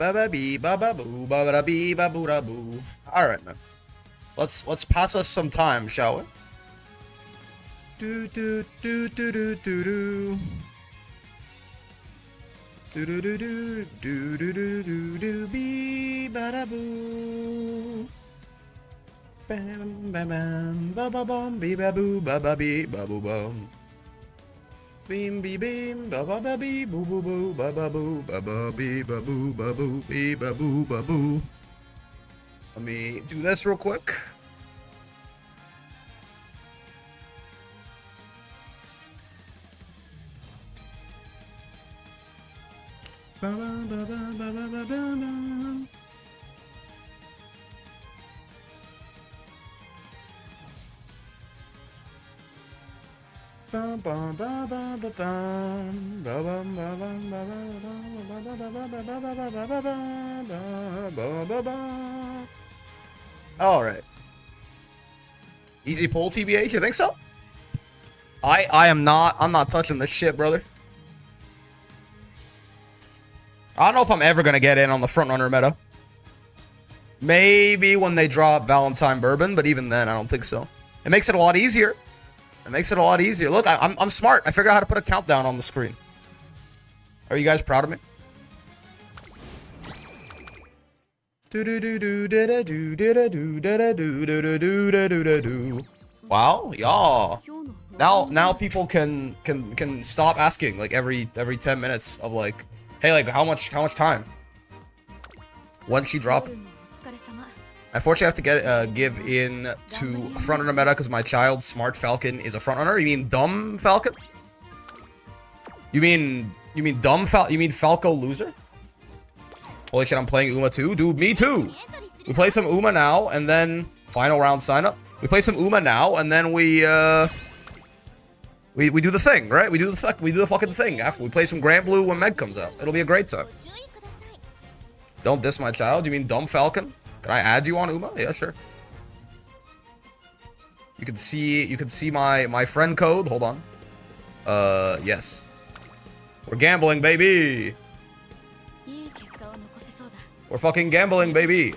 Alright, man. Let's pass us some time, shall we? Do do do do do do do. Do do do do do do do do do be ba da boo. Bam bam bam ba ba bum be ba boo ba ba be ba boo bum. Beam be beam ba ba ba be boo boo boo ba ba boo ba ba be ba boo ba boo be ba boo ba boo. Let me do this real quick. Ba ba ba ba ba ba ba ba. Ba ba ba ba ba ba ba ba ba ba ba. All right. Easy pull, TBH. You think so? I'm not touching this shit, brother. I don't know if I'm ever gonna get in on the frontrunner meta. Maybe when they drop Valentine Bourbon, but even then, I don't think so. It makes it a lot easier. It makes it a lot easier. Look, I'm smart. I figured out how to put a countdown on the screen. Are you guys proud of me? Wow, yeah. Now people can stop asking like every 10 minutes of like, hey, like how much time? When's she dropping? Unfortunately, I have to give in to frontrunner meta because my child Smart Falcon is a frontrunner. You mean dumb Falcon? You mean dumb Falcon? You mean Falco loser? Holy shit, I'm playing Uma too, dude. Me too. We play some Uma now, and then final round sign up. We play some Uma now, and then we do the thing, right? We do the fucking thing after we play some Grand Blue when Meg comes out. It'll be a great time. Don't diss my child. You mean dumb Falcon? Can I add you on Uma? Yeah, sure. You can see my friend code. Hold on. Yes. We're gambling, baby. We're fucking gambling, baby.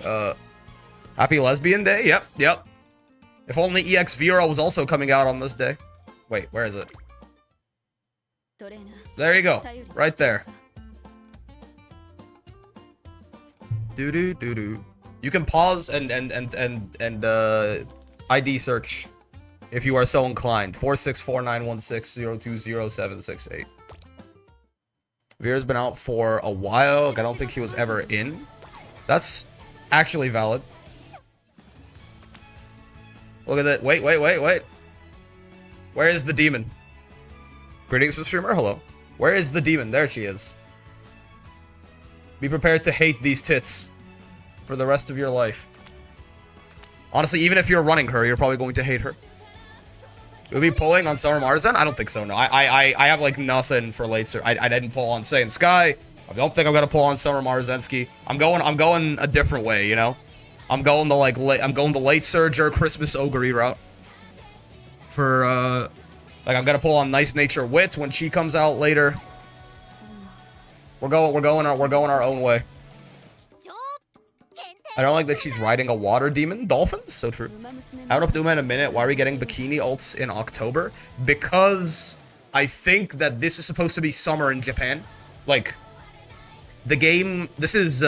Happy Lesbian Day. Yep. If only EX Vera was also coming out on this day. Wait, where is it? There you go. Right there. Do. You can pause and ID search if you are so inclined. 4649160200768. Vera's been out for a while. I don't think she was ever in. That's actually valid. Look at that. Wait. Where is the demon? Greetings to the streamer. Hello. Where is the demon? There she is. Be prepared to hate these tits for the rest of your life. Honestly, even if you're running her, you're probably going to hate her. You'll be pulling on Summer Marzan? I don't think so, no. I have, like, nothing for late, sir. I didn't pull on Saiyan Sky. I don't think I'm gonna pull on Summer Marzensky. I'm going a different way, you know? I'm going the, like, I'm going the late Surger Christmas Ogre route. For, like, I'm gonna pull on Nice Nature Wit when she comes out later. We're going our own way. I don't like that she's riding a water demon. Dolphins? So true. I don't know if Duma in a minute. Why are we getting bikini ults in October? Because I think that this is supposed to be summer in Japan. Like, the game, this is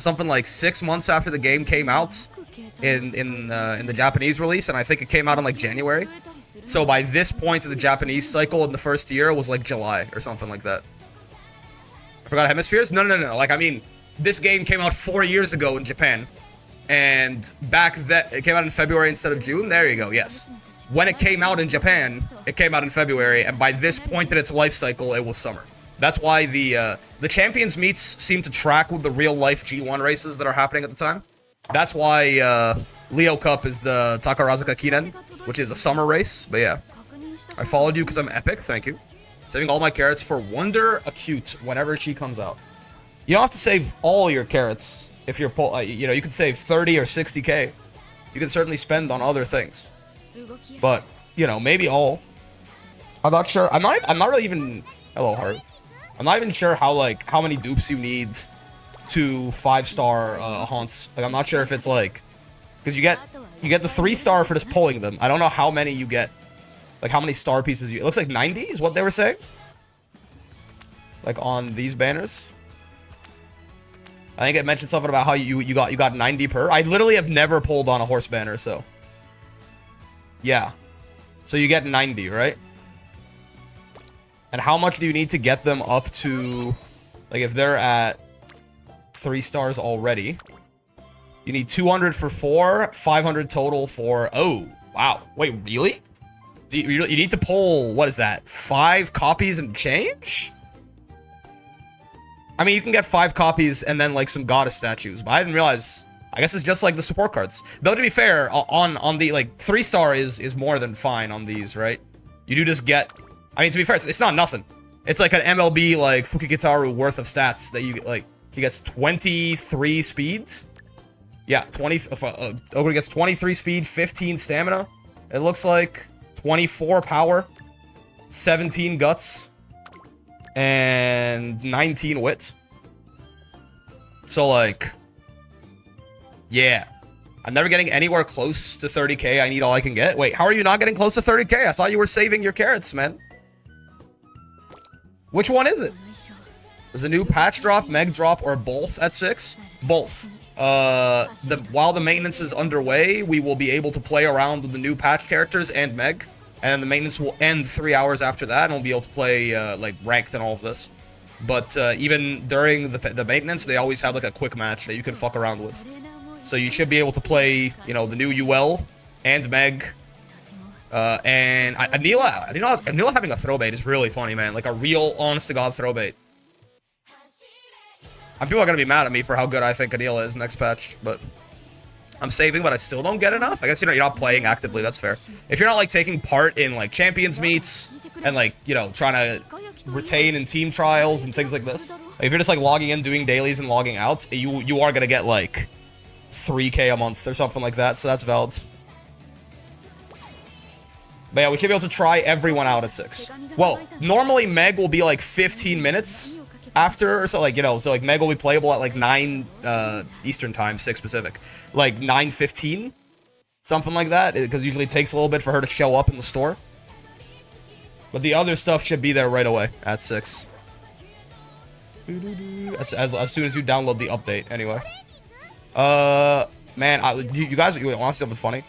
something like 6 months after the game came out in the Japanese release, and I think it came out in like January. So by this point of the Japanese cycle in the first year, it was like July or something like that. I forgot hemispheres? No. Like, I mean, this game came out 4 years ago in Japan, and back then it came out in February instead of June. There you go. Yes, when it came out in Japan, it came out in February, and by this point in its life cycle, it was summer. That's why the Champions meets seem to track with the real life G1 races that are happening at the time. That's why Leo Cup is the Takarazuka Kinen, which is a summer race. But yeah, I followed you because I'm epic. Thank you. Saving all my carrots for Wonder Acute whenever she comes out. You don't have to save all your carrots if you're, you know, you can save 30 or 60k. You can certainly spend on other things, but you know, maybe all. I'm not sure. I'm not really even. Hello, Heart. I'm not even sure how many dupes you need to 5-star haunts. Like, I'm not sure if it's like, because you get the 3-star for just pulling them. I don't know how many you get, like how many star pieces you. It looks like 90 is what they were saying. Like on these banners. I think it mentioned something about how you got 90 per. I literally have never pulled on a horse banner, so yeah. So you get 90, right? And how much do you need to get them up to, like if they're at 3 stars already? You need 200 for 4, 500 total for, oh, wow. Wait, really? You need to pull, what is that? 5 copies and change? I mean, you can get 5 copies and then like some goddess statues, but I didn't realize. I guess it's just like the support cards. Though to be fair, on the like 3-star is more than fine on these, right? You do just get. I mean, to be fair, it's not nothing. It's like an MLB like Fukikitaru worth of stats that you like. He gets 23 speed. Yeah, 20. Ogre gets 23 speed, 15 stamina. It looks like 24 power, 17 guts. And 19 wit. So like, yeah, I'm never getting anywhere close to 30k. I need all I can get. Wait, how are you not getting close to 30k? I thought you were saving your carrots, man. Which one is it? Is a new patch drop, meg drop, or both at 6? Both. While the maintenance is underway, we will be able to play around with the new patch characters and meg. And the maintenance will end 3 hours after that, and we'll be able to play, like, ranked and all of this. But, even during the maintenance, they always have, like, a quick match that you can fuck around with. So you should be able to play, you know, the new UL and Meg. And Anila having a throw bait is really funny, man. Like, a real, honest-to-God throw bait. And people are gonna be mad at me for how good I think Anila is next patch, but I'm saving, but I still don't get enough. I guess, you know, you're not playing actively, that's fair. If you're not, like, taking part in, like, champions meets and, like, you know, trying to retain in team trials and things like this. Like, if you're just, like, logging in, doing dailies, and logging out, you are gonna get, like, 3k a month or something like that, so that's valid. But yeah, we should be able to try everyone out at 6. Well, normally Meg will be, like, 15 minutes after, or so, like, you know, so like Meg will be playable at like 9 Eastern time, 6 Pacific, like 9:15, something like that, because it usually takes a little bit for her to show up in the store. But the other stuff should be there right away at 6. As soon as you download the update, anyway. Man, you guys, you want to see something funny?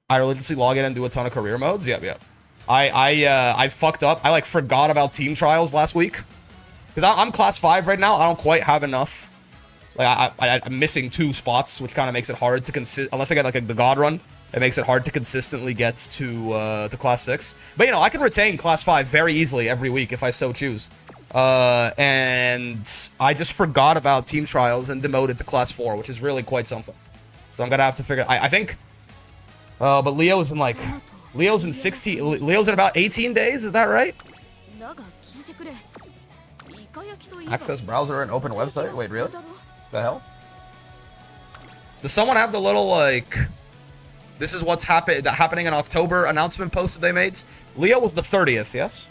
I religiously log in and do a ton of career modes. Yep. I fucked up. I like forgot about team trials last week because I'm class 5 right now. I don't quite have enough. Like I'm missing 2 spots, which kind of makes it hard to unless I get like the god run. It makes it hard to consistently get to class 6. But you know, I can retain class 5 very easily every week if I so choose. And I just forgot about team trials and demoted to class 4, which is really quite something. So I'm gonna have to figure. I think. But Leo's in like. Leo's in Leo's in about 18 days, is that right? Access browser and open website? Wait, really? The hell? Does someone have the little, like, this is what's happening in October announcement post that they made? Leo was the 30th, yes?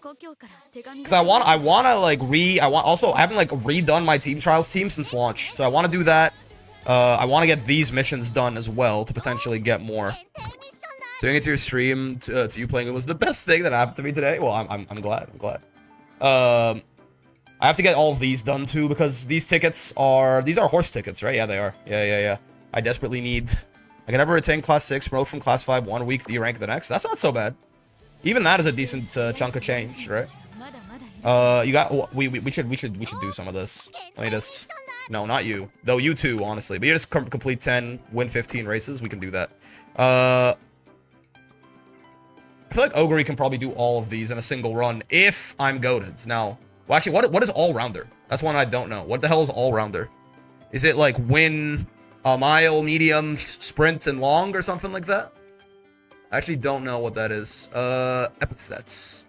Because I wanna like I haven't like redone my team trials team since launch, so I want to do that. I want to get these missions done as well to potentially get more. Doing it to your stream, to you playing it was the best thing that happened to me today. Well, I'm glad. I have to get all of these done too because these are horse tickets, right? Yeah, they are. Yeah. I desperately need. I can never attain class 6, promote from class 5 1 week, D-rank the next. That's not so bad. Even that is a decent chunk of change, right? We should do some of this. Let me just. No, not you. Though you too, honestly. But you just complete 10, win 15 races. We can do that. I feel like Ogre can probably do all of these in a single run if I'm goated. Now, well, actually, what is all-rounder? That's one I don't know. What the hell is all-rounder? Is it like win a mile, medium, sprint, and long or something like that? I actually don't know what that is. Epithets.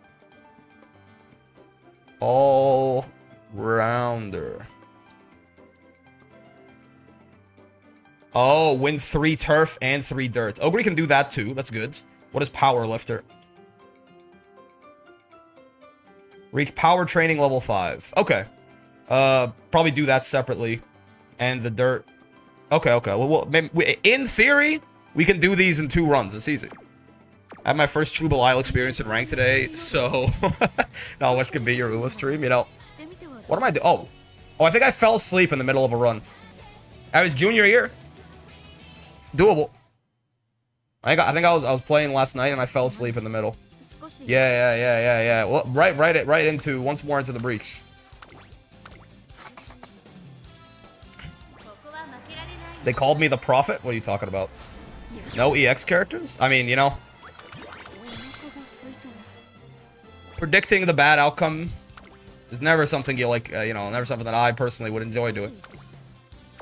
All-rounder. Oh, win 3 turf and 3 dirt. Ogre can do that too. That's good. What is power lifter? Reach power training level 5. Okay. Probably do that separately. And the dirt. Okay. Well, in theory, we can do these in 2 runs. It's easy. I had my first True Belial experience in rank today, so not much can be your Uma stream, you know. What am I doing? Oh, I think I fell asleep in the middle of a run. I was junior year. Doable. I think I was playing last night and I fell asleep in the middle. Yeah. Well, right into once more into the breach. They called me the prophet. What are you talking about? No EX characters? I mean, you know. Predicting the bad outcome is never something you like, you know, never something that I personally would enjoy doing.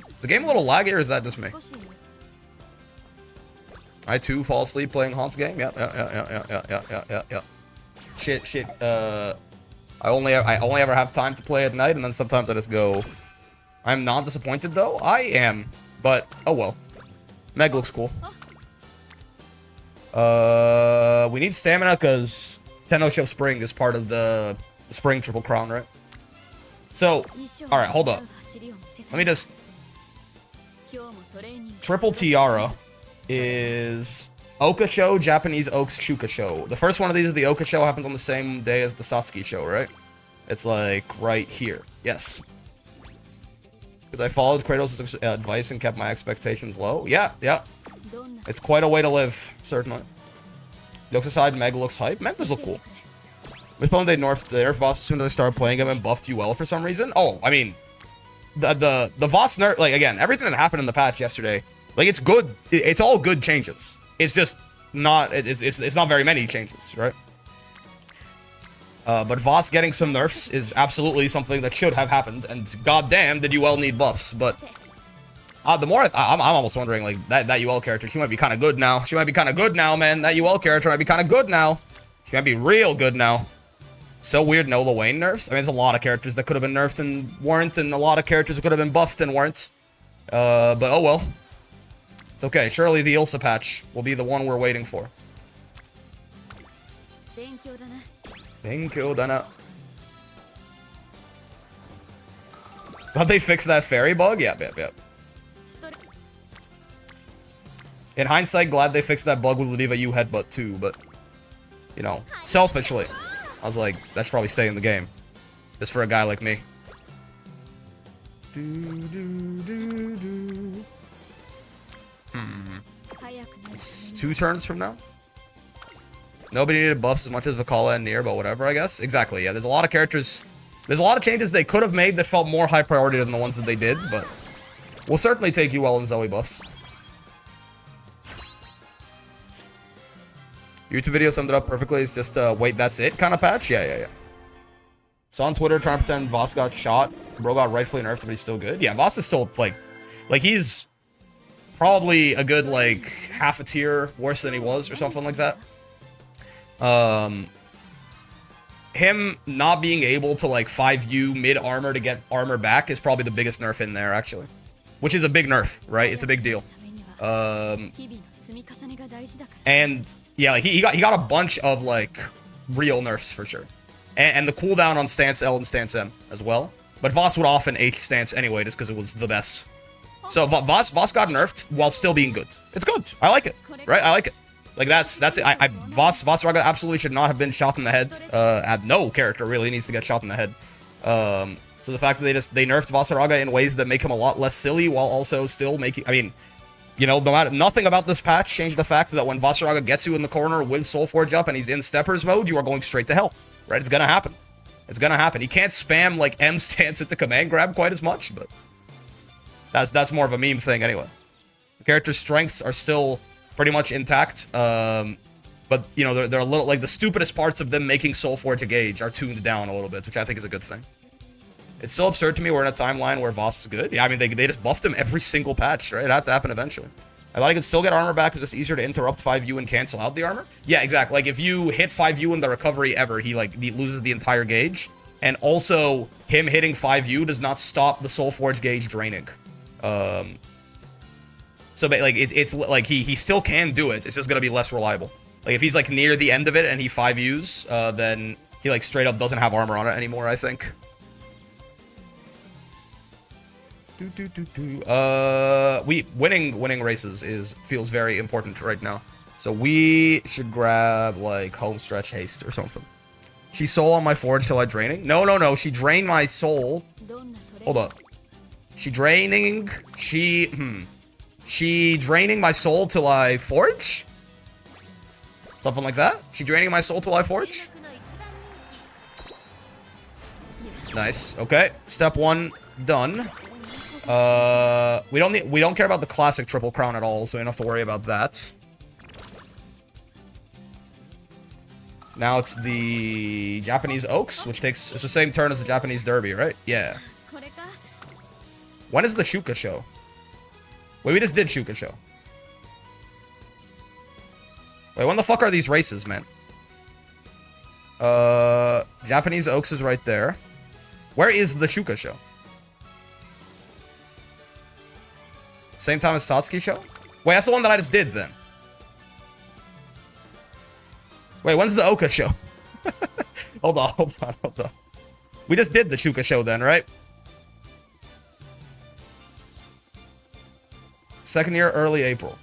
Is the game a little laggy or is that just me? I too fall asleep playing Haunt's game. Yeah. Shit. I only ever have time to play at night, and then sometimes I just go. I'm not disappointed though. I am, but oh well. Meg looks cool. We need stamina because Tenno Show Spring is part of the Spring Triple Crown, right? So, all right, hold up. Let me just. Triple Tiara is Oka Show, Japanese Oaks Shuka Show. The first one of these is the Oka Show, happens on the same day as the Satsuki Show, right? It's like right here. Yes. Because I followed Kratos' advice and kept my expectations low. Yeah. It's quite a way to live, certainly. Jokes aside, Meg looks hype. Meg does look cool. With Pwn, they nerfed the nerf Voss as soon as they started playing him and buffed UL for some reason. Oh, I mean, the Voss nerf, like, again, everything that happened in the patch yesterday, like, it's good. It's all good changes. It's just not, it's not very many changes, right? But Voss getting some nerfs is absolutely something that should have happened, and goddamn did UL need buffs, but the more I'm almost wondering, like, that UL character, she might be kind of good now. She might be kind of good now, man. That UL character might be kind of good now. She might be real good now. So weird, no Wayne nerfs. I mean, there's a lot of characters that could have been nerfed and weren't, and a lot of characters that could have been buffed and weren't. But oh well. It's okay. Surely the Ilsa patch will be the one we're waiting for. Thank you, Dana. Thought they fixed that fairy bug? Yep. In hindsight, glad they fixed that bug with Ladiva U headbutt too, but, you know, selfishly, I was like, that's probably stay in the game. Just for a guy like me. It's 2 turns from now? Nobody needed buffs as much as Vakala and Nier, but whatever, I guess. Exactly, yeah. There's a lot of characters. There's a lot of changes they could have made that felt more high priority than the ones that they did, but we'll certainly take UL and Zoe buffs. YouTube video summed it up perfectly. It's just wait, that's it kind of patch. Yeah. Saw on Twitter trying to pretend Voss got shot. Bro got rightfully nerfed, but he's still good. Yeah, Voss is still like he's probably a good like half a tier worse than he was or something like that. Him not being able to like 5U mid armor to get armor back is probably the biggest nerf in there actually, which is a big nerf, right? It's a big deal. And yeah, like he got a bunch of like real nerfs for sure, and the cooldown on stance L and stance M as well. But Voss would often H stance anyway, just because it was the best. So Voss got nerfed while still being good. It's good. I like it. Right? I like it. Like that's it. Voss Raga absolutely should not have been shot in the head. No character really needs to get shot in the head. So the fact that they nerfed Voss Raga in ways that make him a lot less silly while also still making, I mean, you know, nothing about this patch changed the fact that when Voss Raga gets you in the corner with Soulforge up and he's in Steppers mode, you are going straight to hell. Right? It's gonna happen. It's gonna happen. He can't spam like M stance into command grab quite as much, but that's more of a meme thing anyway. The character's strengths are still pretty much intact, but you know they're a little like the stupidest parts of them making Soulforge a gauge are tuned down a little bit, which I think is a good thing. It's so absurd to me we're in a timeline where Voss is good. Yeah, I mean they just buffed him every single patch, right? It had to happen eventually. I thought he could still get armor back. It's just easier to interrupt 5U and cancel out the armor. Yeah, exactly. Like if you hit 5U in the recovery ever, he loses the entire gauge. And also him hitting 5U does not stop the Soulforge gauge draining. So like it's like he still can do it. It's just gonna be less reliable. Like if he's like near the end of it and he 5Us, then He like straight up doesn't have armor on it anymore, I think. Winning races feels very important right now. So we should grab like home stretch haste or something. She soul on my forge till I draining? No. She drained my soul. Hold up. She draining my soul till I forge? Something like that? She draining my soul till I forge? Nice. Okay. Step 1 done. We don't care about the classic triple crown at all, so we don't have to worry about that. Now it's the Japanese Oaks, which it's the same turn as the Japanese Derby, right? Yeah. When is the Shuka show? Wait, we just did Shuka show. Wait, when the fuck are these races, man? Japanese Oaks is right there. Where is the Shuka show? Same time as Satsuki show? Wait, that's the one that I just did then. Wait, when's the Oka show? Hold on. We just did the Shuka show then, right? Second year, early April.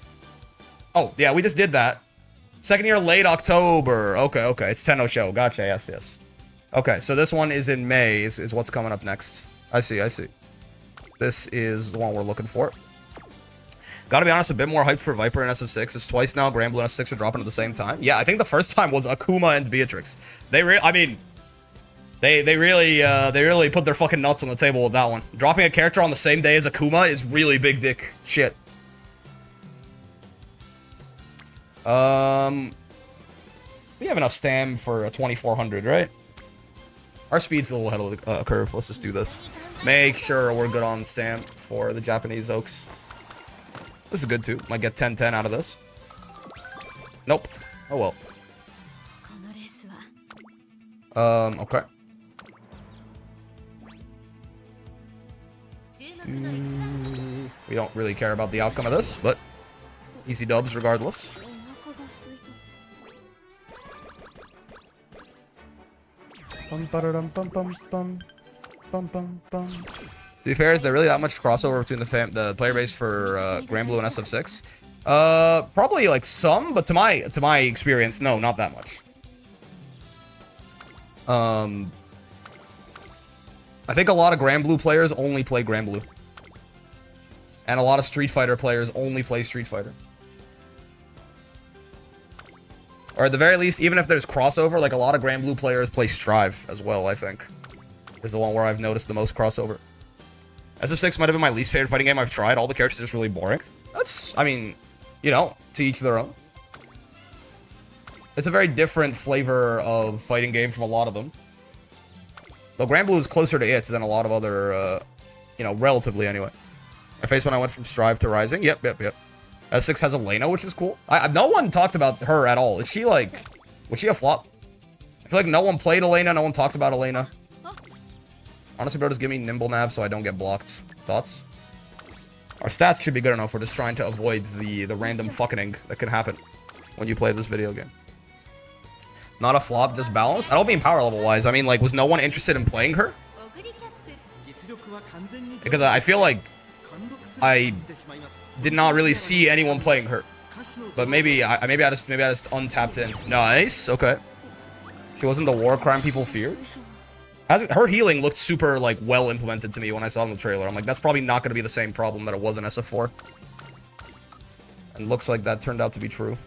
Oh, yeah, we just did that. Second year, late October. Okay. It's Tenno show. Gotcha, yes. Okay, so this one is in May, is what's coming up next. I see. This is the one we're looking for. Gotta be honest, a bit more hyped for Viper and SF6. It's twice now. Granblue and SF6 are dropping at the same time. Yeah, I think the first time was Akuma and Beatrix. They really put their fucking nuts on the table with that one. Dropping a character on the same day as Akuma is really big dick shit. We have enough stam for a 2400, right? Our speed's a little ahead of the curve. Let's just do this. Make sure we're good on stam for the Japanese Oaks. This is good too. Might get 10-10 out of this. Nope. Oh well. Okay. We don't really care about the outcome of this, but easy dubs regardless. To be fair, is there really that much crossover between the player base for Granblue and SF6? Probably like some, but to my experience, no, not that much. I think a lot of Granblue players only play Granblue, and a lot of Street Fighter players only play Street Fighter. Or at the very least, even if there's crossover, like a lot of Granblue players play Strive as well, I think. Is the one where I've noticed the most crossover. SF6 might have been my least favorite fighting game I've tried. All the characters are just really boring. That's, I mean, you know, to each their own. It's a very different flavor of fighting game from a lot of them. Though Granblue is closer to it than a lot of other, you know, relatively anyway. I faced when I went from Strive to Rising. Yep. SF6 has Elena, which is cool. No one talked about her at all. Is she like, was she a flop? I feel like no one played Elena, no one talked about Elena. Honestly, bro, just give me nimble nav so I don't get blocked. Thoughts? Our stats should be good enough. We're just trying to avoid the random fucking that can happen when you play this video game. Not a flop, just balanced. I don't mean power level wise. I mean, like, was no one interested in playing her? Because I feel like I did not really see anyone playing her. But maybe I just untapped in. Nice. Okay. She wasn't the war crime people feared. Her healing looked super, like, well implemented to me when I saw it in the trailer. I'm like, that's probably not going to be the same problem that it was in SF4. And looks like that turned out to be true.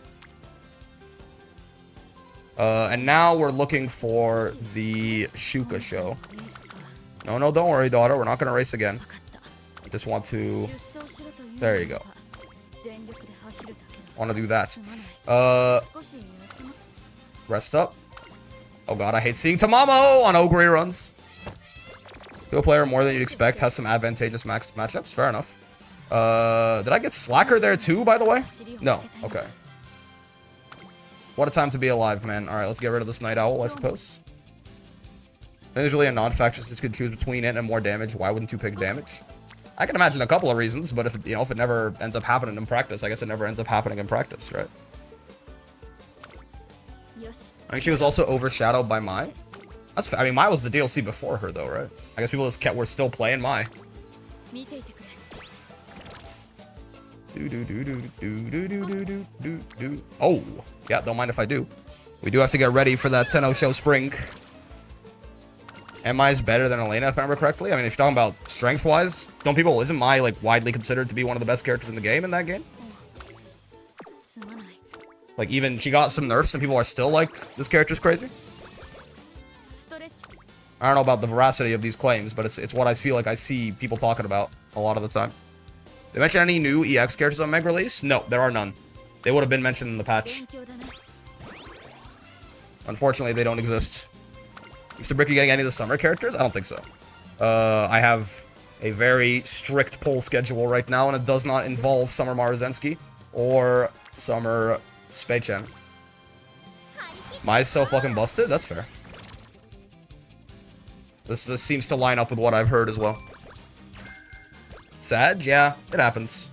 And now we're looking for the Shuka show. No, don't worry, daughter. We're not going to race again. I just want to... There you go. Want to do that. Rest up. Oh god, I hate seeing Tamamo on Ogre runs. Kill player more than you'd expect, has some advantageous matchups. Fair enough. Did I get Slacker there too, by the way? No. Okay. What a time to be alive, man. Alright, let's get rid of this Night Owl, I suppose. There's really a non-factor just could choose between it and more damage. Why wouldn't you pick damage? I can imagine a couple of reasons, but if if it never ends up happening in practice, I guess it never ends up happening in practice, right? I think she was also overshadowed by Mai. That's. I mean, Mai was the DLC before her, though, right? I guess people just kept were still playing Mai. Oh, yeah. Don't mind if I do. We do have to get ready for that Tenno show spring. Am Mai's better than Elena, if I remember correctly? I mean, if you're talking about strength-wise, don't people, isn't Mai, like, widely considered to be one of the best characters in the game in that game? Like, even, she got some nerfs and people are still like, this character's crazy? I don't know about the veracity of these claims, but it's what I feel like I see people talking about a lot of the time. Did they mention any new EX characters on Meg release? No, there are none. They would have been mentioned in the patch. Unfortunately, they don't exist. Mr. Brick, you getting any of the summer characters? I don't think so. I have a very strict pull schedule right now, and it does not involve Summer Maruzensky or Summer Spei-chan. Mai's so fucking busted? That's fair. This seems to line up with what I've heard as well. Sad? Yeah, it happens.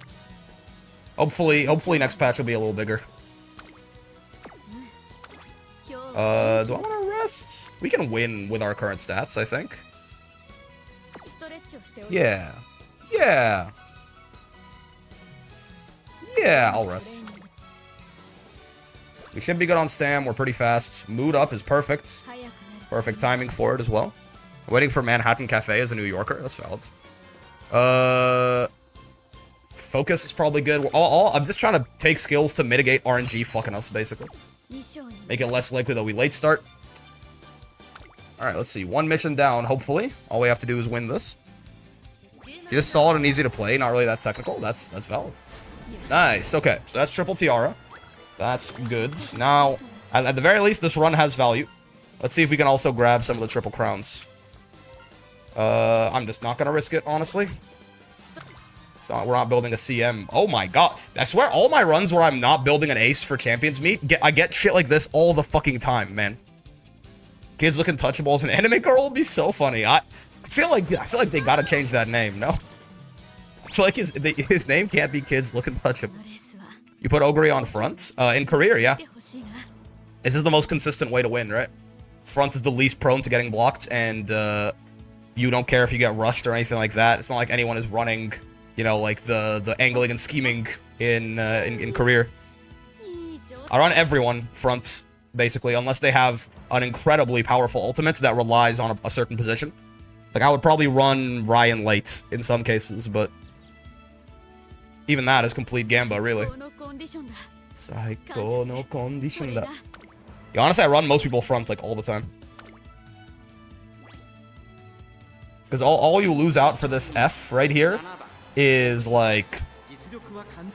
Hopefully next patch will be a little bigger. Do I want to rest? We can win with our current stats, I think. Yeah. Yeah. Yeah, I'll rest. We should be good on Stam. We're pretty fast. Mood up is perfect. Perfect timing for it as well. Waiting for Manhattan Cafe as a New Yorker. That's valid. Focus is probably good. I'm just trying to take skills to mitigate RNG fucking us, basically. Make it less likely that we late start. Alright, let's see. One mission down, hopefully. All we have to do is win this. Just solid and easy to play. Not really that technical. That's valid. Nice. Okay, so that's triple tiara. That's good. Now, at the very least, this run has value. Let's see if we can also grab some of the triple crowns. I'm just not gonna risk it, honestly. So we're not building a CM. Oh my god. I swear all my runs where I'm not building an ace for Champions Meet, I get shit like this all the fucking time, man. Kids Looking Touchable as an anime girl would be so funny. I feel like they gotta change that name, no? I feel like his name can't be Kids Looking Touchable. You put Ogre on front? In career, yeah. This is the most consistent way to win, right? Front is the least prone to getting blocked, and you don't care if you get rushed or anything like that. It's not like anyone is running, you know, like the angling and scheming in career. I run everyone front, basically, unless they have an incredibly powerful ultimate that relies on a certain position. Like, I would probably run Ryan late in some cases, but even that is complete gamba, really. Saiko no condition da. Yeah, honestly, I run most people front, like, all the time. Because all you lose out for this F right here is, like...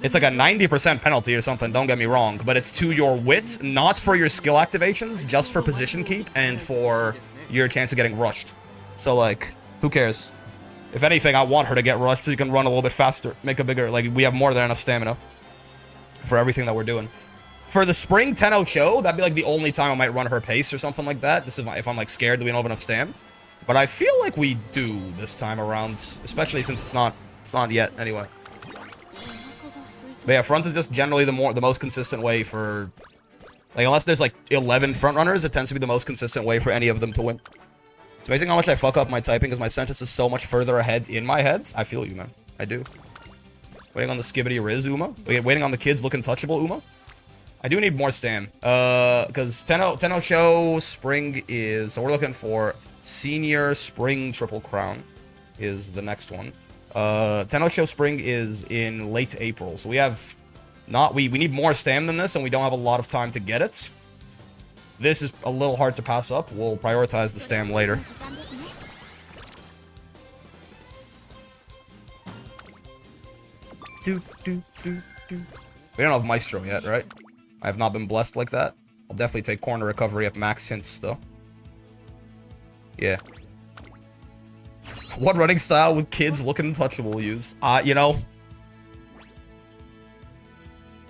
It's like a 90% penalty or something, don't get me wrong, but it's to your wit, not for your skill activations, just for position keep and for your chance of getting rushed. So, like, who cares? If anything, I want her to get rushed so you can run a little bit faster, make a bigger... Like, we have more than enough stamina for everything that we're doing. For the Spring Tenno show, that'd be, like, the only time I might run her pace or something like that, just if I'm, like, scared that we don't have enough stam. But I feel like we do this time around, especially since it's not yet, anyway. But yeah, front is just generally the most consistent way for... Like, unless there's, like, 11 front runners, it tends to be the most consistent way for any of them to win. It's amazing how much I fuck up my typing because my sentence is so much further ahead in my head. I feel you, man. I do. Waiting on the Skibbity Riz Uma. Waiting on the Kids Looking Touchable Uma. I do need more stam. Because Tenno show spring is... So we're looking for Senior Spring Triple Crown is the next one. Tenno show spring is in late April. So we have not... We need more stam than this and we don't have a lot of time to get it. This is a little hard to pass up. We'll prioritize the stam later. We don't have Maestro yet, right? I have not been blessed like that. I'll definitely take corner recovery at max hints, though. Yeah. What running style with Kids Looking Touchable use? You know...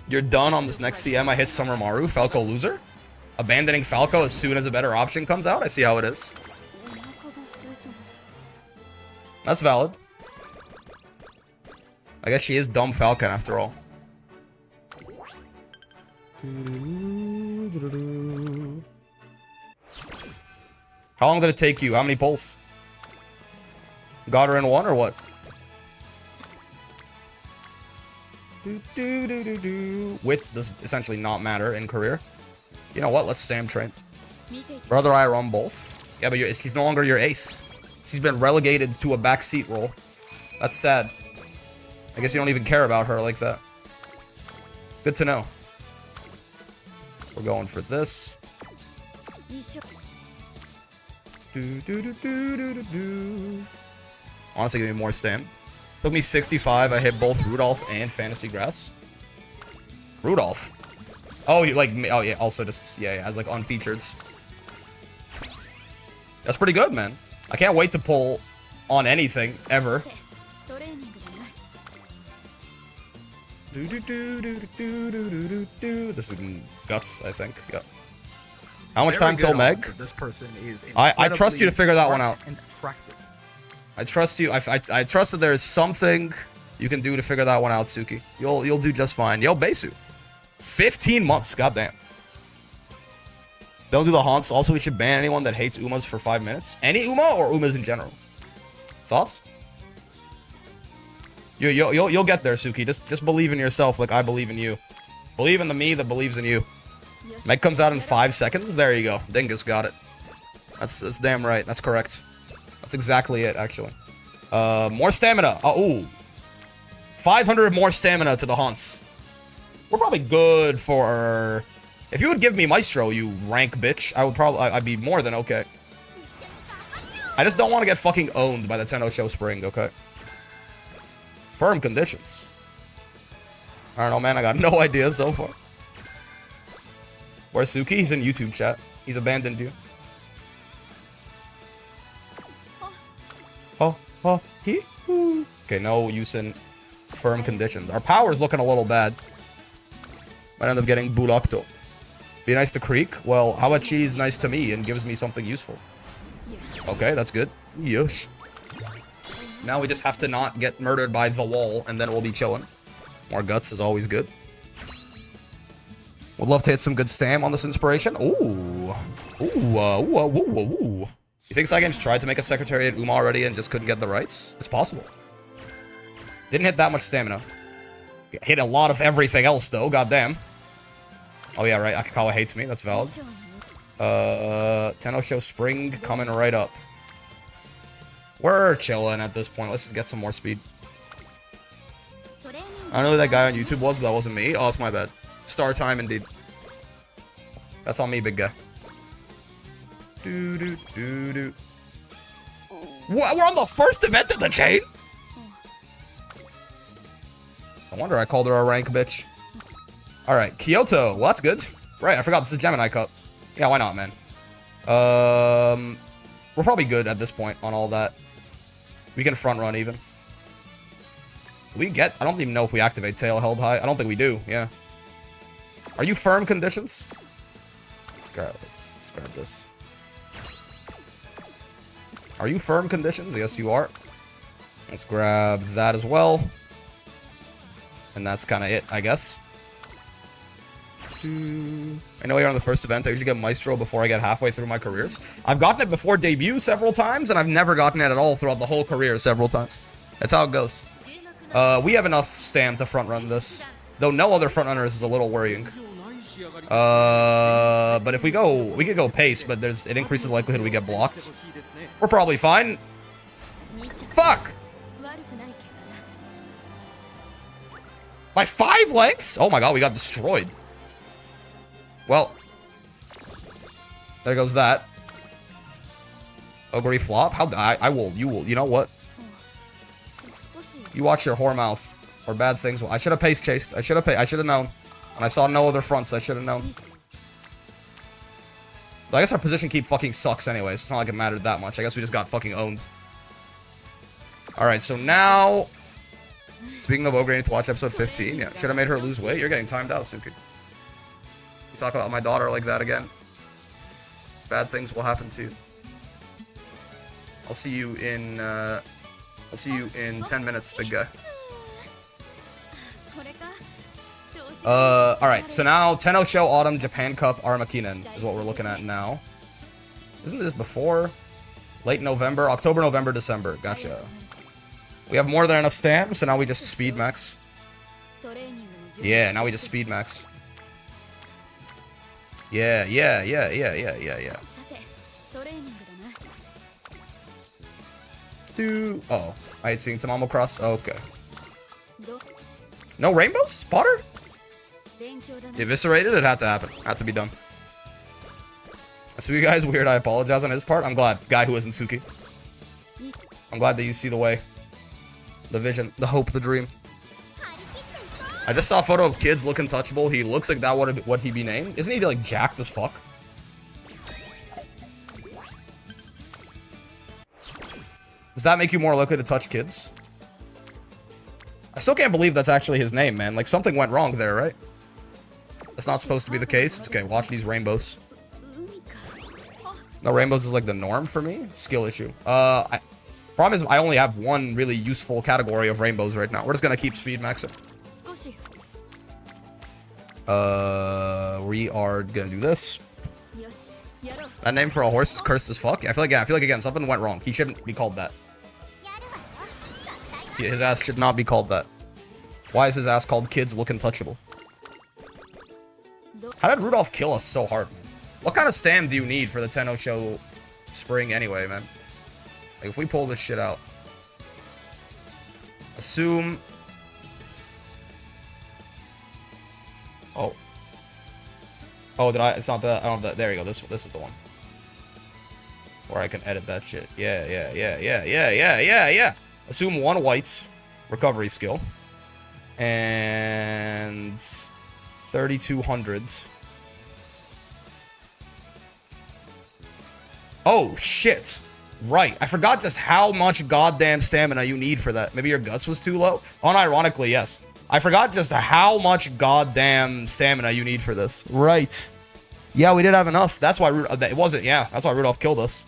You're done on this next CM. I hit Summer Maru. Falco loser? Abandoning Falco as soon as a better option comes out? I see how it is. That's valid. I guess she is dumb Falcon after all. How long did it take you? How many pulls? Got her in one or what? Wit does essentially not matter in career. You know what? Let's stam train. Brother, I run both. Yeah, but she's no longer your ace. She's been relegated to a backseat role. That's sad. I guess you don't even care about her like that. Good to know. We're going for this. Honestly, give me more stam. Took me 65. I hit both Rudolph and Fantasy Grass. Rudolph. Oh, you like me? Oh yeah. Also, just yeah, as like unfeatured. That's pretty good, man. I can't wait to pull on anything ever. This is guts, I think. Yeah. How much time till Meg? This person is I trust you to figure that one out. And attractive. I trust you. I trust that there is something you can do to figure that one out, Suki. You'll do just fine. Yo, Besu. 15 months. Goddamn. Don't do the haunts. Also, we should ban anyone that hates Umas for 5 minutes. Any Uma or Umas in general? Thoughts? You'll get there, Suki. Just believe in yourself like I believe in you. Believe in the me that believes in you. Meg comes out in 5 seconds. There you go. Dingus got it. That's damn right. That's correct. That's exactly it, actually. More stamina. Ooh. 500 more stamina to the haunts. We're probably good for... If you would give me Maestro, you rank bitch, I'd be more than okay. I just don't want to get fucking owned by the Tenno Show Spring, okay? Firm conditions. I don't know, man. I got no idea so far. Where's Suki? He's in YouTube chat. He's abandoned you. Okay, no use in firm conditions. Our power's looking a little bad. Might end up getting Bulakto. Be nice to Creek? Well, how about she's nice to me and gives me something useful? Okay, that's good. Yosh. Now we just have to not get murdered by the wall, and then we'll be chilling. More guts is always good. Would love to hit some good stam on this inspiration. Ooh. Ooh. You think Cygames tried to make a Secretariat Uma already and just couldn't get the rights? It's possible. Didn't hit that much stamina. Hit a lot of everything else, though. Goddamn. Oh, yeah, right. Akikawa hates me. That's valid. Tenno Show Spring coming right up. We're chilling at this point. Let's just get some more speed. I don't know who that guy on YouTube was, but that wasn't me. Oh, it's my bad. Star time, indeed. That's on me, big guy. What? We're on the first event in the chain? No wonder I called her a rank bitch. Alright, Kyoto. Well, that's good. Right, I forgot this is Gemini Cup. Yeah, why not, man? We're probably good at this point on all that. We can front run even. We get... I don't even know if we activate tail held high. I don't think we do, yeah. Are you firm conditions? Let's grab this. Are you firm conditions? Yes, you are. Let's grab that as well. And that's kind of it, I guess. I know you're on the first event. I usually get Maestro before I get halfway through my careers. I've gotten it before debut several times, and I've never gotten it at all throughout the whole career several times. That's how it goes. We have enough stam to front run this. Though no other front runners is a little worrying. But if we could go pace, but it increases the likelihood we get blocked. We're probably fine. Fuck! By 5 lengths? Oh my god, we got destroyed. Well, there goes that. Ogre flop? You will, you know what? You watch your whore mouth, or bad things will. I should have pace chased. I should have known. And I saw no other fronts, I should have known. But I guess our position keep fucking sucks anyways. It's not like it mattered that much. I guess we just got fucking owned. Alright, so now... Speaking of Ogre, I need to watch episode 15. Yeah, should have made her lose weight. You're getting timed out, Suki. You talk about my daughter like that again. Bad things will happen to you. I'll see you in 10 minutes, big guy. Alright, so now Tenno Show Autumn Japan Cup Armakinen is what we're looking at now. Isn't this before? Late November, October, November, December. Gotcha. We have more than enough stamp, so now we just speed max. Yeah, now we just speed max. Yeah. Oh, I had seen Tamamo Cross. Okay. No rainbows? Potter? Eviscerated? It had to happen. Had to be done. So you guys weird, I apologize on his part. I'm glad. Guy who isn't Suki. I'm glad that you see the way. The vision. The hope. The dream. I just saw a photo of kids looking touchable. He looks like that would he be named? Isn't he like jacked as fuck? Does that make you more likely to touch kids? I still can't believe that's actually his name, man. Like, something went wrong there, right? That's not supposed to be the case. It's okay. Watch these rainbows. No, rainbows is like the norm for me. Skill issue. Problem is, I only have one really useful category of rainbows right now. We're just gonna keep speed maxing. We are gonna do this. That name for a horse is cursed as fuck. I feel like again something went wrong. He shouldn't be called that. His ass should not be called that. Why is his ass called Kids Look Untouchable? How did Rudolph kill us so hard? What kind of stam do you need for the Tenno Show spring anyway, man? Like, if we pull this shit out. Assume... Oh. Oh, did I? It's not that. I don't have that. There you go. This is the one. Or I can edit that shit. Yeah. Assume 1 white recovery skill. And 3,200. Oh, shit. Right. I forgot just how much goddamn stamina you need for that. Maybe your guts was too low? Unironically, yes. I forgot just how much goddamn stamina you need for this. Right. Yeah, we did have enough. That's why it wasn't. Yeah, that's why Rudolph killed us.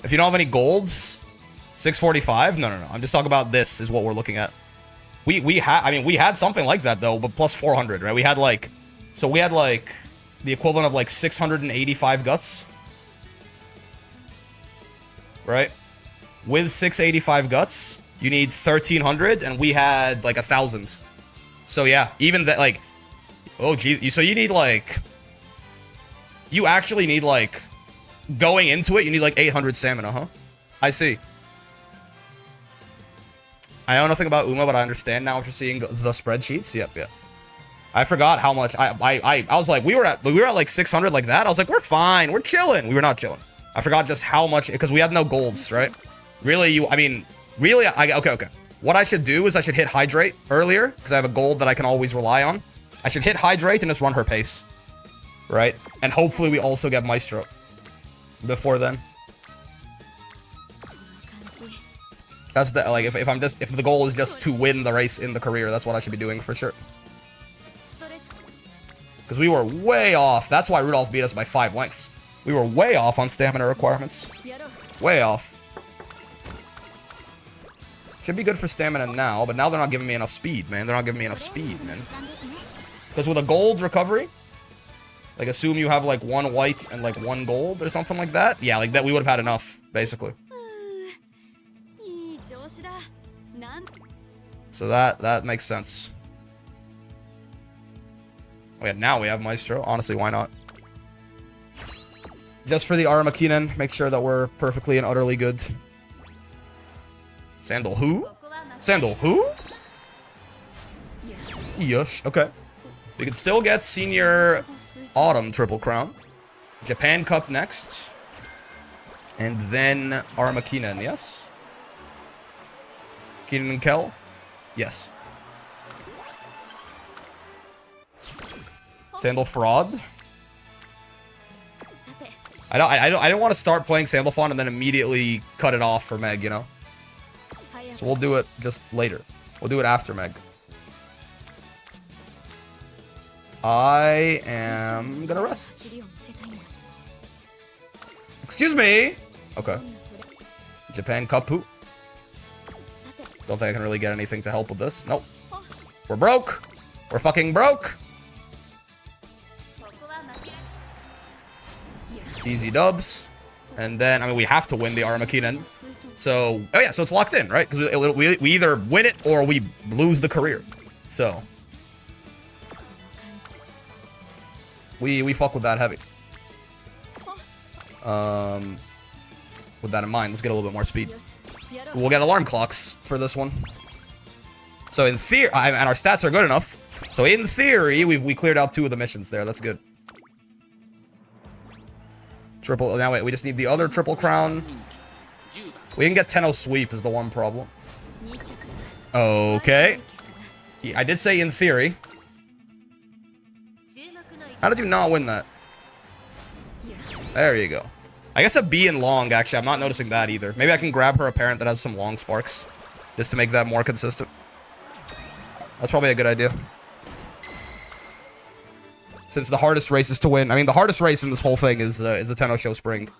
If you don't have any golds, 645. No. I'm just talking about this is what we're looking at. We had something like that though, but plus 400, right? We had like the equivalent of like 685 guts, right? With 685 guts. You need 1,300, and we had like 1,000. So yeah, even that, like, oh geez, so you need like, you actually need like, going into it, you need like 800 stamina, huh? I see. I know nothing about Uma, but I understand now after seeing the spreadsheets. Yep. I forgot how much I was like, we were at like 600 like that. I was like, we're fine, we're chilling. We were not chilling. I forgot just how much, because we had no golds, right? Really, Really, okay. What I should do is I should hit Hydrate earlier, because I have a gold that I can always rely on. I should hit Hydrate and just run her pace. Right? And hopefully we also get Maestro before then. That's the, like, if the goal is just to win the race in the career, that's what I should be doing for sure. Because we were way off. That's why Rudolph beat us by 5 lengths. We were way off on stamina requirements. Way off. Should be good for stamina now, but now they're not giving me enough speed, man. They're not giving me enough speed, man. Because with a gold recovery, like, assume you have, like, 1 white and, like, 1 gold or something like that. Yeah, like, that we would have had enough, basically. So that makes sense. Oh, yeah, now we have Maestro. Honestly, why not? Just for the Aramakinen, make sure that we're perfectly and utterly good. Sandal who? Sandal who? Yes. Okay. We can still get Senior Autumn Triple Crown. Japan Cup next. And then Aramakinen, yes? Keenan and Kel? Yes. Sandal Fraud? I don't want to start playing Sandalphon and then immediately cut it off for Meg, you know? So we'll do it just later. We'll do it after Meg. I am gonna rest. Excuse me! Okay. Japan Kapu. Don't think I can really get anything to help with this. Nope. We're broke! We're fucking broke! Easy dubs. And then, I mean, we have to win the Armageddon. So, oh yeah, so it's locked in, right? Because we either win it or we lose the career. So, we fuck with that heavy. With that in mind, let's get a little bit more speed. We'll get alarm clocks for this one. So in theory, and our stats are good enough. So in theory, we cleared out 2 of the missions there. That's good. Triple. Now wait, we just need the other triple crown. We can get 10-0 sweep is the one problem. Okay. I did say in theory. How did you not win that? There you go. I guess a B in long, actually. I'm not noticing that either. Maybe I can grab her a parent that has some long sparks. Just to make that more consistent. That's probably a good idea. Since the hardest race is to win. I mean, the hardest race in this whole thing is the Tenno Show Spring.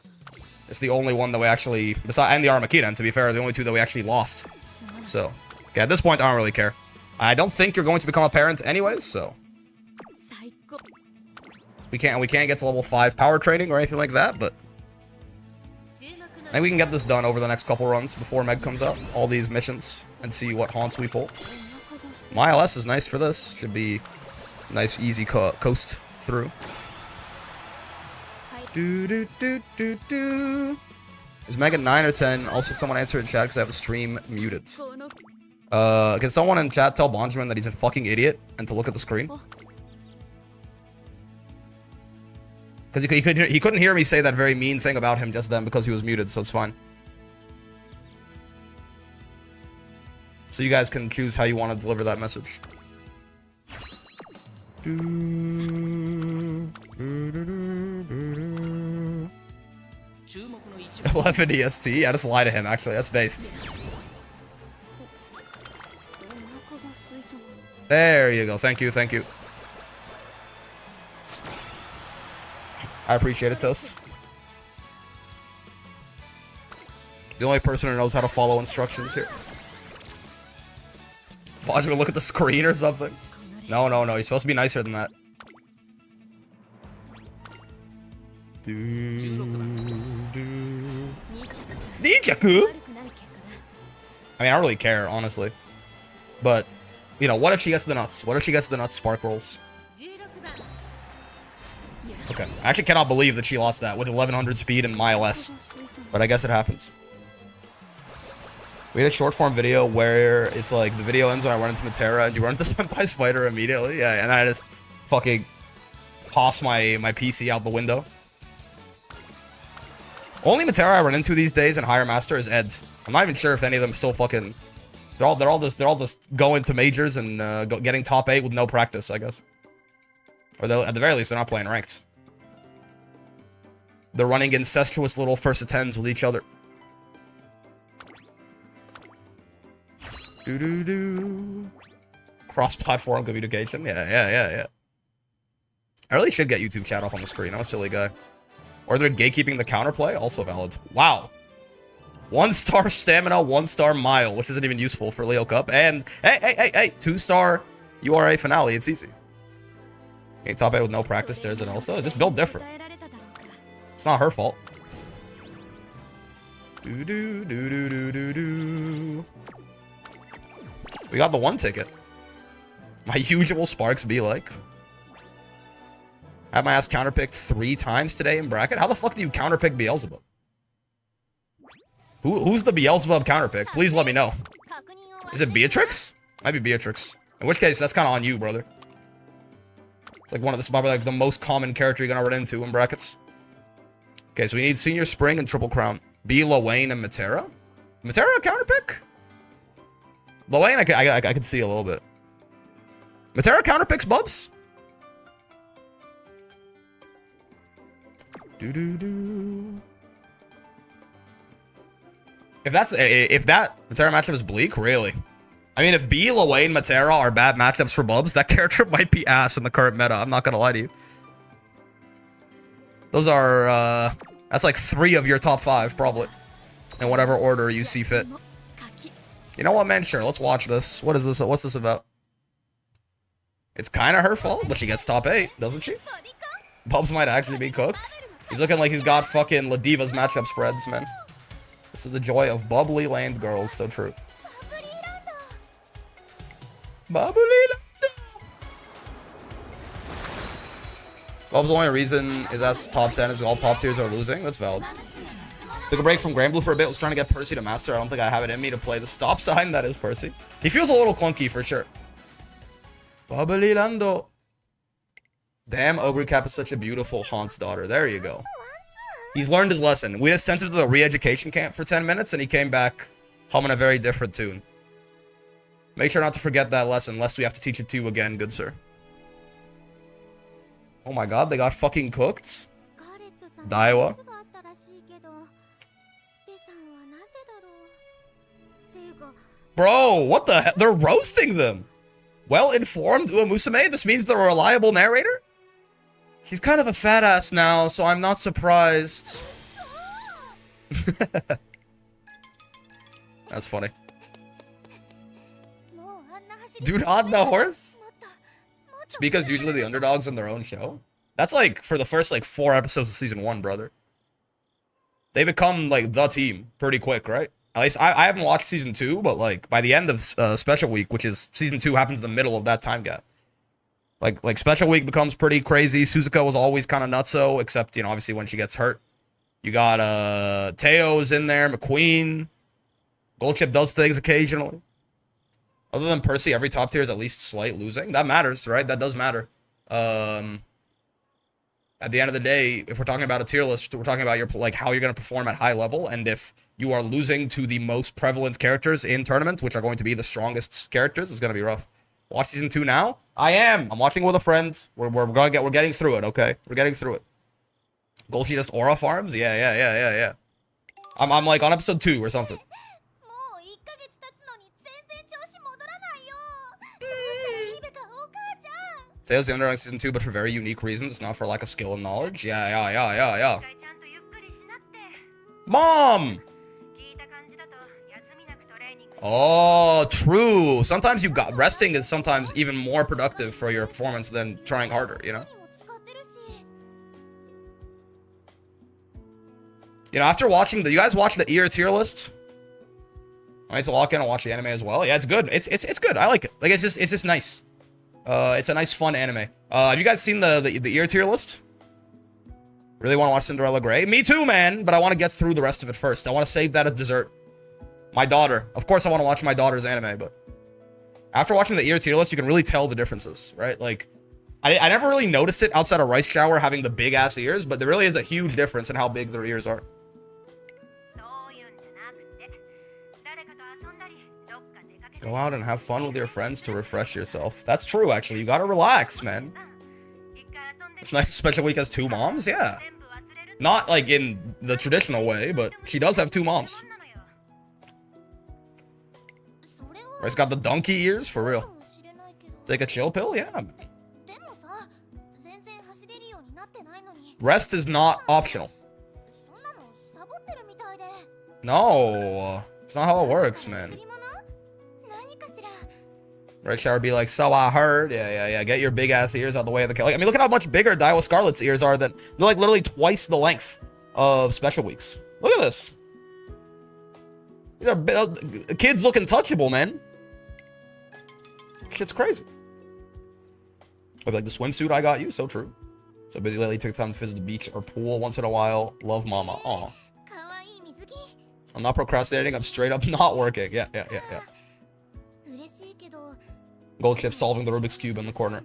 It's the only one that we actually... and the Armageddon, to be fair, are the only 2 that we actually lost. So, okay, at this point, I don't really care. I don't think you're going to become a parent anyways, so... We can't get to level 5 power training or anything like that, but... I think we can get this done over the next couple runs before Meg comes out. All these missions, and see what haunts we pull. My LS is nice for this. Should be nice, easy coast through. Is Meg a 9 or 10? Also, someone answer in chat because I have the stream muted. Can someone in chat tell Bonjamin that he's a fucking idiot and to look at the screen? Because he couldn't hear me say that very mean thing about him just then because he was muted, so it's fine. So you guys can choose how you want to deliver that message. 11 EST? I just lie to him, actually. That's based. There you go. Thank you, thank you. I appreciate it, Toast. The only person who knows how to follow instructions here. Watch me look at the screen or something. No, no, no. You're supposed to be nicer than that. Nijaku? I mean, I don't really care, honestly. But, you know, what if she gets the nuts? What if she gets the nuts spark rolls? Okay. I actually cannot believe that she lost that with 1100 speed and my LS. But I guess it happens. We had a short form video where it's like the video ends when I run into Matera and you run into Senpai Spider immediately. Yeah, and I just fucking toss my PC out the window. Only Matera I run into these days in Higher Master is Ed. I'm not even sure if any of them still fucking... They're all just going to majors and getting top 8 with no practice, I guess. Or at the very least, they're not playing ranked. They're running incestuous little first attends with each other. Cross-platform communication. Yeah. I really should get YouTube chat up on the screen. I'm a silly guy. Or they're gatekeeping the counterplay. Also valid. Wow. 1-star stamina, 1-star mile, which isn't even useful for Leo Cup. And hey, 2-star URA finale. It's easy. Okay, top 8 with no practice. There's an Elsa. Just build different. It's not her fault. We got the 1 ticket. My usual sparks be like. I had my ass counterpicked 3 times today in bracket. How the fuck do you counterpick Beelzebub? Who's the Beelzebub counterpick? Please let me know. Is it Beatrix? Might be Beatrix. In which case, that's kind of on you, brother. It's like one of the probably like the most common character you're gonna run into in brackets. Okay, so we need Senior Spring and Triple Crown. B, Lowain, and Matera. Matera a counterpick? Lowain, I could see a little bit. Matera counterpicks Bubs? If that Matera matchup is bleak, really. I mean, if B, Lowain, Matera are bad matchups for Bubs, that character might be ass in the current meta. I'm not gonna lie to you. Those are, that's like 3 of your top 5, probably. In whatever order you see fit. You know what, man? Sure, let's watch this. What is this? What's this about? It's kind of her fault, but she gets top 8, doesn't she? Bubs might actually be cooked. He's looking like he's got fucking La Diva's matchup spreads, man. This is the joy of bubbly land girls. So true. Bubbly land. Bub's the only reason his ass top 10 is all top tiers are losing. That's valid. Took a break from Granblue for a bit. Was trying to get Percy to master. I don't think I have it in me to play the stop sign. That is Percy. He feels a little clunky for sure. Bubbly Lando. Damn, Ogre Cap is such a beautiful Haunt's daughter. There you go. He's learned his lesson. We just sent him to the re-education camp for 10 minutes and he came back humming a very different tune. Make sure not to forget that lesson, lest we have to teach it to you again, good sir. Oh my god, they got fucking cooked. Daiwa. Bro, what the hell? They're roasting them. Well-informed Ua Musume? This means they're a reliable narrator? She's kind of a fat ass now, so I'm not surprised. That's funny. Dude, on the horse? It's because usually the underdog's in their own show. That's like for the first like 4 episodes of season 1, brother. They become like the team pretty quick, right? At least I haven't watched season 2, but like by the end of Special Week, which is season 2 happens in the middle of that time gap. Like Special Week becomes pretty crazy. Suzuka was always kind of nutso, except, you know, obviously when she gets hurt. You got Teo's in there, McQueen. Goldchip does things occasionally. Other than Percy, every top tier is at least slight losing. That matters, right? That does matter. At the end of the day, if we're talking about a tier list, we're talking about your like how you're going to perform at high level, and if you are losing to the most prevalent characters in tournament, which are going to be the strongest characters, it's going to be rough. Watch season 2 now? I am. I'm watching with a friend. We're getting through it, okay? We're getting through it. Golshi just aura farms? Yeah. I'm like on episode 2 or something. Tails the underdog season 2, but for very unique reasons. It's not for lack of skill and knowledge. Yeah. Mom! Oh, true. Sometimes resting is sometimes even more productive for your performance than trying harder, you know? You know, after watching you guys watch the ER tier list? I need to lock in and watch the anime as well. Yeah, it's good. It's good. I like it. Like it's just nice. It's a nice, fun anime. Have you guys seen the ER tier list? Really want to watch Cinderella Grey? Me too, man. But I want to get through the rest of it first. I want to save that as dessert. My daughter. Of course, I want to watch my daughter's anime, but after watching the ER tier list, you can really tell the differences, right? Like, I never really noticed it outside of Rice Shower having the big ass ears, but there really is a huge difference in how big their ears are. Go out and have fun with your friends to refresh yourself. That's true, actually. You gotta relax, man. It's nice Special Week has 2 moms, yeah. Not like in the traditional way, but she does have 2 moms. Rice got the donkey ears, for real. Take a chill pill? Yeah. Rest is not optional. No. It's not how it works, man. Red Shower be like, so I heard. Yeah. Get your big ass ears out the way of the kill. Like, I mean, look at how much bigger Daiwa Scarlet's ears are than they're like literally twice the length of Special Weeks. Look at this. These are kids looking touchable, man. Shit's crazy. I'd be like, the swimsuit I got you, so true. So busy lately, took time to visit the beach or pool once in a while. Love mama. Aw. I'm not procrastinating, I'm straight up not working. Yeah. Gold chip solving the Rubik's Cube in the corner.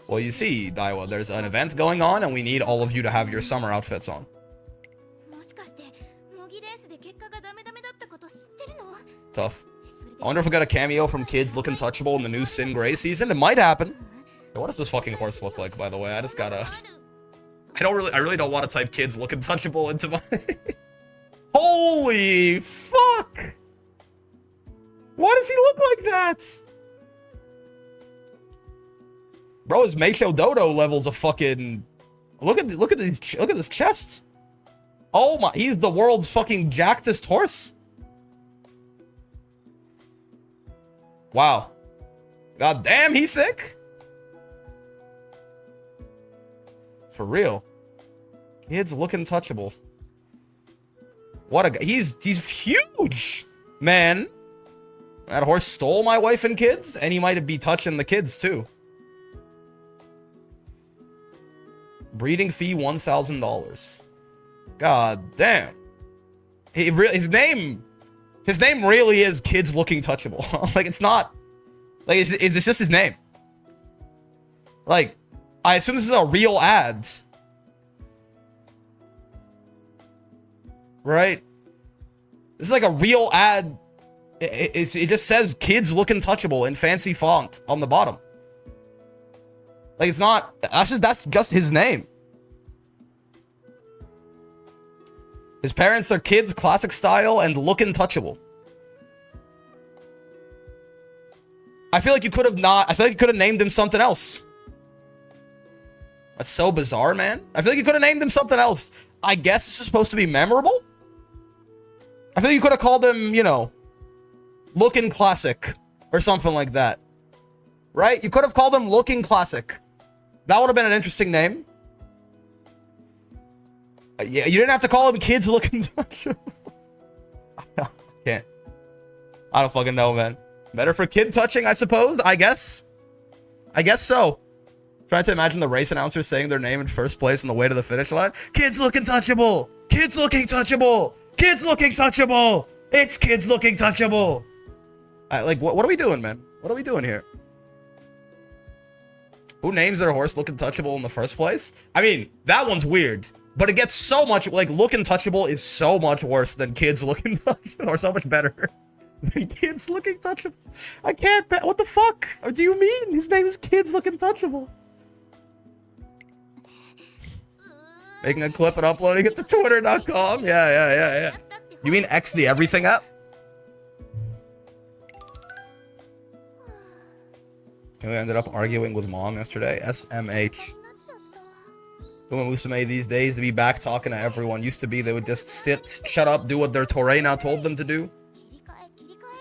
Well, you see, Daiwa, there's an event going on and we need all of you to have your summer outfits on. Tough. I wonder if we got a cameo from kids looking touchable in the new Sin Gray season. It might happen. Hey, what does this fucking horse look like, by the way? I just gotta... I really don't want to type kids looking touchable into my... Holy fuck! Why does he look like that? Bro, his Meisho Dodo levels of fucking... Look at this chest. Oh my, he's the world's fucking jackedest horse. Wow. God damn, he's thick. For real. Kids looking touchable. What a guy. He's huge, man. That horse stole my wife and kids, and he might be touching the kids too. Breeding fee $1,000. God damn. His name really is kids looking touchable. Like, it's not. Like, it's just his name. Like, I assume this is a real ad. Right? This is like a real ad. It just says kids looking touchable in fancy font on the bottom. Like, it's not. That's just his name. His parents are kids, classic style, and looking touchable. I feel like you could have not. I feel like you could have named him something else. That's so bizarre, man. I feel like you could have named him something else. I guess this is supposed to be memorable. I feel like you could have called him, you know, Looking Classic or something like that. Right? You could have called him Looking Classic. That would have been an interesting name. Yeah, you didn't have to call him Kids Looking Touchable. I can't. I don't fucking know, man. Better for kid touching, I suppose? I guess so. Trying to imagine the race announcers saying their name in first place on the way to the finish line. Kids Looking Touchable! Kids Looking Touchable! Kids Looking Touchable! It's Kids Looking Touchable! Like, what are we doing, man? What are we doing here? Who names their horse Looking Touchable in the first place? I mean, that one's weird. But it gets so much, like, Looking Touchable is so much worse than Kids Looking Touchable, or so much better than Kids Looking Touchable. I can't, what the fuck? What do you mean? His name is Kids Looking Touchable. Making a clip and uploading it to twitter.com? Yeah. You mean X the Everything app? We ended up arguing with mom yesterday. SMH. Doing Musume these days to be back talking to everyone. Used to be they would just sit, shut up, do what their Torei now told them to do.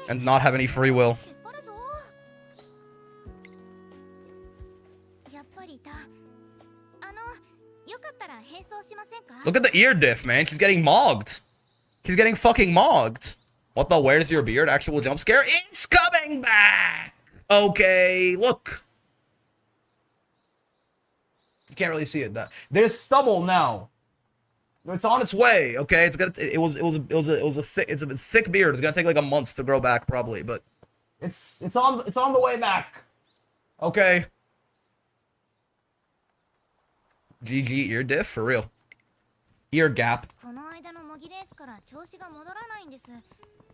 And not have any free will. Look at the ear diff, man. She's getting mogged. She's getting fucking mogged. What the? Where's your beard? Actual jump scare? It's coming back! Okay, look. You can't really see it. There's stubble now. It's on its way. Okay, it's a thick beard. It's gonna take like a month to grow back probably, but it's on the way back. Okay. GG ear diff for real. Ear gap.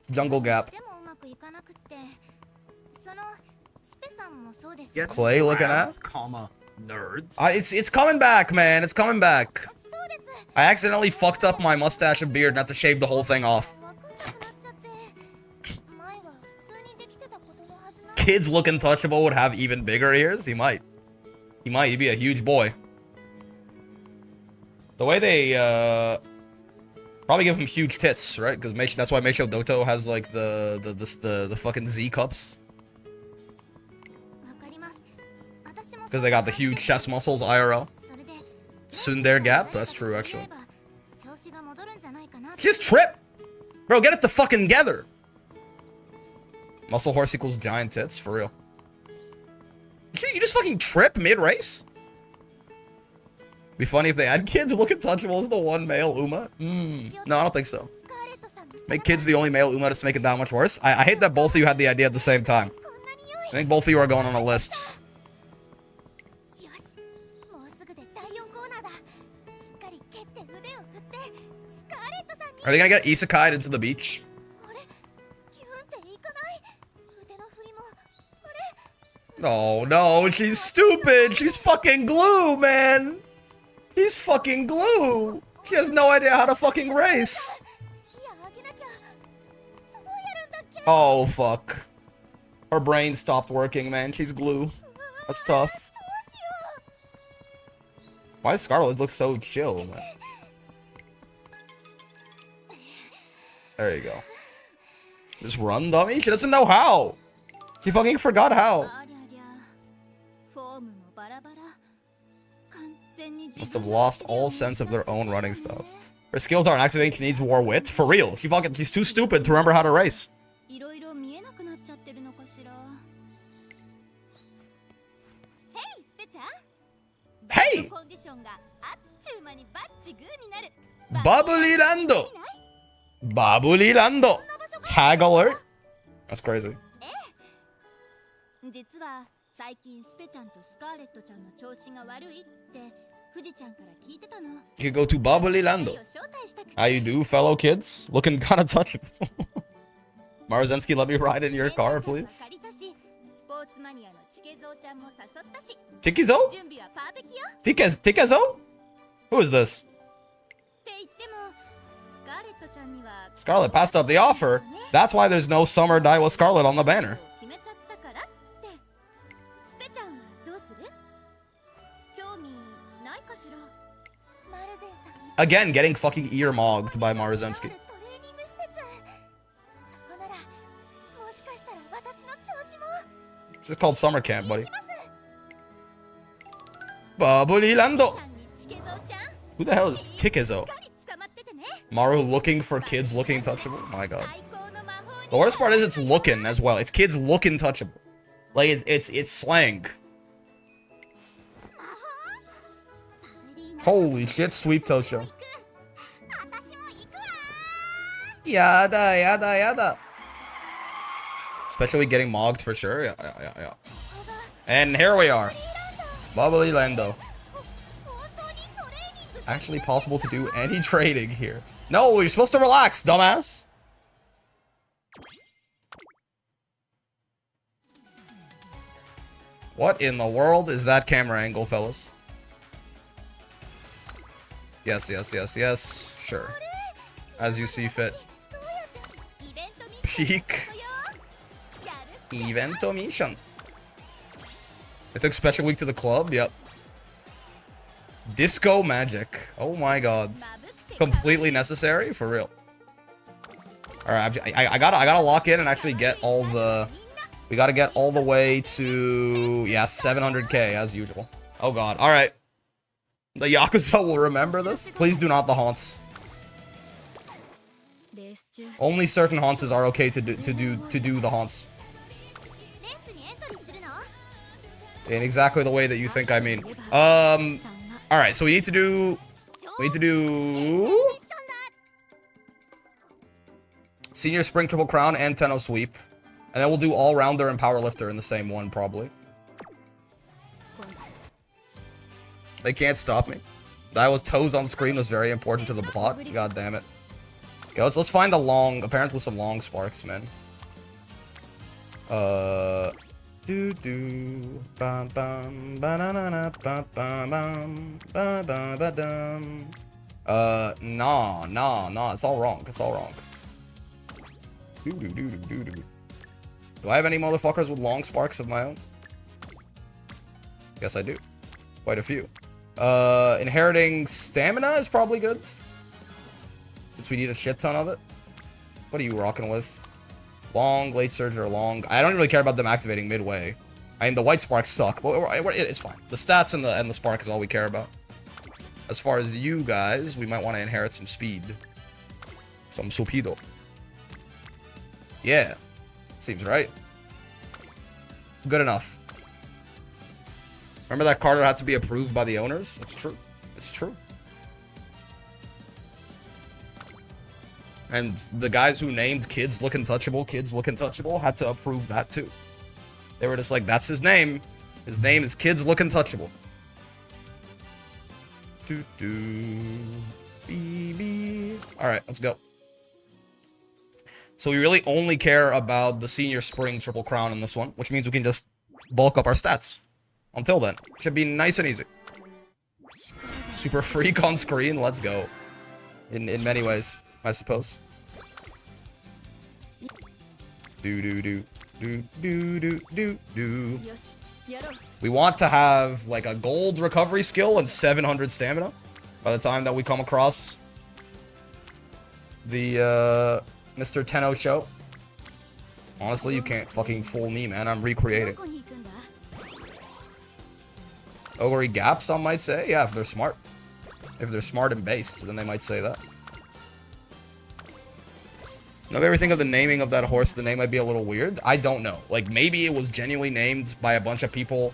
Jungle gap. Get Clay looking at? Comma. Nerds. It's coming back, man. It's coming back. I accidentally fucked up my mustache and beard and had to shave the whole thing off. Kids looking touchable would have even bigger ears? He might. He'd be a huge boy. The way they, probably give him huge tits, right? Because that's why Meisho Doto has, like, the fucking Z cups. Because they got the huge chest muscles IRL. Tsundere gap? That's true, actually. Just trip! Bro, get it the fucking together! Muscle horse equals giant tits, for real. You just fucking trip mid-race? Be funny if they had kids looking touchable as the one male Uma. No, I don't think so. Make kids the only male Uma just to make it that much worse. I hate that both of you had the idea at the same time. I think both of you are going on a list. Are they gonna get isekai'd into the beach? Oh no, she's stupid! She's fucking glue, man! She's fucking glue! She has no idea how to fucking race! Oh fuck. Her brain stopped working, man. She's glue. That's tough. Why does Scarlet look so chill, man? There you go. Just run, dummy? She doesn't know how! She fucking forgot how. Must have lost all sense of their own running styles. Her skills aren't activating. She needs more wit. For real. She's too stupid to remember how to race. Hey! Bubbly Lando! Bubbly Lando! Hag alert? That's crazy. You could go to Bubbly Lando. How you do, fellow kids? Looking kinda touchable. Marzensky, let me ride in your car, please. Tikizo? Tikizo? Who is this? Scarlet passed up the offer. That's why there's no Summer Daiwa Scarlet on the banner. Again, getting fucking ear-mogged by Marzensky. This is called summer camp, buddy. Bubbly Lando. Who the hell is Tikizo? Maru looking for kids looking touchable? My god. The worst part is it's looking as well. It's kids looking touchable. Like, it's slang. Holy shit, Sweep Tosho. Yada, yada, yada. Especially getting mogged for sure. Yeah. And here we are. Bubbly Lando. It's actually possible to do any trading here. No, you're supposed to relax, dumbass. What in the world is that camera angle, fellas? Yes. Sure. As you see fit. Peak. Evento mission. It took special week to the club? Yep. Disco magic. Oh my god. Completely necessary? For real. Alright, I gotta lock in and actually get all the... We gotta get all the way to... Yeah, 700k as usual. Oh god. Alright. The Yakuza will remember this. Please do not the haunts. Only certain haunts are okay to do the haunts. In exactly the way that you think I mean. Alright, so we need to do Senior Spring Triple Crown and Tenno Sweep. And then we'll do All-Rounder and Powerlifter in the same one, probably. They can't stop me. That was toes on screen was very important to the plot. God damn it. Okay, let's find a long, apparently with some long sparks, man. Bam bam banana bam bam bam bam bam bam. Nah, it's all wrong. It's all wrong. Do I have any motherfuckers with long sparks of my own? Yes, I do. Quite a few. Inheriting stamina is probably good. Since we need a shit ton of it. What are you rocking with? Long, late surge, or long. I don't really care about them activating midway. I mean, the white sparks suck, but it's fine. The stats and the spark is all we care about. As far as you guys, we might want to inherit some speed. Some supido. Yeah. Seems right. Good enough. Remember that Carter had to be approved by the owners? It's true. It's true. And the guys who named Kids Look Untouchable, had to approve that too. They were just like, that's his name. His name is Kids Look Untouchable. Alright, let's go. So we really only care about the Senior Spring Triple Crown in this one, which means we can just bulk up our stats. Until then, should be nice and easy. Super freak on screen, let's go. In many ways, I suppose. We want to have like a gold recovery skill and 700 stamina by the time that we come across the Mr. Tenno show. Honestly, you can't fucking fool me, man. I'm recreating. Ogre gap, some might say. Yeah, if they're smart. If they're smart and based, then they might say that. Now, if you think of the naming of that horse, the name might be a little weird. I don't know. Like, maybe it was genuinely named by a bunch of people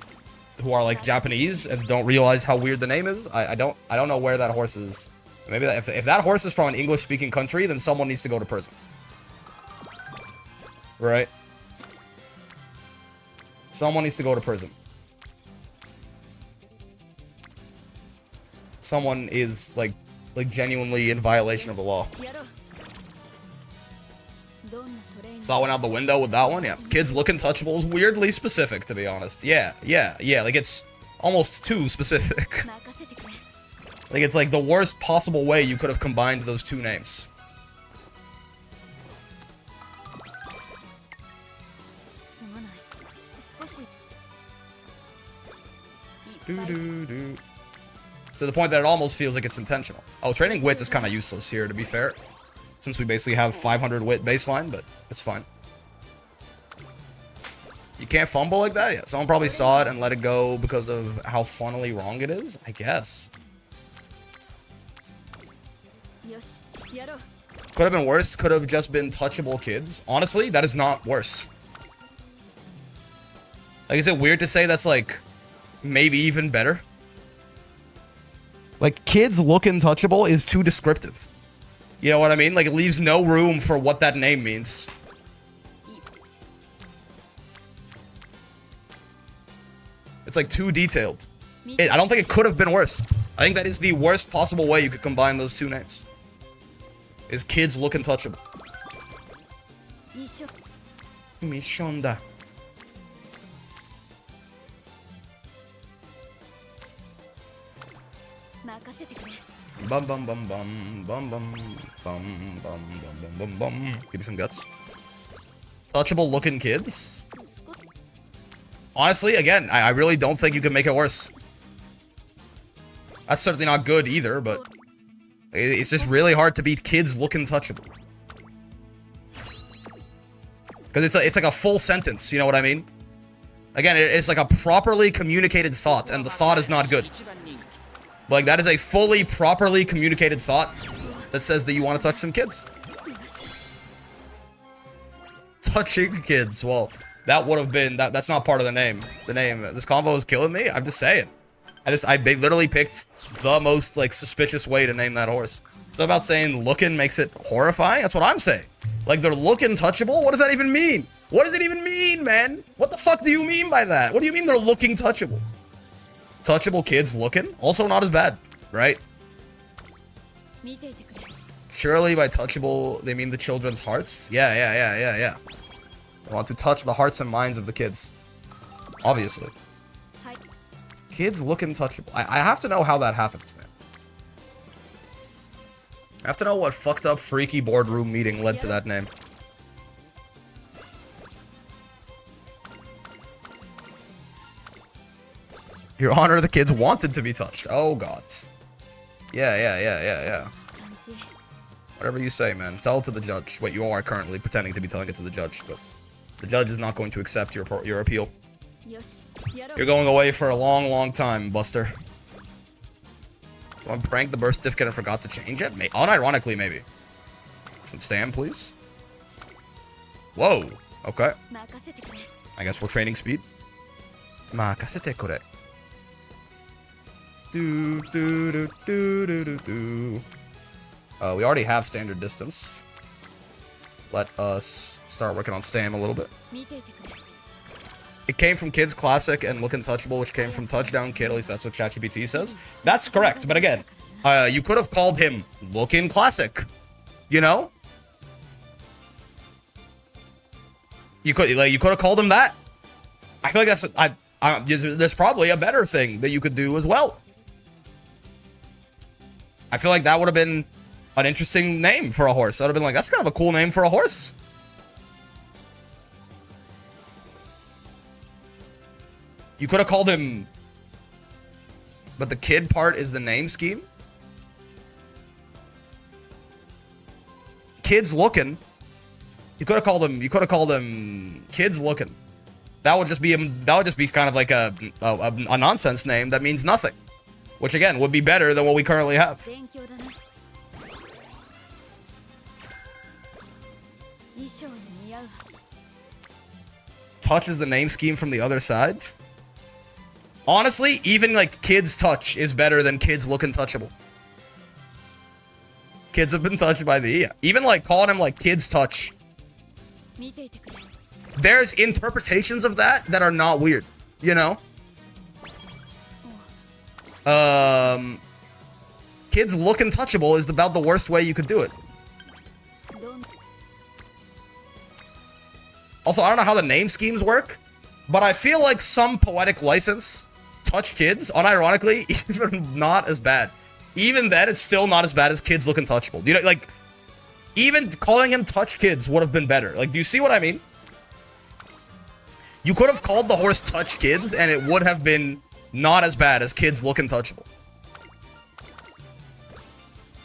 who are, like, Japanese and don't realize how weird the name is. I don't know where that horse is. Maybe that, if that horse is from an English-speaking country, then someone needs to go to prison. Right? Someone needs to go to prison. Someone is, like genuinely in violation of the law. Saw one out the window with that one? Yeah. Kids look untouchable is weirdly specific, to be honest. Yeah. Like, it's almost too specific. Like, it's like the worst possible way you could have combined those two names. To the point that it almost feels like it's intentional. Oh, training wit is kind of useless here, to be fair. Since we basically have 500 wit baseline, but it's fine. You can't fumble like that? Yeah, someone probably saw it and let it go because of how funnily wrong it is, I guess. Could have been worse, could have just been touchable kids. Honestly, that is not worse. Like, is it weird to say that's, like, maybe even better? Like, kids look untouchable is too descriptive. You know what I mean? Like, it leaves no room for what that name means. It's, like, too detailed. I don't think it could have been worse. I think that is the worst possible way you could combine those two names. Is kids look untouchable. Mishonda. Bum bum bum bum bum bum bum bum bum bum bum bum. Give me some guts. Touchable looking kids. Honestly, again, I really don't think you can make it worse. That's certainly not good either, but it's just really hard to beat kids looking touchable. Because it's like a full sentence, you know what I mean? Again, it's like a properly communicated thought, and the thought is not good. Like, that is a fully, properly communicated thought that says that you want to touch some kids. Touching kids. Well, that would have been... That's not part of the name. This convo is killing me. I'm just saying. I literally picked the most, like, suspicious way to name that horse. It's about saying looking makes it horrifying? That's what I'm saying. Like, they're looking touchable? What does that even mean? What does it even mean, man? What the fuck do you mean by that? What do you mean they're looking touchable? Touchable kids looking? Also not as bad, right? Surely by touchable, they mean the children's hearts? Yeah. I want to touch the hearts and minds of the kids. Obviously. Kids looking touchable. I have to know how that happens, man. I have to know what fucked up, freaky boardroom meeting led to that name. Your Honor, the kids wanted to be touched. Oh, God. Yeah. Whatever you say, man. Tell it to the judge. Wait, you are currently pretending to be telling it to the judge, but the judge is not going to accept your appeal. You're going away for a long, long time, Buster. Someone pranked the birth certificate and forgot to change it? Unironically, maybe. Some stamp, please. Whoa. Okay. I guess we're training speed. Makasete kore. We already have standard distance. Let us start working on stam a little bit. It came from Kids Classic and Look Untouchable, which came from Touchdown Kid. At least that's what ChatGPT says. That's correct. But again, you could have called him Lookin' Classic. You know? You could have called him that. I feel like that's there's probably a better thing that you could do as well. I feel like that would have been an interesting name for a horse. I would have been like, that's kind of a cool name for a horse. You could have called him... But the kid part is the name scheme? Kids looking. You could have called him Kids looking. That would just be kind of like a nonsense name that means nothing. which again would be better than what we currently have. Touch is the name scheme from the other side. Honestly, even like kids touch is better than kids look untouchable. Kids have been touched by the even like calling him like kids touch. There's interpretations of that are not weird, you know? Kids look untouchable is about the worst way you could do it. Also, I don't know how the name schemes work, but I feel like some poetic license touch kids, unironically, even not as bad. Even then, it's still not as bad as kids look untouchable. You know, like, even calling him touch kids would have been better. Like, do you see what I mean? You could have called the horse touch kids, and it would have been not as bad as kids look untouchable.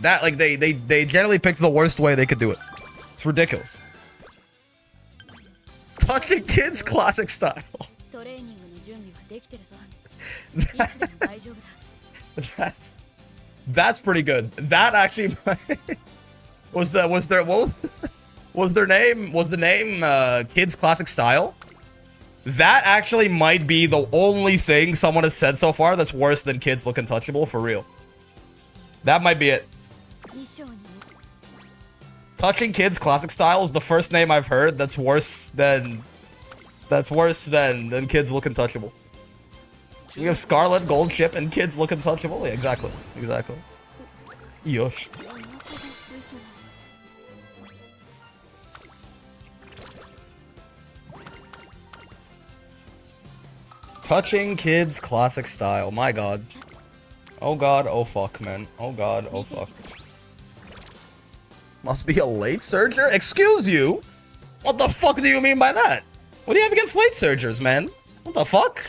That, like, they generally picked the worst way they could do it. It's ridiculous. Touching kids classic style. That's pretty good. That actually was their name kids classic style. That actually might be the only thing someone has said so far that's worse than kids look untouchable, for real. That might be it. Touching kids classic style is the first name I've heard that's worse than kids look untouchable. We have Scarlet, Gold Chip, and kids look untouchable. Yeah, exactly. Exactly. Yosh. Touching kids classic style. My god. Oh god, oh fuck, man. Oh god, oh fuck. Must be a late surger? Excuse you? What the fuck do you mean by that? What do you have against late surgers, man? What the fuck?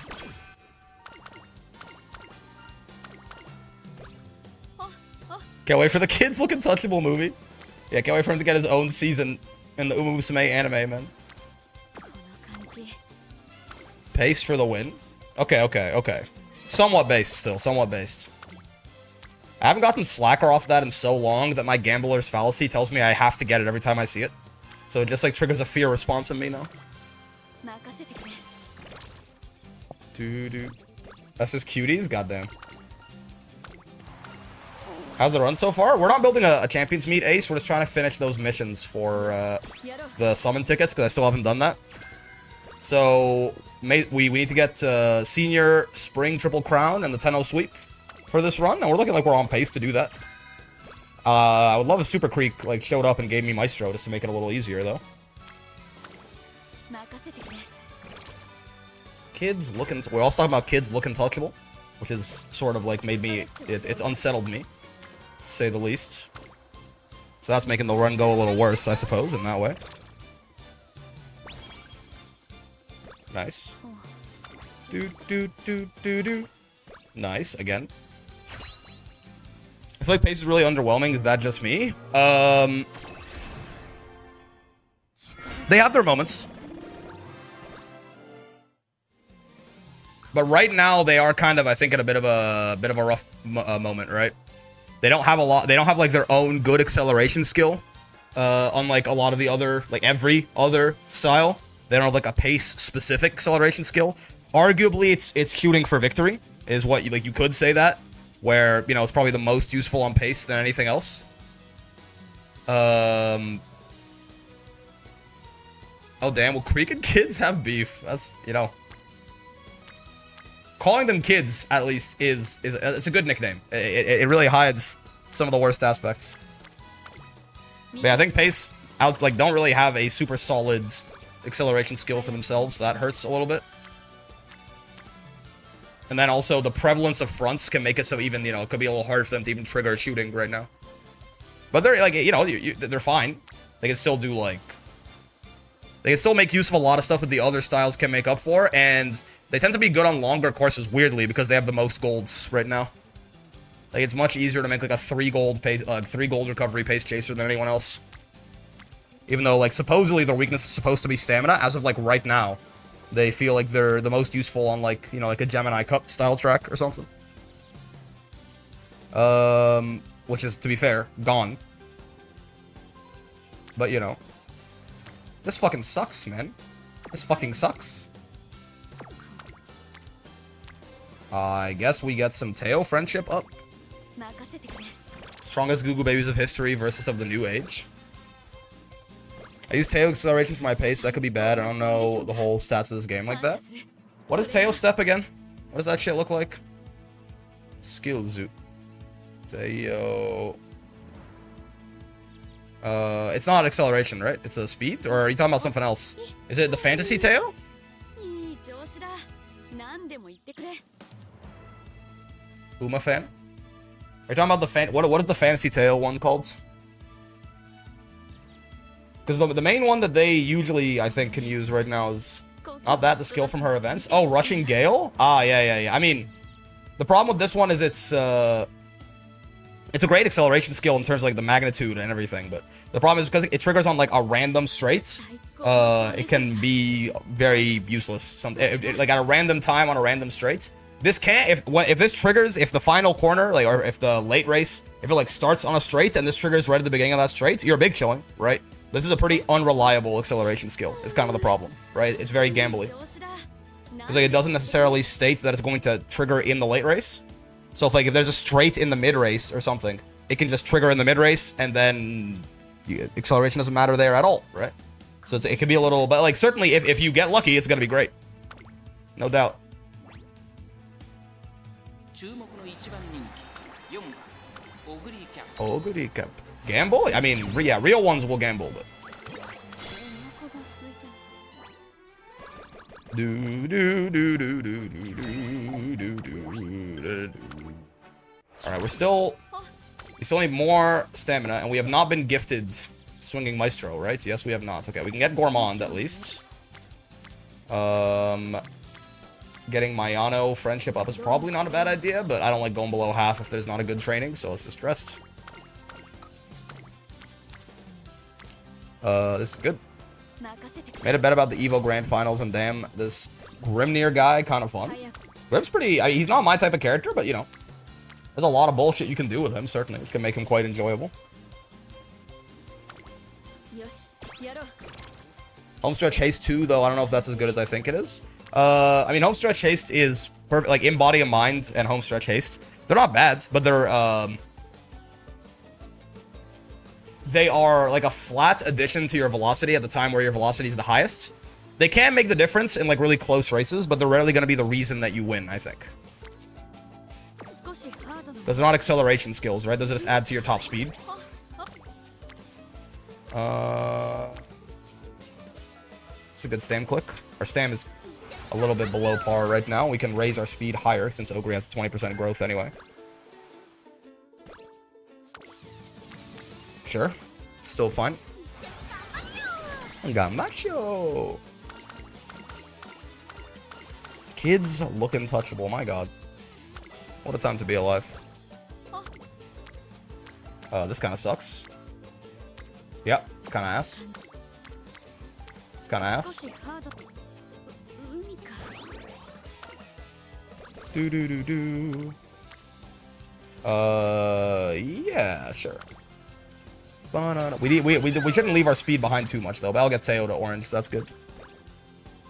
Can't wait for the kids look untouchable movie. Yeah, can't wait for him to get his own season in the Uma Musume anime, man. Pace for the win. Okay. Somewhat based still, somewhat based. I haven't gotten Slacker off that in so long that my gambler's fallacy tells me I have to get it every time I see it. So it just like triggers a fear response in me now. That's his cuties? Goddamn. How's the run so far? We're not building a champions meet ace, we're just trying to finish those missions for the summon tickets, because I still haven't done that. So we need to get senior spring triple crown and the 10-0 sweep for this run, and we're looking like we're on pace to do that. I would love if Super Creek like showed up and gave me Maestro just to make it a little easier, though. Kids looking. We're also talking about kids looking touchable, which is sort of like made me. It's unsettled me, to say the least. So that's making the run go a little worse, I suppose, in that way. Nice. Do. Nice again. I feel like pace is really underwhelming. Is that just me? They have their moments. But right now they are kind of, I think, in a bit of a rough moment, right? They don't have a lot. They don't have like their own good acceleration skill, unlike a lot of the other, like every other style. They don't have like a pace specific acceleration skill. Arguably, it's shooting for victory is what you could say that, where you know it's probably the most useful on pace than anything else. Oh damn! Will Creek and kids have beef? That's calling them kids, at least, it's a good nickname. It really hides some of the worst aspects. But yeah, I think Pace don't really have a super solid acceleration skill for themselves, so that hurts a little bit. And then also the prevalence of fronts can make it so even, it could be a little hard for them to even trigger shooting right now. But they're like, they're fine. They can still do they can still make use of a lot of stuff that the other styles can make up for, and they tend to be good on longer courses, weirdly, because they have the most golds right now. Like, it's much easier to make, like, a 3 gold recovery pace chaser than anyone else. Even though, supposedly their weakness is supposed to be stamina, as of, right now, they feel like they're the most useful on, a Gemini Cup style track or something. Which is, to be fair, gone. But, you know. This fucking sucks, man. This fucking sucks. I guess we get some Teo friendship up. Strongest Google babies of history versus of the new age. I use Teo acceleration for my pace. That could be bad. I don't know the whole stats of this game like that. What is Teo step again? What does that shit look like? Skill zoot. Teo. It's not acceleration, right? It's a speed? Or are you talking about something else? Is it the fantasy Teo? Uma fan? Are you talking about the what is the fantasy Teo one called? Because the main one that they usually, I think, can use right now is not that, the skill from her events. Oh, Rushing Gale? Ah, yeah. I mean, the problem with this one is it's a great acceleration skill in terms of like the magnitude and everything, but the problem is because it triggers on like a random straight, it can be very useless. Like at a random time on a random straight. This can't, if this triggers, if the final corner, like, or if the late race, if it like starts on a straight and this triggers right at the beginning of that straight, you're big chilling, right? This is a pretty unreliable acceleration skill. It's kind of the problem, right? It's very gambly. Because like, it doesn't necessarily state that it's going to trigger in the late race. So if there's a straight in the mid race or something, it can just trigger in the mid race and then acceleration doesn't matter there at all, right? So it can be a little, but like certainly if you get lucky, it's gonna be great, no doubt. Oguri Cap. Gamble? I mean, yeah, real ones will gamble, but. Alright, we still need more stamina, and we have not been gifted Swinging Maestro, right? Yes, we have not. Okay, we can get Gourmand at least. Getting Mayano friendship up is probably not a bad idea, but I don't like going below half if there's not a good training, so let's just rest. This is good. Made a bet about the Evo Grand Finals, and damn, this Grimnir guy, kind of fun. Grim's pretty, he's not my type of character, but you know, there's a lot of bullshit you can do with him, certainly, which can make him quite enjoyable. Homestretch Haste 2, though, I don't know if that's as good as I think it is. I mean, Homestretch Haste is perfect, like, in Body of Mind and Homestretch Haste. They're not bad, but they are like a flat addition to your velocity at the time where your velocity is the highest. They can make the difference in like really close races, but they're rarely going to be the reason that you win, I think. Because they're not acceleration skills, right? Those just add to your top speed. It's a good stam click. Our stam is a little bit below par right now. We can raise our speed higher since Ogre has 20% growth anyway. Sure. Still fine. Gamacho. Kids look untouchable, my god. What a time to be alive. This kind of sucks. Yep, it's kind of ass. It's kind of ass. Do. Yeah, sure. We shouldn't leave our speed behind too much though, but I'll get Teo to orange, so that's good.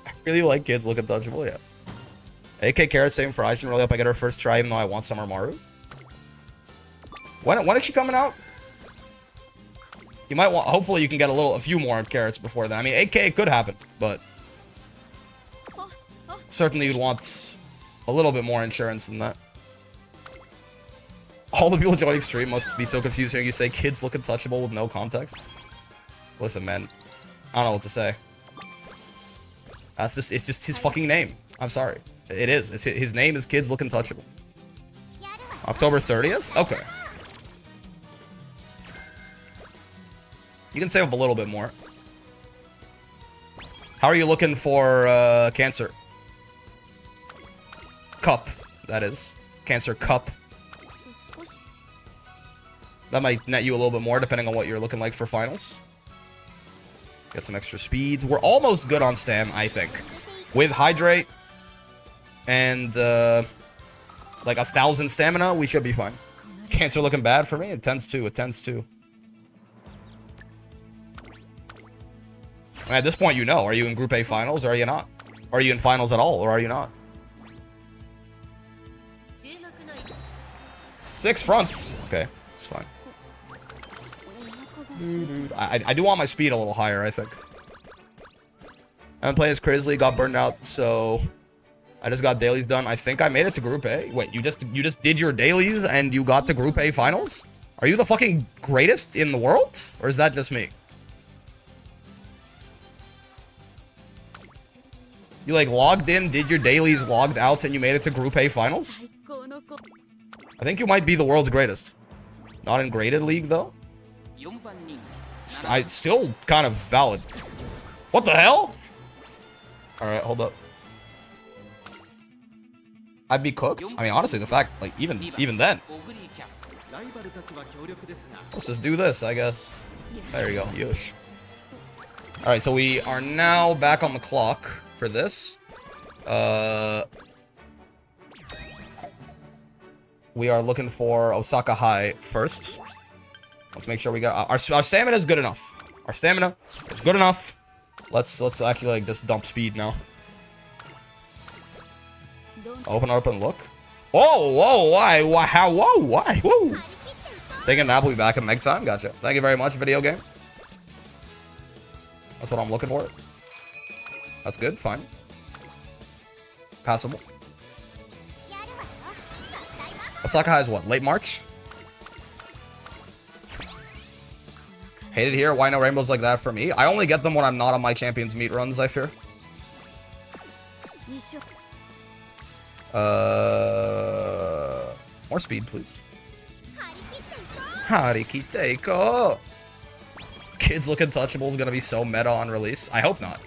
I really like kids look untouchable, yeah. AK Carrot, same for Aishin. Really hope I get her first try, even though I want Summer Maru. When is she coming out? You might want, hopefully you can get a few more carrots before then. I mean, AK could happen, but certainly you'd want a little bit more insurance than that. All the people joining stream must be so confused hearing you say kids look untouchable with no context. Listen, man, I don't know what to say. It's just his fucking name. I'm sorry. It is. His name is Kids Look Untouchable. October 30th? Okay. You can save up a little bit more. How are you looking for Cancer? Cup, that is. Cancer Cup. That might net you a little bit more depending on what you're looking like for finals. Get some extra speeds. We're almost good on stam, I think. With Hydrate and like 1,000 stamina, we should be fine. Cancer looking bad for me? It tends to. It tends to. And at this point, you know. Are you in Group A finals or are you not? Are you in finals at all or are you not? 6 fronts. Okay, it's fine. I do want my speed a little higher, I think. I'm playing as Crisley, got burned out, so I just got dailies done. I think I made it to Group A. Wait, you just did your dailies and you got to Group A finals? Are you the fucking greatest in the world? Or is that just me? You like logged in, did your dailies, logged out, and you made it to Group A finals? I think you might be the world's greatest. Not in graded league though. Still kind of valid. What the hell? Alright, hold up. I'd be cooked. I mean, honestly, the fact, like, even then. Let's just do this, I guess. There you go, Yosh. Alright, so we are now back on the clock for this. We are looking for Osaka High first. Let's make sure we got our stamina is good enough. Our stamina is good enough. Let's actually like just dump speed now. Open up and look. Oh, whoa, why, how, whoa, why, whoa. Taking a nap, we'll be back in Meg time. Gotcha. Thank you very much, video game. That's what I'm looking for. That's good, fine. Passable. Osaka High is what? Late March? Hate it here. Why no rainbows like that for me? I only get them when I'm not on my Champions Meet runs, I fear. More speed, please. Harikiteiko! Kids Look Untouchable is gonna be so meta on release. I hope not.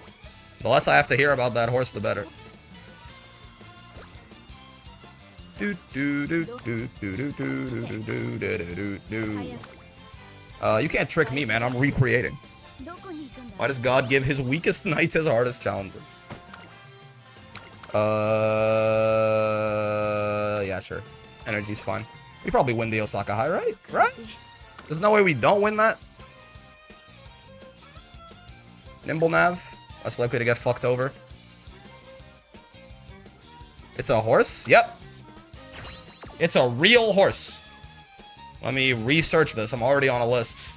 The less I have to hear about that horse, the better. You can't trick me, man. I'm recreating. Why does God give his weakest knights his hardest challenges? Yeah, sure. Energy's fine. We probably win the Osaka High, right? Right? There's no way we don't win that. Nimble Nav. Less likely to get fucked over. It's a horse? Yep. It's a real horse. Let me research this. I'm already on a list.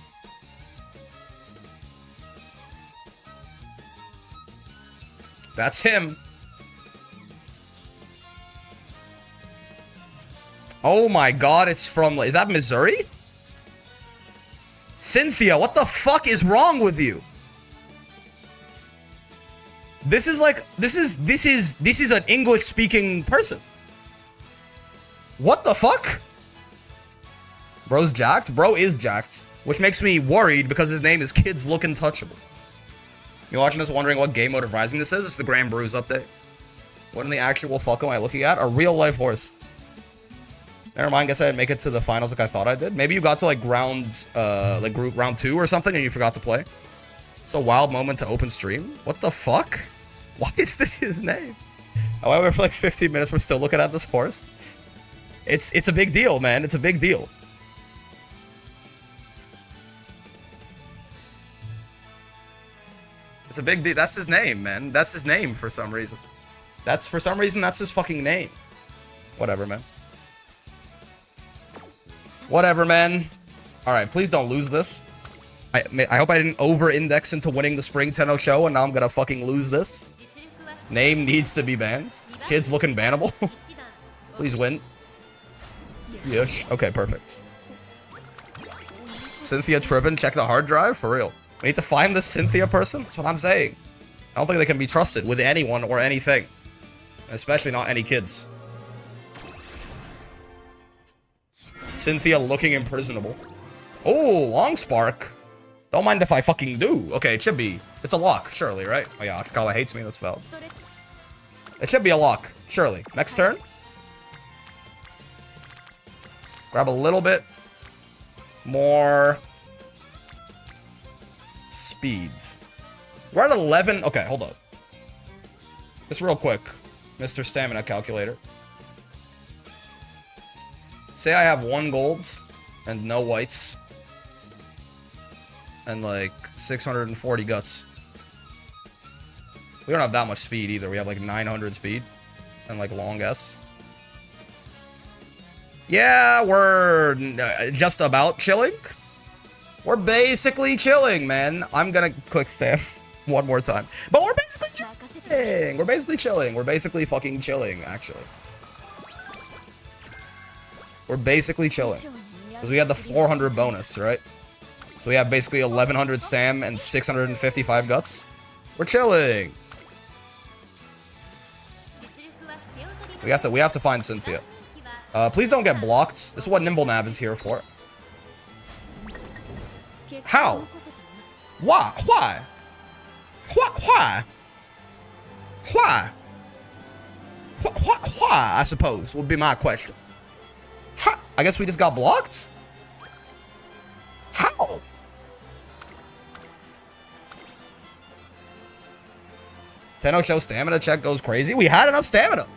That's him. Oh my god, it's from... Is that Missouri? Cynthia, what the fuck is wrong with you? This is like... This is an English-speaking person. What the fuck? Bro's jacked? Bro is jacked. Which makes me worried because his name is Kids Look Untouchable. You watching this wondering what game mode of Rising this is? It's the Grand Bruise update. What in the actual fuck am I looking at? A real life horse. Never mind, guess I didn't make it to the finals like I thought I did. Maybe you got to like group round 2 or something and you forgot to play. It's a wild moment to open stream. What the fuck? Why is this his name? However, for like 15 minutes we're still looking at this horse. It's a big deal, man. It's a big deal. It's a big deal. That's his name, man. That's his name for some reason. That's his fucking name. Whatever, man. Whatever, man. Alright, please don't lose this. I hope I didn't over-index into winning the Spring Tenno show and now I'm gonna fucking lose this. Name needs to be banned. Kids looking bannable. Please win. Yes. Okay, perfect. Cynthia tripping, check the hard drive? For real. We need to find this Cynthia person? That's what I'm saying. I don't think they can be trusted with anyone or anything. Especially not any kids. Cynthia looking imprisonable. Oh, long spark. Don't mind if I fucking do. Okay, it should be. It's a lock, surely, right? Oh yeah, Akakawa hates me, that's valid. It should be a lock, surely. Next turn. Grab a little bit more speed. We're at 11. Okay, hold up. Just real quick, Mr. Stamina Calculator. Say I have 1 gold and no whites. And like 640 guts. We don't have that much speed either. We have like 900 speed. And like long S. Yeah, we're just about chilling. We're basically chilling, man. I'm gonna click stamp one more time. But we're basically chilling. We're basically chilling. We're basically fucking chilling, actually. We're basically chilling. Because we had the 400 bonus, right? So we have basically 1100 stam and 655 guts. We're chilling. We have to find Cynthia. Please don't get blocked. This is what Nimble Nav is here for. How? Why? Why? Why? Why? Why? I suppose would be my question. How? I guess we just got blocked? How? Tenno show stamina check goes crazy. We had enough stamina.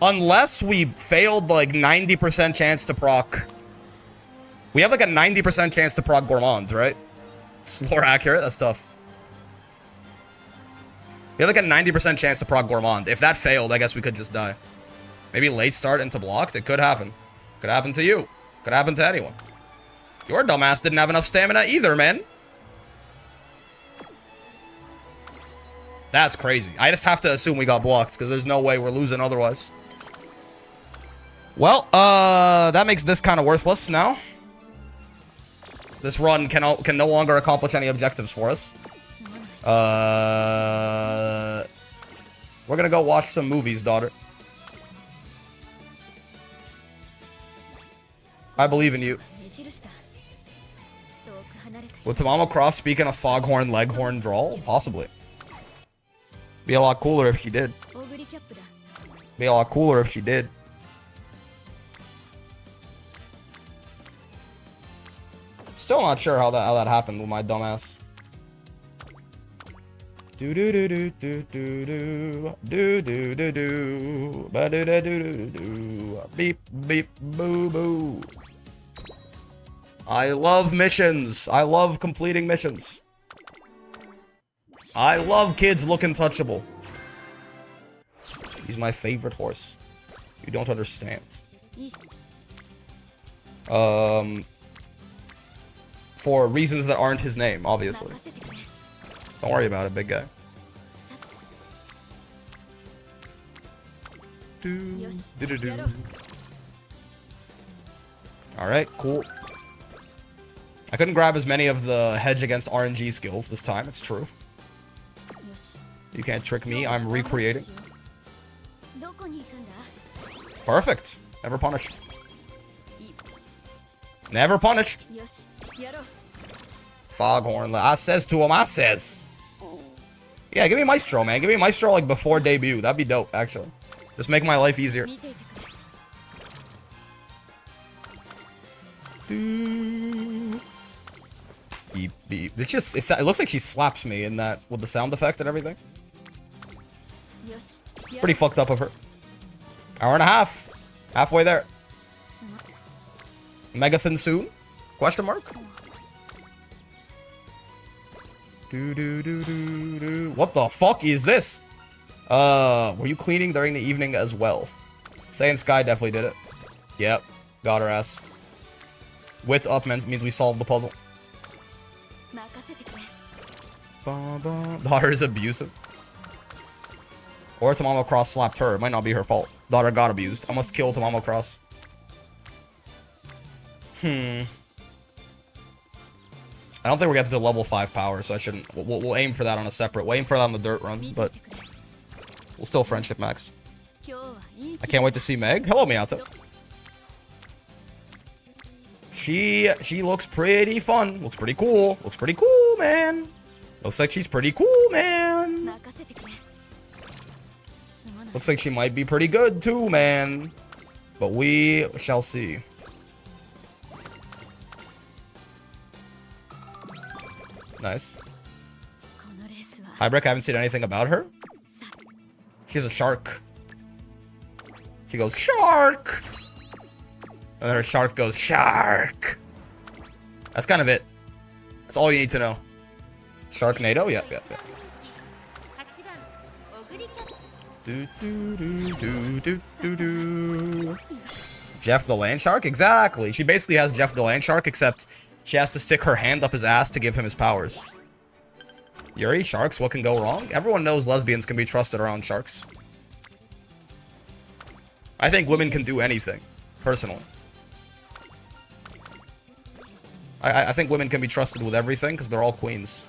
Unless we failed like 90% chance to proc. We have like a 90% chance to proc Gourmand, right? It's lore accurate. That's tough. We have like a 90% chance to proc Gourmand. If that failed, I guess we could just die. Maybe late start into blocked. It could happen. Could happen to you. Could happen to anyone. Your dumbass didn't have enough stamina either, man. That's crazy. I just have to assume we got blocked because there's no way we're losing otherwise. Well, that makes this kind of worthless now. This run can no longer accomplish any objectives for us. We're gonna go watch some movies, daughter. I believe in you. Would Tamamo Cross speak in a foghorn, leghorn drawl? Possibly. Be a lot cooler if she did. Be a lot cooler if she did. Still not sure how that happened with my dumbass. Do do do do do do do do do do do ba do do do do do beep beep boo boo. I love missions. I love completing missions. I love kids looking touchable. He's my favorite horse. You don't understand. For reasons that aren't his name, obviously. Don't worry about it, big guy. Alright, cool. I couldn't grab as many of the hedge against RNG skills this time, it's true. You can't trick me, I'm recreating. Perfect. Never punished. Never punished. Foghorn. I says to him, I says. Yeah, give me Maestro, man. Give me Maestro like before debut. That'd be dope, actually. Just make my life easier. Beep, beep. It's just, it looks like she slaps me in that, with the sound effect and everything. Pretty fucked up of her. Hour and a half. Halfway there. Megathin soon? Question mark? What the fuck is this? Were you cleaning during the evening as well? Saiyan Sky definitely did it. Yep. Got her ass. Wits up means we solved the puzzle. Daughter is abusive. Or Tamamo Cross slapped her. It might not be her fault. Daughter got abused. I must kill Tamamo Cross. I don't think we're getting to level 5 power, so I shouldn't. We'll aim for that on a separate. We'll aim for that on the dirt run, but we'll still friendship max. I can't wait to see Meg. Hello, Miyato. She looks pretty fun. Looks pretty cool. Looks pretty cool, man. Looks like she's pretty cool, man. Looks like she might be pretty good too, man. But we shall see. Nice. Hybrek, I haven't seen anything about her. She's a shark. She goes, shark! And then her shark goes, shark. That's kind of it. That's all you need to know. Sharknado? Yep. Do. Jeff the land shark? Exactly. She basically has Jeff the land shark, except she has to stick her hand up his ass to give him his powers. Yuri, sharks, what can go wrong? Everyone knows lesbians can be trusted around sharks. I think women can do anything, personally. I think women can be trusted with everything because they're all queens.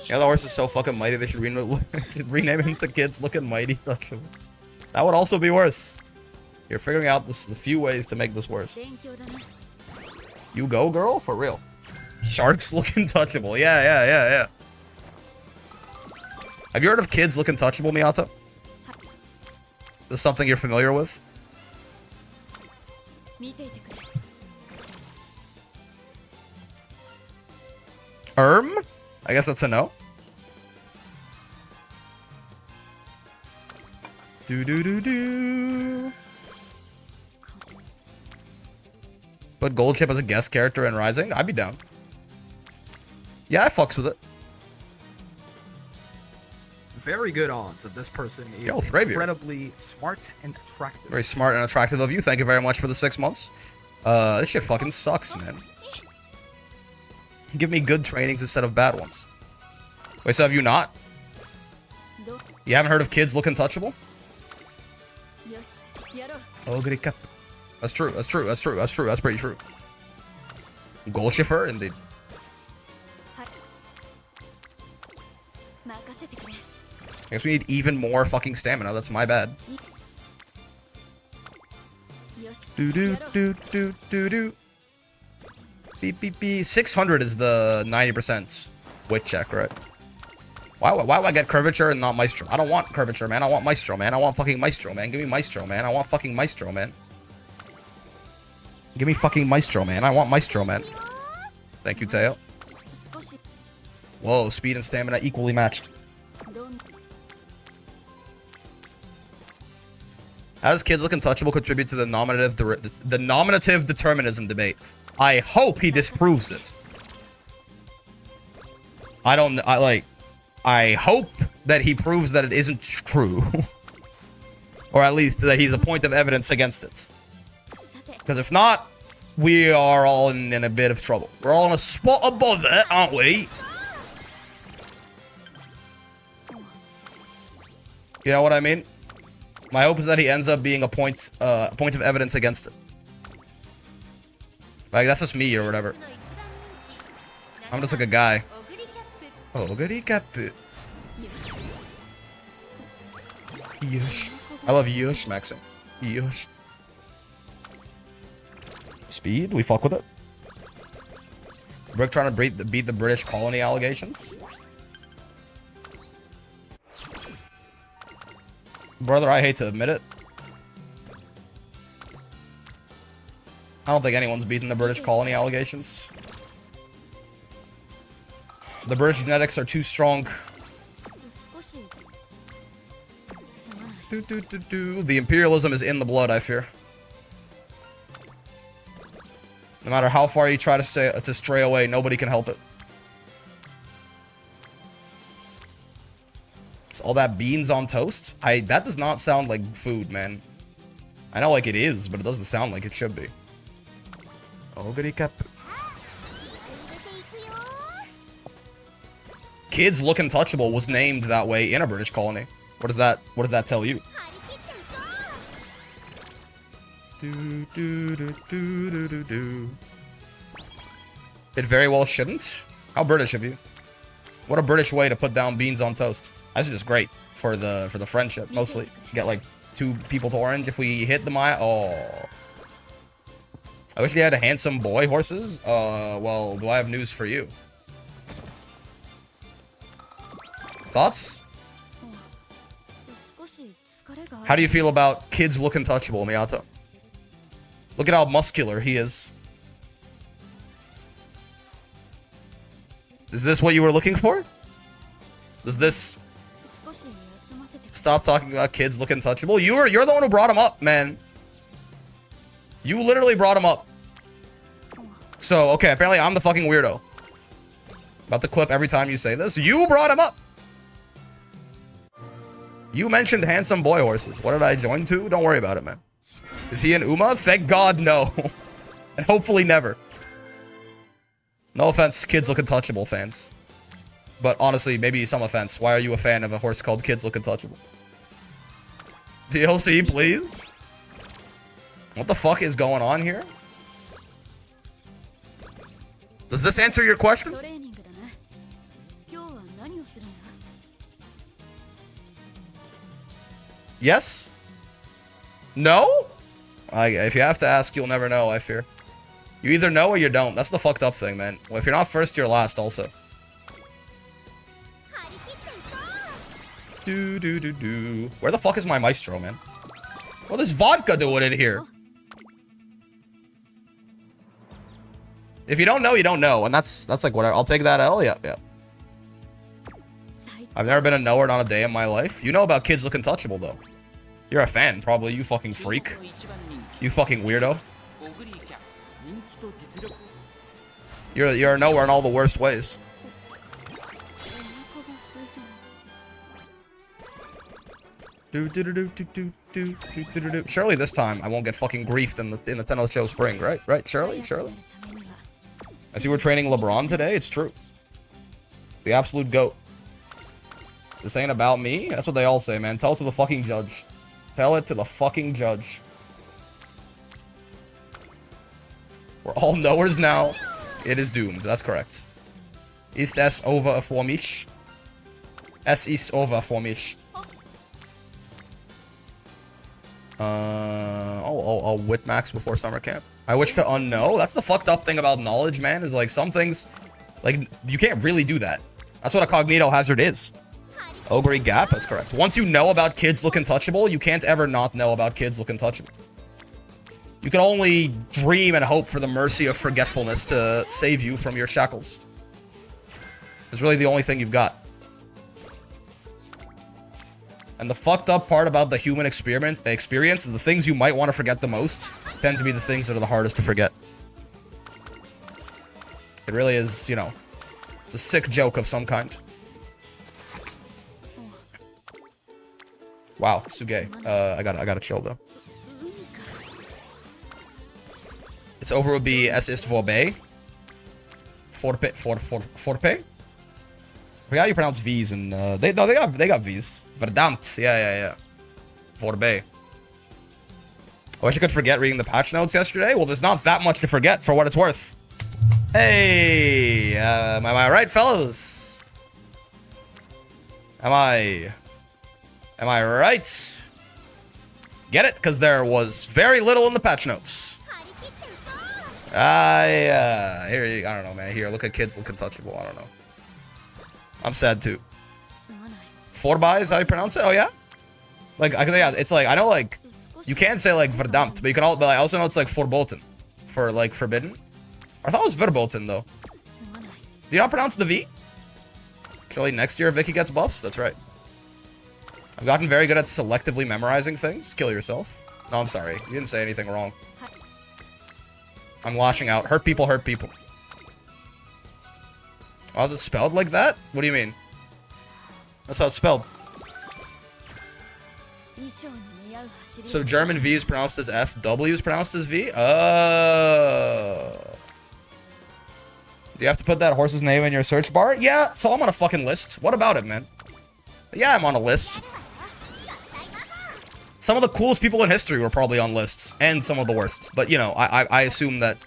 Yeah, the horse is so fucking mighty, they should rename him to Kids Looking Mighty. That would also be worse. You're figuring out the few ways to make this worse. You go, girl? For real. Sharks look untouchable. Yeah. Have you heard of Kids Look Untouchable, Miata? This is something you're familiar with? I guess that's a no. Do. But Gold Chip as a guest character in Rising? I'd be down. Yeah, I fucks with it. Very good odds that this person is incredibly smart and attractive. Very smart and attractive of you. Thank you very much for the 6 months. This shit fucking sucks, man. Give me good trainings instead of bad ones. Wait, so have you not? You haven't heard of Kids Look Untouchable? Oh, goody cap. That's true. That's pretty true. Goal shifter, indeed. I guess we need even more fucking stamina. That's my bad. Do. Beep. 600 is the 90% wit check, right? Why would I get curvature and not maestro? I don't want curvature, man. I want maestro, man. I want fucking maestro, man. Give me maestro, man. I want fucking maestro, man. Give me fucking maestro, man. I want maestro, man. Thank you, Teo. Whoa, speed and stamina equally matched. How does Kids Look Untouchable contribute to the nominative determinism debate? I hope he disproves it. I hope that he proves that it isn't true. Or at least that he's a point of evidence against it. Because if not, we are all in a bit of trouble. We're all in a spot above it, aren't we? You know what I mean? My hope is that he ends up being a point of evidence against it. Like, that's just me or whatever. I'm just like a guy. Oh, goody cap. Yush. I love Yush, Maxim. Yush. Speed, we fuck with it. Brick trying to beat the British colony allegations. Brother, I hate to admit it. I don't think anyone's beaten the British colony allegations. The British genetics are too strong. The imperialism is in the blood, I fear. No matter how far you try to stray away, nobody can help it. So all that beans on toast? That does not sound like food, man. I know like it is, but it doesn't sound like it should be. Oh, goody cap. Kids Look Untouchable was named that way in a British colony. What does that tell you? It very well shouldn't. How British of you? What a British way to put down beans on toast. This is just great for the friendship, mostly. Get like 2 people to orange if we hit the mile. Oh. I wish they had a handsome boy horses. Well, do I have news for you? Thoughts? How do you feel about Kids Look Untouchable, Miyato? Look at how muscular he is. Is this what you were looking for? Does this... Stop talking about Kids Look Untouchable? You're the one who brought him up, man. You literally brought him up. So, okay, apparently I'm the fucking weirdo. About to clip every time you say this. You brought him up. You mentioned handsome boy horses. What did I join to? Don't worry about it, man. Is he an Uma? Thank God, no. And hopefully never. No offense, Kids Look Untouchable fans. But honestly, maybe some offense. Why are you a fan of a horse called Kids Look Untouchable? DLC, please? What the fuck is going on here? Does this answer your question? Yes? No? If you have to ask, you'll never know, I fear. You either know or you don't. That's the fucked up thing, man. Well, if you're not first, you're last also. Where the fuck is my maestro, man? What is vodka doing in here? If you don't know, you don't know. And that's like whatever. I'll take that L. Yeah. I've never been a knower on a day in my life. You know about Kids Look Untouchable, though. You're a fan, probably. You fucking freak. You fucking weirdo. You're a knower in all the worst ways. Surely this time I won't get fucking griefed in the 10th show spring, right? Right, Shirley? I see we're training LeBron today. It's true. The absolute GOAT. This ain't about me. That's what they all say, man. Tell it to the fucking judge. Tell it to the fucking judge. We're all knowers now. It is doomed. That's correct. Ist es over for mich? Es ist over for mich. I'll wit max before summer camp. I wish to unknow. That's the fucked up thing about knowledge, man, is like some things, like, you can't really do that. That's what a cognito hazard is. Ogre Gap, that's correct. Once you know about Kids Look Untouchable, you can't ever not know about Kids Look Untouchable. You can only dream and hope for the mercy of forgetfulness to save you from your shackles. It's really the only thing you've got. And the fucked up part about the human experience, the things you might want to forget the most, tend to be the things that are the hardest to forget. It really is, you know, it's a sick joke of some kind. Wow, Suge. I gotta chill though. It's over would be es ist vorbei. Forpe. I forgot how you pronounce V's and they got V's. Verdammt. Yeah. Vorbei. I wish I could forget reading the patch notes yesterday. Well, there's not that much to forget for what it's worth. Hey, am I right, fellas? Am I right? Get it? Because there was very little in the patch notes. Here, I don't know, man. Here, look at Kids Look Untouchable. I don't know. I'm sad too. Vorbei is how you pronounce it? Oh yeah? Like, yeah, it's like, I know, like, you can say like verdammt, but you can all, but I also know it's like verboten. For like forbidden. I thought it was verboten though. Do you not pronounce the V? Surely next year Vicky gets buffs? That's right. I've gotten very good at selectively memorizing things. Kill yourself. No, I'm sorry. You didn't say anything wrong. I'm lashing out. Hurt people, hurt people. Oh, is it spelled like that? What do you mean? That's how it's spelled. So German V is pronounced as F, W is pronounced as V? Oh. Do you have to put that horse's name in your search bar? Yeah, so I'm on a fucking list. What about it, man? Yeah, I'm on a list. Some of the coolest people in history were probably on lists, and some of the worst. But, you know, I assume that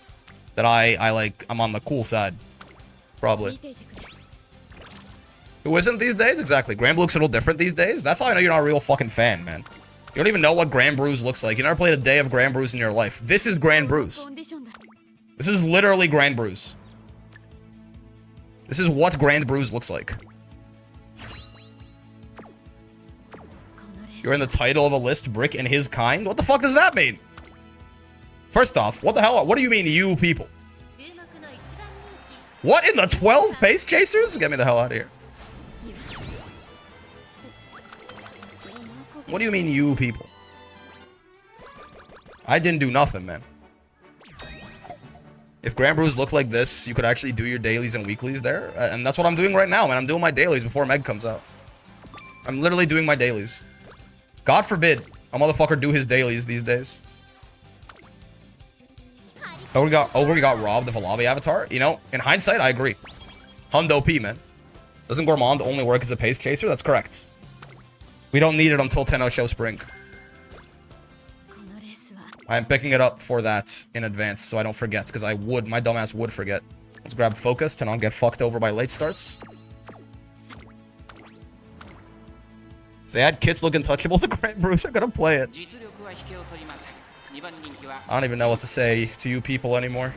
I'm on the cool side. Probably. Who isn't these days? Exactly. Grand Blue looks a little different these days. That's how I know you're not a real fucking fan, man. You don't even know what Grand Brews looks like. You never played a day of Grand Brews in your life. This is Grand Brews. This is literally Grand Brews. This is what Grand Brews looks like. You're in the title of a list, Brick and his kind? What the fuck does that mean? First off, what the hell? What do you mean, you people? What in the 12 pace chasers? Get me the hell out of here. What do you mean, you people? I didn't do nothing, man. If Grand Brews look like this, you could actually do your dailies and weeklies there. And that's what I'm doing right now, man. I'm doing my dailies before Meg comes out. I'm literally doing my dailies. God forbid a motherfucker do his dailies these days. We got robbed of a lobby avatar. You know, in hindsight, I agree. Hundo P, man. Doesn't Gourmand only work as a pace chaser? That's correct. We don't need it until Tenno Show Spring. I am picking it up for that in advance, so I don't forget, because my dumbass would forget. Let's grab focused and I'll get fucked over by late starts. If they add Kits Look Untouchable to Grand Bruce, I'm gonna play it. I don't even know what to say to you people anymore.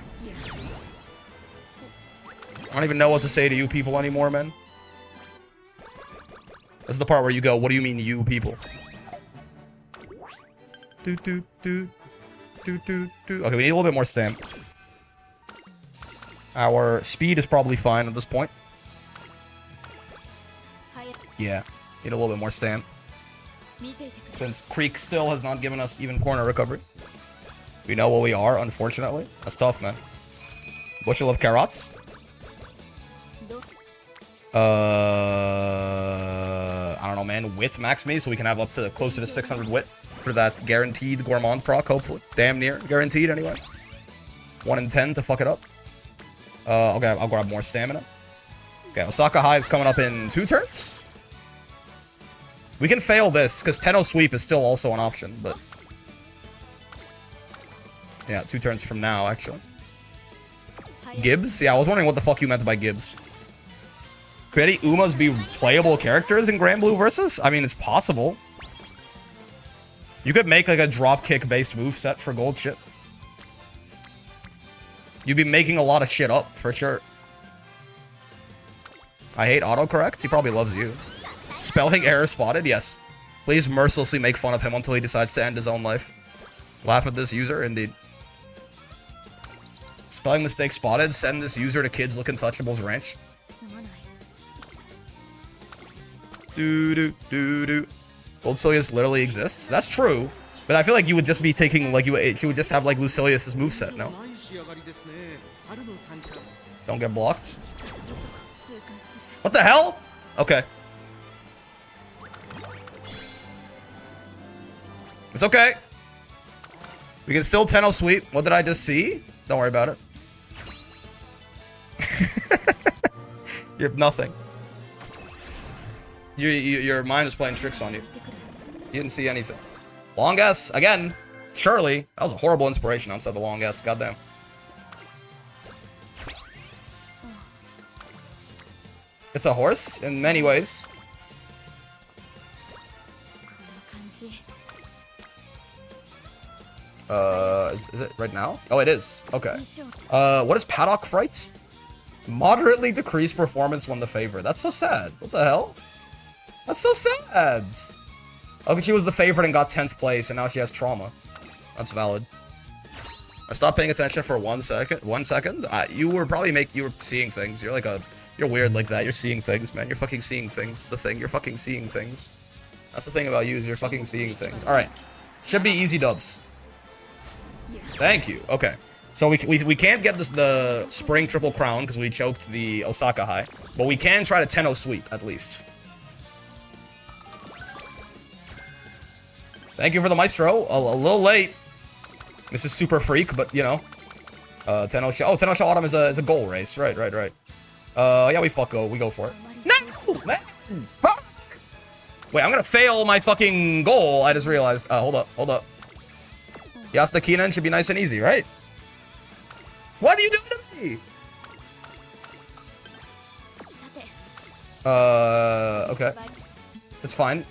I don't even know what to say to you people anymore, man. This is the part where you go, what do you mean, you people? Okay, we need a little bit more stamp. Our speed is probably fine at this point. Yeah, need a little bit more stamp. Since Creek still has not given us even corner recovery. We know what we are, unfortunately. That's tough, man. Bushel of carrots. I don't know, man. Wit max me so we can have up to closer to 600 wit for that guaranteed Gourmand proc, hopefully. Damn near. Guaranteed, anyway. 1 in 10 to fuck it up. Okay, I'll grab more stamina. Okay, Osaka High is coming up in 2 turns. We can fail this, because Tenno Sweep is still also an option, but... Yeah, 2 turns from now, actually. Gibbs? Yeah, I was wondering what the fuck you meant by Gibbs. Could any Umas be playable characters in Grand Blue Versus? I mean, it's possible. You could make like a dropkick based moveset for gold shit. You'd be making a lot of shit up, for sure. I hate autocorrect. He probably loves you. Spelling error spotted? Yes. Please mercilessly make fun of him until he decides to end his own life. Laugh at this user, indeed. Spelling mistake spotted. Send this user to Kids Look Untouchable's ranch. Gold Lucilius literally exists. That's true. But I feel like you would just be taking, like, she would just have, like, Lucilius's moveset, no? Don't get blocked. What the hell? Okay. It's okay. We can still Tenno Sweep. What did I just see? Don't worry about it. You're nothing. Your mind is playing tricks on you. You didn't see anything. Long S, again. Surely. That was a horrible inspiration outside the long S. Goddamn. It's a horse in many ways. Is it right now? Oh, it is. Okay. What is Paddock Fright? Moderately decreased performance when the favorite. That's so sad. What the hell? That's so sad. Okay, she was the favorite and got 10th place, and now she has trauma. That's valid. I stopped paying attention for 1 second. 1 second? You were probably you were seeing things. You're like you're weird like that. You're seeing things, man. You're fucking seeing things. The thing. You're fucking seeing things. That's the thing about you, is you're fucking seeing things. Alright. Should be easy dubs. Thank you. Okay. So we can't get the Spring Triple Crown because we choked the Osaka High. But we can try to Tenno Sweep, at least. Thank you for the Maestro. A little late. This is super freak, but, you know. Tenno Show. Oh, Tenno Show Autumn is a goal race. Right. Yeah, we go for it. No! Man! Fuck! Wait, I'm gonna fail my fucking goal. I just realized. Hold up. Yasta Keenan should be nice and easy, right? What are you doing to me? Okay. It's fine.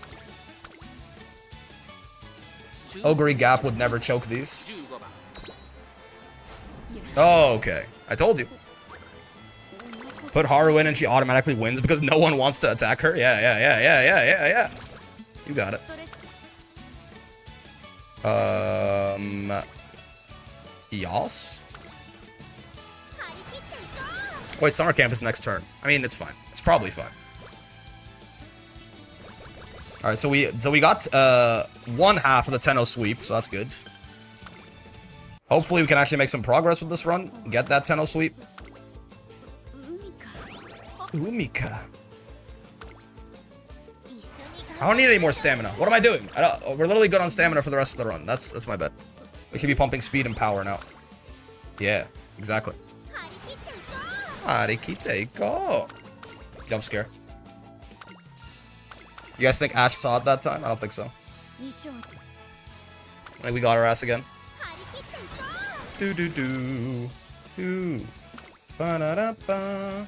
Ogre Gap would never choke these. Oh, okay. I told you. Put Haru in and she automatically wins because no one wants to attack her. Yeah. You got it. Yas? Wait, Summer Camp is next turn. I mean, it's fine. It's probably fine. Alright, so we got 1/2 of the Tenno Sweep, so that's good. Hopefully we can actually make some progress with this run. Get that Tenno sweep. Umika. I don't need any more stamina. What am I doing? We're literally good on stamina for the rest of the run. That's my bet. We should be pumping speed and power now. Yeah, exactly. Harikite, go. Jump scare. You guys think Ash saw it that time? I don't think so. I think we got our ass again. Do do do. Do. Ba da da ba.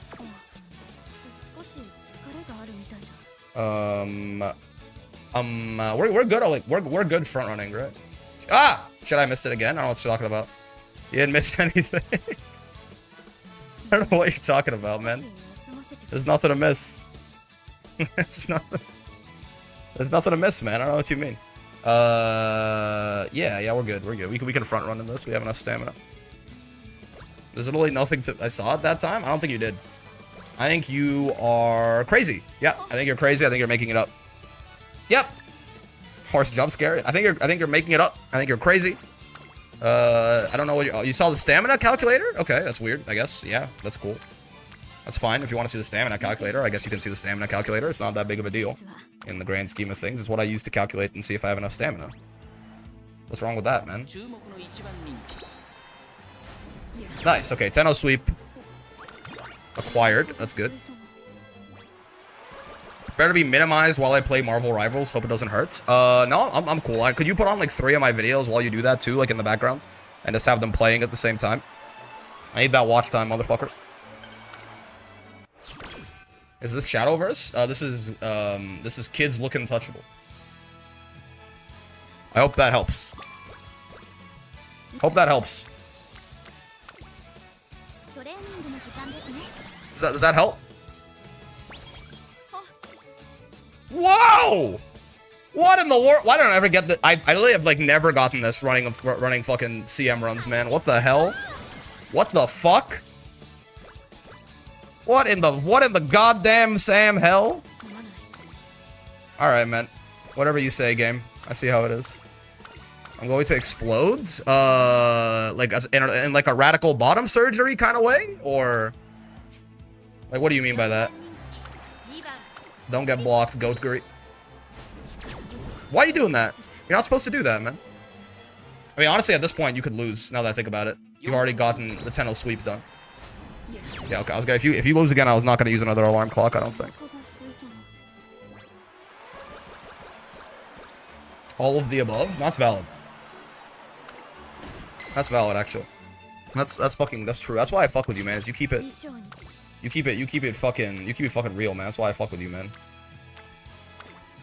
We're good. Like we're good front running, right? Ah, shit! I missed it again. I don't know what you're talking about. You didn't miss anything. I don't know what you're talking about, man. There's nothing to miss. It's nothing. There's nothing to miss, man. I don't know what you mean. Yeah, we're good. We're good. We can front run in this. We have enough stamina. There's literally nothing to. I saw it that time. I don't think you did. I think you are crazy. Yeah, I think you're crazy. I think you're making it up. Yep. Horse jump scare. I think you're making it up. I think you're crazy. I don't know what you saw the stamina calculator? Okay, that's weird, I guess. Yeah, that's cool. That's fine. If you want to see the stamina calculator, I guess you can see the stamina calculator. It's not that big of a deal in the grand scheme of things. It's what I use to calculate and see if I have enough stamina. What's wrong with that, man? Nice. Okay, Tenno sweep acquired. That's good. Better be minimized while I play Marvel Rivals. Hope it doesn't hurt. No, I'm cool. Could you put on like 3 of my videos while you do that too, like in the background, and just have them playing at the same time? I need that watch time, motherfucker. Is this Shadowverse? This is Kids Look Untouchable. I hope that helps. Hope that helps. Does that help? Whoa! What in the world? Why don't I ever get that? I literally have like never gotten this running fucking CM runs, man. What the hell? What the fuck? What in the goddamn Sam hell? All right, man. Whatever you say, game. I see how it is. I'm going to explode, like in like a radical bottom surgery kind of way, or like what do you mean by that? Don't get blocked, goat guri. Why are you doing that? You're not supposed to do that, man. I mean, honestly, at this point, you could lose. Now that I think about it, you've already gotten the Tenno sweep done. Yeah, okay. I was gonna. If you lose again, I was not gonna use another alarm clock. I don't think. All of the above. That's valid. That's valid, actually. That's true. That's why I fuck with you, man. Is you keep it fucking real, man. That's why I fuck with you, man.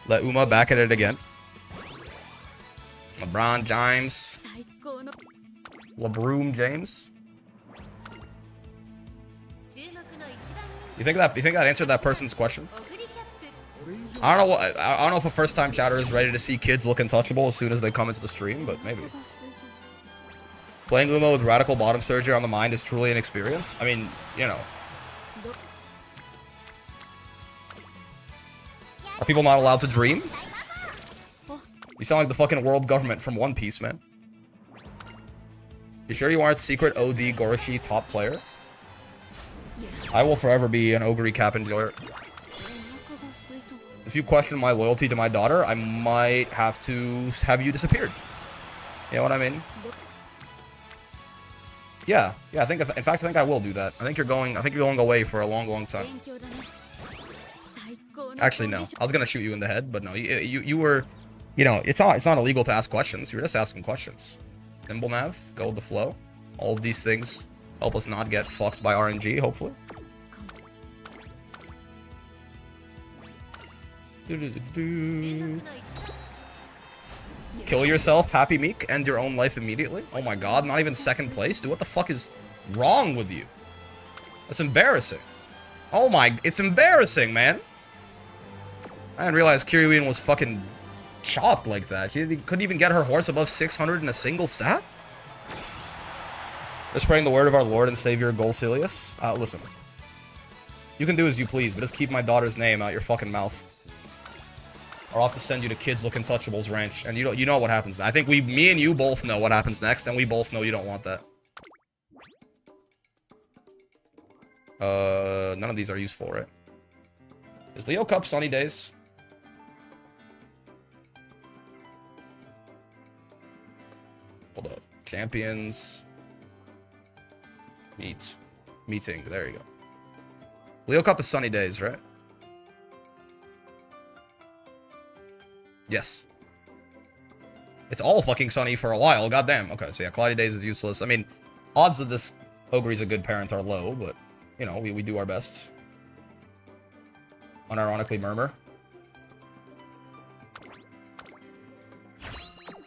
Let Uma back at it again. LeBron James. LeBroom James. You think that answered that person's question? I don't know if a first-time chatter is ready to see Kids Look Untouchable as soon as they come into the stream, but maybe. Playing Uma with radical bottom surgery on the mind is truly an experience. I mean, you know. Are people not allowed to dream? You sound like the fucking world government from One Piece, man. You sure you aren't secret OD Goroshi top player? I will forever be an Ogre cap enjoyer. If you question my loyalty to my daughter, I might have to have you disappeared. You know what I mean? Yeah, I think. In fact, I think I will do that. I think you're going away for a long time. Actually, no. I was gonna shoot you in the head, but no. You were, you know, it's not illegal to ask questions. You were just asking questions. Nimble nav, go with the flow. All of these things help us not get fucked by RNG, hopefully. Kill yourself, Happy Meek, end your own life immediately. Oh my god, not even second place? Dude, what the fuck is wrong with you? That's embarrassing. Oh my, it's embarrassing, man. I didn't realize Kiryuin was fucking chopped like that. She couldn't even get her horse above 600 in a single stat? They're spreading the word of our Lord and Savior, Golcilius. Listen. You can do as you please, but just keep my daughter's name out your fucking mouth. Or I'll have to send you to Kids Look Untouchables ranch, and you know what happens. I think me and you both know what happens next, and we both know you don't want that. None of these are useful, right? Is Leo Cup sunny days? Hold up. Champions. Meeting. There you go. Leo Cup is sunny days, right? Yes. It's all fucking sunny for a while. Goddamn. Okay, so yeah, cloudy days is useless. I mean, odds that this Ogre's a good parent are low, but, you know, we do our best. Unironically murmur.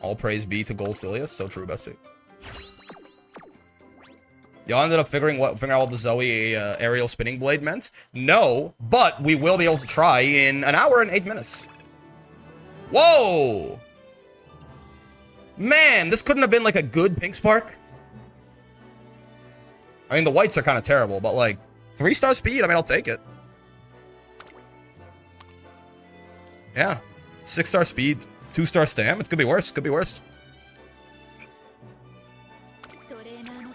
All praise be to Golsilius. So true, bestie. Y'all ended up figuring out what the Zoe aerial spinning blade meant? No, but we will be able to try in an hour and 8 minutes. Whoa! Man, this couldn't have been like a good pink spark. I mean, the whites are kind of terrible, but like 3-star speed, I mean, I'll take it. Yeah. 6-star speed, 2-star stam. It could be worse. Could be worse.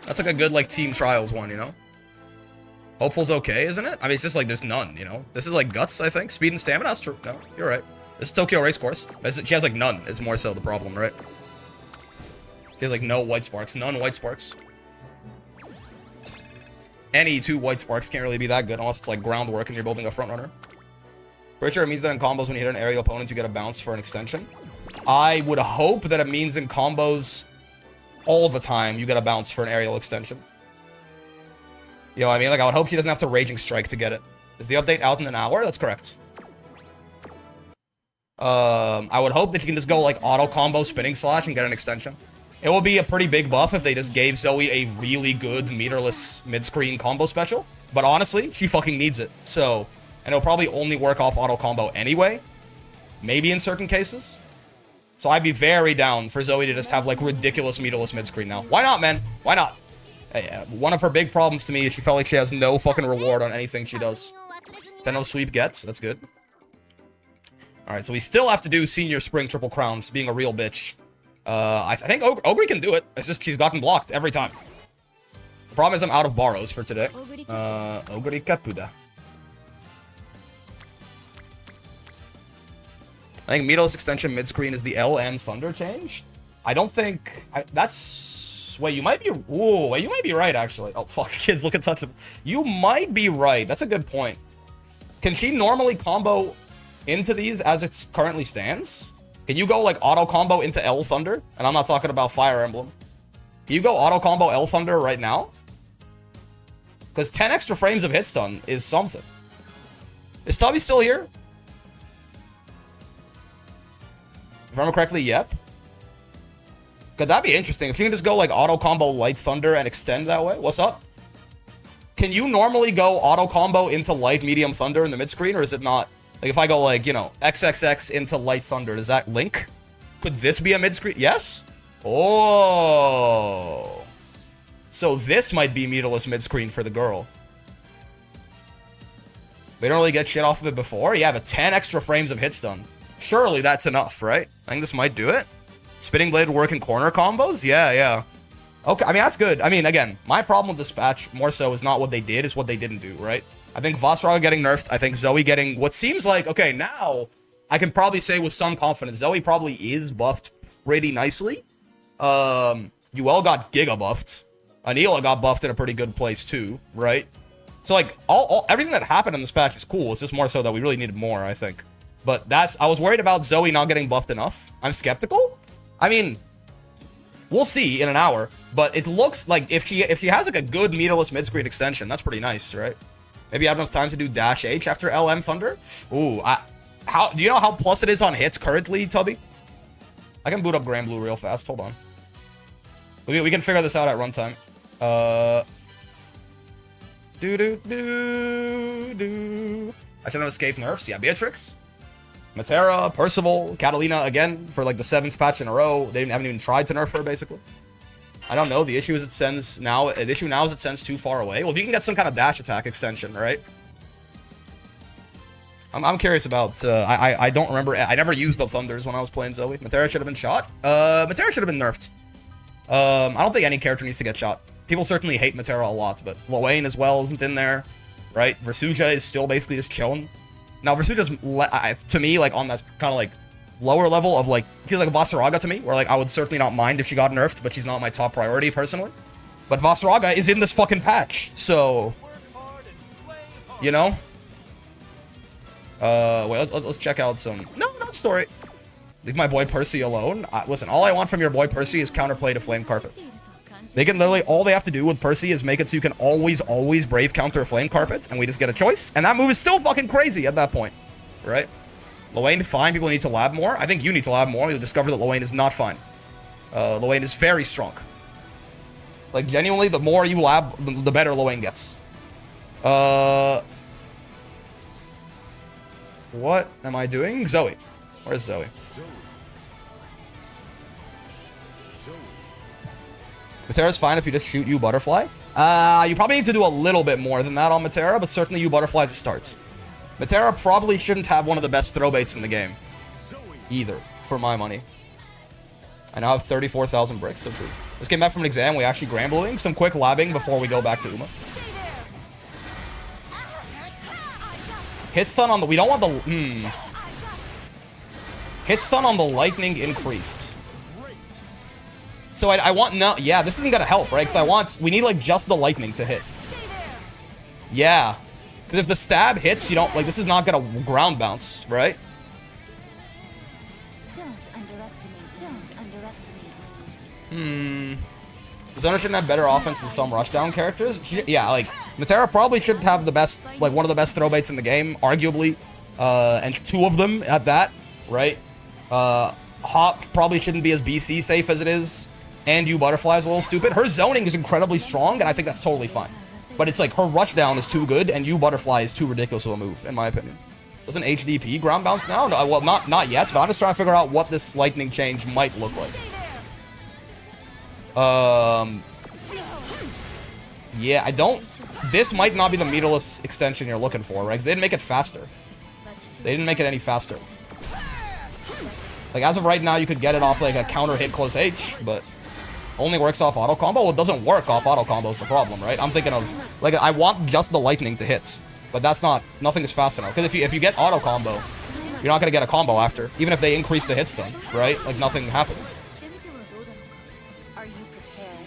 That's like a good, like, team trials one, you know? Hopeful's okay, isn't it? I mean, it's just like there's none, you know? This is like guts, I think. Speed and stamina, that's true. No, you're right. This is Tokyo Racecourse. She has like none, is more so the problem, right? She has like no white sparks. None white sparks. Any 2 white sparks can't really be that good unless it's like groundwork and you're building a front runner. Pretty sure it means that in combos when you hit an aerial opponent you get a bounce for an extension. I would hope that it means in combos all the time you get a bounce for an aerial extension. You know what I mean? Like, I would hope she doesn't have to Raging Strike to get it. Is the update out in an hour? That's correct. I would hope that you can just go like auto combo spinning slash and get an extension. It will be a pretty big buff if they just gave Zoe a really good meterless mid-screen combo special. But honestly, she fucking needs it. So, and it'll probably only work off auto combo anyway. Maybe in certain cases. So I'd be very down for Zoe to just have like ridiculous meterless mid-screen now. Why not, man? Why not? One of her big problems to me is she felt like she has no fucking reward on anything she does. 10-0 sweep gets. That's good. Alright, so we still have to do Senior Spring Triple Crown, just being a real bitch. I think Ogre can do it. It's just she's gotten blocked every time. The problem is I'm out of borrows for today. Ogre Kapuda. I think meterless extension mid-screen is the LN Thunder change. I don't think... that's... Wait, you might be... Ooh, wait, you might be right, actually. Oh, fuck, kids, look at touch him. You might be right. That's a good point. Can she normally combo into these as it currently stands? Can you go, like, auto combo into L Thunder? And I'm not talking about Fire Emblem. Can you go auto combo L Thunder right now? Because 10 extra frames of hit stun is something. Is Tubby still here? If I remember correctly, yep. Could that be interesting? If you can just go like auto combo Light Thunder and extend that way? What's up? Can you normally go auto combo into Light Medium Thunder in the mid screen, or is it not? Like if I go like, you know, XXX into Light Thunder, does that link? Could this be a mid screen? Yes? Oh. So this might be meterless mid screen for the girl. We don't really get shit off of it before. Yeah, but 10 extra frames of hit stun. Surely that's enough, right? I think this might do it. Spinning Blade would work in corner combos? Yeah. Okay, I mean, that's good. I mean, again, my problem with Dispatch more so is not what they did, it's what they didn't do, right? I think Vosraga getting nerfed. I think Zoe getting what seems like, okay, now I can probably say with some confidence, Zoe probably is buffed pretty nicely. UL got Giga buffed. Anila got buffed in a pretty good place too, right? So like, everything that happened in this patch is cool. It's just more so that we really needed more, I think. But I was worried about Zoe not getting buffed enough. I'm skeptical. I mean, we'll see in an hour. But it looks like if she has like a good meterless mid-screen extension, that's pretty nice, right? Maybe I have enough time to do Dash H after LM Thunder. Ooh, do you know how plus it is on hits currently, Tubby? I can boot up Grand Blue real fast. Hold on. We can figure this out at runtime. I should have escaped nerfs. Yeah, Beatrix. Matera, Percival, Catalina again for like the 7th patch in a row. They haven't even tried to nerf her, basically. I don't know. The issue is it sends now. The issue now is it sends too far away. Well, if you can get some kind of dash attack extension, right? I'm curious about, I don't remember, I never used the Thunders when I was playing Zoe. Matera should have been shot. Matera should have been nerfed. I don't think any character needs to get shot. People certainly hate Matera a lot, but Lowain as well isn't in there, right? Versuja is still basically just chilling. Now, Versuja's, to me, like, on that kind of, like, lower level of, like, she's like a Vasaraga to me, where, like, I would certainly not mind if she got nerfed, but she's not my top priority, personally. But Vasaraga is in this fucking patch, so, you know? Wait, let's check out some, no, not story. Leave my boy Percy alone. Listen, all I want from your boy Percy is counterplay to Flame Carpet. They can literally, all they have to do with Percy is make it so you can always Brave counter a Flame Carpet, and we just get a choice. And that move is still fucking crazy at that point, right? Lowain, fine. People need to lab more. I think you need to lab more. You'll discover that Lowain is not fine. Lowain is very strong. Like, genuinely, the more you lab, the better Lowain gets. What am I doing? Zoe. Where's Zoe? Matera's fine if you just shoot you Butterfly. You probably need to do a little bit more than that on Matera, but certainly you Butterfly is a start. Matera probably shouldn't have one of the best throw baits in the game. Either, for my money. I now have 34,000 bricks, so true. Just came back from an exam, we actually Grambling. Some quick labbing before we go back to Uma. Hit stun on the, we don't want the, Hit stun on the lightning increased. So I want, no, yeah, this isn't gonna help, right? Because we need, like, just the lightning to hit. Yeah. Because if the stab hits, you don't, like, this is not gonna ground bounce, right? Zona shouldn't have better offense than some rushdown characters. Yeah, like, Matera probably shouldn't have the best, like, one of the best throw baits in the game, arguably. And two of them at that, right? Hop probably shouldn't be as BC safe as it is. And you Butterfly is a little stupid. Her zoning is incredibly strong, and I think that's totally fine. But it's like, her rushdown is too good, and you Butterfly is too ridiculous of a move, in my opinion. Doesn't HDP ground bounce now? No, well, not yet, but I'm just trying to figure out what this lightning change might look like. Yeah, I don't... This might not be the meterless extension you're looking for, right? Because they didn't make it faster. They didn't make it any faster. Like, as of right now, you could get it off, like, a counter hit close H, but only works off auto combo? Well, it doesn't work off auto combo is the problem, right? I'm thinking of, like, I want just the lightning to hit, but that's not, nothing is fast enough. Because if you get auto combo, you're not going to get a combo after, even if they increase the hit stun, right? Like, nothing happens.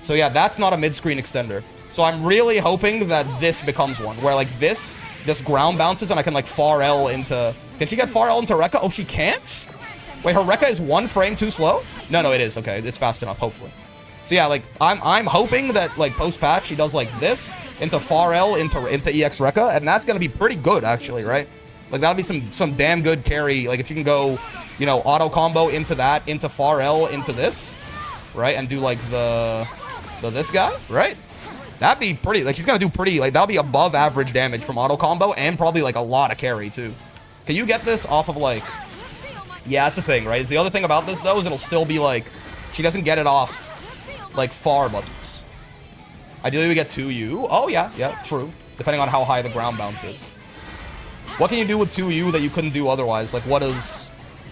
So yeah, that's not a mid-screen extender. So I'm really hoping that this becomes one, where, like, this just ground bounces and I can, like, far L into... Can she get far L into Rekka? Oh, she can't? Wait, her Rekka is 1 frame too slow? No, it is. Okay, it's fast enough, hopefully. So yeah, like, I'm hoping that, like, post-patch, she does, like, this into far L into EX Rekka, and that's gonna be pretty good, actually, right? Like, that'll be some damn good carry. Like, if you can go, you know, auto combo into that, into far L, into this, right? And do, like, this guy, right? That'd be pretty, like, he's gonna do pretty, like, that'll be above average damage from auto combo, and probably, like, a lot of carry, too. Can you get this off of, like... Yeah, that's the thing, right? The other thing about this, though, is it'll still be, like, she doesn't get it off, like, far buttons. Ideally, we get 2U. Oh, yeah, true. Depending on how high the ground bounce is. What can you do with 2U that you couldn't do otherwise? Like, what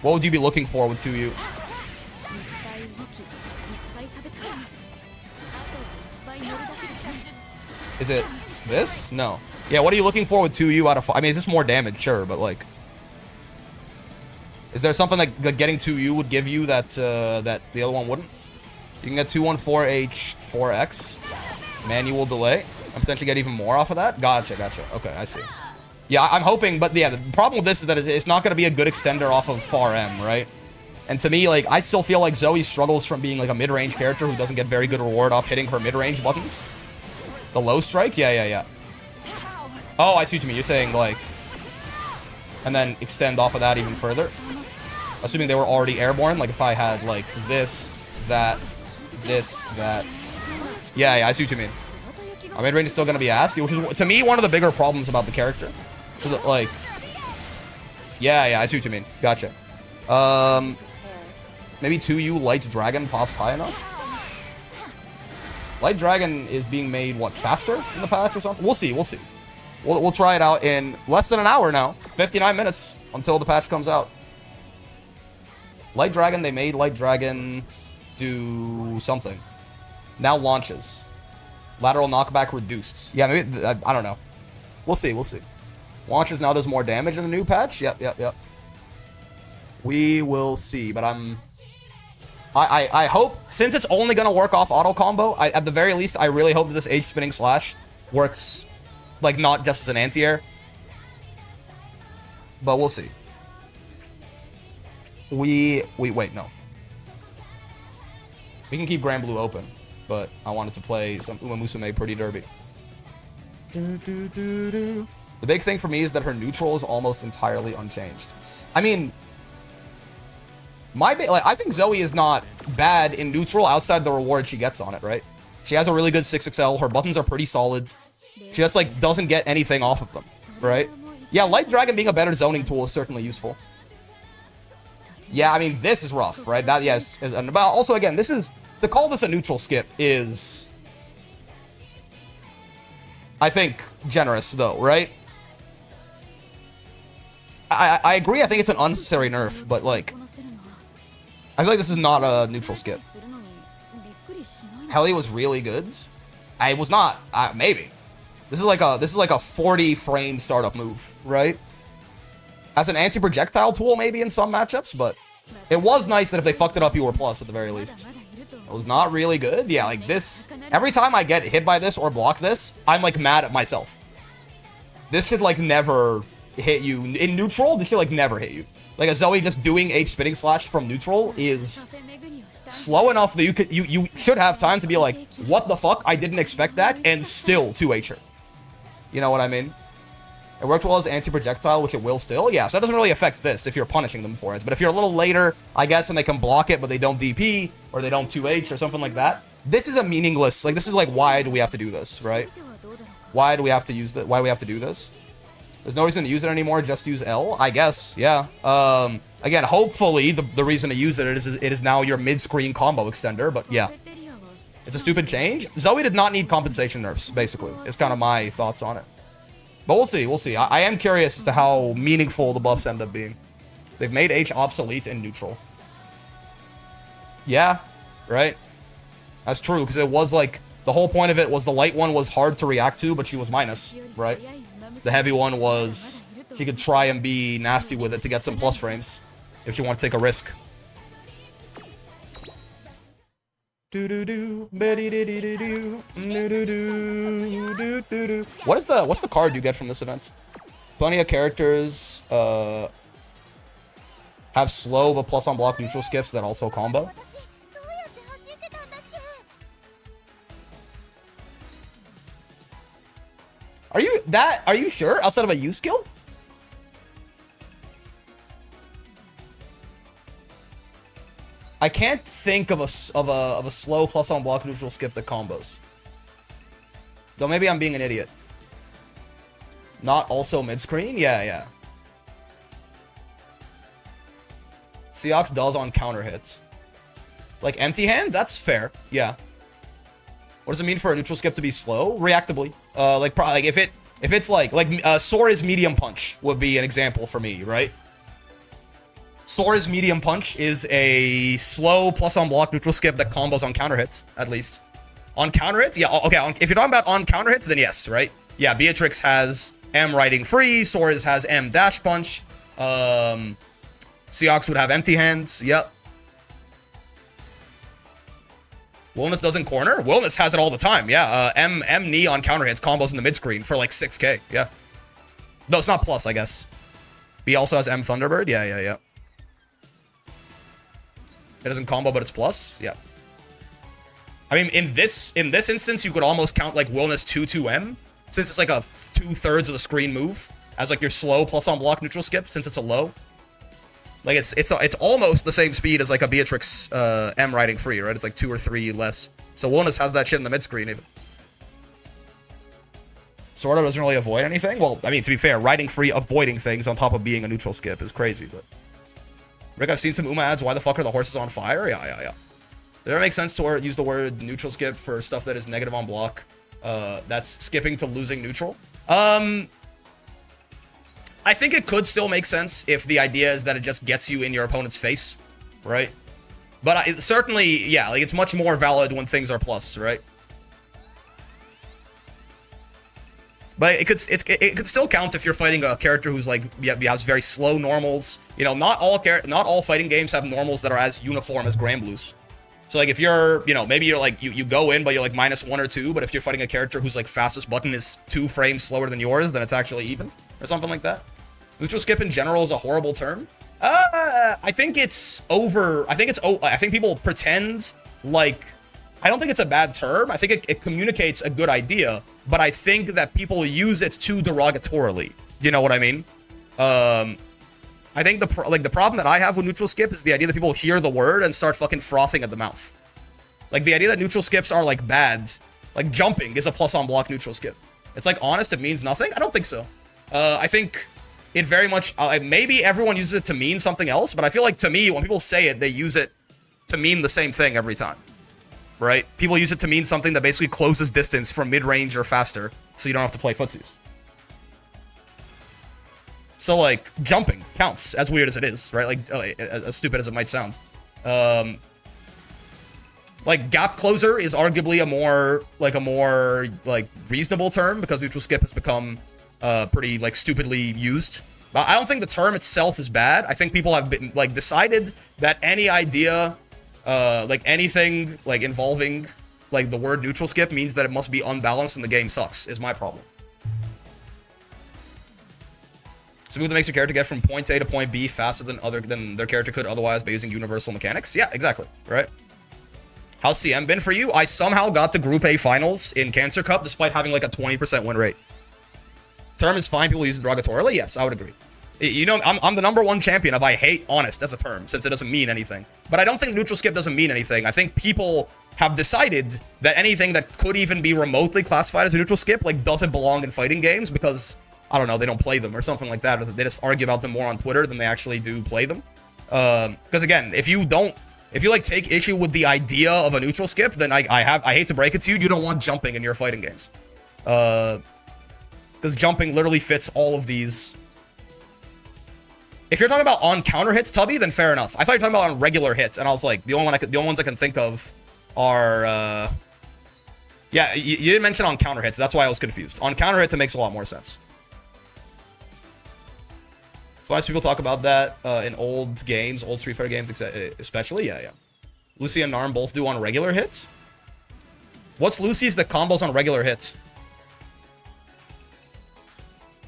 would you be looking for with 2U? Is it this? No. Yeah, what are you looking for with 2U out of 5? I mean, is this more damage? Sure, but, like... Is there something that getting 2U would give you that that the other one wouldn't? You can get 214H 4X. Manual delay. And potentially get even more off of that? Gotcha. Okay, I see. Yeah, I'm hoping, but yeah, the problem with this is that it's not going to be a good extender off of far M, right? And to me, like, I still feel like Zoe struggles from being, like, a mid-range character who doesn't get very good reward off hitting her mid-range buttons. The low strike? Yeah. Oh, I see what you mean. You're saying, like... And then extend off of that even further. Assuming they were already airborne, like if I had, like, this, that... Yeah, I see what you mean. Our mid-range is still gonna be ass, which is, to me, one of the bigger problems about the character. So that, like... Yeah, I see what you mean. Gotcha. Maybe 2U Light Dragon pops high enough? Light Dragon is being made, what, faster in the patch or something? We'll see. We'll try it out in less than an hour now. 59 minutes until the patch comes out. Light Dragon, they made Light Dragon do something. Now launches. Lateral knockback reduced. Yeah, maybe, I don't know. We'll see, we'll see. Launches now does more damage in the new patch. Yep. We will see, but I hope, since it's only going to work off auto combo, at the very least, I really hope that this H-spinning slash works, like, not just as an anti-air. But we'll see. Wait, no. We can keep Grand Blue open, but I wanted to play some Uma Musume Pretty Derby. The big thing for me is that her neutral is almost entirely unchanged. I mean, I think Zoe is not bad in neutral outside the reward she gets on it, right? She has a really good 6XL. Her buttons are pretty solid. She just, like, doesn't get anything off of them, right? Yeah, Light Dragon being a better zoning tool is certainly useful. Yeah, I mean, this is rough, right? That, yes. But also, again, this is... To call this a neutral skip is... I think generous, though, right? I agree, I think it's an unnecessary nerf, but, like... I feel like this is not a neutral skip. Heli was really good. I was not. Maybe. This is like a 40 frame startup move, right? As an anti-projectile tool, maybe in some matchups, but it was nice that if they fucked it up, you were plus at the very least. It was not really good. Yeah, like this. Every time I get hit by this or block this, I'm like mad at myself. This should like never hit you in neutral. This should like never hit you. Like a Zoe just doing H spinning slash from neutral is slow enough that you should have time to be like, what the fuck? I didn't expect that, and still 2H her. You know what I mean? It worked well as anti-projectile, which it will still. Yeah, so that doesn't really affect this if you're punishing them for it. But if you're a little later, I guess, and they can block it, but they don't DP, or they don't 2H, or something like that, this is a meaningless, like, this is like, why do we have to do this, right? Why do we have to use why do we have to do this? There's no reason to use it anymore, just use L, I guess, yeah. Again, hopefully, the reason to use it is now your mid-screen combo extender, but yeah. It's a stupid change. Zoe did not need compensation nerfs, basically. It's kind of my thoughts on it. But we'll see, we'll see. I am curious as to how meaningful the buffs end up being. They've made H obsolete in neutral. Yeah, right? That's true, because it was like, the whole point of it was the light one was hard to react to, but she was minus, right? The heavy one was, she could try and be nasty with it to get some plus frames, if she want to take a risk. What's the card you get from this event? Plenty of characters have slow but plus on block neutral skips that also combo. Are you sure? Outside of a U skill? I can't think of a slow plus on block neutral skip that combos. Though maybe I'm being an idiot. Not also mid screen? Yeah. Seox does on counter hits. Like empty hand? That's fair. Yeah. What does it mean for a neutral skip to be slow? Reactably. Like if it's like Sora's medium punch would be an example for me, right? Sora's medium punch is a slow plus on block neutral skip that combos on counter hits, at least. On counter hits? Yeah, okay, if you're talking about on counter hits, then yes, right? Yeah, Beatrix has M riding free, Sora's has M dash punch, Seox would have empty hands, yep. Wilness doesn't corner? Wilness has it all the time, yeah. M knee on counter hits combos in the mid screen for like 6k, yeah. No, it's not plus, I guess. B also has M Thunderbird, yeah. It doesn't combo, but it's plus? Yeah. I mean, in this instance, you could almost count, like, Wilness 2-2M, since it's, like, a 2/3 of the screen move, as, like, your slow plus on block neutral skip, since it's a low. Like, it's almost the same speed as, like, a Beatrix M riding free, right? It's, like, 2 or 3 less. So Wilness has that shit in the mid-screen, even. Sorta doesn't really avoid anything? Well, I mean, to be fair, riding free avoiding things on top of being a neutral skip is crazy, but... Rick, I've seen some Uma ads. Why the fuck are the horses on fire? Yeah. Does it make sense to use the word neutral skip for stuff that is negative on block? That's skipping to losing neutral. I think it could still make sense if the idea is that it just gets you in your opponent's face, right? But certainly, yeah, like it's much more valid when things are plus, right? But it could still count if you're fighting a character who's like has very slow normals. You know, not all fighting games have normals that are as uniform as Granblues. So like if you're, you know, maybe you're like you go in but you're like -1 or 2, but if you're fighting a character whose like fastest button is 2 frames slower than yours, then it's actually even or something like that. Neutral skip in general is a horrible term. I think it's over. I think people pretend like. I don't think it's a bad term. I think it communicates a good idea, but I think that people use it too derogatorily. You know what I mean? I think the problem that I have with neutral skip is the idea that people hear the word and start fucking frothing at the mouth. Like the idea that neutral skips are like bad. Like jumping is a plus on block neutral skip. It's like honest, it means nothing. I don't think so. I think it very much maybe everyone uses it to mean something else, but I feel like to me when people say it, they use it to mean the same thing every time. Right? People use it to mean something that basically closes distance from mid-range or faster, so you don't have to play footsies. So, like, jumping counts, as weird as it is, right? Like, as stupid as it might sound. Like, gap closer is arguably a more reasonable term, because neutral skip has become, pretty, like, stupidly used. But I don't think the term itself is bad. I think people have been, like, decided that any idea... like anything like involving like the word neutral skip means that it must be unbalanced and the game sucks is my problem. So move that makes your character get from point A to point B faster than their character could otherwise by using universal mechanics. Yeah, exactly. Right. How's CM been for you? I somehow got to Group A finals in Cancer Cup despite having like a 20% win rate. Term is fine. People use it derogatorily. Yes, I would agree. You know, I'm the #1 champion of I hate honest as a term, since it doesn't mean anything. But I don't think neutral skip doesn't mean anything. I think people have decided that anything that could even be remotely classified as a neutral skip, like, doesn't belong in fighting games because, I don't know, they don't play them or something like that, or they just argue about them more on Twitter than they actually do play them. Because again, if you like take issue with the idea of a neutral skip, then I hate to break it to you, you don't want jumping in your fighting games. Because jumping literally fits all of these. If you're talking about on counter hits, Tubby, then fair enough. I thought you were talking about on regular hits, and I was like, the only ones I can think of are, yeah, you didn't mention on counter hits. That's why I was confused. On counter hits, it makes a lot more sense. Sometimes people talk about that in old games, old Street Fighter games, especially. Yeah. Lucy and Narm both do on regular hits. What's Lucy's that combos on regular hits?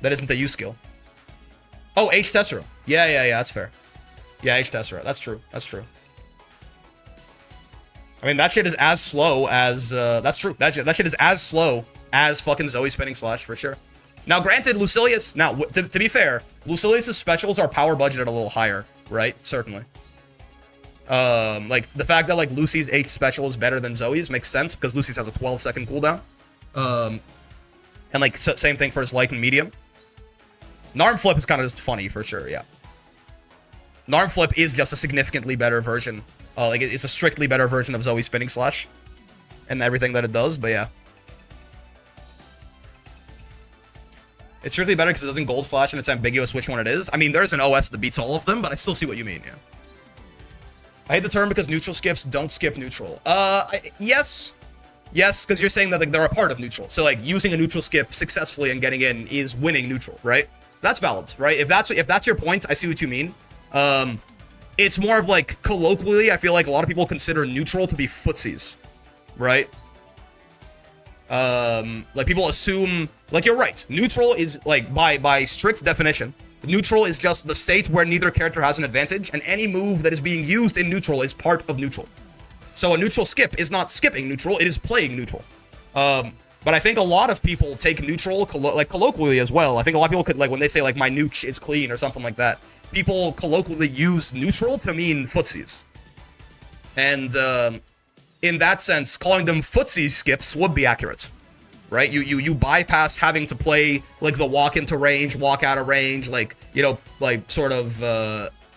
That isn't a U skill. Oh, H Tessera. Yeah, that's fair. Yeah, H Tessera. That's true. I mean, that shit is as slow as, that's true. That shit is as slow as fucking Zoe spinning slash, for sure. Now, granted, Lucilius, now, to be fair, Lucilius' specials are power budgeted a little higher, right? Certainly. Like, the fact that, like, Lucy's H special is better than Zoe's makes sense, because Lucy's has a 12-second cooldown. And, like, same thing for his light and medium. Narm Flip is kind of just funny, for sure, yeah. Narm Flip is just a significantly better version. Like, it's a strictly better version of Zoe's Spinning Slash. And everything that it does, but yeah. It's strictly better because it doesn't Gold Flash and it's ambiguous which one it is. I mean, there's an OS that beats all of them, but I still see what you mean, yeah. I hate the term because neutral skips don't skip neutral. Yes. Yes, because you're saying that, like, they're a part of neutral. So, like, using a neutral skip successfully and getting in is winning neutral, right? That's valid, right? If that's your point, I see what you mean. It's more of like colloquially, I feel like a lot of people consider neutral to be footsies, right? Like people assume, like you're right. Neutral is like by strict definition, neutral is just the state where neither character has an advantage, and any move that is being used in neutral is part of neutral. So a neutral skip is not skipping neutral; it is playing neutral. But I think a lot of people take neutral, like, colloquially as well. I think a lot of people could, like, when they say, like, my nooch is clean or something like that, people colloquially use neutral to mean footsies. And in that sense, calling them footsie skips would be accurate, right? You bypass having to play, like, the walk into range, walk out of range, like, you know, like, sort of,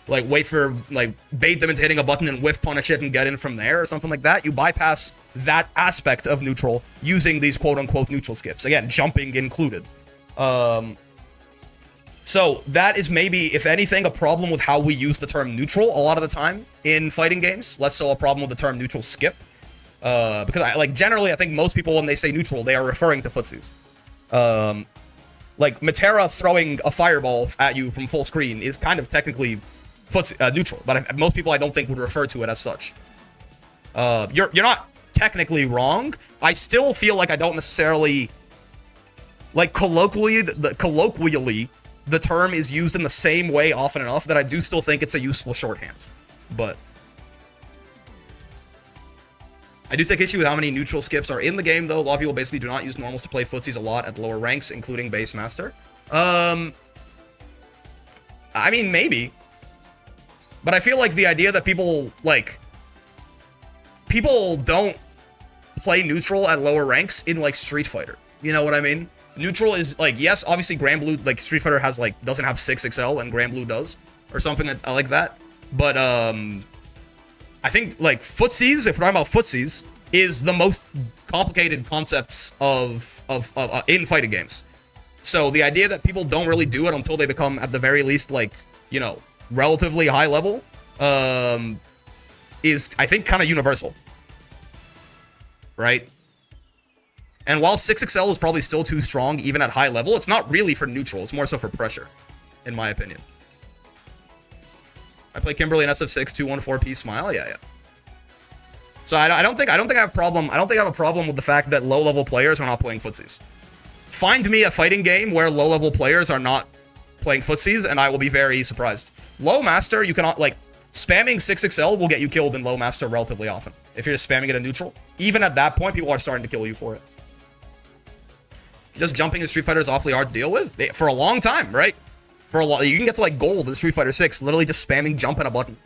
like, wait for, like, bait them into hitting a button and whiff punish it and get in from there or something like that. You bypass that aspect of neutral using these quote-unquote neutral skips. Again, jumping included. So that is maybe, if anything, a problem with how we use the term neutral a lot of the time in fighting games. Less so a problem with the term neutral skip. Because generally, I think most people, when they say neutral, they are referring to footsies. Like Matera throwing a fireball at you from full screen is kind of technically neutral, but most people I don't think would refer to it as such. You're not technically wrong. I still feel like I don't necessarily, like, colloquially, the term is used in the same way often enough that I do still think it's a useful shorthand. But I do take issue with how many neutral skips are in the game, though. A lot of people basically do not use normals to play footsies a lot at lower ranks, including base master. I mean, maybe. But I feel like the idea that people don't play neutral at lower ranks in, like, Street Fighter. You know what I mean? Neutral is, like, yes, obviously Granblue, like, Street Fighter has, like, doesn't have 6XL and Granblue does, or something like that. But, I think, like, footsies, if we're talking about footsies, is the most complicated concepts of in fighting games. So the idea that people don't really do it until they become, at the very least, like, you know, relatively high level, is, I think, kind of universal. Right? And while 6XL is probably still too strong, even at high level, it's not really for neutral. It's more so for pressure, in my opinion. I play Kimberly in SF6, 214p smile. Yeah. So I don't think I have a problem. I don't think I have a problem with the fact that low-level players are not playing footsies. Find me a fighting game where low-level players are not playing footsies, and I will be very surprised. Low master, you cannot, like, spamming 6XL will get you killed in low master relatively often. If you're just spamming it in neutral, even at that point, people are starting to kill you for it. Just jumping in Street Fighter is awfully hard to deal with for a long time, right? You can get to, like, gold in Street Fighter 6, literally just spamming jump and a button.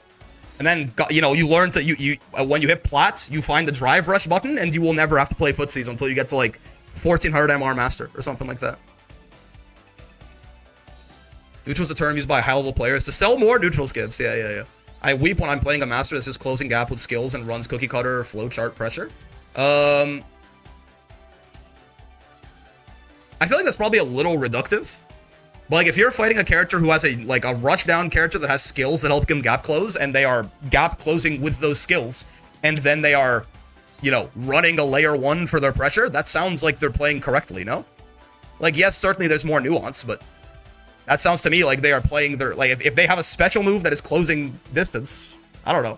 And then, you know, you learn to, when you hit plats, you find the drive rush button, and you will never have to play footsies until you get to, like, 1400 MR master or something like that. Neutral is a term used by high-level players to sell more neutral skips. Yeah. I weep when I'm playing a master that's just closing gap with skills and runs cookie cutter or flowchart pressure. I feel like that's probably a little reductive. But, like, if you're fighting a character who has a rush down character that has skills that help him gap close, and they are gap closing with those skills, and then they are, you know, running a layer 1 for their pressure, that sounds like they're playing correctly, no? Like, yes, certainly there's more nuance, but that sounds to me like they are playing their, like, if they have a special move that is closing distance, I don't know.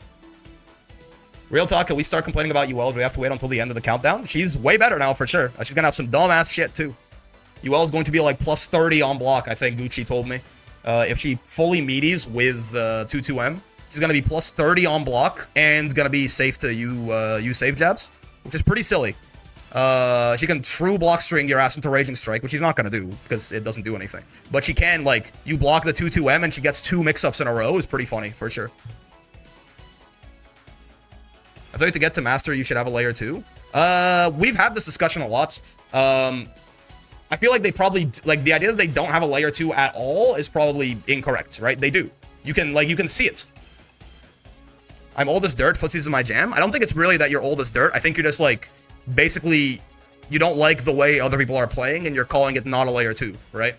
Real talk, can we start complaining about UL? Do we have to wait until the end of the countdown? She's way better now, for sure. She's gonna have some dumbass shit, too. UL is going to be like plus 30 on block, I think Gucci told me. If she fully meaties with 22M, she's going to be plus 30 on block and going to be safe to use save jabs, which is pretty silly. She can true block string your ass into Raging Strike, which she's not going to do because it doesn't do anything. But she can, like, you block the 22M and she gets 2 mix-ups in a row. Is pretty funny, for sure. I think to get to Master, you should have a layer 2. We've had this discussion a lot. I feel like they probably, like, the idea that they don't have a layer 2 at all is probably incorrect, right? They do. You can see it. I'm old as dirt, footsies is my jam. I don't think it's really that you're old as dirt. I think you're just, like, basically, you don't like the way other people are playing and you're calling it not a layer 2, right?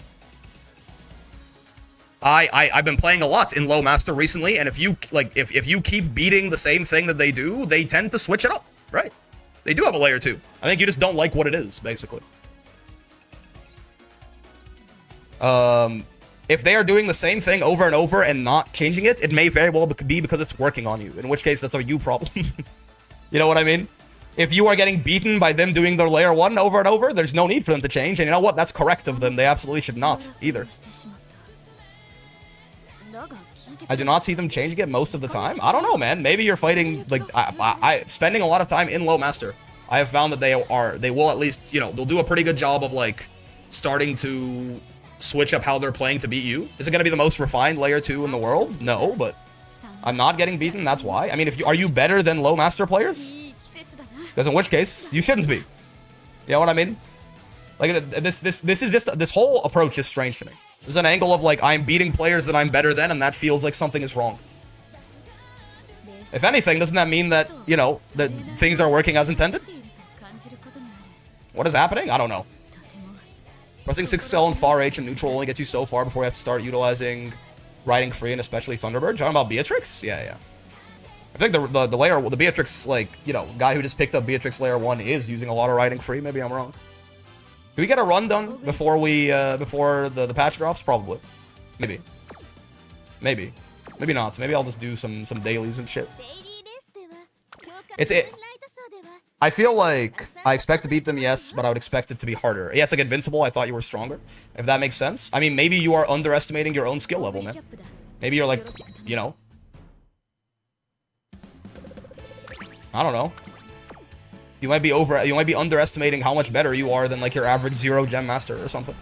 I've been playing a lot in low master recently, and if you keep beating the same thing that they do, they tend to switch it up, right? They do have a layer 2. I think you just don't like what it is, basically. If they are doing the same thing over and over and not changing it, it may very well be because it's working on you, in which case that's a you problem. You know what I mean? If you are getting beaten by them doing their layer 1 over and over, there's no need for them to change, and you know what? That's correct of them. They absolutely should not, either. I do not see them changing it most of the time. I don't know, man. Maybe you're fighting, like, spending a lot of time in low master. I have found that they will at least, you know, they'll do a pretty good job of, like, starting to switch up how they're playing to beat you. Is it going to be the most refined layer 2 in the world? No, but I'm not getting beaten, that's why. I mean, are you better than low master players? Because in which case, you shouldn't be. You know what I mean? Like, this whole approach is strange to me. This is an angle of, like, I'm beating players that I'm better than, and that feels like something is wrong. If anything, doesn't that mean that, you know, that things are working as intended? What is happening? I don't know. Pressing 6L and far H and neutral only gets you so far before you have to start utilizing riding free and especially Thunderbird. Talking about Beatrix? Yeah. I think the Beatrix, like, you know, guy who just picked up Beatrix Layer 1 is using a lot of riding free. Maybe I'm wrong. Do we get a run done before we, before the patch drops? Probably. Maybe. Maybe not. Maybe I'll just do some dailies and shit. I feel like I expect to beat them, yes, but I would expect it to be harder. Yeah, it's like Invincible. I thought you were stronger. If that makes sense. I mean, maybe you are underestimating your own skill level, man. Maybe you're like, you know. I don't know. You might be underestimating how much better you are than like your average 0 gem master or something.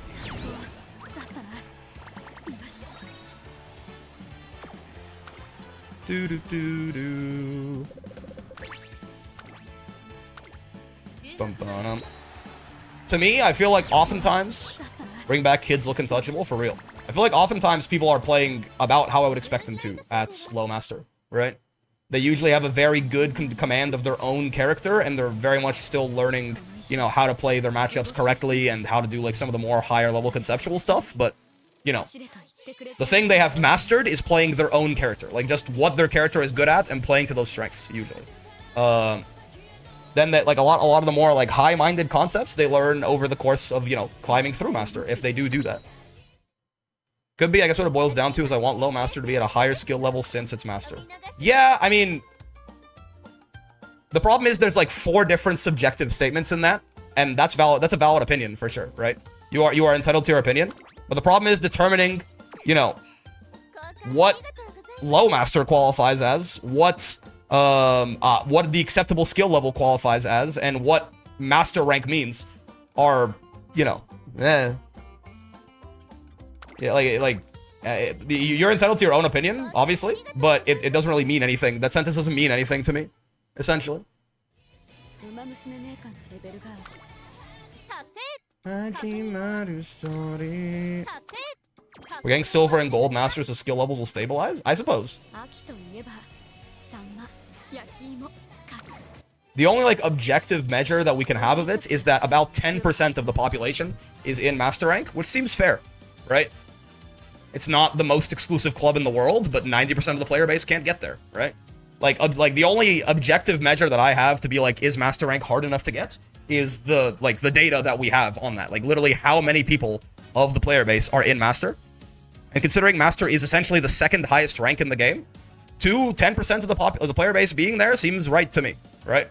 To me, I feel like oftentimes, bring back kids look untouchable, for real. I feel like oftentimes people are playing about how I would expect them to at low master, right? They usually have a very good command of their own character, and they're very much still learning, you know, how to play their matchups correctly and how to do like some of the more higher level conceptual stuff, but, you know, the thing they have mastered is playing their own character, like just what their character is good at and playing to those strengths, usually. Then that, like, a lot of the more like high-minded concepts they learn over the course of, you know, climbing through master, if they do that. Could be, I guess what it boils down to is I want low master to be at a higher skill level since it's master. Yeah, I mean, the problem is there's like 4 different subjective statements in that, and that's valid. That's a valid opinion for sure, right? You are entitled to your opinion, but the problem is determining, you know, what low master qualifies as, what the acceptable skill level qualifies as, and what master rank means are, you know, Yeah, you're entitled to your own opinion, obviously, but it doesn't really mean anything. That sentence doesn't mean anything to me, essentially. We're getting silver and gold masters, so skill levels will stabilize? I suppose. The only, like, objective measure that we can have of it is that about 10% of the population is in master rank, which seems fair, right? It's not the most exclusive club in the world, but 90% of the player base can't get there, right? Like the only objective measure that I have to be like, is master rank hard enough to get, is the data that we have on that. Like, literally how many people of the player base are in master. And considering master is essentially the second highest rank in the game, 10% of the player base being there seems right to me, right?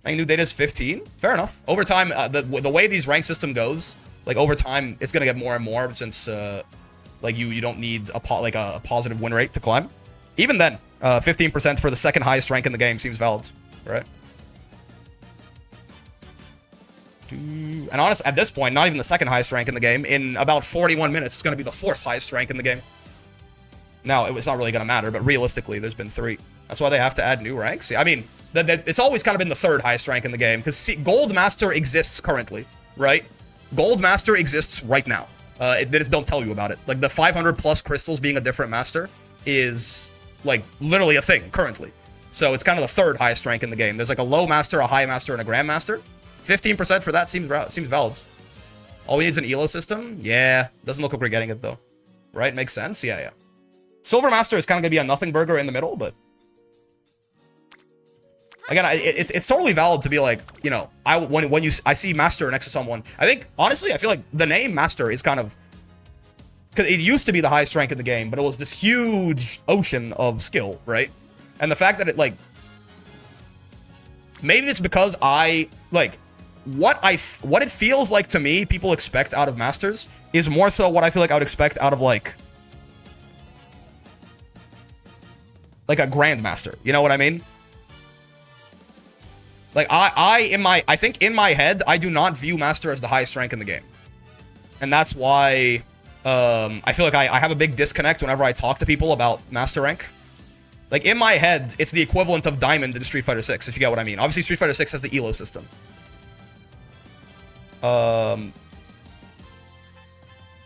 I think new data is 15. Fair enough. Over time, the way these rank system goes, like, over time, it's gonna get more and more since like you don't need a positive win rate to climb. Even then, 15% for the second highest rank in the game seems valid, right? And honestly, at this point, not even the second highest rank in the game. In about 41 minutes, it's going to be the 4th highest rank in the game. Now, it's not really going to matter, but realistically, there's been 3. That's why they have to add new ranks. I mean, it's always kind of been the 3rd highest rank in the game, because Gold Master exists currently, right? Gold Master exists right now. They just don't tell you about it. Like, the 500 plus crystals being a different master is, like, literally a thing currently. So it's kind of the 3rd highest rank in the game. There's like a low master, a high master, and a grand master. 15% for that seems valid. All we need is an elo system? Yeah. Doesn't look like we're getting it, though. Right? Makes sense? Yeah. Silver master is kind of going to be a nothing burger in the middle, but... Again, it's totally valid to be like, you know, I see master next to someone. I think, honestly, I feel like the name master is kind of... Because it used to be the highest rank in the game, but it was this huge ocean of skill, right? And the fact that it, like... Maybe it's because what it feels like to me people expect out of masters is more so what I feel like I would expect out of, like a grandmaster. You know what I mean? Like, I think in my head, I do not view master as the highest rank in the game. And that's why, I feel like I have a big disconnect whenever I talk to people about master rank. Like, in my head, it's the equivalent of diamond in Street Fighter 6, if you get what I mean. Obviously, Street Fighter 6 has the elo system.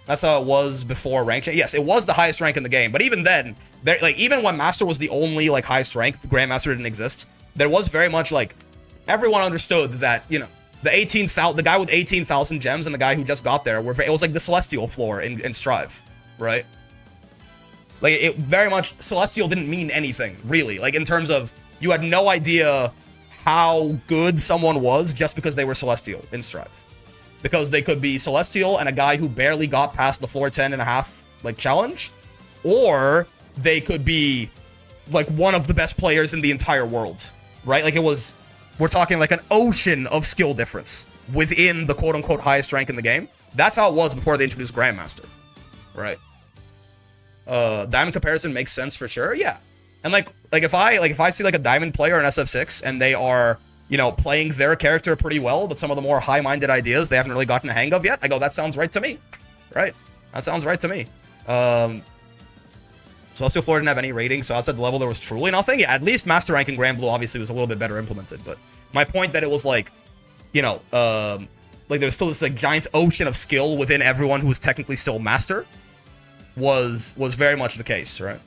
That's how it was before rank change. Yes, it was the highest rank in the game, but even then, even when master was the only, highest rank, grandmaster didn't exist, there was very much, everyone understood that, you know, the guy with 18,000 gems and the guy who just got there it was like the Celestial floor in Strive, right? Like, it very much, Celestial didn't mean anything, really. Like, in terms of, you had no idea how good someone was just because they were Celestial in Strive. Because they could be Celestial and a guy who barely got past the floor 10 and a half, like, challenge. Or they could be, like, one of the best players in the entire world, right? Like, we're talking like an ocean of skill difference within the quote-unquote highest rank in the game. That's how it was before they introduced Grandmaster, right? Diamond comparison makes sense for sure, yeah. And like if I see like a Diamond player in SF6 and they are, you know, playing their character pretty well, but some of the more high-minded ideas they haven't really gotten a hang of yet, I go, that sounds right to me, right? That sounds right to me. Celestial Floor didn't have any rating, so outside the level there was truly nothing. Yeah, at least Master Rank in Grand Blue obviously was a little bit better implemented, but my point that it was like, you know, like there's still this like giant ocean of skill within everyone who was technically still Master was very much the case, right?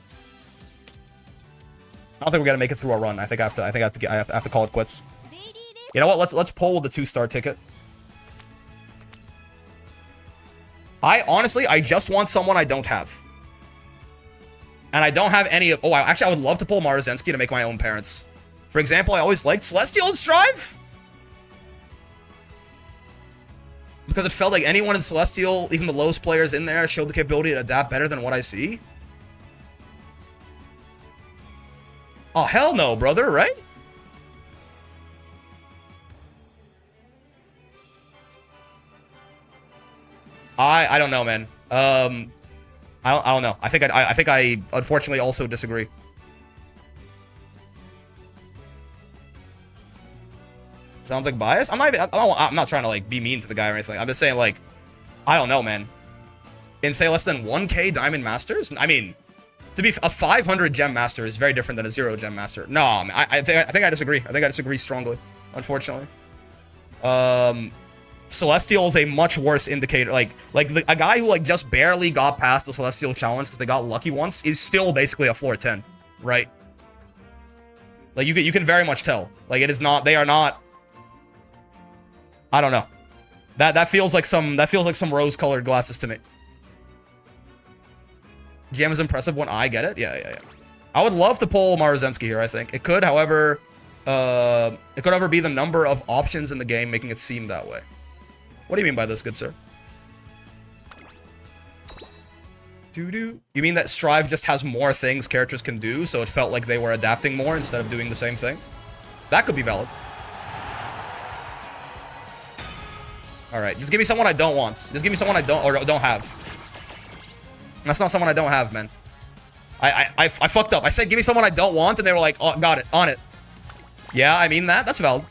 I don't think we're gonna make it through our run. I think I have to call it quits. You know what? Let's pull with the 2-star ticket. I just want someone I don't have. And I don't have any of... Oh, actually, I would love to pull Marzensky to make my own parents. For example, I always liked Celestial and Strive. Because it felt like anyone in Celestial, even the lowest players in there, showed the capability to adapt better than what I see. Oh, hell no, brother, right? I don't know, man. I don't know. I think I unfortunately also disagree. Sounds like bias. I'm not trying to like be mean to the guy or anything. I'm just saying like, I don't know, man. In say less than 1K Diamond Masters, I mean, to be a 500 gem master is very different than a 0 gem master. No, I think I disagree. I think I disagree strongly, unfortunately. Celestial is a much worse indicator. A guy who like just barely got past the Celestial challenge because they got lucky once is still basically a floor 10, right? Like you can very much tell. Like it is not. They are not. I don't know. That feels like some rose-colored glasses to me. GM is impressive when I get it. Yeah. I would love to pull Marzensky here. I think it could, however, be the number of options in the game making it seem that way. What do you mean by this, good sir? You mean that Strive just has more things characters can do, so it felt like they were adapting more instead of doing the same thing? That could be valid. Alright, just give me someone I don't want. Just give me someone I don't have. That's not someone I don't have, man. I fucked up. I said give me someone I don't want, and they were like, oh, got it, on it. Yeah, I mean that. That's valid.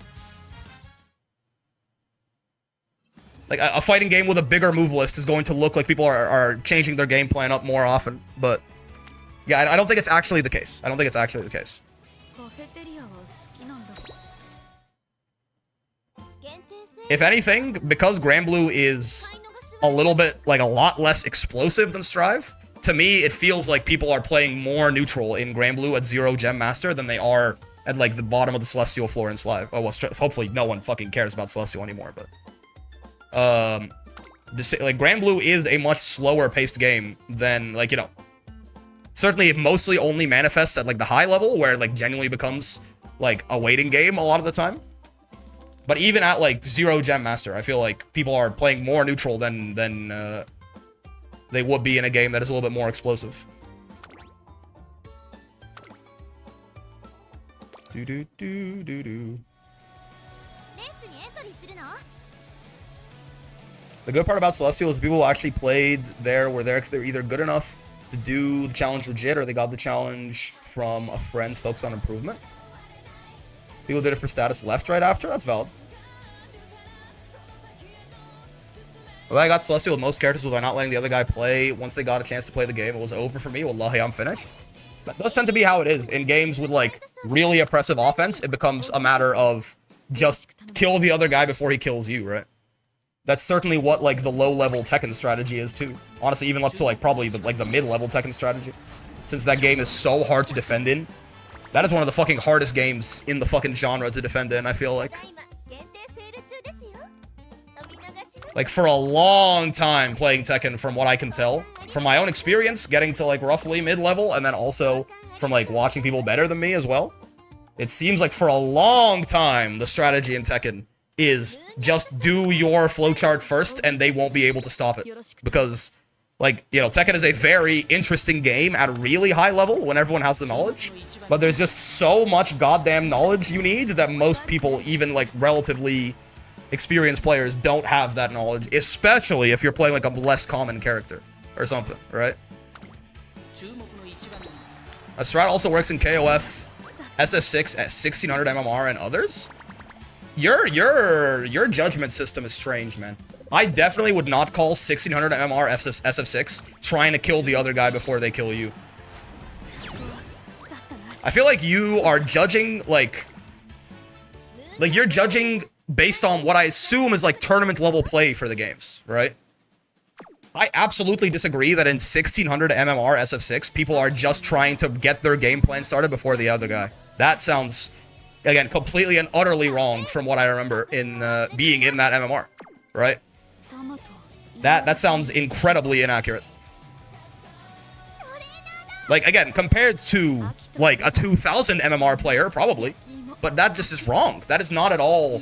Like, a fighting game with a bigger move list is going to look like people are changing their game plan up more often. But, yeah, I don't think it's actually the case. I don't think it's actually the case. If anything, because Granblue is a little bit, like, a lot less explosive than Strive, to me, it feels like people are playing more neutral in Granblue at 0 Gem Master than they are at, like, the bottom of the Celestial floor in Strive. Oh, well, hopefully no one fucking cares about Celestial anymore, but... like, Granblue is a much slower paced game than, like, you know, certainly it mostly only manifests at, like, the high level, where it, like, genuinely becomes, like, a waiting game a lot of the time. But even at, like, 0 Gem Master, I feel like people are playing more neutral than they would be in a game that is a little bit more explosive. Do-do-do-do-do. The good part about Celestial is people who actually played there were there because they're either good enough to do the challenge legit or they got the challenge from a friend focused on improvement. People did it for status left right after. That's valid. Well, I got Celestial with most characters by not letting the other guy play. Once they got a chance to play the game, it was over for me. Wallahi, I'm finished. That does tend to be how it is. In games with, like, really oppressive offense, it becomes a matter of just kill the other guy before he kills you, right? That's certainly what, like, the low-level Tekken strategy is, too. Honestly, even up to, like, probably, the mid-level Tekken strategy. Since that game is so hard to defend in. That is one of the fucking hardest games in the fucking genre to defend in, I feel like. Like, for a long time playing Tekken, from what I can tell, from my own experience, getting to, like, roughly mid-level, and then also from, like, watching people better than me as well, it seems like for a long time, the strategy in Tekken is just do your flowchart first, and they won't be able to stop it. Because, like, you know, Tekken is a very interesting game at a really high level when everyone has the knowledge, but there's just so much goddamn knowledge you need that most people, even, like, relatively experienced players, don't have that knowledge, especially if you're playing like a less common character or something, right? A strat also works in KOF, SF6 at 1600 MMR and others. Your judgment system is strange, man. I definitely would not call 1600 MMR SF6 trying to kill the other guy before they kill you. I feel like you are judging like you're judging based on what I assume is like tournament level play for the games, right? I absolutely disagree that in 1600 MMR SF6, people are just trying to get their game plan started before the other guy. That sounds, again, completely and utterly wrong from what I remember in being in that MMR, right? That sounds incredibly inaccurate. Like, again, compared to, like, a 2000 MMR player, probably, but that just is wrong. That is not at all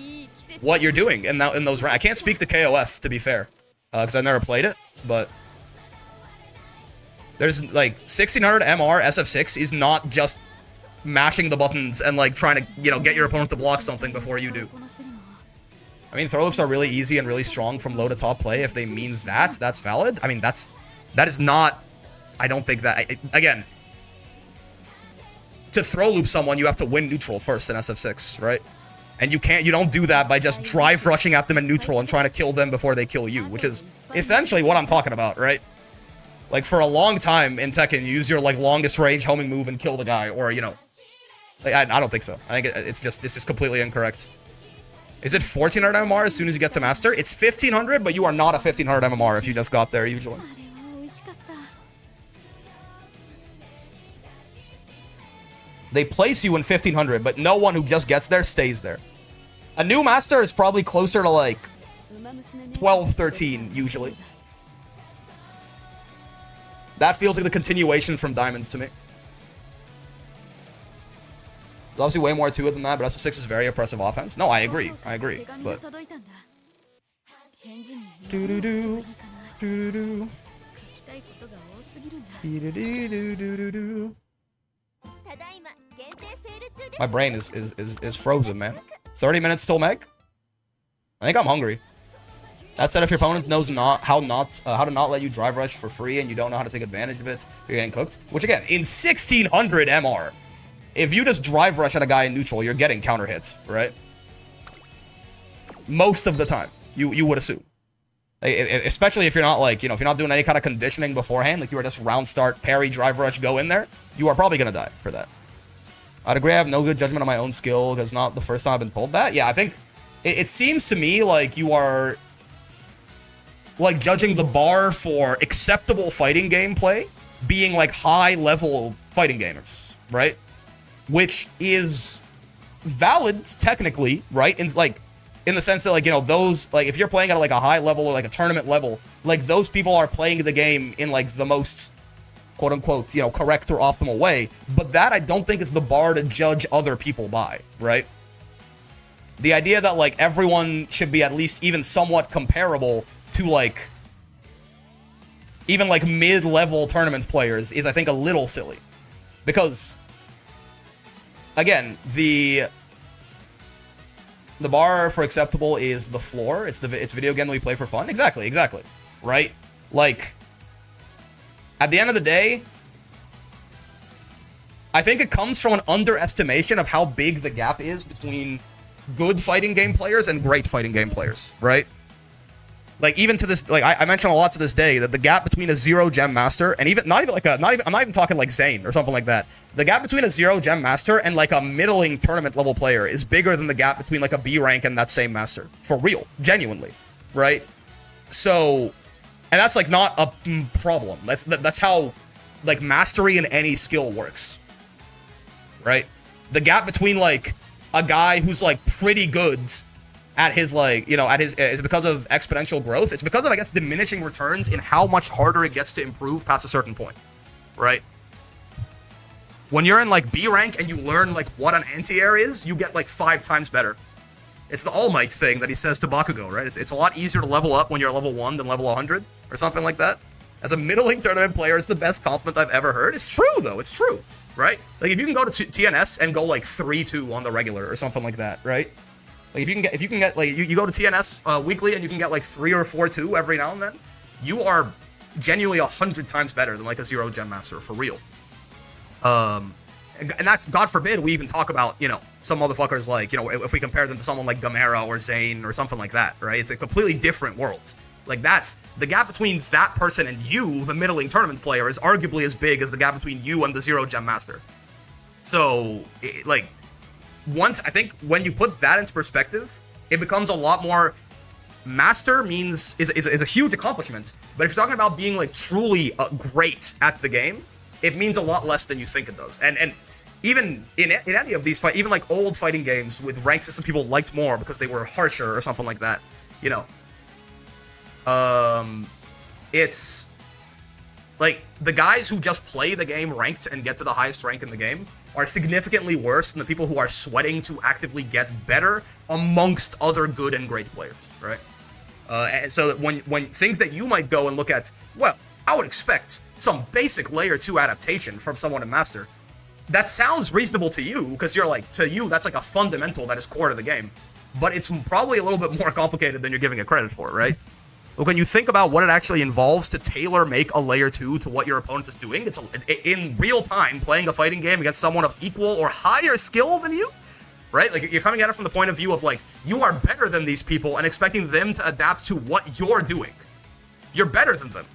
what you're doing in those ranks. I can't speak to KOF, to be fair, because I've never played it, but there's, like, 1600 MR SF6 is not just mashing the buttons and, like, trying to, you know, get your opponent to block something before you do. I mean, throw loops are really easy and really strong from low to top play. If they mean that, that's valid. I mean, that is not, I don't think that, again, to throw loop someone, you have to win neutral first in SF6, right? And you don't do that by just drive rushing at them in neutral and trying to kill them before they kill you, which is essentially what I'm talking about, right? Like, for a long time in Tekken, you use your, like, longest range homing move and kill the guy, or, you know, like, I don't think so. I think it's just completely incorrect. Is it 1400 MMR as soon as you get to master? It's 1500, but you are not a 1500 MMR if you just got there, usually. They place you in 1500, but no one who just gets there stays there. A new master is probably closer to, like, 12, 13, usually. That feels like the continuation from Diamonds to me. There's obviously way more to it than that, but SF6 is very oppressive offense. No, I agree, but... Do-do-do, do-do-do. Do-do-do-do-do-do. My brain is frozen, man. 30 minutes till Meg? I think I'm hungry. That said, if your opponent knows how to not let you drive rush for free and you don't know how to take advantage of it, you're getting cooked. Which, again, in 1600 MR, if you just drive rush at a guy in neutral, you're getting counter hits, right? Most of the time, you would assume. Especially if you're not, like, you know, if you're not doing any kind of conditioning beforehand, like you are just round start, parry, drive rush, go in there, you are probably gonna die for that. I'd agree I have no good judgment on my own skill, because not the first time I've been told that. Yeah, I think it seems to me like you are, like, judging the bar for acceptable fighting gameplay being, like, high-level fighting gamers, right? Which is valid, technically, right? In the sense that, like, you know, those, like, if you're playing at, like, a high level or, like, a tournament level, like, those people are playing the game in, like, the most, quote-unquote, you know, correct or optimal way. But that, I don't think, is the bar to judge other people by, right? The idea that, like, everyone should be at least even somewhat comparable to, like, even, like, mid-level tournament players is, I think, a little silly. Because, again, the bar for acceptable is the floor. It's video game that we play for fun. Exactly. Right? Like, at the end of the day, I think it comes from an underestimation of how big the gap is between good fighting game players and great fighting game players, right? Like, even to this, like, I mention a lot to this day that the gap between a 0-gem master and I'm not even talking like Zane or something like that. The gap between a 0-gem master and, like, a middling tournament level player is bigger than the gap between, like, a B rank and that same master. For real. Genuinely. Right? So, and that's, like, not a problem. That's how, like, mastery in any skill works. Right? The gap between, like, a guy who's, like, pretty good at his like, it's because of exponential growth. It's because of, I guess, diminishing returns in how much harder it gets to improve past a certain point, right? When you're in like B rank and you learn like what an anti-air is, you get like 5 times better. It's the All Might thing that he says to Bakugo, right? It's a lot easier to level up when you're level 1 than level 100 or something like that. As a middling tournament player, it's the best compliment I've ever heard. It's true though, it's true, right? Like if you can go to TNS and go like 3-2 on the regular or something like that, right? Like if you can get like you go to TNS weekly and you can get like 3 or 4-2 every now and then, you are genuinely 100 times better than like a 0 Gem Master for real. And that's, God forbid, we even talk about, some motherfuckers like, if we compare them to someone like Gamera or Zane or something like that, right? It's a completely different world. Like that's, the gap between that person and you, the middling tournament player, is arguably as big as the gap between you and the 0 Gem Master. So, I think when you put that into perspective, it becomes a lot more. Master is a huge accomplishment, but if you're talking about being like truly great at the game, it means a lot less than you think it does. And even in any of these even like old fighting games with rank system people liked more because they were harsher or something like that, it's like the guys who just play the game ranked and get to the highest rank in the game are significantly worse than the people who are sweating to actively get better amongst other good and great players, right? And so that when things that you might go and look at, well, I would expect some basic layer 2 adaptation from someone in Master. That sounds reasonable to you, because you're like, to you, that's like a fundamental that is core to the game. But it's probably a little bit more complicated than you're giving it credit for, right? But when you think about what it actually involves to tailor make a layer 2 to what your opponent is doing, it's in real time playing a fighting game against someone of equal or higher skill than you, right? Like you're coming at it from the point of view of like, you are better than these people and expecting them to adapt to what you're doing. You're better than them,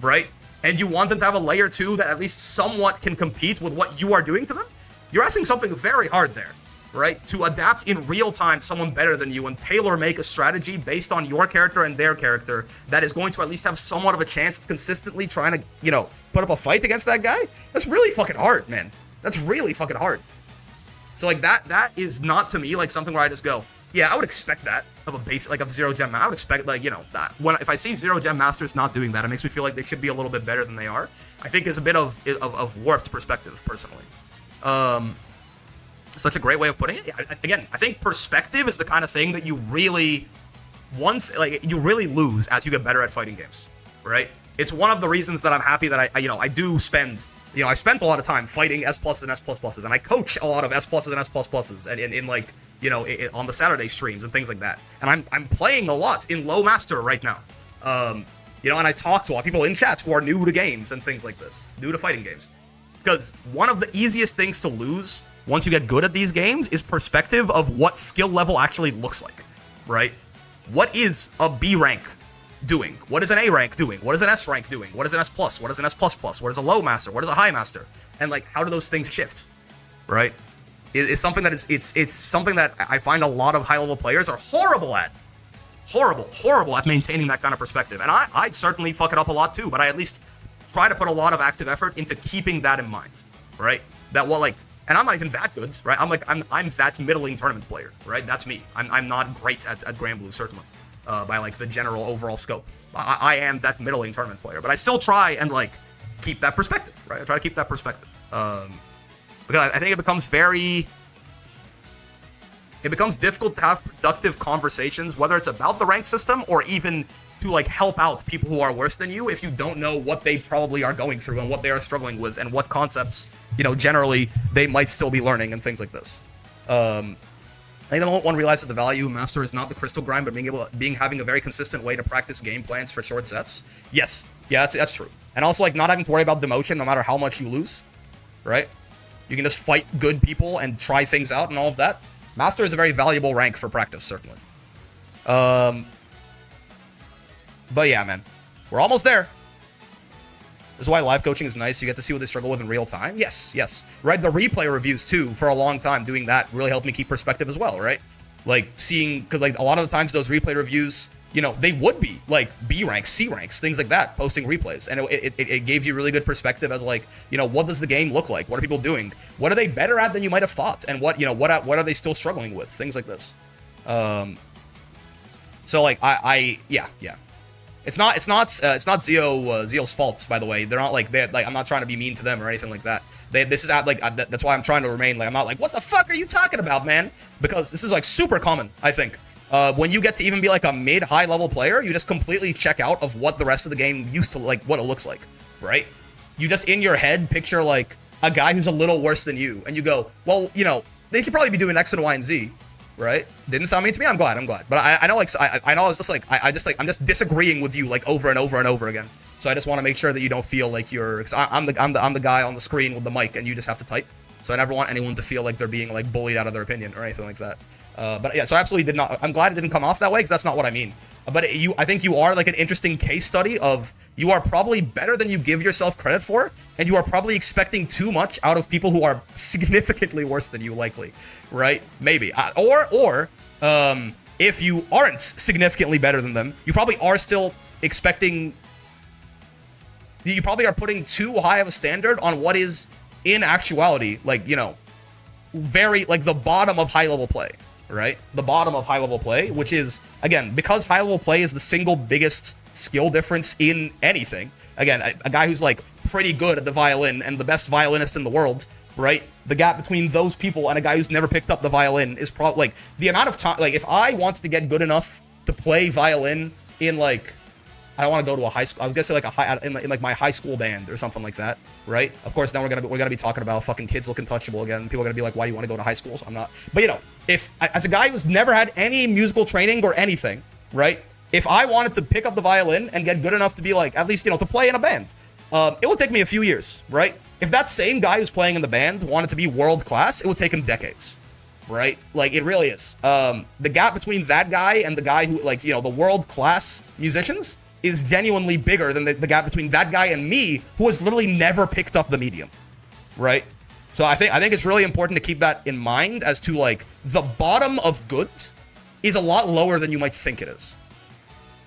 right? And you want them to have a layer 2 that at least somewhat can compete with what you are doing to them? You're asking something very hard there, right? To adapt in real time to someone better than you and tailor make a strategy based on your character and their character that is going to at least have somewhat of a chance of consistently trying to, put up a fight against that guy. That's really fucking hard, man. That's really fucking hard. So like that is not to me like something where I just go, yeah, I would expect that of a base, like of 0 Gem. I would expect that if I see 0 Gem Masters not doing that, it makes me feel like they should be a little bit better than they are. I think is a bit of warped perspective, personally. Such a great way of putting it. Again, I think perspective is the kind of thing that you really you really lose as you get better at fighting games, right? It's one of the reasons that I'm happy that I do spend. I spent a lot of time fighting S+ and S++s, and I coach a lot of S+ and S++s, and in like, on the Saturday streams and things like that. And I'm playing a lot in low master right now. And I talk to a lot of people in chats who are new to games and things like this, new to fighting games. Because one of the easiest things to lose once you get good at these games is perspective of what skill level actually looks like, right? What is a B rank doing? What is an A rank doing? What is an S rank doing? What is an S+? What is an S++? What is a low master? What is a high master? And like, how do those things shift, right? It's something that it's something that I find a lot of high level players are horrible at. Horrible at maintaining that kind of perspective. And I certainly fuck it up a lot too, but I at least try to put a lot of active effort into keeping that in mind, right? That and I'm not even that good, right? I'm that middling tournament player, right? That's me. I'm not great at Granblue, certainly, by like the general overall scope. I am that middling tournament player, but I still try and like keep that perspective, right? I try to keep that perspective. Because I think it becomes difficult to have productive conversations, whether it's about the rank system or even to like help out people who are worse than you if you don't know what they probably are going through and what they are struggling with and what concepts, generally they might still be learning and things like this. I think the moment one realizes the value of Master is not the crystal grind, but having a very consistent way to practice game plans for short sets. Yes, yeah, that's true. And also like not having to worry about demotion no matter how much you lose, right? You can just fight good people and try things out and all of that. Master is a very valuable rank for practice, certainly. But yeah, man, we're almost there. This is why live coaching is nice. You get to see what they struggle with in real time. Yes. Read the replay reviews too for a long time. Doing that really helped me keep perspective as well, right? Like seeing, because like a lot of the times those replay reviews, they would be like B ranks, C ranks, things like that, posting replays. And it gave you really good perspective as like, what does the game look like? What are people doing? What are they better at than you might have thought? And what are they still struggling with? Things like this. So like yeah. It's not Zeo's fault, by the way. They're not like I'm not trying to be mean to them or anything like that. That's why I'm trying to remain like I'm not like what the fuck are you talking about, man? Because this is like super common, I think. When you get to even be like a mid-high level player, you just completely check out of what the rest of the game used to like, what it looks like, right? You just in your head picture like a guy who's a little worse than you, and you go, well, you know, they should probably be doing X and Y and Z, right? Didn't sound mean to me. I'm glad. But I know, like, I know it's just like I'm just disagreeing with you like over and over and over again. So I just want to make sure that you don't feel like you're. Cause I'm the guy on the screen with the mic, and you just have to type. So I never want anyone to feel like they're being like bullied out of their opinion or anything like that. But yeah, so I absolutely did not. I'm glad it didn't come off that way because that's not what I mean. But I think you are like an interesting case study of you are probably better than you give yourself credit for, and you are probably expecting too much out of people who are significantly worse than you, likely, right? Maybe, or if you aren't significantly better than them, you probably are still expecting. You probably are putting too high of a standard on what is in actuality, like, you know, very like the bottom of high level play. Right? The bottom of high level play, which is, again, because high level play is the single biggest skill difference in anything. Again, a guy who's like pretty good at the violin and the best violinist in the world, right? The gap between those people and a guy who's never picked up the violin is probably like the amount of time. Like, if I wanted to get good enough to play violin in like, I don't want to go to a high school. I was gonna say like a high in like my high school band or something like that, right? Of course, now we're gonna be talking about fucking kids looking touchable again. People are gonna be like, why do you want to go to high schools? I'm not. But you know, if as a guy who's never had any musical training or anything, right? If I wanted to pick up the violin and get good enough to be like at least, you know, to play in a band, it would take me a few years, right? If that same guy who's playing in the band wanted to be world class, it would take him decades. Right? Like, it really is. The gap between that guy and the guy who, like, you know, the world class musicians is genuinely bigger than the gap between that guy and me, who has literally never picked up the medium, right? So I think it's really important to keep that in mind as to like the bottom of good is a lot lower than you might think it is,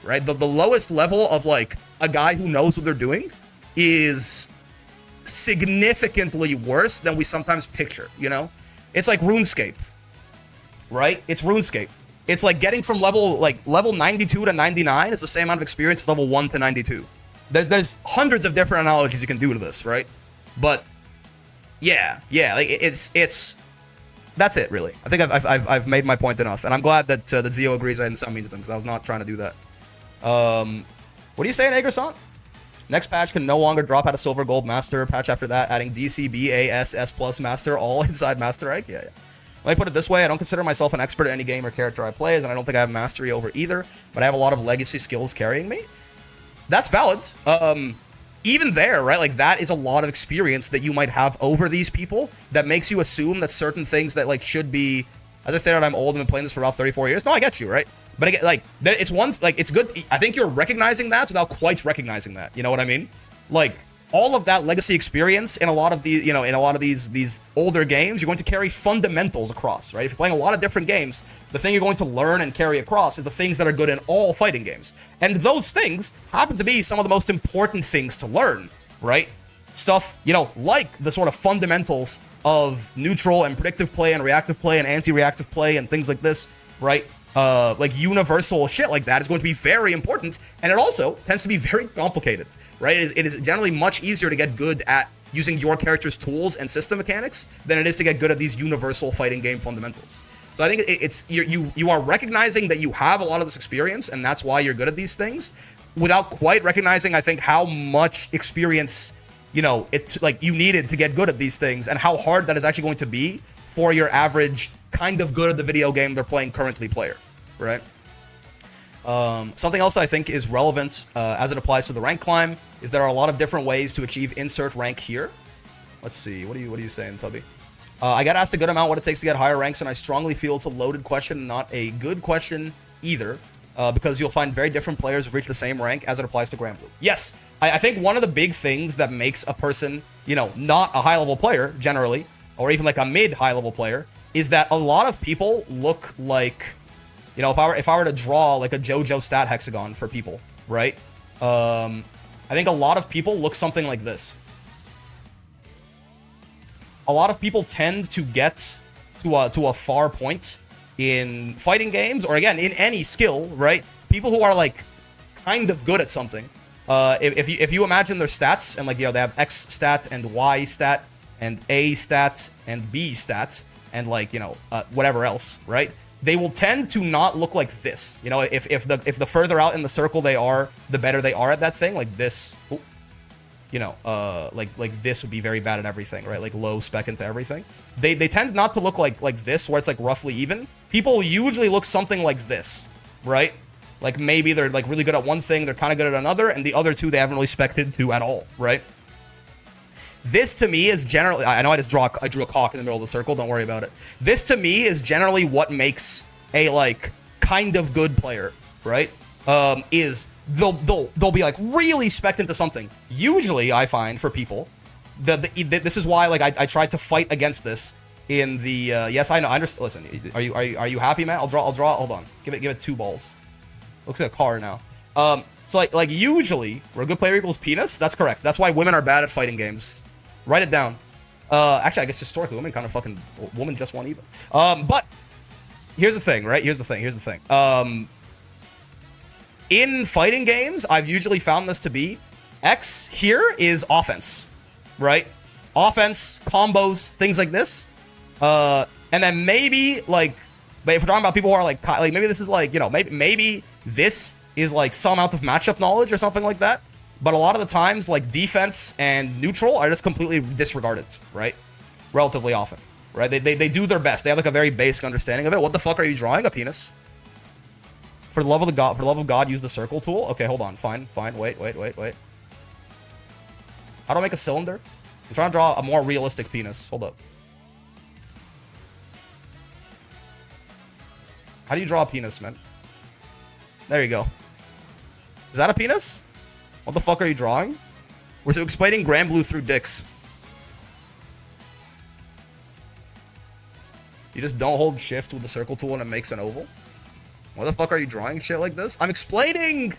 right? The lowest level of like a guy who knows what they're doing is significantly worse than we sometimes picture, you know? It's like RuneScape, right? It's RuneScape. It's like getting from level 92 to 99 is the same amount of experience as level 1 to 92. There's hundreds of different analogies you can do to this, right? But yeah, like it's that's it really. I think I've made my point enough, and I'm glad that Zio agrees I didn't sound mean to them because I was not trying to do that. What are you saying, Agerson? Next patch can no longer drop out of silver, gold, master. Patch after that, adding DC, BA, S plus master, all inside master rank. Yeah. Let me put it this way, I don't consider myself an expert at any game or character I play, and I don't think I have mastery over either, but I have a lot of legacy skills carrying me. That's valid. Even there, right, like that is a lot of experience that you might have over these people that makes you assume that certain things that like should be, as I stated, I'm old and been playing this for about 34 years. No, I get you, right? But again, like, it's one, like, it's good. I think you're recognizing that without quite recognizing that. You know what I mean? Like, all of that legacy experience in a lot of the, you know, in a lot of these older games, you're going to carry fundamentals across, right? If you're playing a lot of different games, the thing you're going to learn and carry across is the things that are good in all fighting games. And those things happen to be some of the most important things to learn, right? Stuff, you know, like the sort of fundamentals of neutral and predictive play and reactive play and anti-reactive play and things like this, right? Like universal shit like that is going to be very important, and it also tends to be very complicated, right? It is generally much easier to get good at using your character's tools and system mechanics than it is to get good at these universal fighting game fundamentals. So I think it's you are recognizing that you have a lot of this experience, and that's why you're good at these things, without quite recognizing, I think, how much experience, you know, it's like you needed to get good at these things, and how hard that is actually going to be for your average kind of good at the video game they're playing currently player. Right. Something else I think is relevant as it applies to the rank climb is there are a lot of different ways to achieve insert rank here. Let's see. What are you saying, Tubby? I got asked a good amount what it takes to get higher ranks, and I strongly feel it's a loaded question, not a good question either, because you'll find very different players who've reached the same rank as it applies to Grand Blue. Yes, I think one of the big things that makes a person, you know, not a high-level player generally, or even like a mid-high level player, is that a lot of people look like, you know, if I were to draw like a JoJo stat hexagon for people, right? I think a lot of people look something like this. A lot of people tend to get to a far point in fighting games, or again, in any skill, right? People who are like kind of good at something, if you imagine their stats, and like, you know, they have X stat and Y stat and A stat and B stat and like, you know, whatever else, right? They will tend to not look like this. You know, if the further out in the circle they are, the better they are at that thing. Like this, you know, like this would be very bad at everything, right? Like low spec into everything. They tend not to look like this, where it's like roughly even. People usually look something like this, right? Like maybe they're like really good at one thing, they're kind of good at another, and the other two they haven't really spec'd into at all, right? This to me is generally, I know I drew a cock in the middle of the circle, don't worry about it. This to me is generally what makes a like kind of good player, right? Is they'll be like really spec'd into something. Usually I find for people, this is why like I tried to fight against this in the, yes, I know, I understand, listen, are you happy, man? I'll draw, hold on, give it 2 balls. Looks like a car now. So like usually, where a good player equals penis, that's correct. That's why women are bad at fighting games. Write it down. Actually, I guess historically, women kind of fucking, woman just won even. But here's the thing, right? Here's the thing. In fighting games, I've usually found this to be, X here is offense, right? Offense, combos, things like this. And then maybe like, but if we're talking about people who are like maybe this is like, you know, maybe this is like some amount of matchup knowledge or something like that. But a lot of the times, like defense and neutral are just completely disregarded, right? Relatively often, right? They do their best. They have like a very basic understanding of it. What the fuck are you drawing? A penis? For the love of God, use the circle tool. Okay, hold on. Fine. Wait. How do I make a cylinder? I'm trying to draw a more realistic penis. Hold up. How do you draw a penis, man? There you go. Is that a penis? What the fuck are you drawing? We're explaining Grand Blue through dicks. You just don't hold shift with the circle tool and it makes an oval? What the fuck are you drawing shit like this? I'm explaining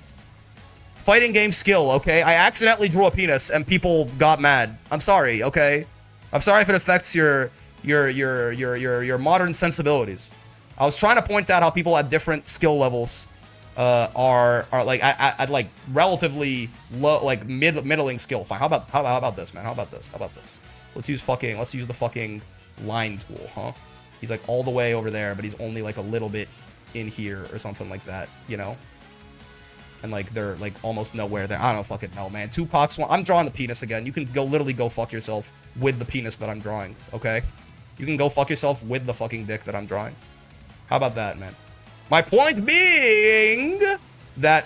fighting game skill, okay? I accidentally drew a penis and people got mad. I'm sorry, okay? I'm sorry if it affects your modern sensibilities. I was trying to point out how people at different skill levels are like at like relatively low, like middling skill. Fine. How about this, man? How about this? Let's use the fucking line tool, huh? He's like all the way over there, but he's only like a little bit in here or something like that, you know? And like they're like almost nowhere there. I don't fucking know, man. 2 cocks. I'm drawing the penis again. You can literally go fuck yourself with the penis that I'm drawing, okay? You can go fuck yourself with the fucking dick that I'm drawing. How about that, man? My point being that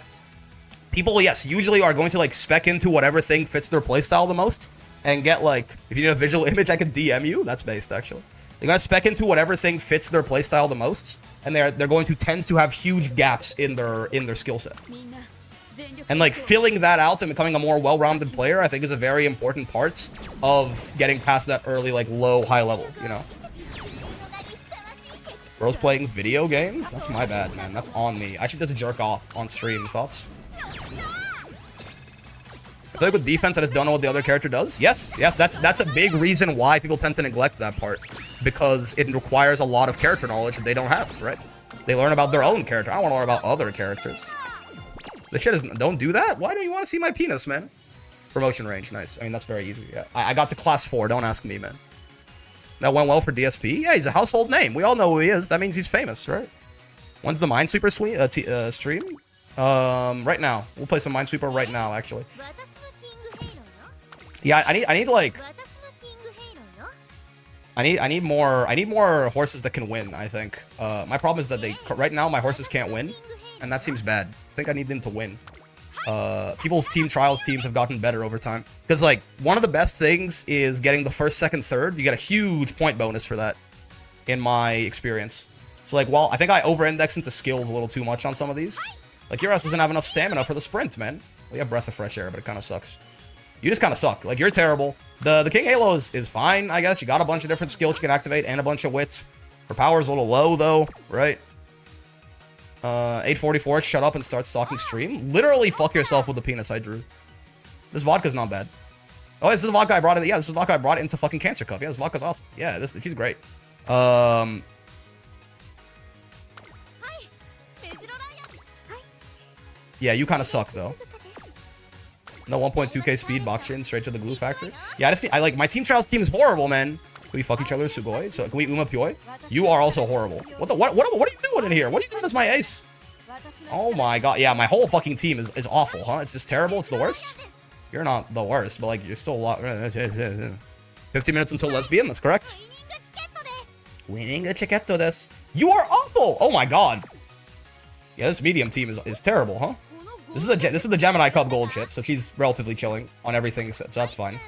people, yes, usually are going to like spec into whatever thing fits their playstyle the most and get like, if you need a visual image, I could DM you. That's based, actually. They're going to spec into whatever thing fits their playstyle the most, and they're going to tend to have huge gaps in their skill set. And like filling that out and becoming a more well-rounded player, I think is a very important part of getting past that early like low high level, you know? Bro's playing video games? That's my bad, man. That's on me. I should just jerk off on stream. Thoughts? I play with defense, I just don't know what the other character does. Yes, that's a big reason why people tend to neglect that part. Because it requires a lot of character knowledge that they don't have, right? They learn about their own character. I don't want to learn about other characters. This shit is... Don't do that? Why don't you want to see my penis, man? Promotion range, nice. I mean, that's very easy. Yeah. I got to class 4, don't ask me, man. That went well for DSP? Yeah, he's a household name. We all know who he is. That means he's famous, right? When's the Minesweeper stream? Right now. We'll play some Minesweeper right now, actually. Yeah, I need like... I need more horses that can win, I think. My problem is that right now my horses can't win, and that seems bad. I think I need them to win. People's team trials teams have gotten better over time. Because, like, one of the best things is getting the first, second, third. You get a huge point bonus for that, in my experience. So, like, well, I think I over-index into skills a little too much on some of these. Like, your ass doesn't have enough stamina for the sprint, man. Well, you have breath of fresh air, but it kind of sucks. You just kind of suck. Like, you're terrible. The King Halo is fine, I guess. You got a bunch of different skills you can activate and a bunch of wit. Her power's a little low, though, right? 844, shut up and start stalking stream. Literally fuck yourself with the penis I drew. This vodka's not bad. Oh, this is the vodka I brought it. Yeah, this is the vodka I brought into fucking Cancer Cup. Yeah, this vodka's awesome. Yeah, she's great. Yeah, you kind of suck though. No 1.2k speed, box in straight to the glue factor. Yeah, I like my team trials team is horrible, man. Can we fuck each other, Sugoi? So can we Uma Pyoi? You are also horrible. What are you doing in here? What are you doing as my ace? Oh my god. Yeah, my whole fucking team is awful, huh? It's just terrible. It's the worst. You're not the worst, but like you're still a lot. 15 minutes until lesbian. That's correct. Winning a chiquetto des. You are awful. Oh my god. Yeah, this medium team is terrible, huh? This is the Gemini Cup gold chip, so she's relatively chilling on everything, so that's fine.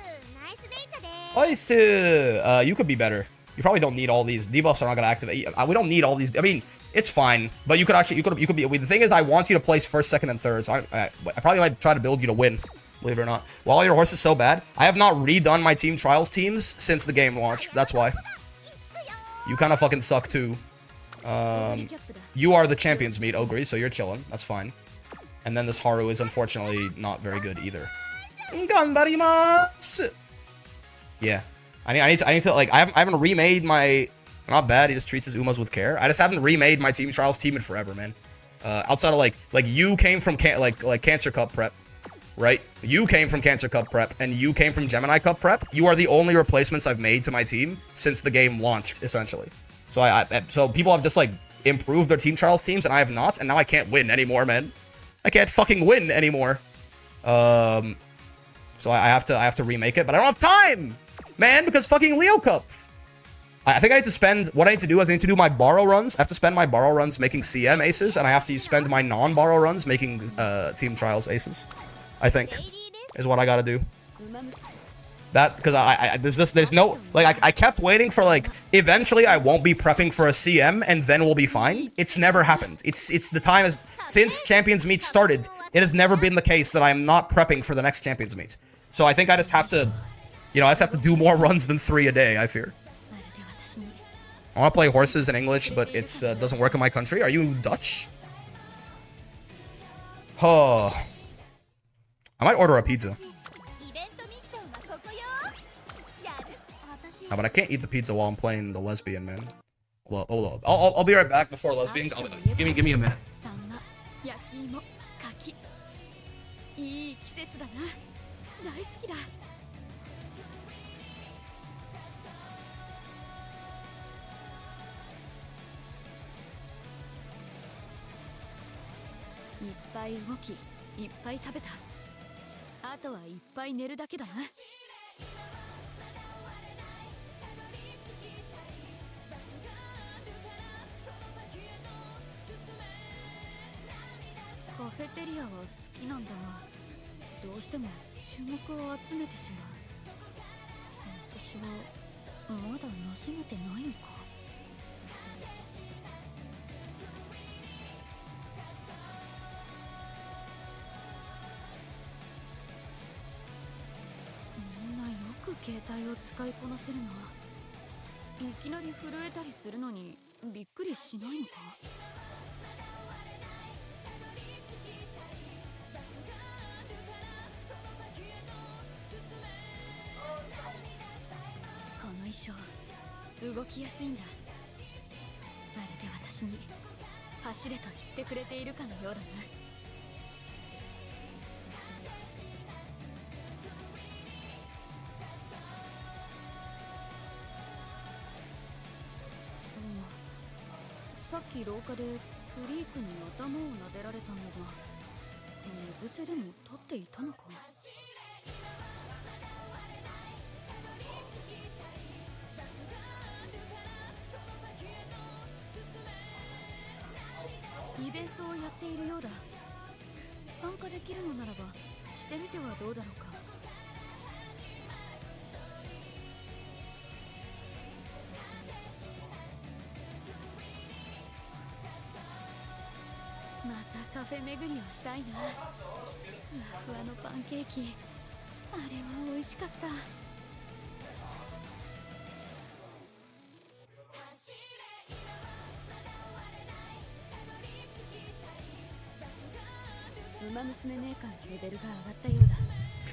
Nice. You could be better. You probably don't need all these debuffs. Are not gonna activate. We don't need all these. I mean, it's fine, but you could be. The thing is, I want you to place first, second, and third. So I probably might try to build you to win. Believe it or not. While your horse is so bad, I have not redone my team trials teams since the game launched. That's why. You kind of fucking suck too. You are the champions meet, Ogre, so you're chilling. That's fine. And then this Haru is unfortunately not very good either. Ganbarimasu! Yeah. I need to like I haven't remade my not bad, he just treats his Umas with care. I just haven't remade my team trials team in forever, man. Outside of like you came from like Cancer Cup prep, right? You came from Cancer Cup prep and you came from Gemini Cup prep. You are the only replacements I've made to my team since the game launched, essentially. So so people have just like improved their team trials teams and I have not, and now I can't win anymore, man. I can't fucking win anymore. So I have to remake it, but I don't have time, man, because fucking Leo Cup. I think I need to spend, what I need to do is I need to do my borrow runs. I have to spend my borrow runs making CM aces, and I have to spend my non-borrow runs making team trials aces. I think is what I gotta do. That, because there's no, like, I kept waiting for, like, eventually I won't be prepping for a CM and then we'll be fine. It's never happened. It's the time is, since Champions Meet started, it has never been the case that I'm not prepping for the next Champions Meet. So I think I just have to, you know, I just have to do more runs than 3 a day, I fear. I want to play horses in English, but it doesn't work in my country. Are you Dutch? Oh. I might order a pizza. No, but I can't eat the pizza while I'm playing the lesbian, man. Hold up. I'll be right back before lesbian. Give me a minute.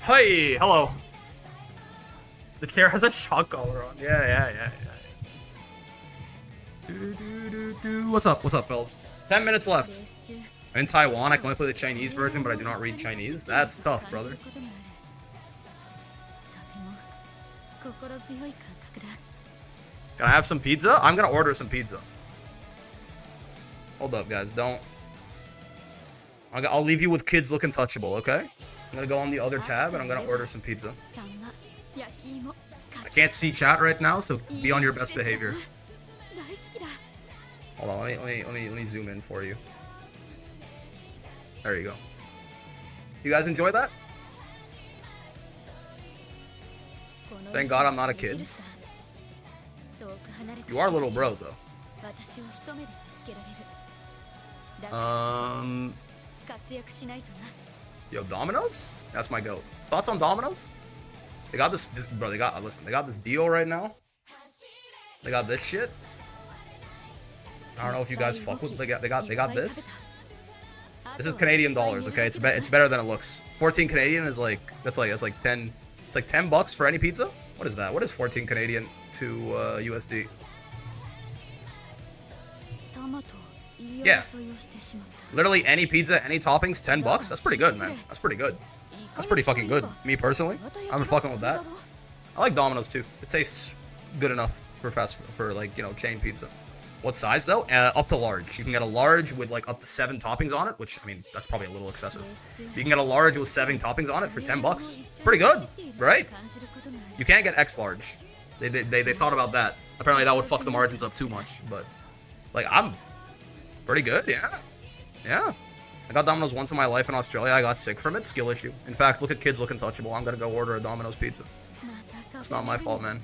Hey, hello. The chair has a shock collar on. Yeah. What's up, fellas? 10 minutes left. I'm in Taiwan. I can only play the Chinese version, but I do not read Chinese. That's tough, brother. Can I have some pizza? I'm gonna order some pizza. Hold up, guys. Don't. I'll leave you with kids looking touchable, okay? I'm gonna go on the other tab and I'm gonna order some pizza. I can't see chat right now, so be on your best behavior. Hold on, let me zoom in for you. There you go. You guys enjoy that? Thank God I'm not a kid. You are a little bro, though. Yo, Domino's? That's my goat. Thoughts on Domino's? They got this bro, they got this deal right now. They got this shit. I don't know if you guys fuck with. They got this. This is Canadian dollars, okay? It's better than it looks. 14 Canadian is like that's like 10. It's like $10 for any pizza. What is that? What is 14 Canadian to USD? Yeah. Literally any pizza, any toppings, $10. That's pretty good, man. That's pretty good. That's pretty fucking good. Me personally, I'm fucking with that. I like Domino's too. It tastes good enough for like, you know, chain pizza. What size though? Up to large. You can get a large with like up to 7 toppings on it, which I mean that's probably a little excessive. You can get a large with 7 toppings on it for $10. It's pretty good, right? You can't get X large. They thought about that. Apparently that would fuck the margins up too much, but like I'm pretty good, yeah. Yeah. I got Domino's once in my life in Australia. I got sick from it. Skill issue. In fact, look at kids looking touchable. I'm gonna go order a Domino's pizza. It's not my fault, man.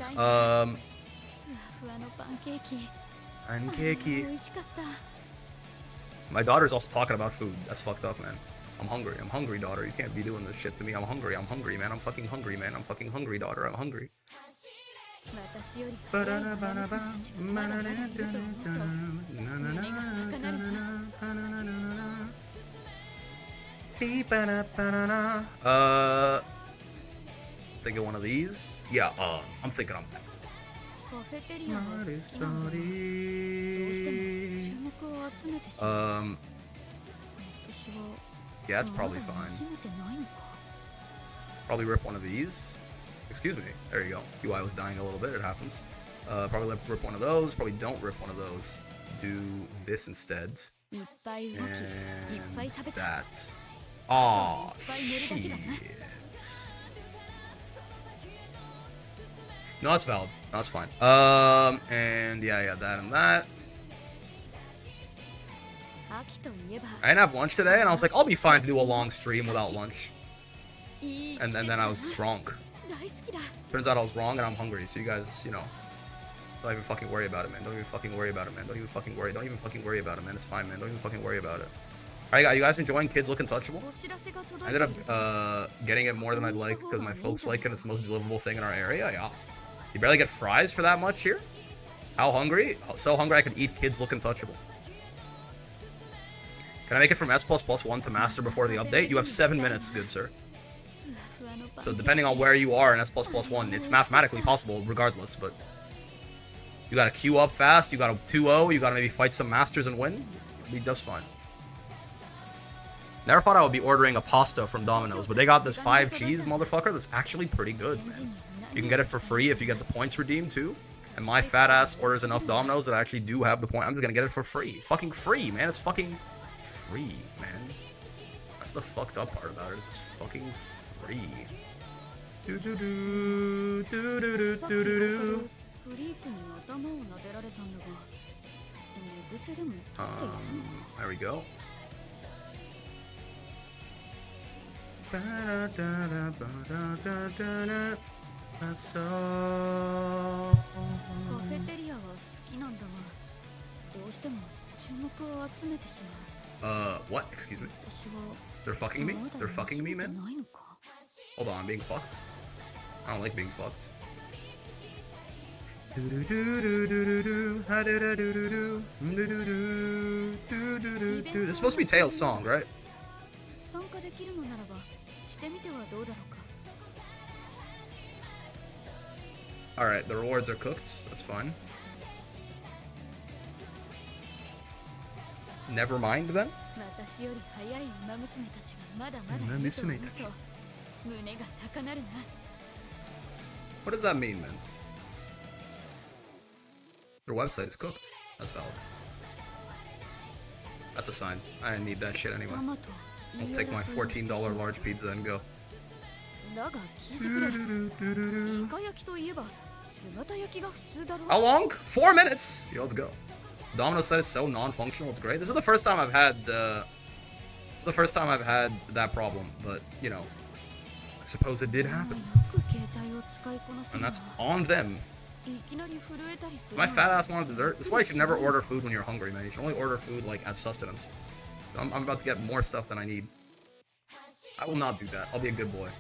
Pancakey. My daughter's also talking about food. That's fucked up, man. I'm hungry. I'm hungry, daughter. You can't be doing this shit to me. I'm hungry. I'm hungry, man. I'm fucking hungry, man. I'm fucking hungry, daughter. I'm hungry. Thinking one of these. Yeah, I'm thinking I'm yeah, it's probably fine. Probably rip one of these. Excuse me. There you go. UI was dying a little bit. It happens. Probably rip one of those. Probably don't rip one of those. Do this instead. And that. Aw, shit. No, that's valid. No, that's fine. And yeah, that and that. I didn't have lunch today, and I was like, I'll be fine to do a long stream without lunch. And then I was just wrong. Turns out I was wrong, and I'm hungry. So you guys, you know, don't even fucking worry about it, man. Don't even fucking worry about it, man. Don't even fucking worry. Don't even fucking worry about it, man. It's fine, man. Don't even fucking worry about it. Alright, are you guys enjoying kids looking touchable? I ended up getting it more than I'd like because my folks like it. It's the most deliverable thing in our area. Yeah. You barely get fries for that much here? How hungry? So hungry I could eat kids looking touchable. Can I make it from S++1 to Master before the update? You have 7 minutes, good sir. So depending on where you are in S++1, it's mathematically possible regardless, but you gotta queue up fast, you gotta 2-0, you gotta maybe fight some Masters and win. You'll be just fine. Never thought I would be ordering a pasta from Domino's, but they got this 5 cheese motherfucker that's actually pretty good, man. You can get it for free if you get the points redeemed too. And my fat ass orders enough Domino's that I actually do have the point. I'm just gonna get it for free. Fucking free, man. It's fucking free, man. That's the fucked up part about it, is it's fucking free. Do do do do do do do do. There we go. What? Excuse me? They're fucking me? They're fucking me, man? Hold on, I'm being fucked. I don't like being fucked. This is supposed to be Tails' song, right? Alright, the rewards are cooked. That's fine. Never mind then? What does that mean, man? Their website is cooked. That's valid. That's a sign. I didn't need that shit anyway. Let's take my $14 large pizza and go. How long? 4 minutes! Yo, let's go. Domino said it's so non-functional, it's great. This is the first time I've had that problem, but you know, I suppose it did happen. And that's on them. Does my fat ass want a dessert? This is why you should never order food when you're hungry, man. You should only order food like as sustenance. I'm about to get more stuff than I need. I will not do that. I'll be a good boy.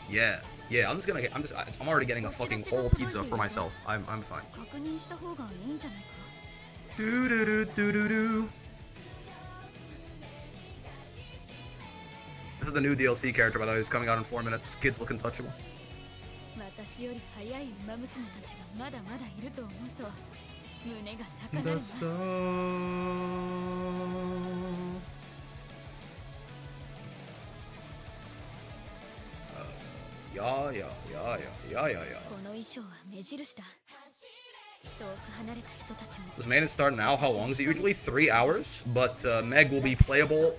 Yeah. I'm already getting a fucking whole pizza for myself. I'm fine. This is the new DLC character, by the way, who's coming out in 4 minutes. This kid's looking touchable. Yeah. Does maintenance start now? How long is it usually? 3 hours, but Meg will be playable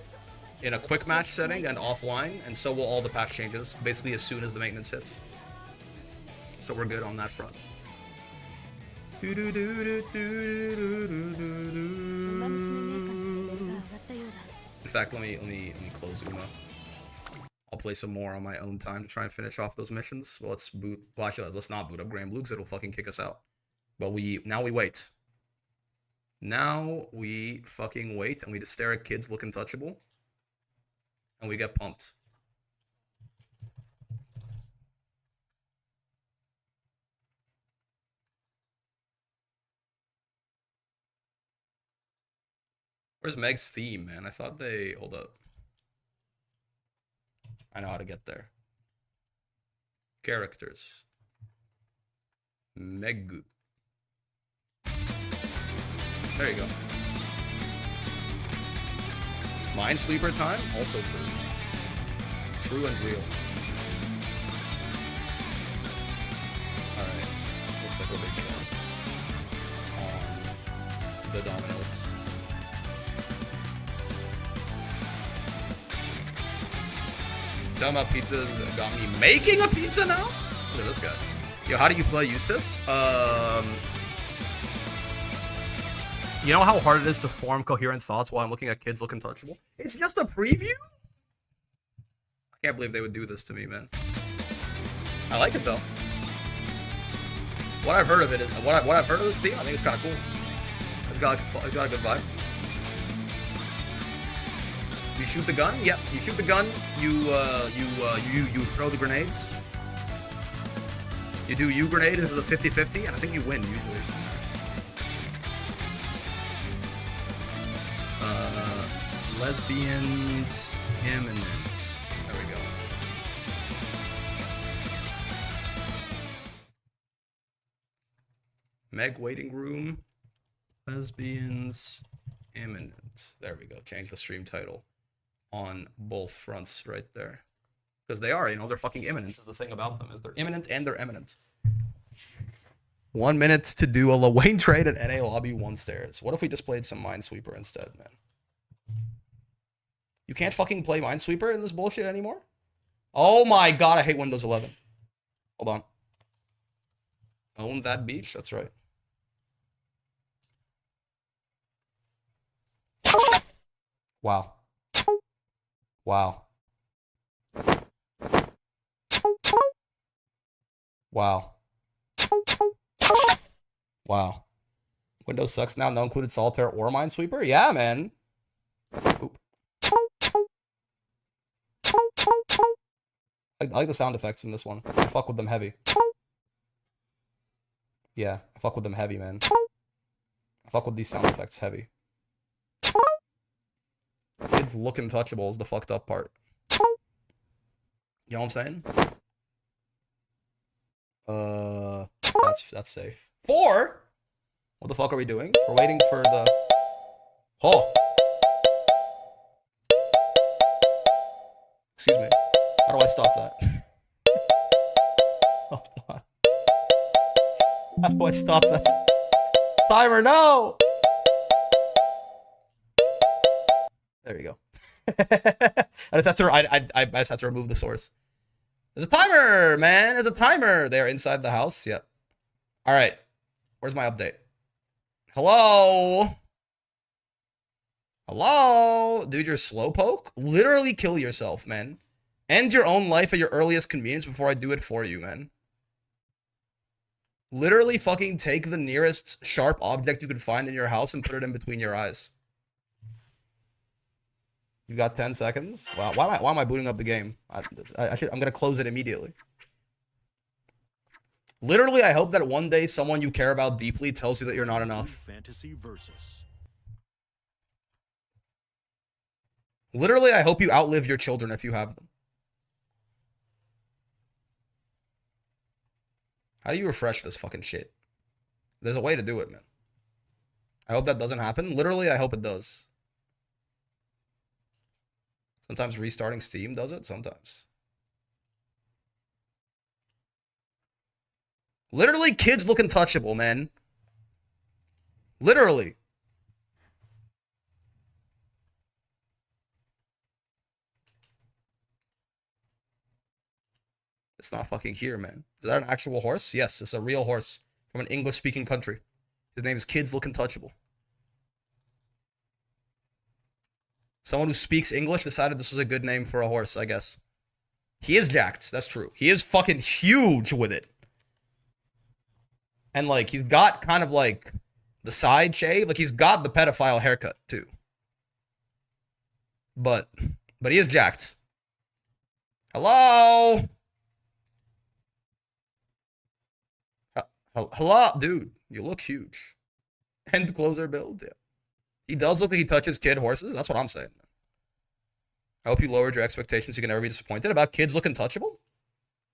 in a quick match setting and offline, and so will all the patch changes, basically as soon as the maintenance hits. So we're good on that front. In fact, let me close Uma. I'll play some more on my own time to try and finish off those missions. Well, let's boot. Well, actually, let's not boot up Grand Blue because it'll fucking kick us out. But now we wait. Now we fucking wait, and we just stare at kids looking touchable, and we get pumped. Where's Meg's theme, man? I thought they... Hold up. I know how to get there. Characters. Meg. There you go. Minesweeper time? Also true. True and real. Alright. Looks like we're big shot on the dominoes. Talking about pizza got me making a pizza now? Look at this guy. Yo, how do you play Eustace? You know how hard it is to form coherent thoughts while I'm looking at kids looking touchable? It's just a preview? I can't believe they would do this to me, man. I like it though. What I've heard of it is what I've heard of this theme, I think it's kind of cool. It's got a good vibe. You shoot the gun? Yep. You shoot the gun. You throw the grenades. You do U grenade into the 50-50, and I think you win usually. Lesbians, Imminent. There we go. Meg waiting room. Lesbians, Imminent. There we go. Change the stream title on both fronts right there. Because they are, you know, they're fucking imminent is the thing about them, is they're imminent and they're eminent. 1 minute to do a Wayne trade at NA lobby 1 stairs. What if we just played some Minesweeper instead, man? You can't fucking play Minesweeper in this bullshit anymore? Oh my god, I hate Windows 11. Hold on. Own that beach? That's right. Wow. Wow. Wow. Wow. Windows sucks now. No included Solitaire or Minesweeper? Yeah, man. Oop. I like the sound effects in this one. I fuck with them heavy. Yeah, I fuck with them heavy, man. I fuck with these sound effects heavy. Kids looking touchable is the fucked up part. You know what I'm saying? That's safe. 4? What the fuck are we doing? We're waiting for the... Oh! Excuse me. How do I stop that? Hold on. How do I stop that? Timer, no! There you go. I just had to remove the source. There's a timer, man. There's a timer. They're inside the house. Yep. All right. Where's my update? Hello? Hello? Dude, you're slowpoke? Literally kill yourself, man. End your own life at your earliest convenience before I do it for you, man. Literally fucking take the nearest sharp object you could find in your house and put it in between your eyes. You got 10 seconds? Wow, why am I booting up the game? I'm gonna close it immediately. Literally, I hope that one day someone you care about deeply tells you that you're not enough. Fantasy versus. Literally, I hope you outlive your children if you have them. How do you refresh this fucking shit? There's a way to do it, man. I hope that doesn't happen. Literally, I hope it does. Sometimes restarting Steam does it, sometimes. Literally, kids look untouchable, man. Literally. It's not fucking here, man. Is that an actual horse? Yes, it's a real horse from an English-speaking country. His name is Kids Look Untouchable. Someone who speaks English decided this was a good name for a horse, I guess. He is jacked. That's true. He is fucking huge with it. And, like, he's got kind of, like, the side shave. Like, he's got the pedophile haircut, too. But he is jacked. Hello? Hello? Dude, you look huge. End closer build, yeah. He does look like he touches kid horses. That's what I'm saying. I hope you lowered your expectations so you can never be disappointed. About Kids Look Untouchable?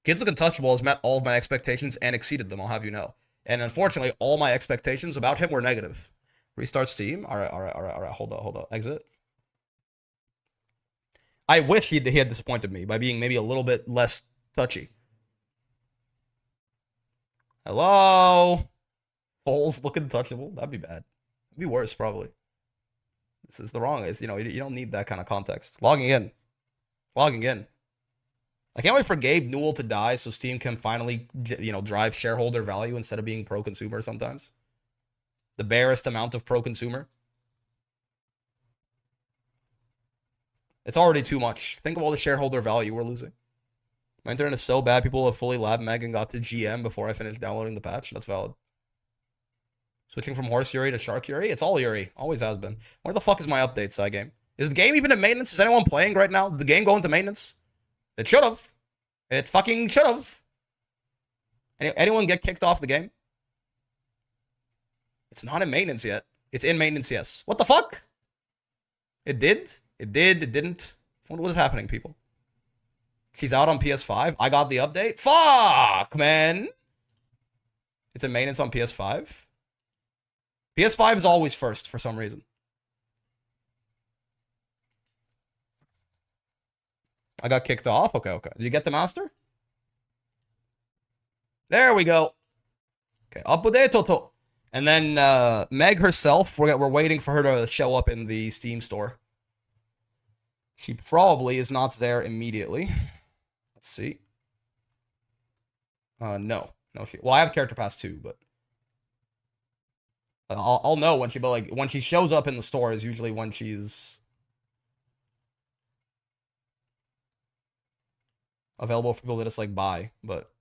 Kids Look Untouchable has met all of my expectations and exceeded them, I'll have you know. And unfortunately, all my expectations about him were negative. Restart Steam. All right. Hold on. Exit. I wish he had disappointed me by being maybe a little bit less touchy. Hello? Foles Look Untouchable? That'd be bad. That'd be worse, probably. This is the wrong. You know, you don't need that kind of context. Logging in. I can't wait for Gabe Newell to die so Steam can finally, you know, drive shareholder value instead of being pro-consumer sometimes. The barest amount of pro-consumer. It's already too much. Think of all the shareholder value we're losing. My internet is so bad, people have fully lab meg and got to GM before I finished downloading the patch. That's valid. Switching from Horse Yuri to Shark Yuri? It's all Yuri. Always has been. Where the fuck is my update side game? Is the game even in maintenance? Is anyone playing right now? The game going to maintenance? It should have. It fucking should have. Anyone get kicked off the game? It's not in maintenance yet. It's in maintenance, yes. What the fuck? It did? It didn't. What is happening, people? She's out on PS5. I got the update. Fuck, man. It's in maintenance on PS5. PS5 is always first for some reason. I got kicked off? Okay. Did you get the master? There we go. Okay, update Toto. And then Meg herself, we're waiting for her to show up in the Steam store. She probably is not there immediately. Let's see. No. Well, I have character pass too, but I'll know when when she shows up in the store is usually when she's available for people to just like buy, but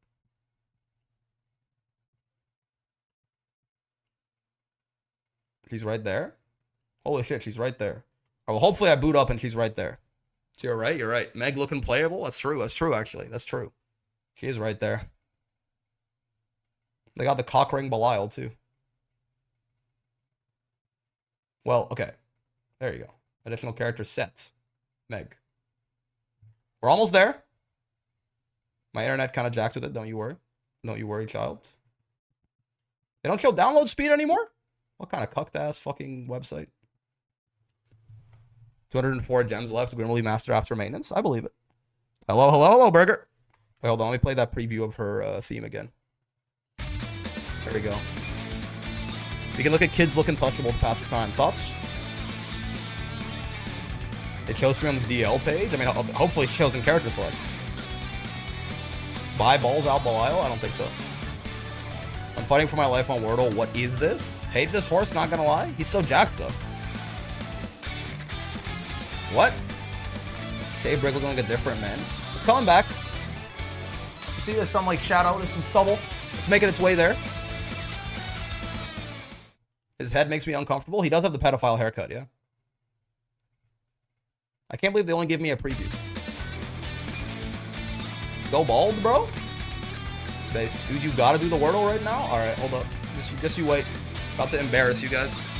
she's right there. Holy shit, she's right there. Oh, well, hopefully I boot up and she's right there. So you're right. Meg looking playable. That's true actually. That's true. She is right there. They got the cock ring Belial too. Well, okay. There you go. Additional character set. Meg. We're almost there. My internet kind of jacked with it. Don't you worry. Don't you worry, child. They don't show download speed anymore? What kind of cucked ass fucking website? 204 gems left. Grimly Master after maintenance. I believe it. Hello, hello, hello, Burger. Wait, hold on. Let me play that preview of her theme again. There we go. You can look at kids looking touchable to pass the time. Thoughts? It shows me on the DL page. I mean, hopefully it shows in character select. Buy balls out Belial? I don't think so. I'm fighting for my life on Wordle. What is this? Hate this horse, not gonna lie. He's so jacked, though. What? Shade Brick looking like a different man. It's coming back. You see there's some like shadow, there's some stubble. It's making its way there. His head makes me uncomfortable. He does have the pedophile haircut, yeah. I can't believe they only give me a preview. Go bald, bro? Basis, dude, you gotta do the Wordle right now? Alright, hold up. Just you wait. About to embarrass you guys.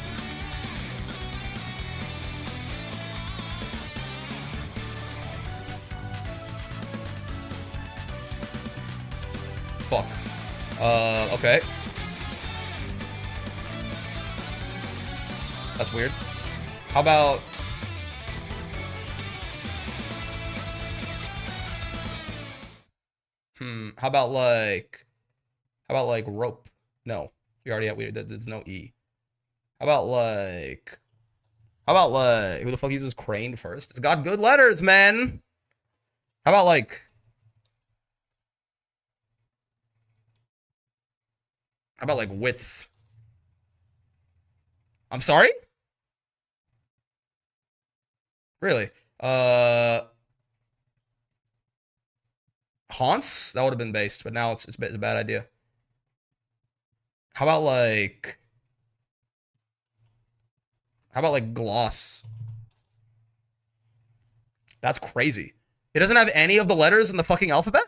Fuck. Okay. That's weird. How about... How about like rope? No. We already have there's no E. How about like who the fuck uses crane first? It's got good letters, man. How about like width? I'm sorry? Really? Haunts? That would have been based, but now it's a bad idea. How about like gloss? That's crazy. It doesn't have any of the letters in the fucking alphabet?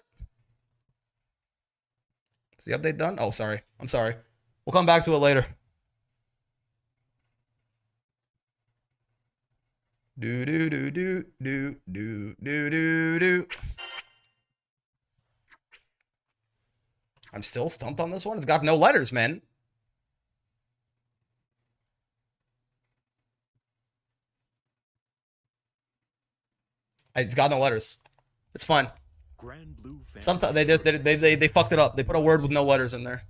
Is the update done? Oh, sorry. I'm sorry. We'll come back to it later. Do do do do do do do do do. I'm still stumped on this one. It's got no letters, man. It's got no letters. It's fine. Sometimes they fucked it up. They put a word with no letters in there.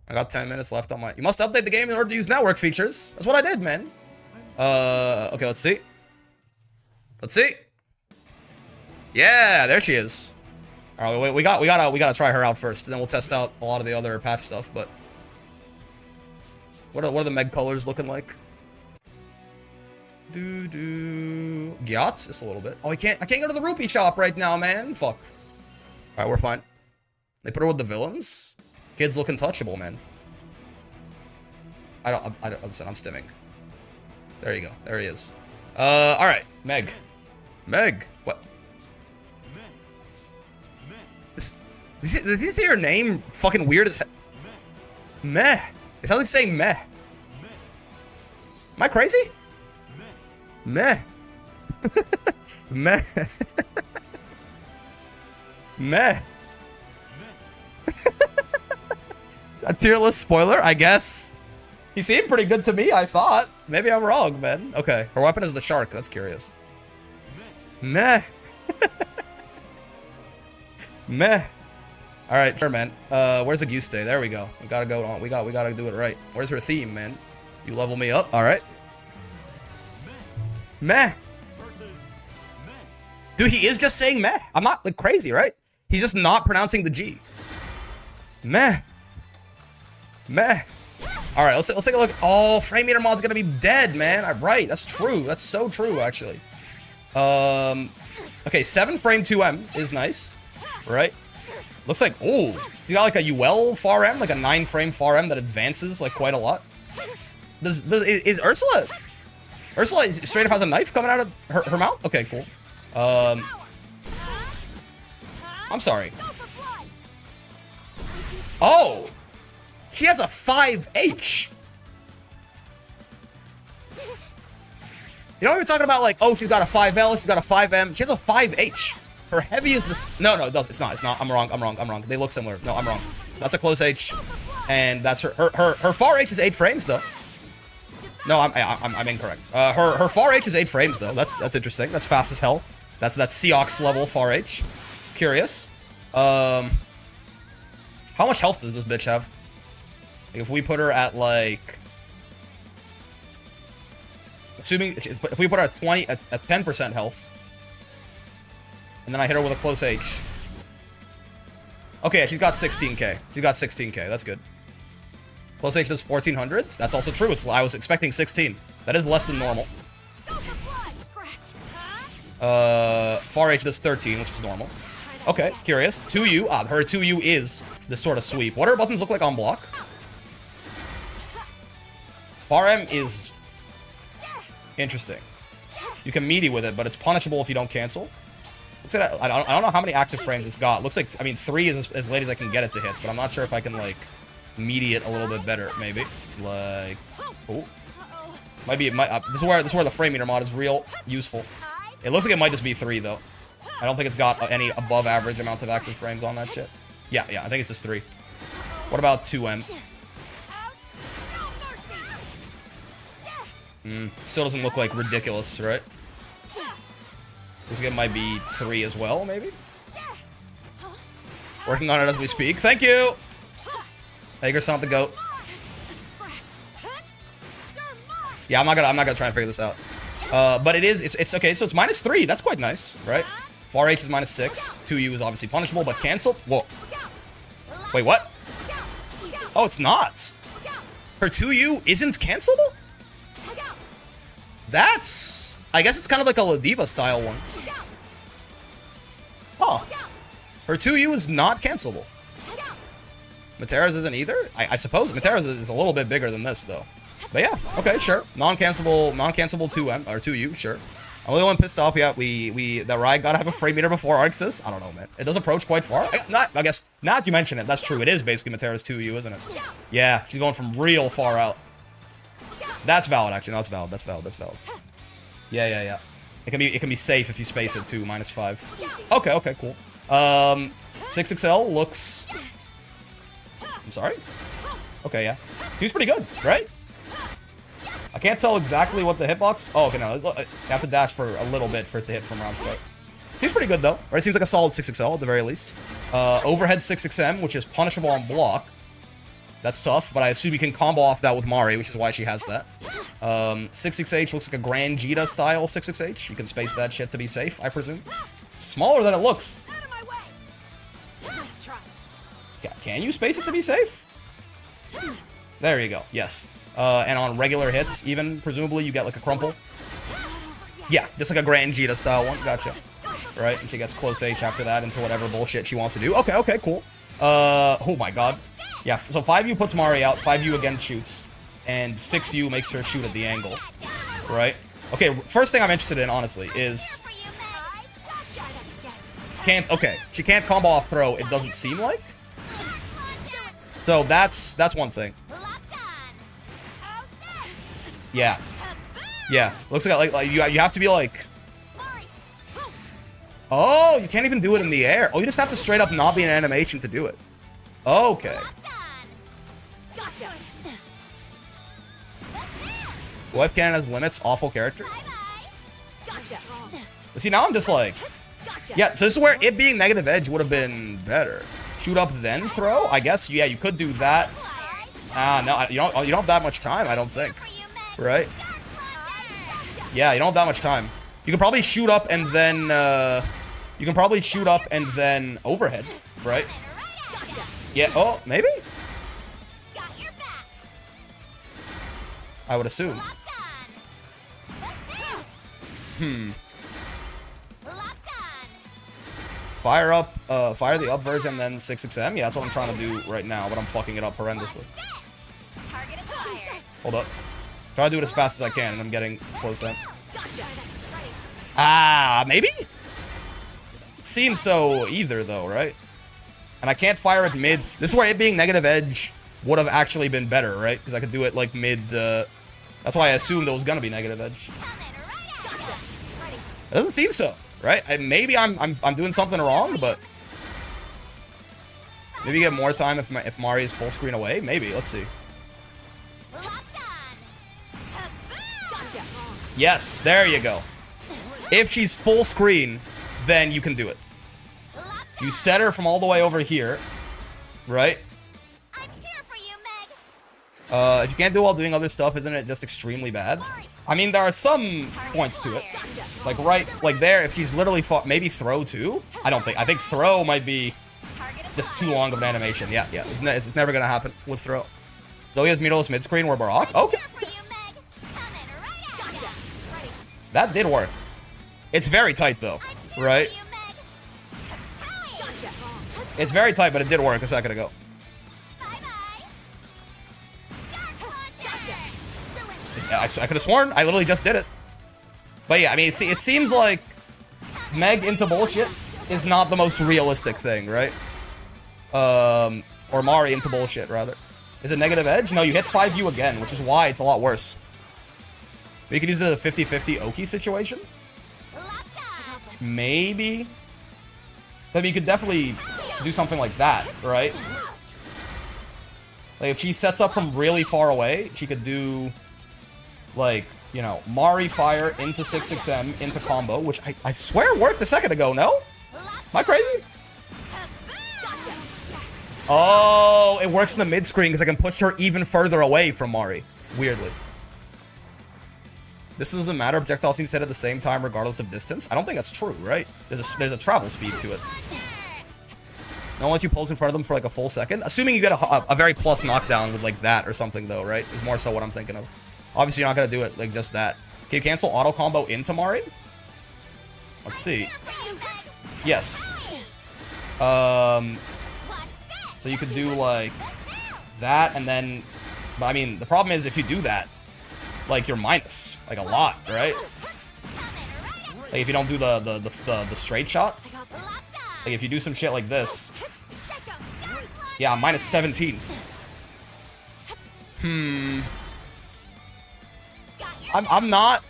I got 10 minutes left on my... You must update the game in order to use network features. That's what I did, man. Okay, let's see. Let's see. Yeah, there she is. All right, wait, we gotta try her out first, and then we'll test out a lot of the other patch stuff. But what are the Meg colors looking like? Gyats? Just a little bit. Oh, I can't go to the rupee shop right now, man. Fuck. All right, we're fine. They put her with the villains. Kid's looking touchable, man. I don't listen. I'm stimming. There you go. There he is. All right, Meg. What? Does he say her name fucking weird as hell? Meh. It sounds like saying meh. Am I crazy? Meh. Meh. Meh. A tier list spoiler, I guess. He seemed pretty good to me, I thought. Maybe I'm wrong, man. Okay, her weapon is the shark. That's curious. Meh. Meh. All right, sure, man. Where's the goose day? There we go. We gotta go on. We gotta do it right. Where's her theme, man? You level me up. All right. Meh. Dude, he is just saying meh. I'm not like crazy, right? He's just not pronouncing the G. Meh. Meh. All right, let's take a look. Oh, frame meter mod's gonna be dead, man. I'm right. That's true. That's so true, actually. Okay, 7 frame 2M is nice, right? Looks like, oh, he's got like a UL far M, like a 9 frame far M that advances like quite a lot. Is Ursula straight up has a knife coming out of her mouth? Okay, cool. I'm sorry. Oh, she has a 5H. You know what we're talking about? Like, oh, she's got a 5L, she's got a 5M. She has a 5H. Her heavy is this. No, it's not. I'm wrong. They look similar. No, I'm wrong. That's a close H, and that's her far H is 8 frames though. No, I'm incorrect. Her far H is 8 frames though. That's interesting. That's fast as hell. That's that Seox level Far H. Curious. How much health does this bitch have? Like if we put her at like, assuming if we put her at 10% health, and then I hit her with a close H. Okay, she's got 16k. She's got 16k. That's good. Close H does 1400. That's also true. I was expecting 16. That is less than normal. Far H does 13, which is normal. Okay, curious. 2U. Her 2U is this sort of sweep. What do her buttons look like on block? Far M is interesting. You can meaty with it, but it's punishable if you don't cancel. Looks like I don't know how many active frames it's got. Looks like, I mean, 3 is as late as I can get it to hits, but I'm not sure if I can, like, meaty it a little bit better, maybe. Like, oh. Might be, this is where the frame meter mod is real useful. It looks like it might just be 3, though. I don't think it's got any above average amount of active frames on that shit. Yeah, I think it's just 3. What about 2M? Still doesn't look like ridiculous, right? Looks like it might be 3 as well, maybe? Working on it as we speak. Thank you! Hager's not the GOAT. Yeah, I'm not gonna try and figure this out. But it's okay, so it's -3. That's quite nice, right? Far H is -6. 2U is obviously punishable, but cancel. Whoa. Wait, what? Oh, it's not. Her 2U isn't cancelable? That's... I guess it's kind of like a Ladiva style one. Huh. Her 2U is not cancelable. Matera's isn't either? I suppose Matera's is a little bit bigger than this, though. But yeah, okay, sure. Non-cancelable 2M, or 2U, sure. I'm the only one pissed off yet. The Ride gotta have a frame meter before Arxis. I don't know, man. It does approach quite far. I guess, now that you mention it, that's true. It is basically Matera's 2U, isn't it? Yeah, she's going from real far out. That's valid, actually. No, that's valid. That's valid. Yeah. It can be safe if you space it too, -5. Okay, cool. 6XL looks... I'm sorry? Okay, yeah. Seems pretty good, right? I can't tell exactly what the hitbox... Oh, okay, no. You have to dash for a little bit for it to hit from round start. Seems pretty good, though. Right? Seems like a solid 6XL, at the very least. Overhead 6XM, which is punishable on block. That's tough, but I assume you can combo off that with Mari, which is why she has that. 6XH looks like a Grand Jita style 6XH. You can space that shit to be safe, I presume. Smaller than it looks. Can you space it to be safe? There you go, yes. And on regular hits, even, presumably, you get like a crumple. Yeah, just like a Grand Jita style one, gotcha. Right, and she gets close H after that into whatever bullshit she wants to do. Okay, cool. Oh my god. Yeah, so 5U puts Mari out, 5U again shoots, and 6U makes her shoot at the angle, right? Okay, first thing I'm interested in, honestly, is... she can't combo off throw, it doesn't seem like. So that's one thing. Yeah. Looks like you have to be like... Oh, you can't even do it in the air. Oh, you just have to straight up not be in animation to do it. Okay. What if Cannon has limits? Awful character. See, now I'm just like... Yeah, so this is where it being negative edge would have been better. Shoot up, then throw? I guess, yeah, you could do that. No, you don't have that much time, I don't think. Right? Yeah, you don't have that much time. You can probably shoot up and then, overhead, right? Yeah, oh, maybe? I would assume. Fire the up version, then 6XM. Yeah, that's what I'm trying to do right now, but I'm fucking it up horrendously. Hold up. Try to do it as fast as I can, and I'm getting close in. Maybe? Seems so either, though, right? And I can't fire it mid. This is where it being negative edge would have actually been better, right? Because I could do it, like, mid, That's why I assumed it was gonna be negative edge. It doesn't seem so, right? Maybe I'm doing something wrong, but... Maybe get more time if Mari is full screen away? Maybe, let's see. Yes, there you go. If she's full screen, then you can do it. You set her from all the way over here, right? If you can't do it while doing other stuff, isn't it just extremely bad? I mean, there are some points to it. Like right, like there, if she's literally fought, maybe throw too? I think throw might be just too long of an animation. Yeah, it's never gonna happen with throw. Though he has meterless mid-screen or Barak. Okay. That did work. It's very tight though, right? It's very tight, but it did work a second ago. I could have sworn I literally just did it. But yeah, I mean, see, it seems like Meg into bullshit is not the most realistic thing, right? Or Mari into bullshit, rather. Is it negative edge? No, you hit 5U again, which is why it's a lot worse. We could use it as a 50-50 Oki situation. Maybe. But you could definitely do something like that, right? Like, if she sets up from really far away, she could do... like, you know, Mari fire into 66M into combo, which I swear worked a second ago, no? Am I crazy? Oh, it works in the mid-screen because I can push her even further away from Mari. Weirdly. This doesn't matter. Projectile seems to hit at the same time regardless of distance. I don't think that's true, right? There's a travel speed to it. No one lets you pulse in front of them for like a full second. Assuming you get a very plus knockdown with like that or something though, right? Is more so what I'm thinking of. Obviously, you're not going to do it like just that. Can you cancel auto combo into Mari? Let's see. Yes. So you could do like that and then... But I mean, the problem is if you do that, like you're minus. Like a lot, right? Like if you don't do the straight shot. Like if you do some shit like this. Yeah, I'm minus 17. I'm not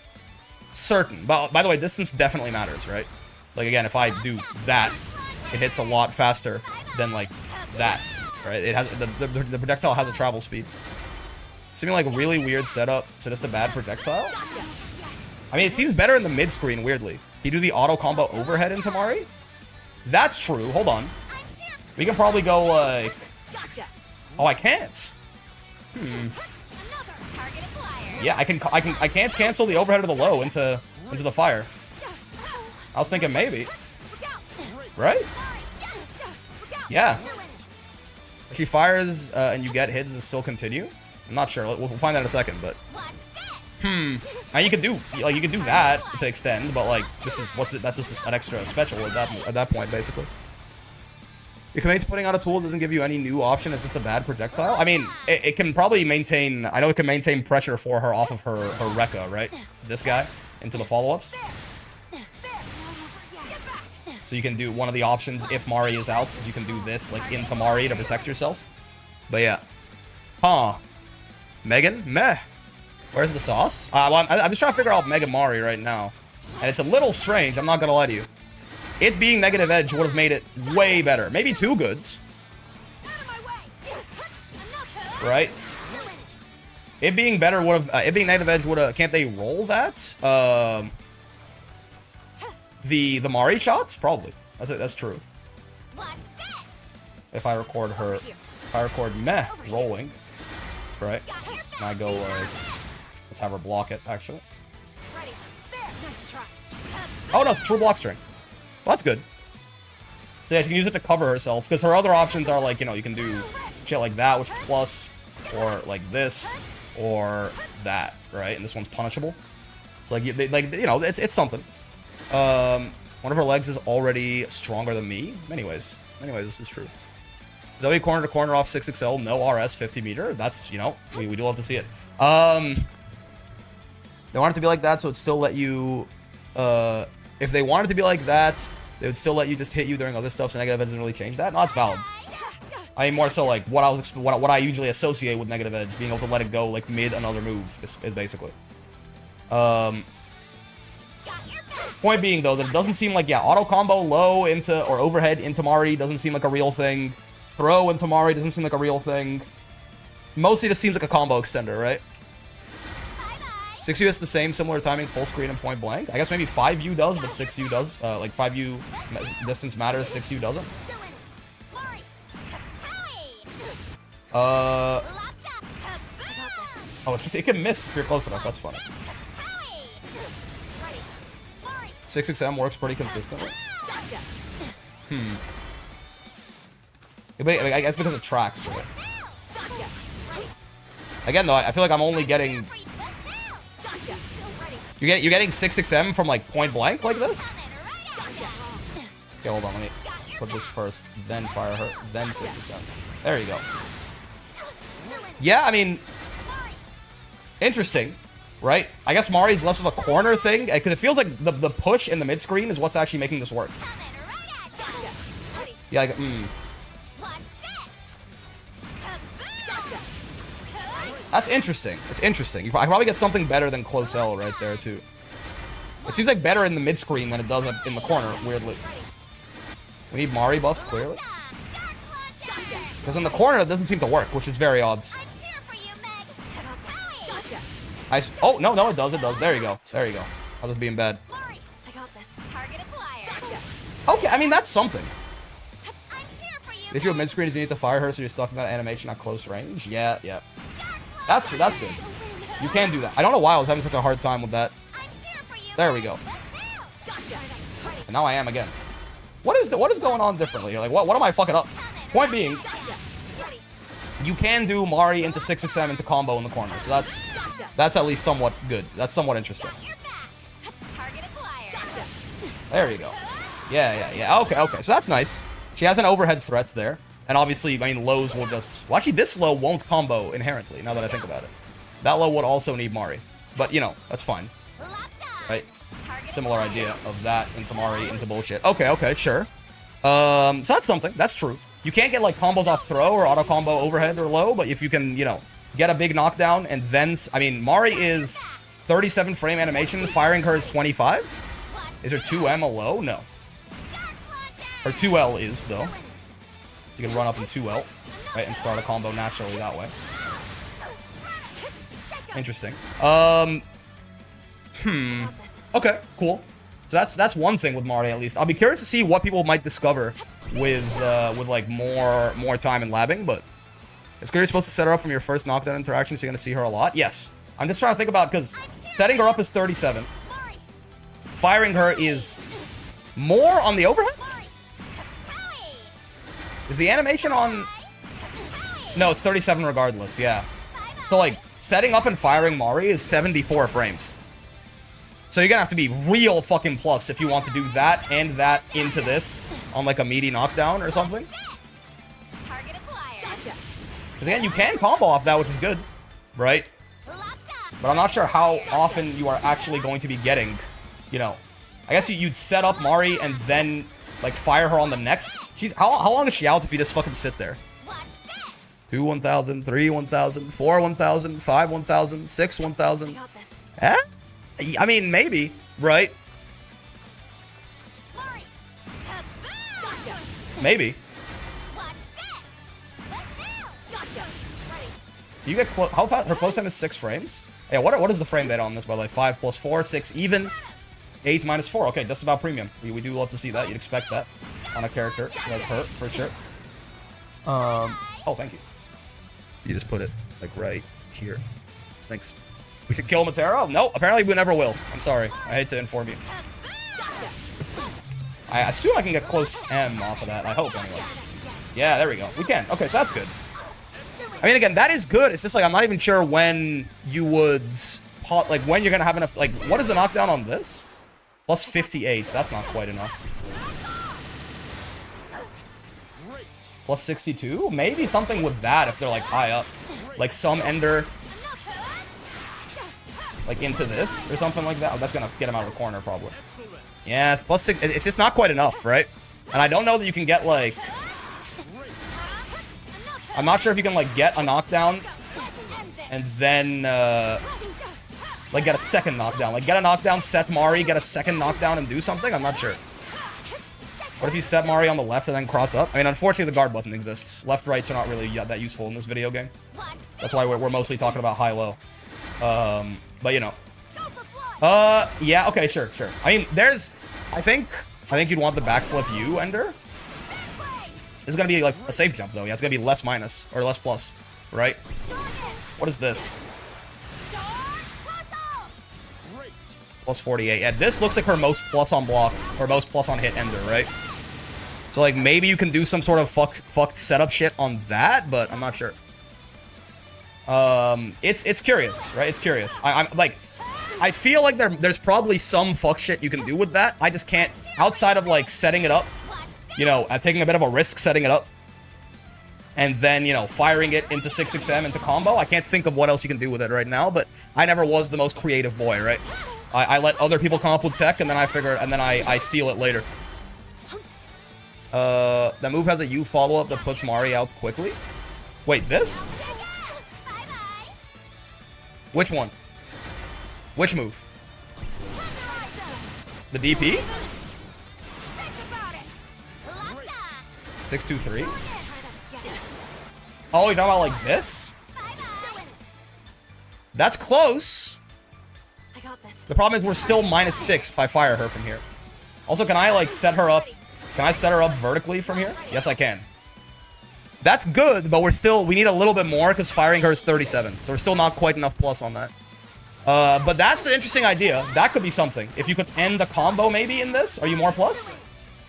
certain. But by the way, distance definitely matters, right? Like again, if I do that, it hits a lot faster than like that, right? It has the projectile has a travel speed. Seeming like a really weird setup to just a bad projectile. I mean, it seems better in the mid screen. Weirdly, you do the auto combo overhead into Mari. That's true. Hold on. We can probably go like. Oh, I can't. Yeah, I can't cancel the overhead of the low into the fire. I was thinking maybe. Right? Yeah. If she fires and you get hit, does it still continue? I'm not sure. We'll find out in a second, but. Now you could do that to extend, but like that's just an extra special at that point basically. Your commands putting out a tool doesn't give you any new option. It's just a bad projectile. I mean, it can probably maintain. I know it can maintain pressure for her off of her Rekka, right? This guy into the follow-ups. So you can do one of the options if Mari is out, is you can do this like into Mari to protect yourself. But yeah, Megan, meh. Where's the sauce? I'm just trying to figure out Mega Mari right now, and it's a little strange. I'm not gonna lie to you. It being negative edge would have made it way better. Maybe too good. Right? It being better would have. It being negative edge would have. Can't they roll that? The Mari shots probably. That's true. If I record her, if I record meh rolling, right? And I go like, let's have her block it actually. Oh no, it's true block string. Well, that's good. So yeah, she can use it to cover herself, because her other options are like, you know, you can do shit like that, which is plus, or like this, or that, right? And this one's punishable. So like, you know, it's something. One of her legs is already stronger than me. Anyways, this is true. Zoe corner to corner off 6XL, no RS 50 meter. That's, you know, we do love to see it. They want it to be like that, so it'd still let you, if they wanted to be like that, they would still let you just hit you during other stuff, so negative edge doesn't really change that. No, it's valid. I mean, more so like what I usually associate with negative edge, being able to let it go like mid another move is basically. Point being though that it doesn't seem like, yeah, auto combo low into or overhead into Mari doesn't seem like a real thing. Throw into Mari doesn't seem like a real thing. Mostly just seems like a combo extender, right? 6U is the same, similar timing, full screen and point blank. I guess maybe 5U does, but 6U does. Like 5U distance matters, 6U doesn't. Oh, it can miss if you're close enough. That's funny. 6XM works pretty consistently. I guess because it tracks. Right? Again, though, I feel like I'm only getting... You're getting 6XM from, like, point blank like this? Okay, hold on. Let me put this first, then fire her, then 6XM. There you go. Yeah, I mean... Interesting, right? I guess Mari's less of a corner thing, because it feels like the push in the mid-screen is what's actually making this work. Yeah, like, That's interesting. It's interesting. I probably get something better than close L right there, too. It seems like better in the mid-screen than it does in the corner, weirdly. We need Mari buffs, clearly. Because in the corner, it doesn't seem to work, which is very odd. Oh, no, it does. There you go. There you go. I was being bad. Okay, I mean, that's something. The issue of mid-screen is you need to fire her, so you're stuck in that animation at close range. Yeah. That's good. You can do that. I don't know why I was having such a hard time with that. There we go. And now I am again. What is going on differently here? Like, what am I fucking up? Point being, you can do Mari into 6XM into combo in the corner, so that's at least somewhat good. That's somewhat interesting. There you go. Yeah. Okay. So that's nice. She has an overhead threat there. And obviously, I mean, lows will just... Well, actually, this low won't combo inherently, now that I think about it. That low would also need Mari. But, you know, that's fine. Right? Similar idea of that into Mari, into bullshit. Okay, sure. So that's something. That's true. You can't get, like, combos off throw or auto-combo overhead or low, but if you can, you know, get a big knockdown and then... I mean, Mari is 37 frame animation. Firing her is 25? Is her 2M a low? No. Her 2L is, though. You can run up in 2L, right, and start a combo naturally that way. Interesting. Okay, cool. So that's one thing with Mari, at least. I'll be curious to see what people might discover with like more time in labbing, but it's clear you're supposed to set her up from your first knockdown interaction, so you're gonna see her a lot. Yes. I'm just trying to think about, because setting her up is 37. Firing her is more on the overhead? Is the animation on... No, it's 37 regardless, yeah. So, like, setting up and firing Mari is 74 frames. So you're gonna have to be real fucking plus if you want to do that and that into this on, like, a meaty knockdown or something. Because, again, you can combo off that, which is good, right? But I'm not sure how often you are actually going to be getting, you know... I guess you'd set up Mari and then... like, fire her on the next. How long is she out if you just fucking sit there? 2 1000, 3 1000, 4 1000, 5 1000, 6 1000. Eh? I mean, maybe, right? Maybe. You get close. How fast? Her close time is 6 frames. Yeah. What is the frame data on this? By the way, 5 plus 4, 6 even. 8 minus 4. Okay, just about premium. We do love to see that. You'd expect that on a character like her, for sure. Oh, thank you. You just put it, like, right here. Thanks. We should kill Matera? No, apparently we never will. I'm sorry. I hate to inform you. I assume I can get close M off of that. I hope, anyway. Yeah, there we go. We can. Okay, so that's good. I mean, again, that is good. It's just, like, I'm not even sure when you would... Like, when you're gonna have enough... Like, what is the knockdown on this? Plus 58, that's not quite enough. Plus 62? Maybe something with that if they're, like, high up. Like some ender. Like into this or something like that. Oh, that's gonna get him out of the corner, probably. Yeah, plus 6. It's just not quite enough, right? And I don't know that you can get, like... I'm not sure if you can, like, get a knockdown and then, like, get a second knockdown. Like, get a knockdown, set Mari, get a second knockdown, and do something? I'm not sure. What if you set Mari on the left and then cross up? I mean, unfortunately, the guard button exists. Left, rights are not really that useful in this video game. That's why we're mostly talking about high-low. But, you know, Yeah, okay, sure. I mean, I think you'd want the backflip U ender. This is gonna be like a safe jump though. Yeah, it's gonna be less minus or less plus, right? What is this? Plus 48. Yeah, this looks like her most plus on block or most plus on hit ender, right? So like maybe you can do some sort of fucked setup shit on that, but I'm not sure. It's curious, right? It's curious. I'm like, I feel like there's probably some fuck shit you can do with that. I just can't, outside of like setting it up, you know, taking a bit of a risk setting it up, and then, you know, firing it into 6XM into combo. I can't think of what else you can do with it right now, but I never was the most creative boy, right? I let other people come up with tech, and then I steal it later. That move has a U follow-up that puts Mari out quickly. Wait, this? Which one? Which move? The DP? 623? Oh, you're talking about like this? That's close. The problem is we're still -6 if I fire her from here. Also, can I like set her up? Can I set her up vertically from here? Yes, I can. That's good, but we need a little bit more because firing her is 37. So we're still not quite enough plus on that. But that's an interesting idea. That could be something. If you could end the combo maybe in this. Are you more plus?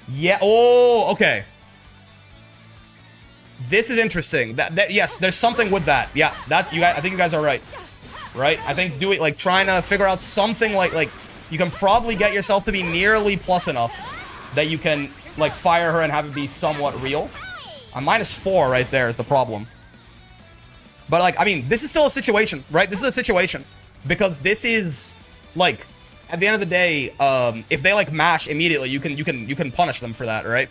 Yeah. Oh, okay. This is interesting. Yes, there's something with that. Yeah, I think you guys are right. Right? I think like trying to figure out something like you can probably get yourself to be nearly plus enough that you can like fire her and have it be somewhat real. I'm -4 right there is the problem. But like, I mean, this is still a situation, right? This is a situation because this is like, at the end of the day, if they like mash immediately, you can punish them for that, right?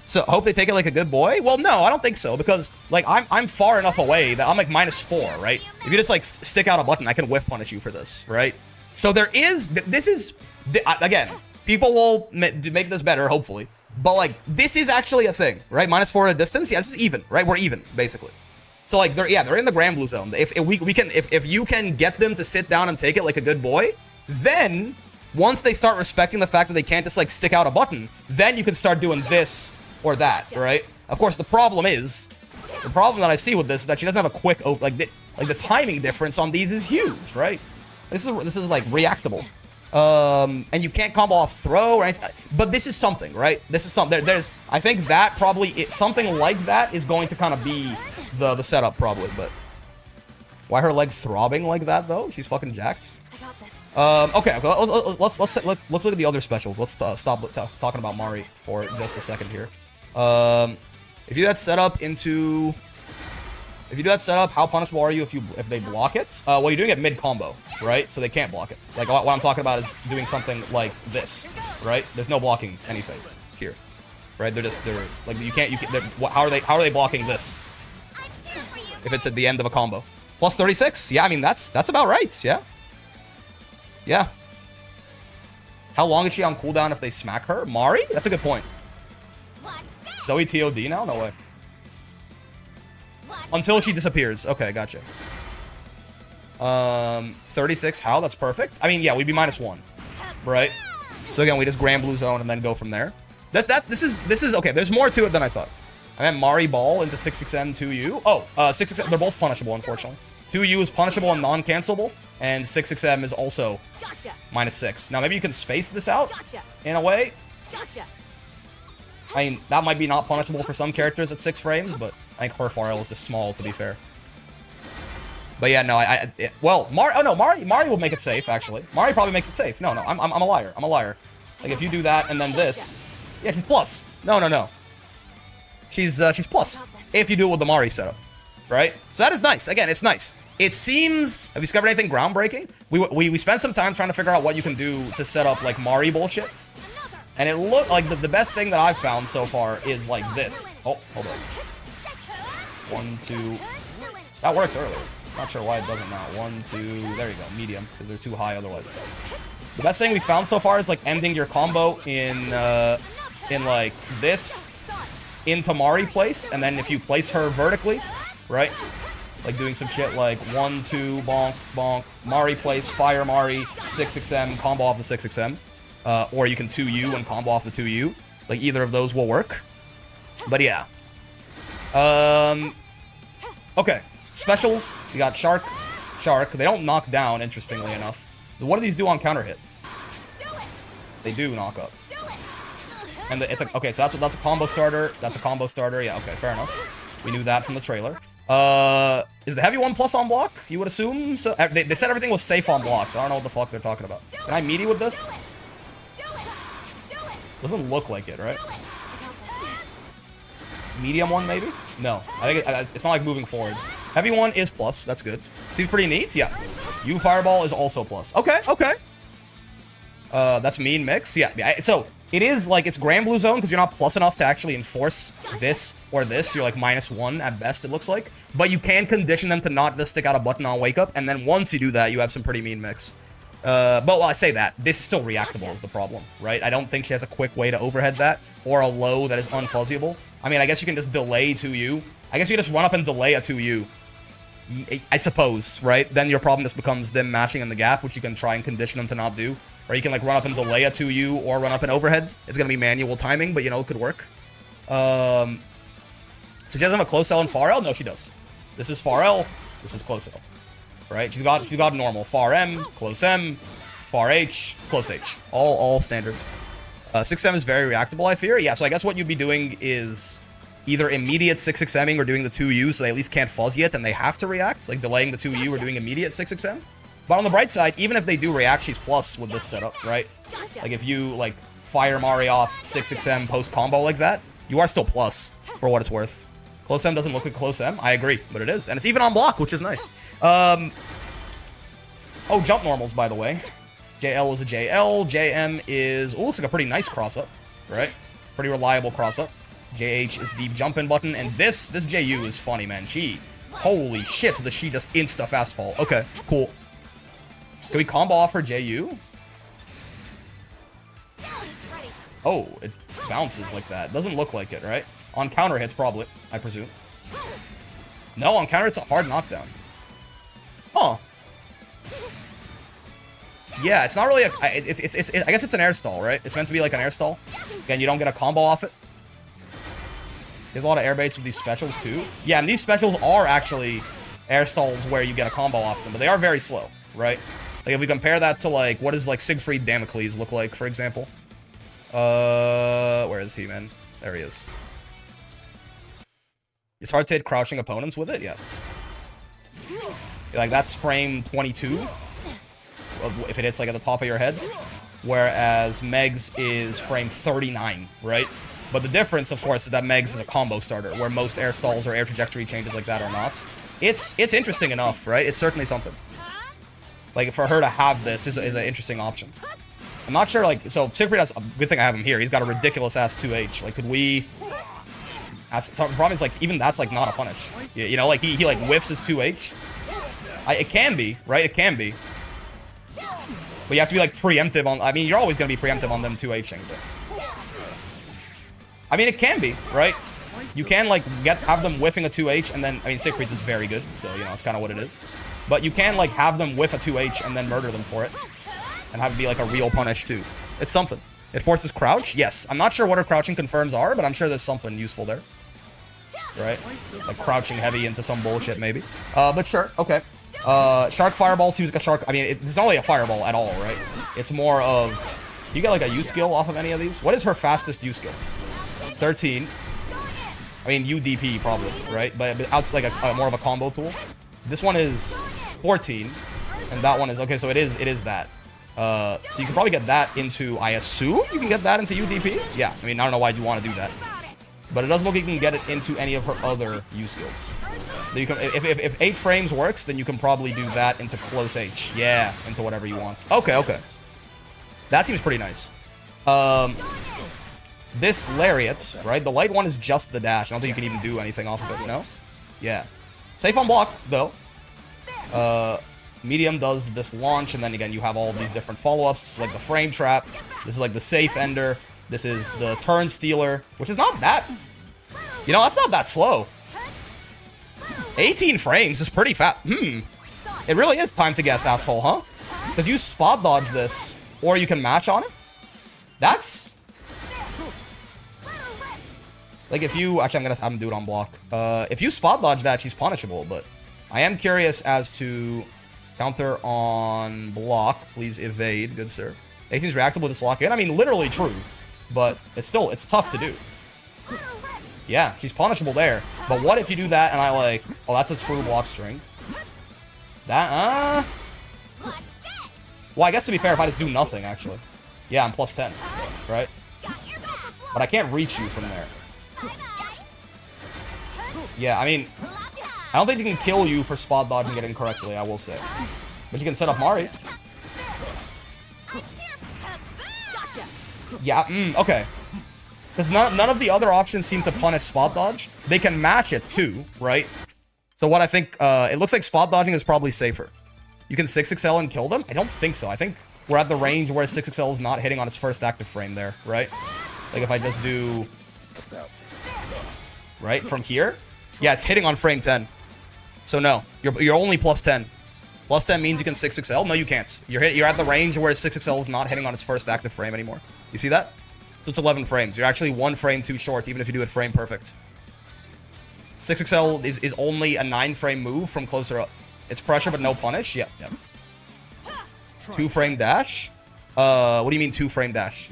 So I hope they take it like a good boy. Well, no, I don't think so because like I'm far enough away that I'm like -4, right? If you just like stick out a button, I can whiff punish you for this, right? So this is again, people will make this better, hopefully. But like this is actually a thing, right? -4 at a distance. Yeah, this is even, right? We're even basically. So like they're in the Grand Blue zone. If you can get them to sit down and take it like a good boy, then once they start respecting the fact that they can't just like stick out a button, then you can start doing this or that, right? Of course, the problem that I see with this is that she doesn't have a quick the timing difference on these is huge, right? This is like reactable. And you can't combo off throw or anything, but this is something, right? This is something. I think that probably something like that is going to kind of be the setup probably. But why her leg throbbing like that though? She's fucking jacked. Okay. Let's look at the other specials. Let's stop talking about Mari for just a second here. If you do that setup, how punishable are you if they block it? Well, you're doing it mid combo, right? So they can't block it. Like what I'm talking about is doing something like this, right? There's no blocking anything here, right? They're like how are they blocking this? If it's at the end of a combo, plus 36. Yeah, I mean that's about right. Yeah. Yeah. How long is she on cooldown if they smack her? Mari? That's a good point. Zoe TOD now? No way. Until she disappears. Okay, gotcha. 36, how? That's perfect. I mean, yeah, we'd be -1. Right? So again, we just Grand Blue Zone and then go from there. This is okay, there's more to it than I thought. I meant Mari Ball into 6XM 2U. Oh, 6XM, they're both punishable, unfortunately. 2U is punishable and non-cancelable, and 6XM is also -6. Now, maybe you can space this out in a way. I mean, that might be not punishable for some characters at 6 frames, but I think her Farrell is just small, to be fair. But yeah, no, Mari will make it safe, actually. Mari probably makes it safe. No, I'm a liar. I'm a liar. Like, if you do that and then this... Yeah, she's plus. No. She's plus. If you do it with the Mari setup. Right? So that is nice. Again, it's nice. It seems... Have you discovered anything groundbreaking? We spent some time trying to figure out what you can do to set up, like, Mari bullshit. And it looked like the best thing that I've found so far is like this. Oh, hold on. 1, 2. That worked earlier. Not sure why it doesn't now. 1, 2. There you go. Medium, because they're too high otherwise. The best thing we found so far is like ending your combo in like this into Mari place, and then if you place her vertically, right? Like doing some shit like 1, 2, bonk, bonk, Mari place, fire Mari, 6xm, combo off the 6xm. Or you can 2U and combo off the 2U. Like either of those will work. But yeah. Okay. Specials. You got Shark. Shark. They don't knock down, interestingly enough. What do these do on counter hit? They do knock up. And it's like, okay, so that's a combo starter. That's a combo starter. Yeah, okay, fair enough. We knew that from the trailer. Is the heavy one plus on block? You would assume so. They said everything was safe on block, so I don't know what the fuck they're talking about. Can I meaty with this? Doesn't look like it, right? Medium one, maybe? No. I think it's not like moving forward. Heavy one is plus. That's good. Seems pretty neat. Yeah. U Fireball is also plus. Okay, okay. That's mean mix. Yeah. So, it is like, it's Grand Blue Zone because you're not plus enough to actually enforce this or this. You're like -1 at best, it looks like. But you can condition them to not just stick out a button on Wake Up. And then once you do that, you have some pretty mean mix. But while I say that, this is still reactable is the problem, right? I don't think she has a quick way to overhead that or a low that is unfuzzyable. I mean, I guess you can just delay 2U. I guess you can just run up and delay a 2U. I suppose, right? Then your problem just becomes them mashing in the gap, which you can try and condition them to not do. Or you can like run up and delay a 2U or run up and overhead. It's going to be manual timing, but you know, it could work. So she doesn't have a close L and far L? No, she does. This is far L. This is close L. Right? She's got normal. Far M, close M, far H, close H. All standard. 6M is very reactable, I fear. Yeah, so I guess what you'd be doing is either immediate 6xming or doing the 2U so they at least can't fuzz yet and they have to react. Like delaying the 2U or doing immediate 6xm. But on the bright side, even if they do react, she's plus with this setup, right? Like if you like fire Mari off 6xm post combo like that, you are still plus for what it's worth. Close M doesn't look like close M. I agree, but it is. And it's even on block, which is nice. Oh, jump normals, by the way. JL is a JL. JM is... Oh, looks like a pretty nice cross-up, right? Pretty reliable cross-up. JH is deep jumping button. And this JU is funny, man. She... Holy shit, does she just insta-fast fall. Okay, cool. Can we combo off her JU? Oh, it bounces like that. Doesn't look like it, right? On counter hits, probably, I presume. No, on counter it's a hard knockdown. Huh. Yeah, it's not really a... I guess it's an air stall, right? It's meant to be like an air stall. Again, you don't get a combo off it. There's a lot of air baits with these specials, too. Yeah, and these specials are actually air stalls where you get a combo off them, but they are very slow, right? Like, if we compare that to, like, what does, like, Siegfried Damocles look like, for example? Where is he, man? There he is. It's hard to hit crouching opponents with it? Yeah. Like, that's frame 22. If it hits, like, at the top of your head. Whereas Meg's is frame 39, right? But the difference, of course, is that Meg's is a combo starter, where most air stalls or air trajectory changes like that are not. It's interesting enough, right? It's certainly something. Like, for her to have this is an interesting option. I'm not sure, like... So, Siegfried has... A good thing I have him here. He's got a ridiculous-ass 2H. Like, could we... The problem is, like, even that's, like, not a punish. You know, like, he like, whiffs his 2H. It can be, right? It can be. But you have to be, like, preemptive on... I mean, you're always going to be preemptive on them 2Hing, but... I mean, it can be, right? You can, like, have them whiffing a 2H, and then... I mean, Siegfried's is very good, so, you know, it's kind of what it is. But you can, like, have them whiff a 2H and then murder them for it. And have it be, like, a real punish, too. It's something. It forces crouch? Yes. I'm not sure what her crouching confirms are, but I'm sure there's something useful there. Right? Like, crouching heavy into some bullshit, maybe. But sure. Okay. Shark Fireball seems like a shark... I mean, it's not really a fireball at all, right? It's more of... You get, like, a U skill off of any of these? What is her fastest U skill? 13. I mean, UDP, probably, right? But it's like a more of a combo tool. This one is 14. And that one is... Okay, so it is that. So you can probably get that into... I assume you can get that into UDP? Yeah. I mean, I don't know why you want to do that. But it doesn't look like you can get it into any of her other U skills. You can, if 8 frames works, then you can probably do that into close H. Yeah, into whatever you want. Okay, okay. That seems pretty nice. This Lariat, right? The light one is just the dash. I don't think you can even do anything off of it, no? Yeah. Safe on block, though. Medium does this launch, and then again, you have all of these different follow-ups. This is like the frame trap. This is like the safe ender. This is the turn stealer, which is not that... You know, that's not that slow. 18 frames is pretty fast. It really is time to guess, asshole, huh? Because you spot dodge this, or you can match on it. That's... Like, if you... Actually, I'm gonna do it on block. If you spot dodge that, she's punishable, but... I am curious as to... Counter on block. Please evade, good sir. 18's reactable with this lock in. I mean, literally true. But it's tough to do. Yeah, she's punishable there. But what if you do that and I like... Oh, that's a true block string. That, Well, I guess to be fair, if I just do nothing, actually. Yeah, I'm plus 10, right? But I can't reach you from there. Yeah, I mean... I don't think you can kill you for spot dodging it incorrectly, I will say. But you can set up Mari. Yeah, okay. Because none of the other options seem to punish spot dodge. They can match it too, right? So what I think, it looks like spot dodging is probably safer. You can 6XL and kill them? I don't think so. I think we're at the range where 6XL is not hitting on its first active frame there, right? Like if I just do... Right, from here? Yeah, it's hitting on frame 10. So no, you're only plus 10. Plus 10 means you can 6XL? No, you can't. You're at the range where 6XL is not hitting on its first active frame anymore. You see that? So it's 11 frames. You're actually 1 frame too short, even if you do it frame perfect. 6XL is only a 9-frame move from closer up. It's pressure, but no punish. Yep. 2-frame dash? What do you mean 2-frame dash?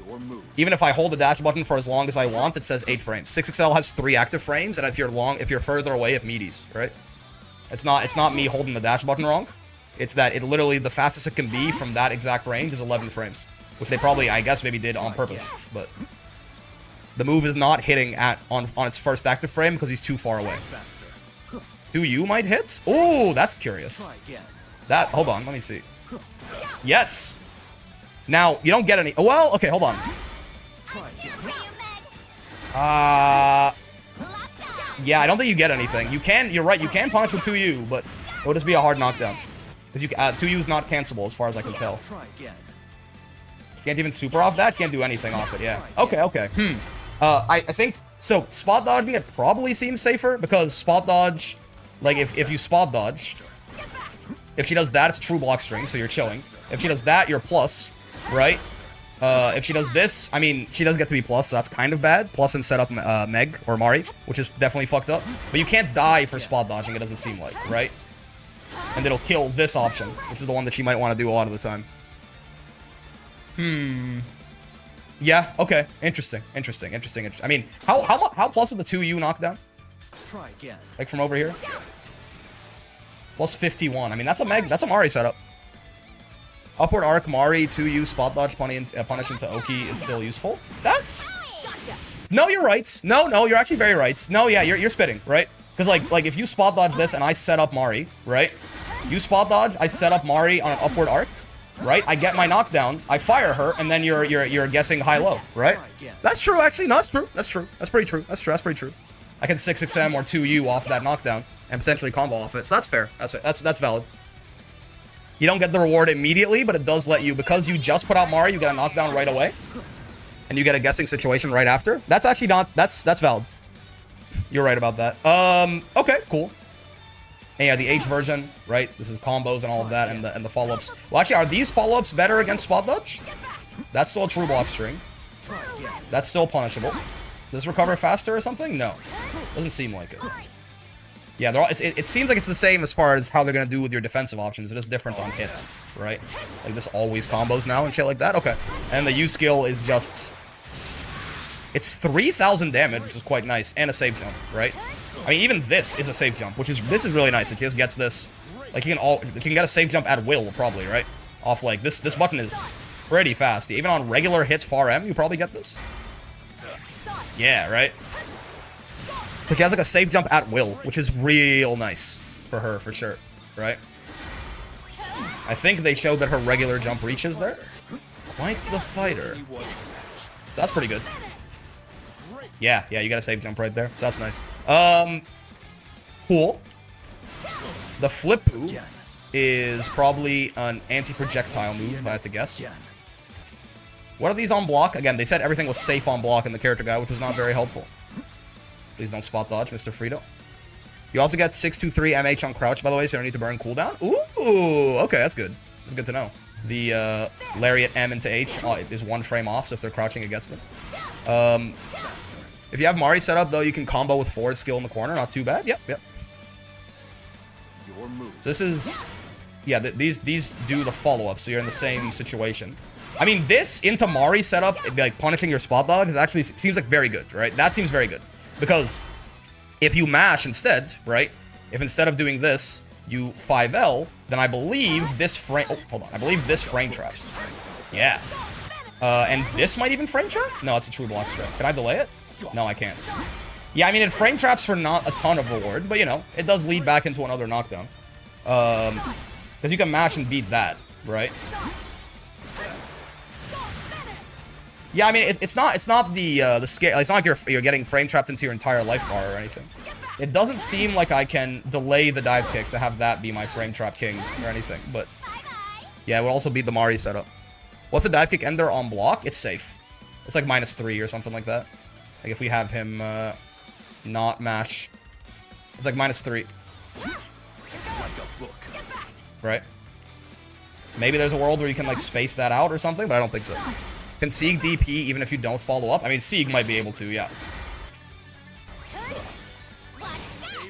Even if I hold the dash button for as long as I want, it says 8 frames. 6XL has 3 active frames, and if you're further away, it meaties, right? It's not me holding the dash button wrong. It's that it literally, the fastest it can be from that exact range is 11 frames. Which they probably, I guess, maybe did on purpose. But the move is not hitting on its first active frame because he's too far away. 2U might hit? Oh, that's curious. Hold on, let me see. Yes! Now, you don't get any... Oh, well, okay, hold on. Yeah, I don't think you get anything. You're right, you can punish with 2U, but it would just be a hard knockdown. Because 2U is not cancelable as far as I can tell. You can't even super off that? You can't do anything off it, yeah. Okay. I think... So, spot dodging it probably seems safer, because spot dodge... Like, if you spot dodge... If she does that, it's a true block string, so you're chilling. If she does that, you're plus, right? If she does this, I mean, she does get to be plus, so that's kind of bad. Plus and set up Meg, or Mari, which is definitely fucked up. But you can't die for spot dodging, it doesn't seem like, right? And it'll kill this option, which is the one that she might want to do a lot of the time. Yeah, okay. Interesting. I mean, how plus is the 2U knockdown? Try again. Like from over here? Plus 51. I mean, that's a Mari setup. Upward arc, Mari, 2U, spot dodge, punish into Oki is still useful. That's... No, you're right. No, you're actually very right. No, yeah, you're spitting, right? Because, like, if you spot dodge this and I set up Mari, right? You spot dodge, I set up Mari on an upward arc, right? I get my knockdown, I fire her, and then you're guessing high-low, right? That's true, actually. No, that's true. That's pretty true. That's pretty true. I can 6XM or 2U off that knockdown and potentially combo off it. So that's fair. That's valid. You don't get the reward immediately, but it does let you, because you just put out Mari, you get a knockdown right away. And you get a guessing situation right after. That's actually not... That's valid. You're right about that. Okay, cool. And yeah, the H version, right? This is combos and all of that, and the follow-ups. Well, actually, are these follow-ups better against spot dodge? That's still a true block string. That's still punishable. Does this recover faster or something? No. Doesn't seem like it. Yeah, they're all, it seems like it's the same as far as how they're gonna do with your defensive options. It is different on hit, right? Like this always combos now and shit like that. Okay. And the U skill is just... It's 3,000 damage, which is quite nice, and a save jump, right? I mean, even this is a save jump, this is really nice. It just gets this... Like, you can get a save jump at will, probably, right? Off, like, this button is pretty fast. Even on regular hits far M, you probably get this. Yeah, right? So she has, like, a save jump at will, which is real nice for her, for sure, right? I think they showed that her regular jump reaches there. Quite the fighter. So that's pretty good. Yeah, you got a save jump right there, so that's nice. Cool. The flip poo is probably an anti-projectile move, if I had to guess. What are these on block? Again, they said everything was safe on block in the character guide, which was not very helpful. Please don't spot dodge, Mr. Frito. You also get 623 MH on crouch, by the way, so you don't need to burn cooldown. Ooh, okay, that's good. That's good to know. The Lariat M into H is 1 frame off, so if they're crouching, it gets them. If you have Mari set up, though, you can combo with forward skill in the corner. Not too bad. Yep. So this is... Yeah, these do the follow-up, so you're in the same situation. I mean, this into Mari setup, like punishing your spot dog, is actually seems like very good, right? That seems very good. Because if you mash instead, right? If instead of doing this, you 5L, then I believe this frame... Oh, hold on. I believe this frame traps. Yeah. And this might even frame trap? No, it's a true block strike. Can I delay it? No, I can't. Yeah, I mean, it frame traps for not a ton of reward, but, you know, it does lead back into another knockdown. Because you can mash and beat that, right? Yeah, I mean, it's not the scale. It's not like you're getting frame trapped into your entire life bar or anything. It doesn't seem like I can delay the dive kick to have that be my frame trap king or anything, but yeah, it would also beat the Mari setup. What's a dive kick ender on block? It's safe. It's like -3 or something like that. Like if we have him not mash, it's like -3. Right? Maybe there's a world where you can like space that out or something, but I don't think so. Can Sieg DP even if you don't follow up? I mean, Sieg might be able to, yeah.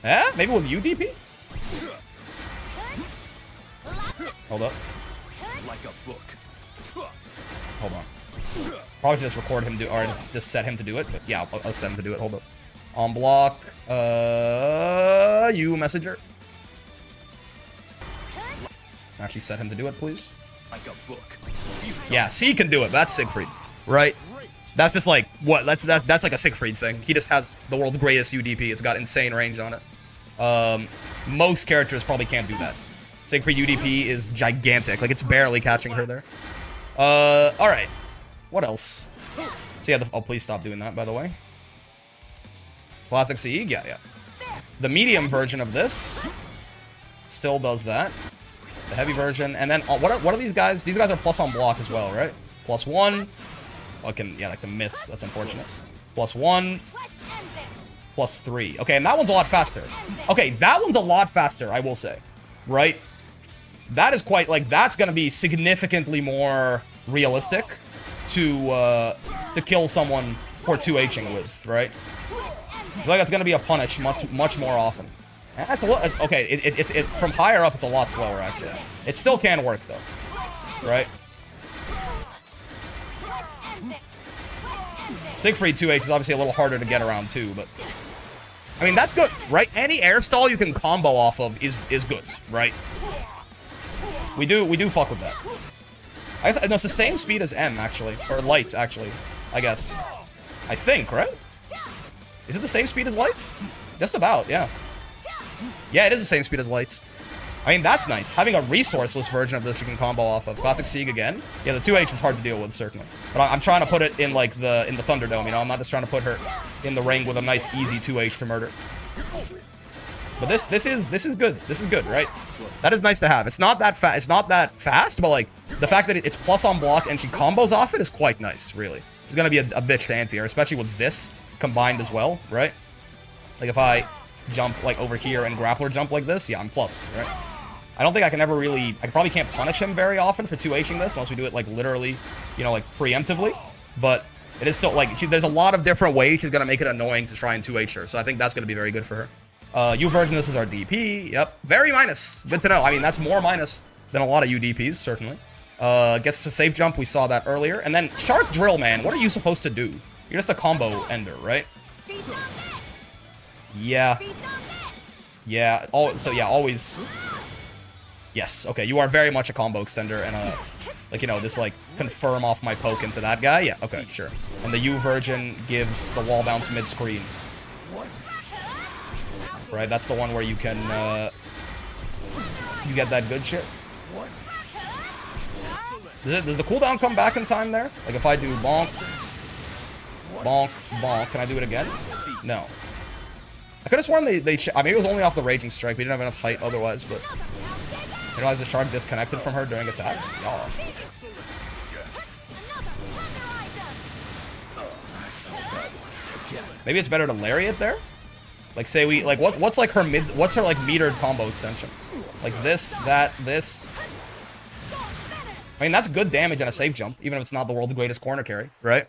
Eh? Maybe with you DP? Hold up. Hold on. Probably should just record him or just set him to do it, but yeah, I'll set him to do it. Hold up. On block, you messenger. Actually set him to do it, please. Yeah, C can do it. That's Siegfried, right? That's just like what? That's like a Siegfried thing. He just has the world's greatest UDP. It's got insane range on it. Most characters probably can't do that. Siegfried UDP is gigantic. Like it's barely catching her there. All right. What else? So yeah, oh please stop doing that. By the way. Classic Sieg, yeah. The medium version of this still does that. The heavy version, and then what are these guys? These guys are plus on block as well, right? +1. Oh, that can miss. That's unfortunate. +1. +3. Okay, and that one's a lot faster. Okay, that one's a lot faster, I will say. Right? That is quite, like, that's gonna be significantly more realistic to kill someone for 2Hing with, right? I feel like it's gonna be a punish much more often. That's a lot. It's okay. It from higher up, it's a lot slower actually. It still can work though, right? Siegfried 2H is obviously a little harder to get around too, but I mean that's good, right? Any air stall you can combo off of is good, right? We do fuck with that. I guess no, it's the same speed as M actually, or Light actually. I guess. I think, right? Is it the same speed as Light? Just about, yeah. Yeah, it is the same speed as Lights. I mean, that's nice. Having a resourceless version of this you can combo off of. Classic Sieg again. Yeah, the 2H is hard to deal with, certainly. But I'm trying to put it in, like, the Thunderdome, you know? I'm not just trying to put her in the ring with a nice, easy 2H to murder. But this is good. This is good, right? That is nice to have. It's not that fast, but, like, the fact that it's plus on block and she combos off it is quite nice, really. She's gonna be a bitch to anti-air, especially with this combined as well, right? Like, if I jump like over here and grappler jump like this, yeah, I'm plus, right? I don't think I can ever really, I probably can't punish him very often for 2Hing this unless we do it like literally, you know, like preemptively, but it is still like, there's a lot of different ways she's gonna make it annoying to try and 2H her, so I think that's gonna be very good for her. U version, this is our DP, yep, very minus, good to know. I mean, that's more minus than a lot of UDPs, certainly. Gets to safe jump, we saw that earlier, and then Shark Drill, man, what are you supposed to do? You're just a combo ender, right? Yeah. Yeah. So yeah, always. Yes. Okay. You are very much a combo extender and a, like, you know, this like confirm off my poke into that guy. Yeah. Okay. Sure. And the U version gives the wall bounce mid screen. Right. That's the one where you can you get that good shit. Does the cooldown come back in time there? Like if I do bonk, bonk, bonk, can I do it again? No. I could have sworn I mean, it was only off the Raging Strike. We didn't have enough height otherwise, but I realized the shark disconnected from her during attacks. Oh. Maybe it's better to lariat there? Like, say we, like, what's like her mids, what's her, like, metered combo extension? Like this, that, this. I mean, that's good damage and a safe jump, even if it's not the world's greatest corner carry, right?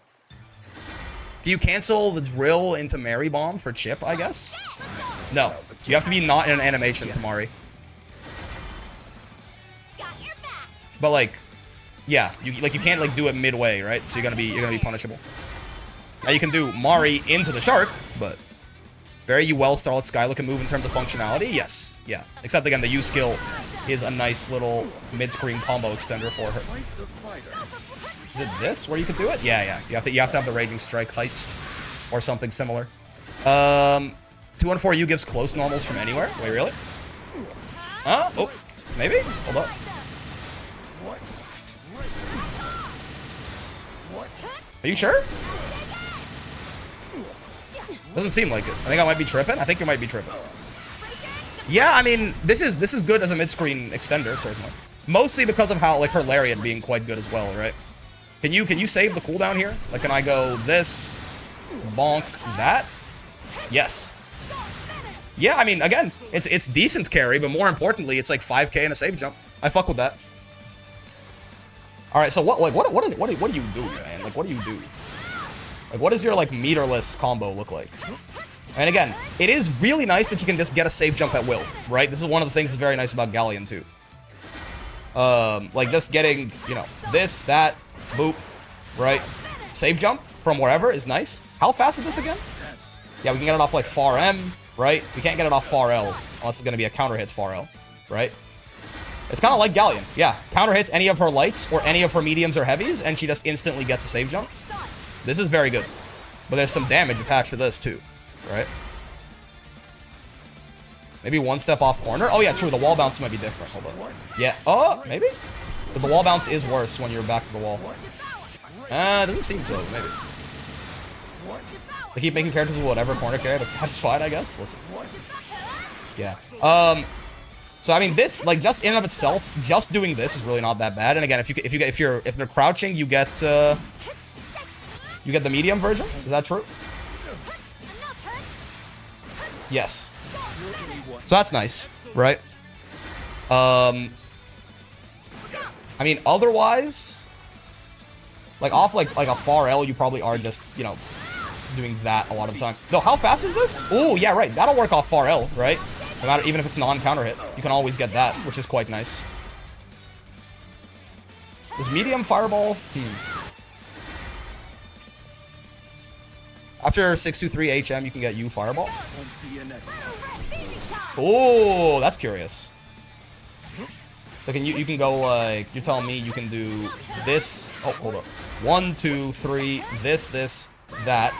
Can you cancel the drill into Mary Bomb for chip, I guess? No. You have to be not in an animation, Tamari. But, like, yeah, you can't, like, do it midway, right? So you're gonna be punishable. Now you can do Mari into the shark, but very well Starlit Skyla can move in terms of functionality. Yes, yeah. Except again, the U skill is a nice little mid-screen combo extender for her. Is it this where you could do it? Yeah, yeah. You have to have the Raging Strike heights or something similar. 214U gives close normals from anywhere. Wait, really? Huh? Oh, maybe. Hold up. Are you sure? Doesn't seem like it. I think I might be tripping. I think you might be tripping. Yeah, I mean, this is good as a mid-screen extender, certainly. Mostly because of how, like, her Lariat being quite good as well, right? Can you save the cooldown here? Like, can I go this, bonk, that? Yes. Yeah, I mean, again, it's decent carry, but more importantly, it's like 5k and a save jump. I fuck with that. All right, so what do you do, man? Like, what do you do? Like, what does your, like, meterless combo look like? And again, it is really nice that you can just get a save jump at will, right? This is one of the things that's very nice about Galleon, too. Like, just getting, you know, this, that, boop, right? Save jump from wherever is nice. How fast is this again? Yeah, we can get it off, like, far M, right? We can't get it off far L, unless it's going to be a counter hits far L, right? It's kind of like Galleon. Yeah, counter hits any of her lights or any of her mediums or heavies, and she just instantly gets a save jump. This is very good. But there's some damage attached to this, too, right? Maybe one step off corner. Oh, yeah, true. The wall bounce might be different. Hold on. Yeah. Oh, maybe? But the wall bounce is worse when you're back to the wall. Doesn't seem so. Maybe. They keep making characters with whatever corner carry, but that's fine, I guess. Listen. Yeah. So I mean, this, like, just in and of itself, just doing this is really not that bad. And again, if they're crouching, you get the medium version. Is that true? Yes. So that's nice, right? I mean, otherwise, like off like a far L, you probably are just, you know, doing that a lot of the time. Though, how fast is this? Oh, yeah, right. That'll work off far L, right? No matter, even if it's non-counter hit, you can always get that, which is quite nice. Does medium fireball? After 623 HM, you can get U fireball. Oh, that's curious. So you can go, like, you're telling me you can do this. Oh, hold up. 1, 2, 3, this, that.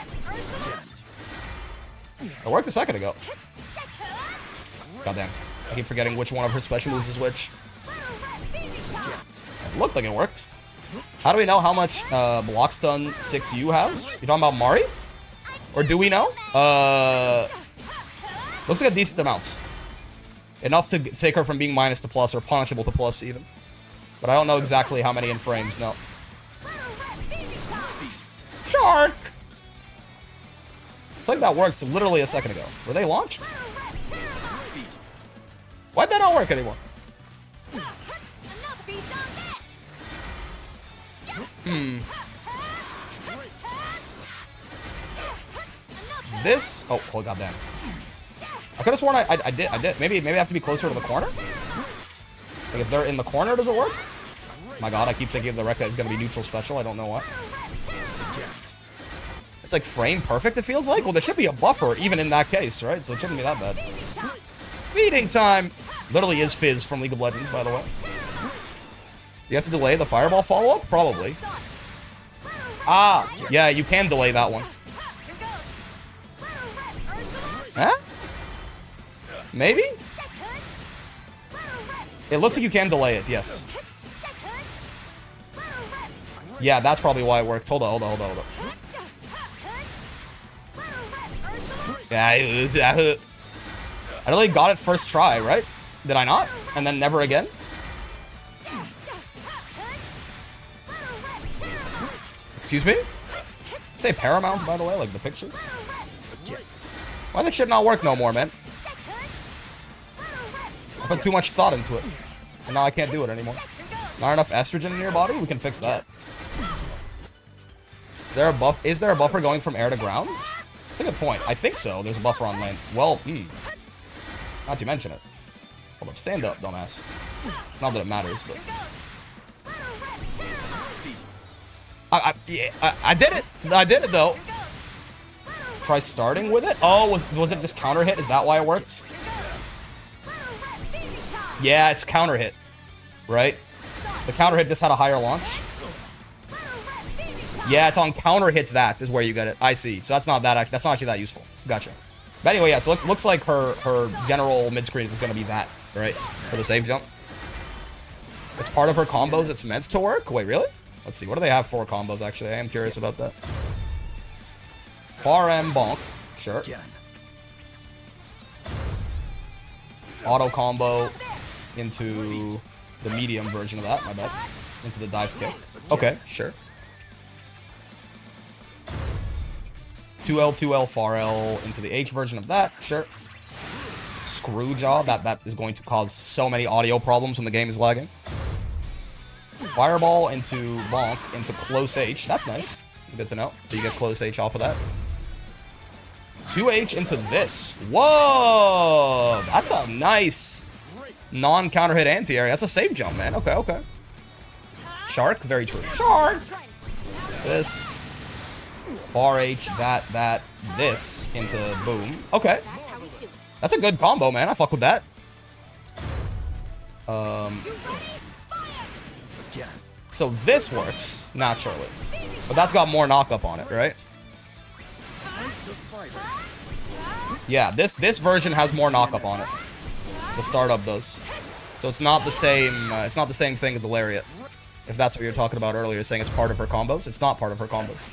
It worked a second ago. Goddamn. I keep forgetting which one of her special moves is which. It looked like it worked. How do we know how much block stun 6U has? You talking about Mari? Or do we know? Looks like a decent amount. Enough to take her from being minus to plus, or punishable to plus even. But I don't know exactly how many in frames, no. Shark! I think that worked literally a second ago. Were they launched? Why'd that not work anymore? This? Oh, goddamn. I could have sworn I did. Maybe I have to be closer to the corner? Like, if they're in the corner, does it work? My god, I keep thinking the Rekka is going to be neutral special. I don't know why. It's like frame perfect, it feels like? Well, there should be a buffer, even in that case, right? So it shouldn't be that bad. Feeding time! Literally is Fizz from League of Legends, by the way. You have to delay the fireball follow-up? Probably. Ah! Yeah, you can delay that one. Huh? Maybe? It looks like you can delay it, yes. Yeah, that's probably why it worked. Hold on. Yeah, I really got it first try, right? Did I not? And then never again? Excuse me? Say Paramount, by the way, like the pictures? Why this shit not work no more, man? I put too much thought into it. And now I can't do it anymore. Not enough estrogen in your body? We can fix that. Is there a buff? Is there a buffer going from air to grounds? That's a good point. I think so. There's a buffer on lane. Well, not to mention it. Hold up. Stand up, dumbass. Not that it matters, but... I did it! I did it, though. Try starting with it? Oh, was it this counter hit? Is that why it worked? Yeah, it's counter hit. Right? The counter hit just had a higher launch. Yeah, it's on counter hits that is where you get it. I see. So that's not actually that useful. Gotcha. But anyway, yeah, so it looks like her general mid-screen is going to be that, right? For the save jump. It's part of her combos it's meant to work? Wait, really? Let's see. What do they have for combos, actually? I am curious about that. RM bonk. Sure. Auto combo into the medium version of that. My bad. Into the dive kick. Okay, sure. 2L, 2L, far L into the H version of that. Sure. Screw job. That is going to cause so many audio problems when the game is lagging. Fireball into bonk into close H. That's nice. It's good to know that you get close H off of that. 2H into this. Whoa! That's a nice non-counter hit anti-air. That's a save jump, man. Okay, okay. Shark, very true. Shark! This. Bar H, that, this into boom. Okay. That's a good combo, man. I fuck with that. So this works, naturally. But that's got more knock-up on it, right? Yeah, this version has more knock-up on it. The startup does. So it's not the same thing as the Lariat. If that's what you're talking about earlier, saying it's part of her combos. It's not part of her combos.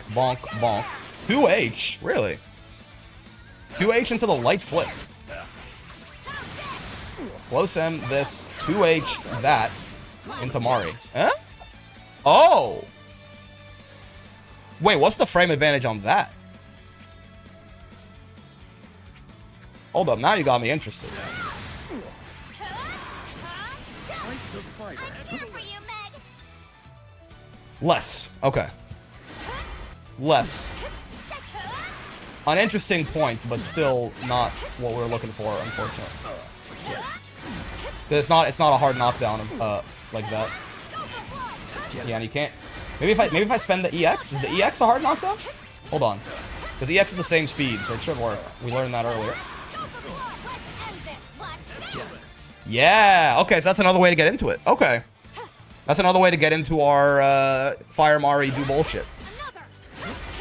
Bonk, bonk. 2H? Really? 2H into the light flip. Close M, this. 2H, that. Into Mari. Huh? Oh! Wait, what's the frame advantage on that? Hold up, now you got me interested. Less. Okay. Less. An interesting point, but still not what we're looking for, unfortunately. It's not a hard knockdown like that. Yeah, and you can't. Maybe if I spend the EX, is the EX a hard knockdown? Hold on, because EX is the same speed, so it should work. We learned that earlier. Yeah. Okay, so that's another way to get into it. Okay, that's another way to get into our Fire Mari do bullshit.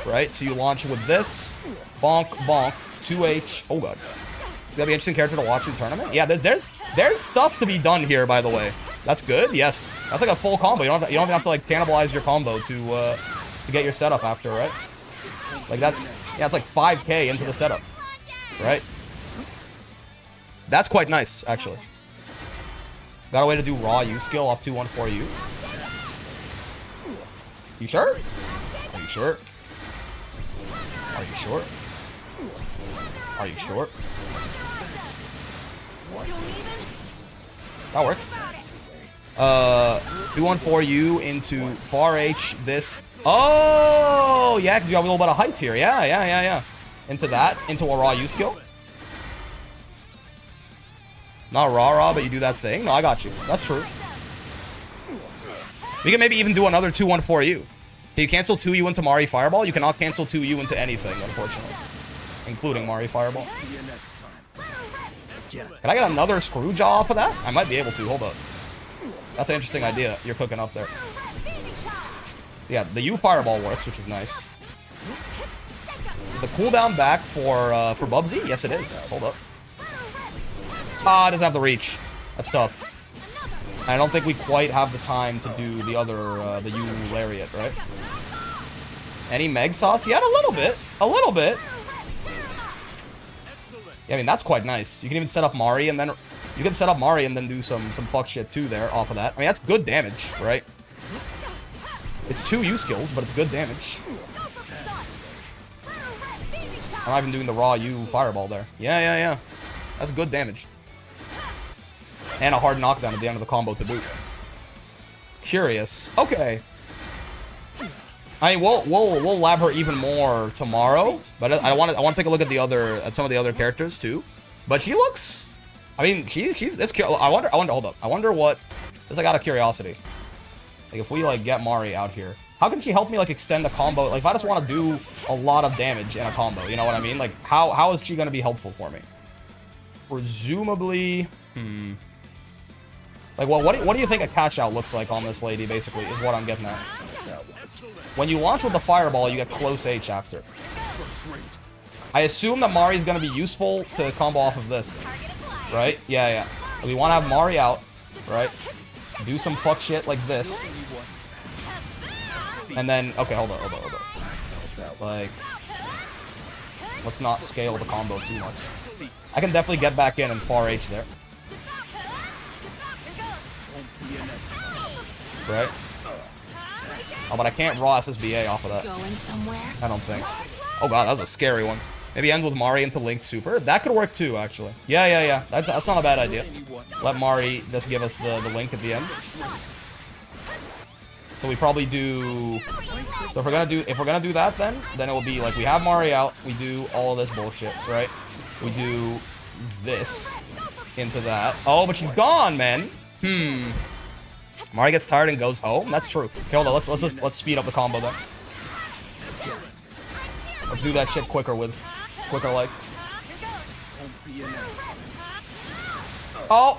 Right. So you launch with this, bonk, bonk, 2H. Oh god. It's gonna be an interesting character to watch in tournament. Yeah, there's stuff to be done here, by the way. That's good. Yes, that's like a full combo. You don't even have to like cannibalize your combo to get your setup after, right? Like it's like 5K into the setup, right? That's quite nice, actually. Got a way to do raw U skill off 214U. You sure? Are you sure? Are you sure? Are you sure? That works. 214U into far H, this. Oh, yeah, because you have a little bit of height here. Yeah. Into that, into a raw U skill. Not raw, but you do that thing. No, I got you. That's true. We can maybe even do another 214U. Can you cancel 2U into Mari Fireball? You cannot cancel 2U into anything, unfortunately. Including Mari Fireball. Can I get another screw jaw off of that? I might be able to. Hold up. That's an interesting idea you're cooking up there. Yeah, the U Fireball works, which is nice. Is the cooldown back for Bubsy? Yes, it is. Hold up. Ah, it doesn't have the reach. That's tough. I don't think we quite have the time to do the other, the U Lariat, right? Any Meg sauce? Yeah, a little bit. A little bit. Yeah, I mean, that's quite nice. You can even set up Mari and then... You can set up Mari and then do some fuck shit too there off of that. I mean, that's good damage, right? It's 2 U skills, but it's good damage. I'm not even doing the raw U fireball there. Yeah. That's good damage. And a hard knockdown at the end of the combo to boot. Curious. Okay. I mean, we'll lab her even more tomorrow, but I want to take a look at some of the other characters too. But she looks, I mean, she's this. I wonder. Hold up. I wonder what. This like out of curiosity. Like if we like get Mari out here, how can she help me like extend the combo? Like if I just want to do a lot of damage in a combo, you know what I mean? Like how is she gonna be helpful for me? Presumably, Like what do you think a catch out looks like on this lady? Basically, is what I'm getting at. When you launch with the fireball, you get close H after. I assume that Mari's gonna be useful to combo off of this, right? Yeah. We want to have Mari out, right? Do some fuck shit like this. And then, okay, hold on. Like, let's not scale the combo too much. I can definitely get back in and far H there. Right? Oh, but I can't raw SSBA off of that. I don't think. Oh god, that was a scary one. Maybe end with Mari into linked super. That could work too, actually. Yeah. That's not a bad idea. Let Mari just give us the link at the end. So we probably do. So if we're gonna do that, then it will be like we have Mari out. We do all of this bullshit, right? We do this into that. Oh, but she's gone, man. Mari gets tired and goes home. That's true. Okay, hold on. Let's speed up the combo then. Let's do that shit quicker like. Oh.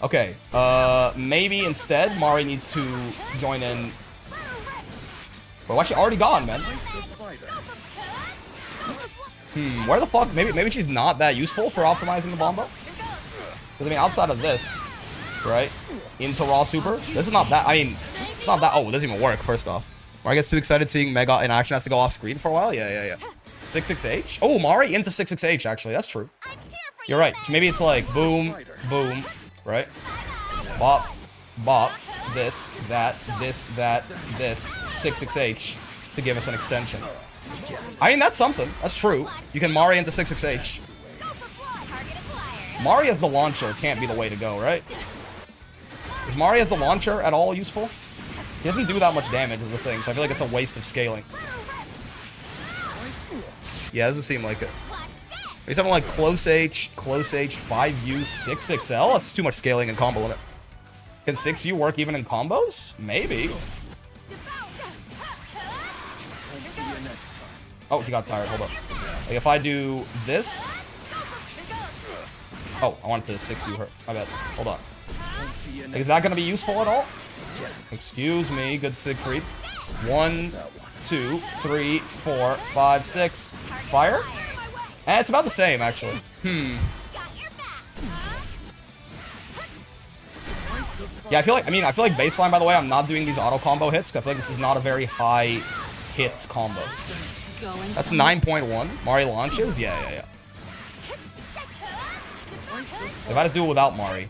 Okay. Maybe instead Mari needs to join in. But why is she already gone, man? Where the fuck? Maybe she's not that useful for optimizing the bombo. Because I mean, outside of this, right? Into raw super. This is not that. I mean, it's not that. Oh, it doesn't even work. First off. Mari gets too excited seeing Mega in action, has to go off screen for a while. Yeah. 66H? Oh, Mari into 66H, actually. That's true. You're right. Maybe it's like boom, boom, right? Bop, bop, this, that, 66H to give us an extension. I mean, that's something. That's true. You can Mari into 66H. Mari as the launcher can't be the way to go, right? Is Mari as the launcher at all useful? He doesn't do that much damage is the thing, so I feel like it's a waste of scaling. Yeah, doesn't seem like it. He's having like close H, 5U, 6XL? That's too much scaling and combo limit. Can 6U work even in combos? Maybe. Oh, she got tired. Hold up. Like if I do this. Oh, I wanted to 6U her. My bad. Hold on. Like, is that going to be useful at all? Excuse me, good Siegfried. 1, 2, 3, 4, 5, 6. Fire? Eh, it's about the same, actually. Yeah, I feel like baseline, by the way, I'm not doing these auto combo hits, because I feel like this is not a very high hit combo. That's 9.1. Mari launches? Yeah. If I just do it without Mari,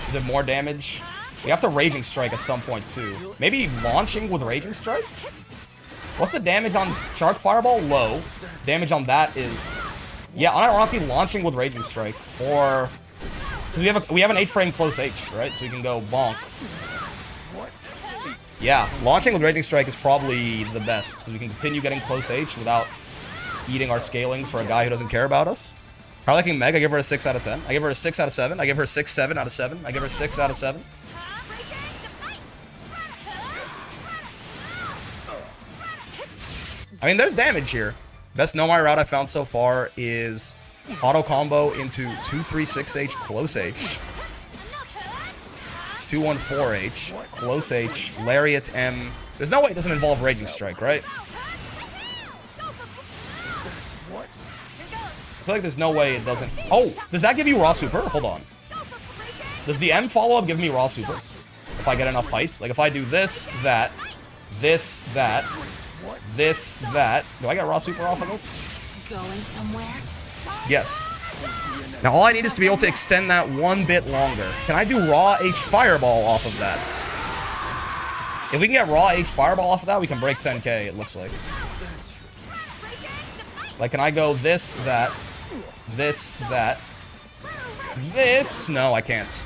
is it more damage? We have to Raging Strike at some point, too. Maybe launching with Raging Strike? What's the damage on Shark Fireball? Low. Damage on that is... Yeah, unironically launching with Raging Strike. Or... We have an 8-frame close H, right? So we can go bonk. Yeah, launching with Raging Strike is probably the best. Because we can continue getting close H without eating our scaling for a guy who doesn't care about us. Probably liking Meg, I give her a 6 out of 10. I give her a 6 out of 7. I give her a 6, 7 out of 7. I give her a 6 out of 7. I mean, there's damage here. Best no Mari route I found so far is auto combo into 236H close H, 214H close H, Lariat M. There's no way it doesn't involve Raging Strike, right? I feel like there's no way it doesn't. Oh, does that give you raw super? Hold on. Does the M follow-up give me raw super? If I get enough heights? Like if I do this, that, this, that, this, that. Do I get raw super off of this? Going somewhere? Yes. Now all I need is to be able to extend that one bit longer. Can I do raw H fireball off of that? If we can get raw H fireball off of that, we can break 10k, it looks like. Like, can I go this, that, this, that, this? No, I can't.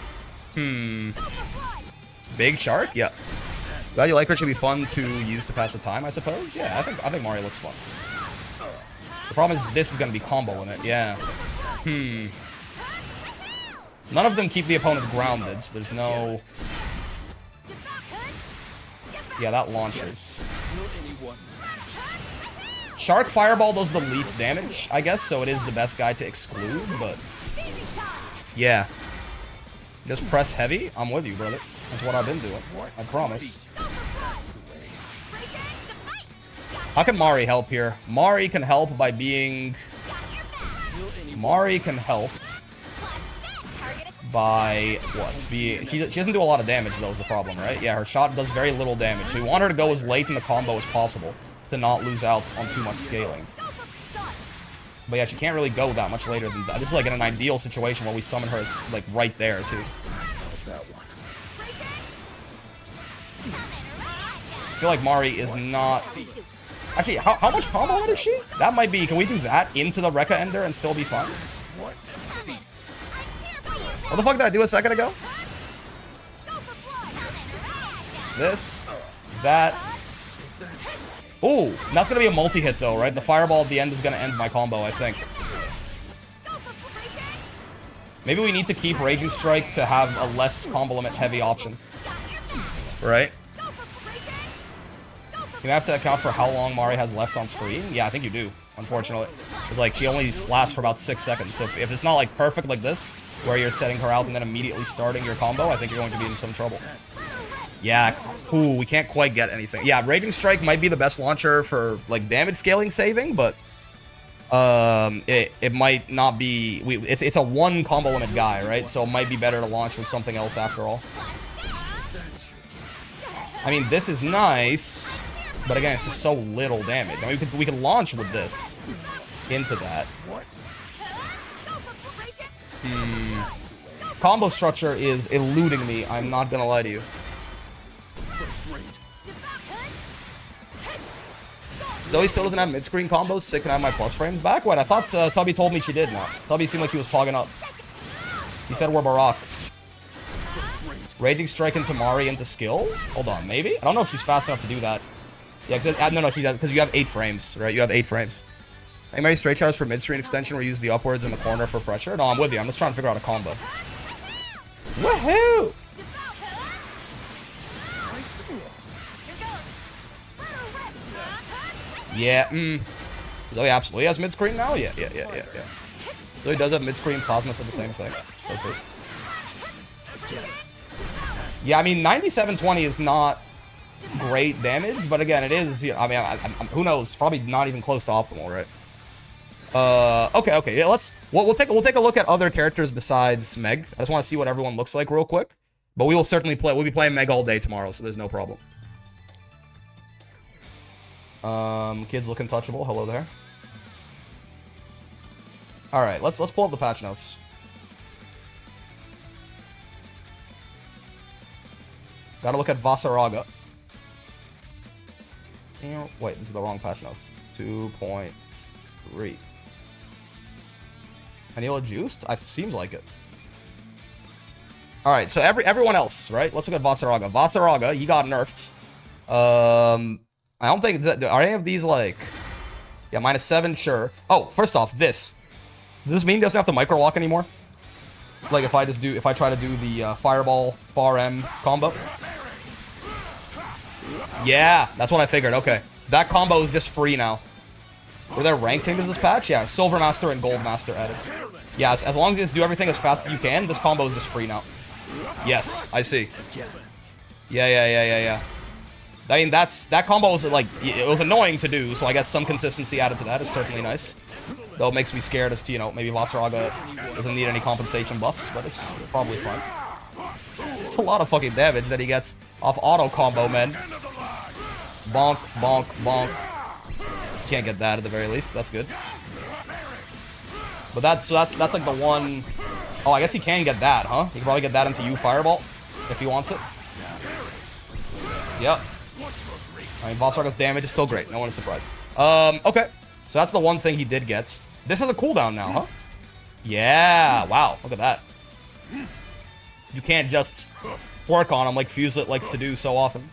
Big shark? Yeah. Value Liker should be fun to use to pass the time, I suppose. Yeah, I think Mario looks fun. The problem is this is going to be combo limit. Yeah. None of them keep the opponent grounded, so there's no... Yeah, that launches. Shark Fireball does the least damage, I guess, so it is the best guy to exclude, but... Yeah. Just press heavy. I'm with you, brother. That's what I've been doing. I promise. How can Mari help here? Mari can help by being... Mari can help by what? She doesn't do a lot of damage, though, is the problem, right? Yeah, her shot does very little damage, so we want her to go as late in the combo as possible to not lose out on too much scaling. But yeah, she can't really go that much later than that. This is like in an ideal situation where we summon her as, like, right there, too. I feel like Mari is not... Actually, how much combo limit is she? That might be... Can we do that into the Rekka Ender and still be fine? What the fuck did I do a second ago? This. That. Ooh, that's gonna be a multi-hit though, right? The fireball at the end is gonna end my combo, I think. Maybe we need to keep Raging Strike to have a less combo limit heavy option. Right? You have to account for how long Mari has left on screen? Yeah, I think you do, unfortunately. It's like, she only lasts for about 6 seconds, so if it's not like perfect like this, where you're setting her out and then immediately starting your combo, I think you're going to be in some trouble. Yeah, ooh, we can't quite get anything. Yeah, Raging Strike might be the best launcher for, like, damage scaling saving, but it might not be... It's a one combo limit guy, right? So it might be better to launch with something else after all. I mean, this is nice, but again, it's just so little damage. I mean, we could launch with this into that. Combo structure is eluding me, I'm not gonna lie to you. Zoe still doesn't have mid-screen combos, sick and have my plus frames back? What, I thought Tubby told me she did now. Tubby seemed like he was pogging up. He said we're Barack. Raging Strike into Mari into skill? Hold on, maybe? I don't know if she's fast enough to do that. Yeah, no, she does, because you have 8 frames, right? You have 8 frames. Hey, Mary, straight showers for mid-screen extension where you use the upwards in the corner for pressure? No, I'm with you. I'm just trying to figure out a combo. Woohoo! Yeah, Zoe absolutely has mid-screen now? Yeah. Zoe does have mid-screen, Plasma said the same thing. So true. Yeah, I mean, 9720 is not great damage, but again, it is, you know, I mean, who knows? Probably not even close to optimal, right? Okay, yeah, we'll take a look at other characters besides Meg. I just want to see what everyone looks like real quick. But we will certainly we'll be playing Meg all day tomorrow, so there's no problem. Kids look untouchable. Hello there. Alright, let's pull up the patch notes. Gotta look at Vasaraga. Wait, this is the wrong patch notes. 2.3. Anila juiced? Seems like it. Alright, so everyone else, right? Let's look at Vasaraga. Vasaraga, he got nerfed. I don't think... Are any of these, like... Yeah, -7, sure. Oh, first off, this. Does this mean he doesn't have to micro-walk anymore? Like, if I try to do the Fireball, Far M combo? Yeah, that's what I figured. Okay. That combo is just free now. Were there rank changes this patch? Yeah, Silver Master and Gold Master added. Yeah, as long as you just do everything as fast as you can, this combo is just free now. Yes, I see. Yeah. I mean, that combo was, like, it was annoying to do, so I guess some consistency added to that is certainly nice. Though it makes me scared as to, you know, maybe Vasaraga doesn't need any compensation buffs, but it's probably fine. It's a lot of fucking damage that he gets off auto combo, man. Bonk, bonk, bonk. Can't get that at the very least. That's good. But that's like the one... Oh, I guess he can get that, huh? He can probably get that into you Fireball if he wants it. Yep. I mean, Vasaraga's damage is still great. No one is surprised. Okay. So that's the one thing he did get. This has a cooldown now, huh? Yeah, wow, look at that. You can't just work on him like Fuselet likes to do so often.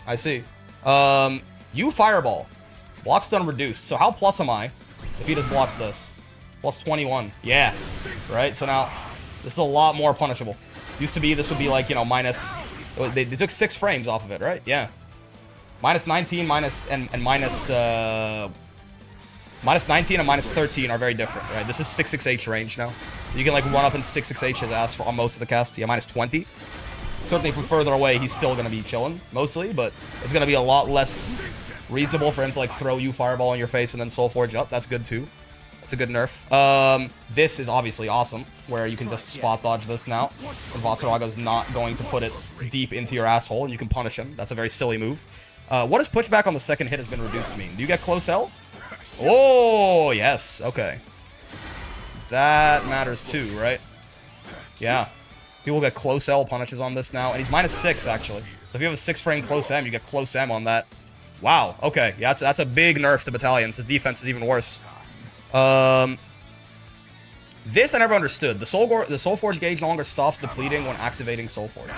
I see. You Fireball. Block stun reduced. So how plus am I if he just blocks this? Plus 21. Yeah. Right, so now this is a lot more punishable. Used to be, this would be like, you know, minus... They took 6 frames off of it, right? Yeah. Minus 19, minus 19 and minus 13 are very different, right? This is 6-6H range now. You can like run up and 6-6H his ass on most of the cast. Yeah, minus 20. Certainly from further away, he's still gonna be chilling, mostly, but it's gonna be a lot less reasonable for him to like throw you Fireball in your face and then Soul Forge up. That's good too. That's a good nerf. This is obviously awesome, where you can just spot dodge this now. And Vasaraga's not going to put it deep into your asshole, and you can punish him. That's a very silly move. What does pushback on the second hit has been reduced to mean? Do you get close L? Oh, yes. Okay. That matters too, right? Yeah. People get close L punishes on this now. And he's minus 6, actually. So if you have a 6-frame close M, you get close M on that. Wow. Okay. Yeah, that's a big nerf to Battalions. His defense is even worse. This I never understood. The Soul Forge gauge no longer stops depleting when activating Soul Forge.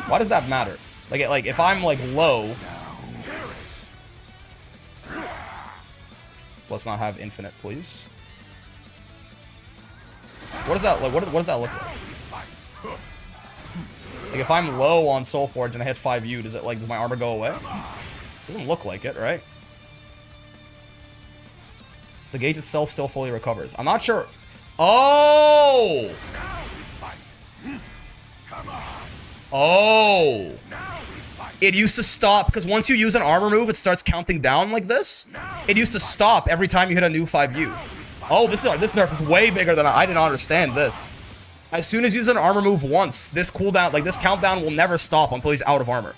Why does that matter? Like if I'm like low... Let's not have infinite, please. What does that like? What does that look like? Like if I'm low on Soul Forge and I hit 5U, does my armor go away? Doesn't look like it, right? The gauge itself still fully recovers. I'm not sure. Oh! Oh! It used to stop, because once you use an armor move, it starts counting down like this. It used to stop every time you hit a new 5U. Oh, this nerf is way bigger than I didn't understand this. As soon as you use an armor move once, this cooldown, like this countdown will never stop until he's out of armor.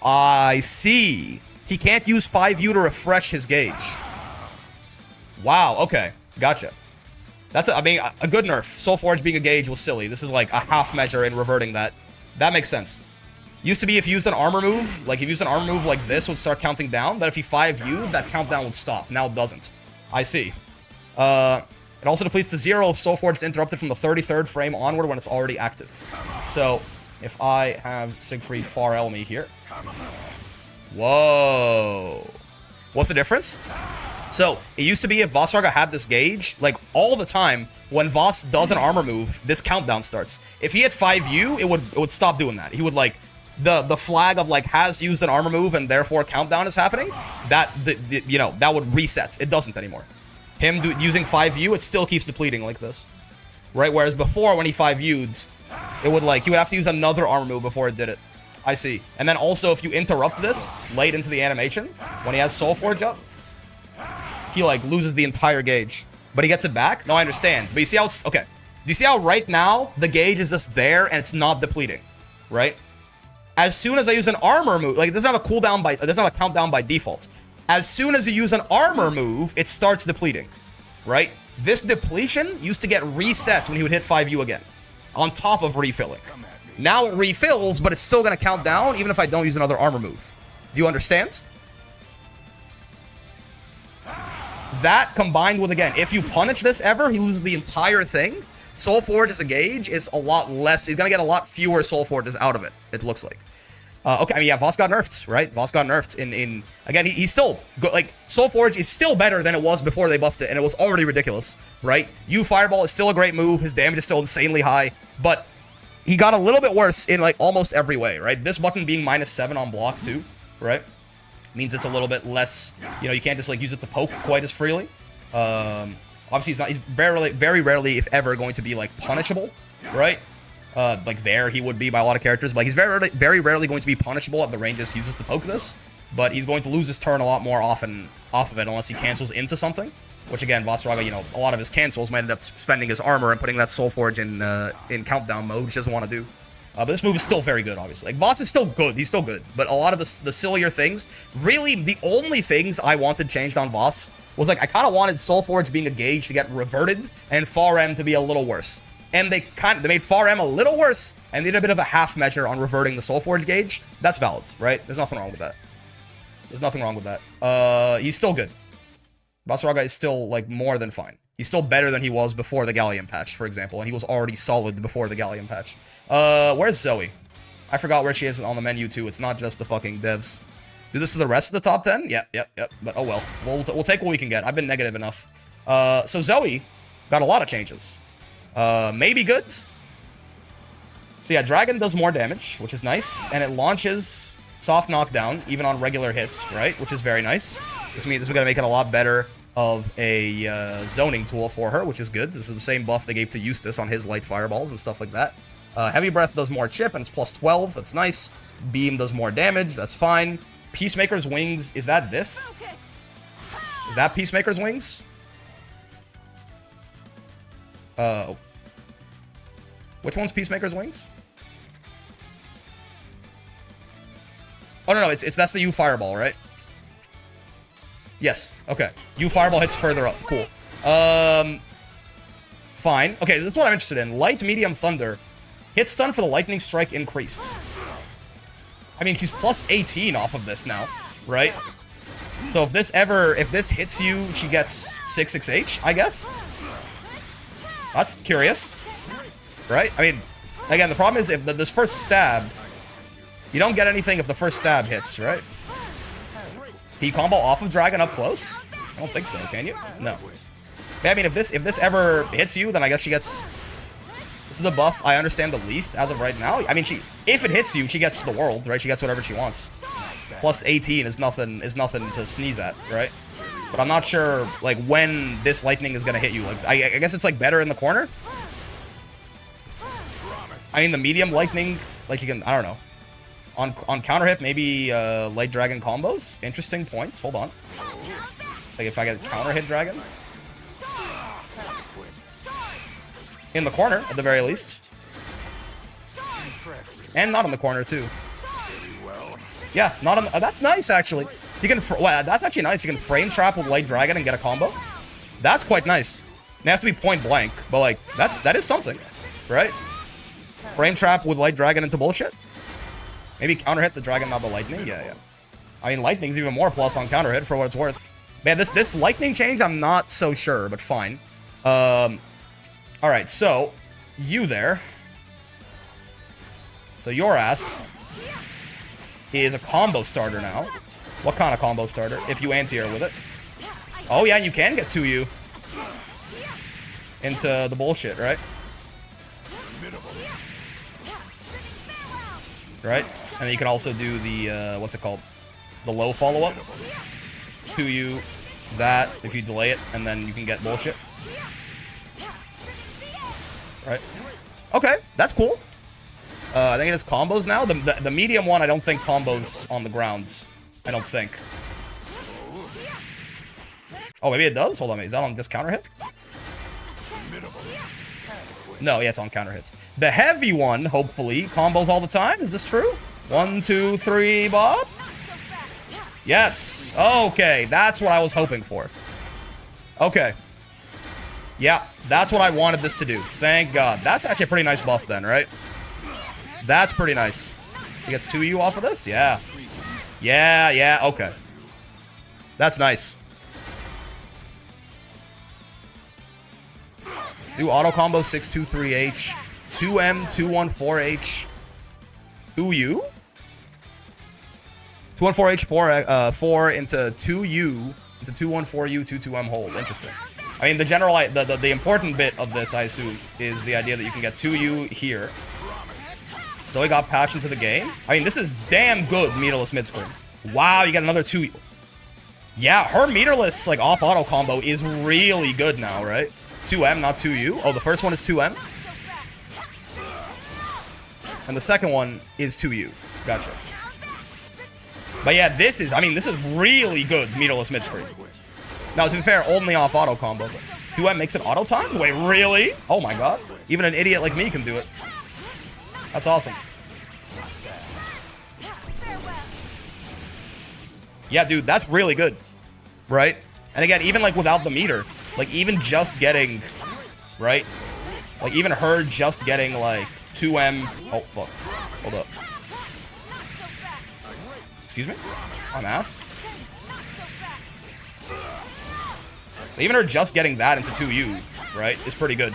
I see. He can't use 5U to refresh his gauge. Wow, okay. Gotcha. That's, a good nerf. Soul Forge being a gauge was silly. This is like a half measure in reverting that. That makes sense. Used to be if you used an armor move, like if you used an armor move like this, it would start counting down. That if he 5U'd, that countdown would stop. Now it doesn't. I see. It also depletes to 0 if Soul Forge is interrupted from the 33rd frame onward when it's already active. So, if I have Siegfried far L me here. Whoa. What's the difference? So, it used to be if Vasarga had this gauge, like all the time, when Vas does an armor move, this countdown starts. If he had 5U, it would stop doing that. He would like... The flag of like has used an armor move and therefore countdown is happening, that that would reset. It doesn't anymore. Him using 5U, it still keeps depleting like this, right? Whereas before when he 5U'd, it would like he would have to use another armor move before it did it. I see. And then also if you interrupt this late into the animation when he has Soul Forge up, he like loses the entire gauge, but he gets it back. No, I understand. But you see how it's okay? Do you see how right now the gauge is just there and it's not depleting, right? As soon as I use an armor move, like it doesn't have a cooldown it doesn't have a countdown by default. As soon as you use an armor move, it starts depleting, right? This depletion used to get reset when he would hit 5U again, on top of refilling. Now it refills, but it's still gonna count down even if I don't use another armor move. Do you understand? That combined with, again, if you punish this ever, he loses the entire thing. Soul Forge as a gauge is a lot less. He's gonna get a lot fewer Soul Forges out of it, it looks like. Okay, I mean, yeah, Voss got nerfed, right? Voss got nerfed in again, he's still good. Like, Soul Forge is still better than it was before they buffed it, and it was already ridiculous, right? You Fireball is still a great move. His damage is still insanely high, but he got a little bit worse in, like, almost every way, right? This button being -7 on block, too, right? Means it's a little bit less, you know, you can't just, like, use it to poke quite as freely. Obviously, he's very rarely, if ever, going to be, like, punishable, right? Like there he would be by a lot of characters, but like, he's very rarely going to be punishable at the ranges he uses to poke this, but he's going to lose his turn a lot more often off of it unless he cancels into something, which again, Vasarga, you know, a lot of his cancels might end up spending his armor and putting that Soul Forge in countdown mode, which he doesn't want to do. But this move is still very good, obviously. Like, Voss is still good, he's still good, but a lot of the sillier things, really, the only things I wanted changed on Voss was, like, I kind of wanted Soul Forge being a gauge to get reverted, and Far M to be a little worse. And they made Far M a little worse, and they did a bit of a half measure on reverting the Soul Forge gauge. That's valid, right? There's nothing wrong with that. There's nothing wrong with that. He's still good. Basaraga is still, like, more than fine. He's still better than he was before the Galleon patch, for example, and he was already solid before the Galleon patch. Where's Zoe? I forgot where she is on the menu, too. It's not just the fucking devs. Do this to the rest of the top 10? Yep. But oh well. We'll take what we can get. I've been negative enough. So Zoe got a lot of changes. Maybe good. So yeah, Dragon does more damage, which is nice, and it launches soft knockdown, even on regular hits, right? Which is very nice. This means we're gonna make it a lot better of a zoning tool for her, which is good. This is the same buff they gave to Eustace on his light fireballs and stuff like that. Heavy Breath does more chip, and it's plus 12. That's nice. Beam does more damage. That's fine. Peacemaker's Wings, is that this? Is that Peacemaker's Wings? Which one's Peacemaker's Wings? Oh, no, that's the U Fireball, right? Yes, okay. U Fireball hits further up, cool. Fine. Okay, that's what I'm interested in. Light, Medium, Thunder. Hit stun for the Lightning Strike increased. I mean, he's plus 18 off of this now, right? So if this hits you, she gets 6/6H, I guess? That's curious, right? I mean, again, the problem is if this first stab, you don't get anything if the first stab hits, right? Can you combo off of Dragon up close? I don't think so, can you? No. I mean, if this ever hits you, then I guess she gets... This is the buff I understand the least as of right now. I mean, if it hits you, she gets the world, right? She gets whatever she wants. Plus 18 is nothing to sneeze at, right? But I'm not sure, like, when this lightning is gonna hit you. Like, I guess it's, like, better in the corner? I mean, the medium lightning, like, you can, I don't know. On counter hit, maybe, light dragon combos? Interesting points. Hold on. Like, if I get counter hit dragon? In the corner, at the very least. And not in the corner, too. Yeah, not on the... that's nice, actually. You can... Well, that's actually nice. You can frame trap with Light Dragon and get a combo. That's quite nice. It has to be point blank, but, like, that is something, right? Frame trap with Light Dragon into bullshit? Maybe counter hit the Dragon, not the Lightning? Yeah. I mean, Lightning's even more plus on counter hit for what it's worth. Man, this Lightning change, I'm not so sure, but fine. Alright, so, you there. So your ass is a combo starter now. What kind of combo starter? If you anti-air with it. Oh yeah, you can get 2U into the bullshit, right? Right? And then you can also do the, what's it called? The low follow-up. 2U, that, if you delay it, and then you can get bullshit. Right. Okay, that's cool. I think it has combos now. The medium one, I don't think combos on the ground. I don't think. Oh, maybe it does? Hold on, is that on just counter hit? No, yeah, it's on counter hit. The heavy one, hopefully, combos all the time. Is this true? 1, 2, 3, Bob? Yes. Okay, that's what I was hoping for. Okay. Yeah, that's what I wanted this to do. Thank God. That's actually a pretty nice buff then, right? That's pretty nice. He gets 2U off of this? Yeah. Yeah, okay. That's nice. Do auto combo 623H, 2M, 214H, 2U? 214H, 4 into 2U, into 214U, 22M hold. Interesting. I mean, the important bit of this, I assume, is the idea that you can get 2U here. Zoe got patch into the game. I mean, this is damn good meterless mid-screen. Wow, you got another 2U. Yeah, her meterless, like, off-auto combo is really good now, right? 2M, not 2U. Oh, the first one is 2M. And the second one is 2U. Gotcha. But yeah, this is really good meterless mid-screen. Now, to be fair, only off-auto combo. 2M makes it auto-time? Wait, really? Oh my god. Even an idiot like me can do it. That's awesome. Yeah, dude, that's really good. Right? And again, even like without the meter, like even just getting, right? Like even her just getting like 2M. Oh, fuck. Hold up. Excuse me? I'm ass. Even her just getting that into 2U, right, is pretty good.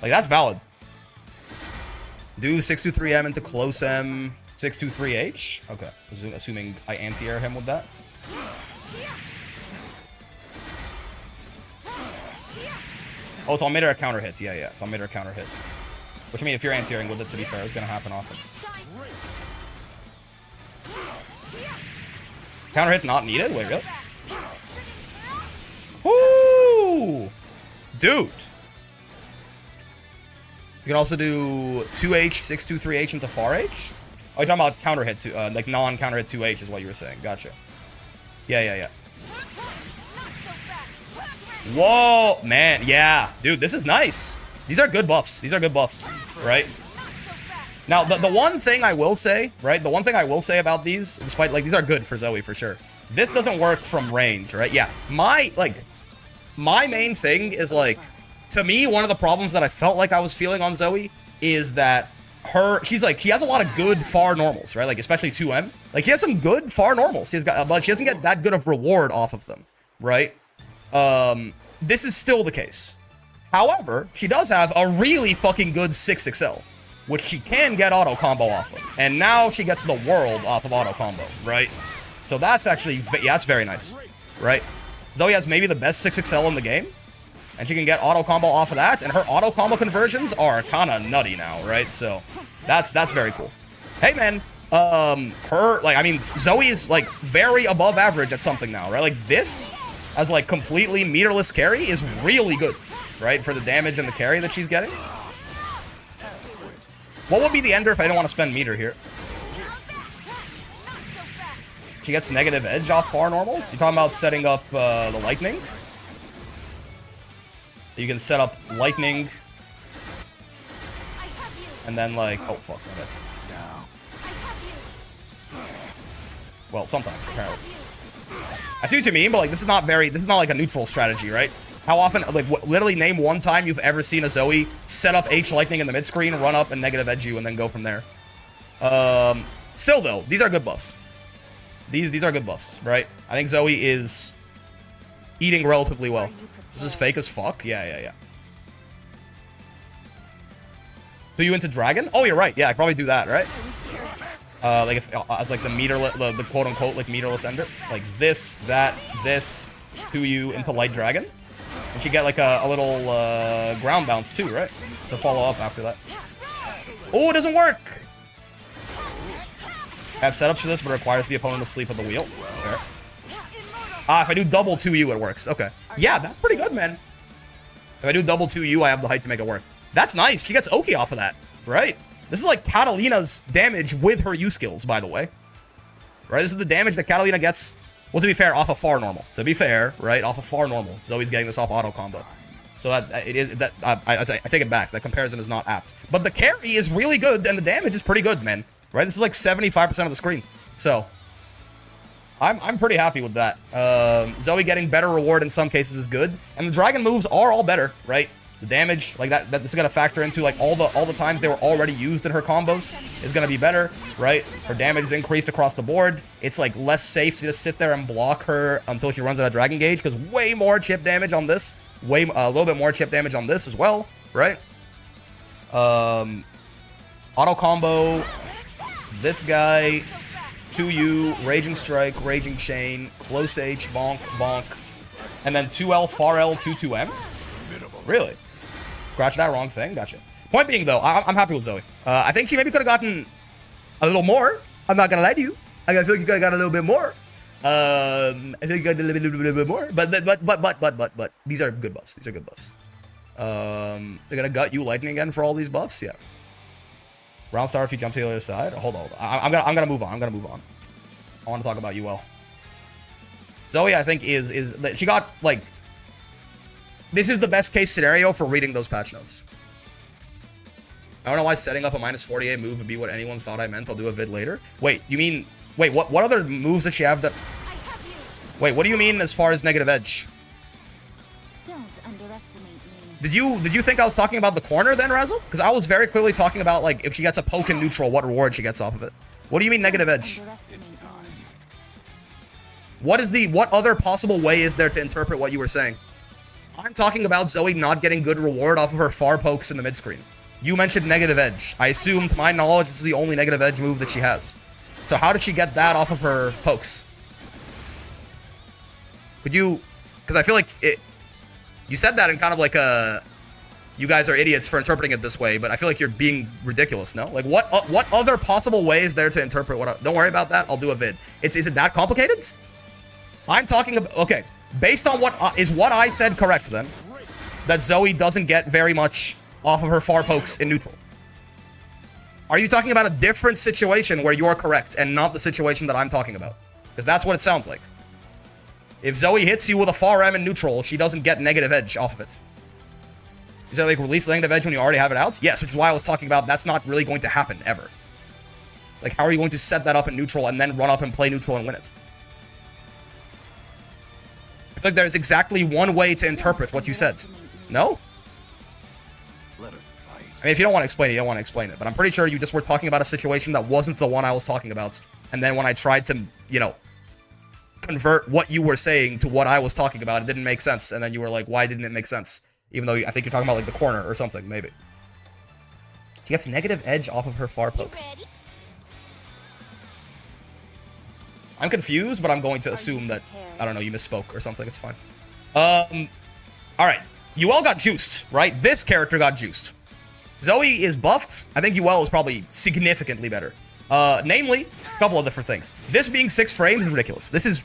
Like, that's valid. Do 623M into close M, 623H? Okay, assuming I anti-air him with that. Oh, it's on mid-air counter hits. Yeah, it's on mid-air counter hit. Which, I mean, if you're anti-airing with it, to be fair, it's going to happen often. Counter hit not needed? Wait, really? Woo! Dude! You can also do 2H, 623H into 4H? Oh, you're talking about counter hit, like non-counter hit 2H is what you were saying. Gotcha. Yeah. Whoa! Man, yeah. Dude, this is nice. These are good buffs. Right? Now, the one thing I will say, right? The one thing I will say about these, despite, like, these are good for Zoe, for sure. This doesn't work from range, right? Yeah. My main thing is, like, to me, one of the problems that I felt like I was feeling on Zoe is that she has a lot of good far normals, right? Like, especially 2M. Like, she has some good far normals. But she doesn't get that good of reward off of them, right? This is still the case. However, she does have a really fucking good 6XL, which she can get auto combo off of. And now she gets the world off of auto combo, right? So that's actually, yeah, that's very nice, right? Zoe has maybe the best 6XL in the game, and she can get auto combo off of that, and her auto combo conversions are kind of nutty now, right? So that's very cool. Hey, man, Zoe is, like, very above average at something now, right? Like, this, as, like, completely meterless carry is really good, right? For the damage and the carry that she's getting. What would be the ender if I don't want to spend meter here? She gets negative edge off far normals? You're talking about setting up the lightning? You can set up lightning. And then, like, oh, fuck. Well, sometimes, apparently. I see what you mean, but, like, this is not like a neutral strategy, right? How often, like, literally name one time you've ever seen a Zoe set up H lightning in the mid screen, run up and negative edge you, and then go from there. Still though, these are good buffs. These are good buffs, right? I think Zoe is eating relatively well. This is fake as fuck. Yeah. So you into dragon? Oh, you're right. Yeah, I could probably do that, right? Like if as like the quote unquote like meterless ender, like this, 2U into light dragon. And she get like a little ground bounce too, right? To follow up after that. Oh, it doesn't work! I have setups for this, but it requires the opponent to sleep at the wheel. There. If I do double 2U, it works. Okay. Yeah, that's pretty good, man. If I do double 2U, I have the height to make it work. That's nice. She gets Oki off of that, right? This is like Catalina's damage with her U skills, by the way. Right? This is the damage that Catalina gets. Well, to be fair, off of far normal. To be fair, right, off of far normal. Zoe's getting this off auto combo. So that it is that I take it back. That comparison is not apt. But the carry is really good, and the damage is pretty good, man. Right? This is like 75% of the screen. So I'm pretty happy with that. Zoe getting better reward in some cases is good, and the dragon moves are all better, right? The damage, like that this is gonna factor into like all the times they were already used in her combos is gonna be better, right? Her damage is increased across the board. It's like less safe to just sit there and block her until she runs out of dragon gauge, because way more chip damage on this, a little bit more chip damage on this as well, right? Auto combo, this guy, 2U, Raging Strike, Raging Chain, Close H, Bonk, Bonk, and then 2L, Far L, 2-2M. Really? Scratch that wrong thing. Gotcha. Point being, though, I'm happy with Zoe. I think she maybe could have gotten a little more. I'm not gonna lie to you. I feel like you could have got a little bit more. I think you got a little bit more. But these are good buffs. These are good buffs. They're gonna gut you lightning again for all these buffs. Yeah. Round star if you jump to the other side. Hold on. I'm gonna move on. I want to talk about UL. Zoe, I think is she got like. This is the best case scenario for reading those patch notes. I don't know why setting up a -48 move would be what anyone thought I meant. I'll do a vid later. Wait, you mean... Wait, what other moves does she have that... Wait, what do you mean as far as negative edge? Don't underestimate me. Did you think I was talking about the corner then, Razzle? Because I was very clearly talking about, like, if she gets a poke in neutral, what reward she gets off of it. What do you mean negative edge? What other possible way is there to interpret what you were saying? I'm talking about Zoe not getting good reward off of her far pokes in the mid screen. You mentioned negative edge. I assume, to my knowledge, this is the only negative edge move that she has. So how did she get that off of her pokes? Could you... Because I feel like it... You said that in kind of like a... You guys are idiots for interpreting it this way, but I feel like you're being ridiculous, no? Like, what other possible way is there to interpret what... Don't worry about that. I'll do a vid. Is it that complicated? I'm talking about... Okay. Based on what I said correct, then? That Zoe doesn't get very much off of her far pokes in neutral. Are you talking about a different situation where you're correct and not the situation that I'm talking about? Because that's what it sounds like. If Zoe hits you with a far M in neutral, she doesn't get negative edge off of it. Is that like release negative edge when you already have it out? Yes, which is why I was talking about that's not really going to happen ever. Like, how are you going to set that up in neutral and then run up and play neutral and win it? I feel like there's exactly one way to interpret what you said. No? I mean, if you don't want to explain it, you don't want to explain it. But I'm pretty sure you just were talking about a situation that wasn't the one I was talking about. And then when I tried to, you know, convert what you were saying to what I was talking about, it didn't make sense. And then you were like, why didn't it make sense? Even though I think you're talking about like the corner or something, maybe. She gets negative edge off of her far pokes. I'm confused, but I'm going to assume that, I don't know, you misspoke or something. It's fine. Alright. UL got juiced, right? This character got juiced. Zoe is buffed. I think UL is probably significantly better. Namely, a couple of different things. This being 6 frames is ridiculous. This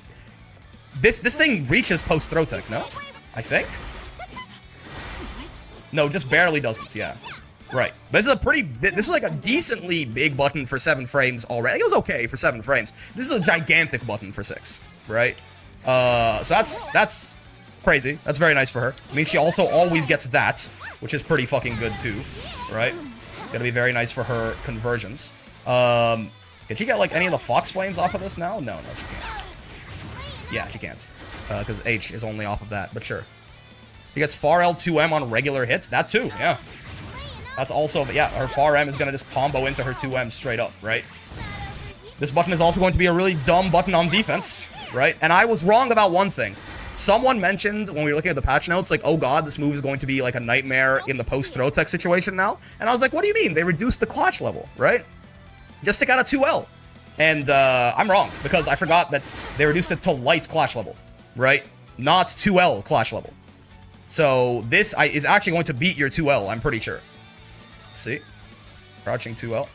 thing reaches post throw tech, no? I think? No, just barely doesn't, yeah. Right. But this is like a decently big button for 7 frames already. It was okay for 7 frames. This is a gigantic button for 6, right? So that's crazy. That's very nice for her. I mean, she also always gets that, which is pretty fucking good too, right? Gonna be very nice for her conversions. Can she get like any of the Fox Flames off of this now? No, she can't. Yeah, she can't. Because H is only off of that, but sure. She gets far L2M on regular hits. That too, yeah. That's also, yeah, her far M is going to just combo into her 2M straight up, right? This button is also going to be a really dumb button on defense, right? And I was wrong about one thing. Someone mentioned when we were looking at the patch notes, like, oh god, this move is going to be like a nightmare in the post-throw tech situation now. And I was like, what do you mean? They reduced the clash level, right? Just stick out a 2L. And I'm wrong, because I forgot that they reduced it to light clash level, right? Not 2L clash level. So this is actually going to beat your 2L, I'm pretty sure. Let's see. Crouching 2L.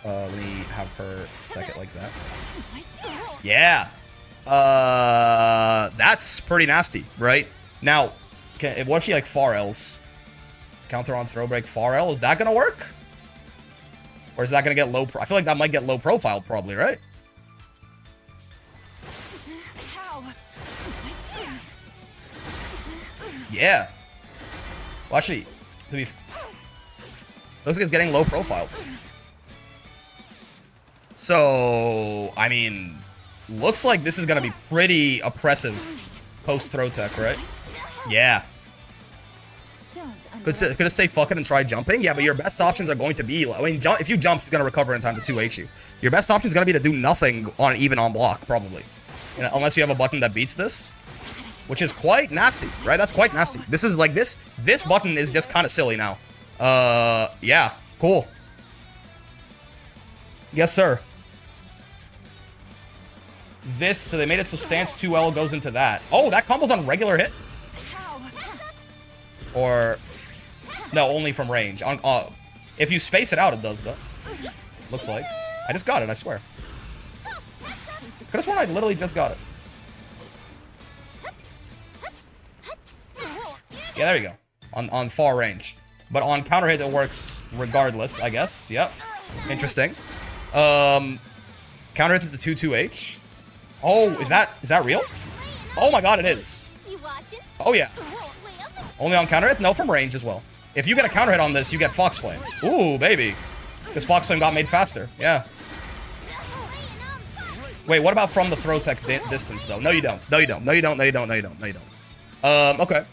Let me have her attack it like that. Yeah. That's pretty nasty, right? Now, what if she like far L's? Counter on throw break far L. Is that gonna work? Or is that gonna get low I feel like that might get low profile probably, right? Yeah. Well, actually, looks like it's getting low profiled. So, I mean, looks like this is gonna be pretty oppressive post throw tech, right? Yeah. Could it say fuck it and try jumping? Yeah, but your best options are going to be, I mean, if you jump, it's gonna recover in time to 2H you. Your best option is gonna be to do nothing on even on block, probably. You know, unless you have a button that beats this. Which is quite nasty, right? That's quite nasty. This is like this button is just kind of silly now. Yeah, cool. Yes, sir. So they made it so stance 2L goes into that. Oh, that combos on regular hit? Or, no, only from range. If you space it out, it does though. Looks like. I just got it, I swear. Could've sworn I literally just got it. Yeah, there you go. On far range. But on counter hit, it works regardless, I guess. Yep. Interesting. Counter hit is a 2-2H. Oh, is that real? Oh my god, it is. Oh yeah. Only on counter hit? No, from range as well. If you get a counter hit on this, you get Fox Flame. Ooh, baby. Because Fox Flame got made faster. Yeah. Wait, what about from the throw tech distance, though? No, you don't. No, you don't. No, you don't. No, you don't. No, you don't. No, you don't. Okay.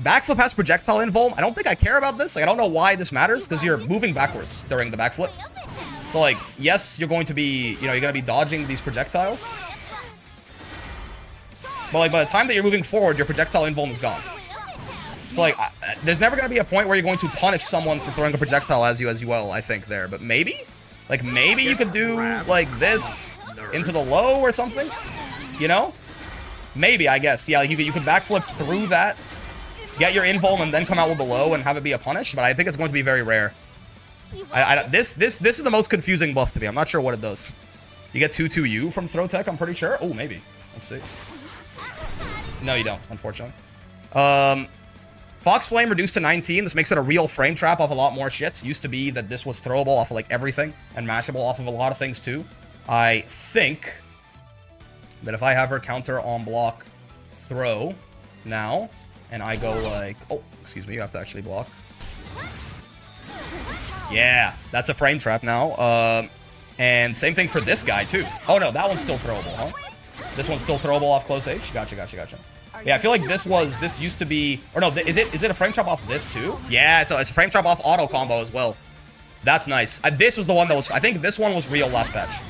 Backflip has projectile invuln. I don't think I care about this. Like, I don't know why this matters, because you're moving backwards during the backflip. So, like, yes, you're going to be, you know, you're going to be dodging these projectiles. But, like, by the time that you're moving forward, your projectile invuln is gone. So, like, there's never going to be a point where you're going to punish someone for throwing a projectile as you will, I think, there. But maybe? Like, maybe you could do, like, this into the low or something? You know? Maybe, I guess. Yeah, like, you could backflip through that, get your invuln, and then come out with the low and have it be a punish. But I think it's going to be very rare. This is the most confusing buff to me. I'm not sure what it does. You get 2-2-U from throw tech, I'm pretty sure. Oh, maybe. Let's see. No, you don't, unfortunately. Fox Flame reduced to 19. This makes it a real frame trap off a lot more shit. Used to be that this was throwable off of, like, everything and mashable off of a lot of things, too. I think that if I have her counter on block throw now, and I go, like... Oh, excuse me, you have to actually block. Yeah, that's a frame trap now. And same thing for this guy, too. Oh, no, that one's still throwable, huh? This one's still throwable off close H? Gotcha. Yeah, I feel like this used to be... Or no, is it a frame trap off this, too? Yeah, it's a frame trap off auto combo as well. That's nice. This was the one that was... I think this one was real last patch.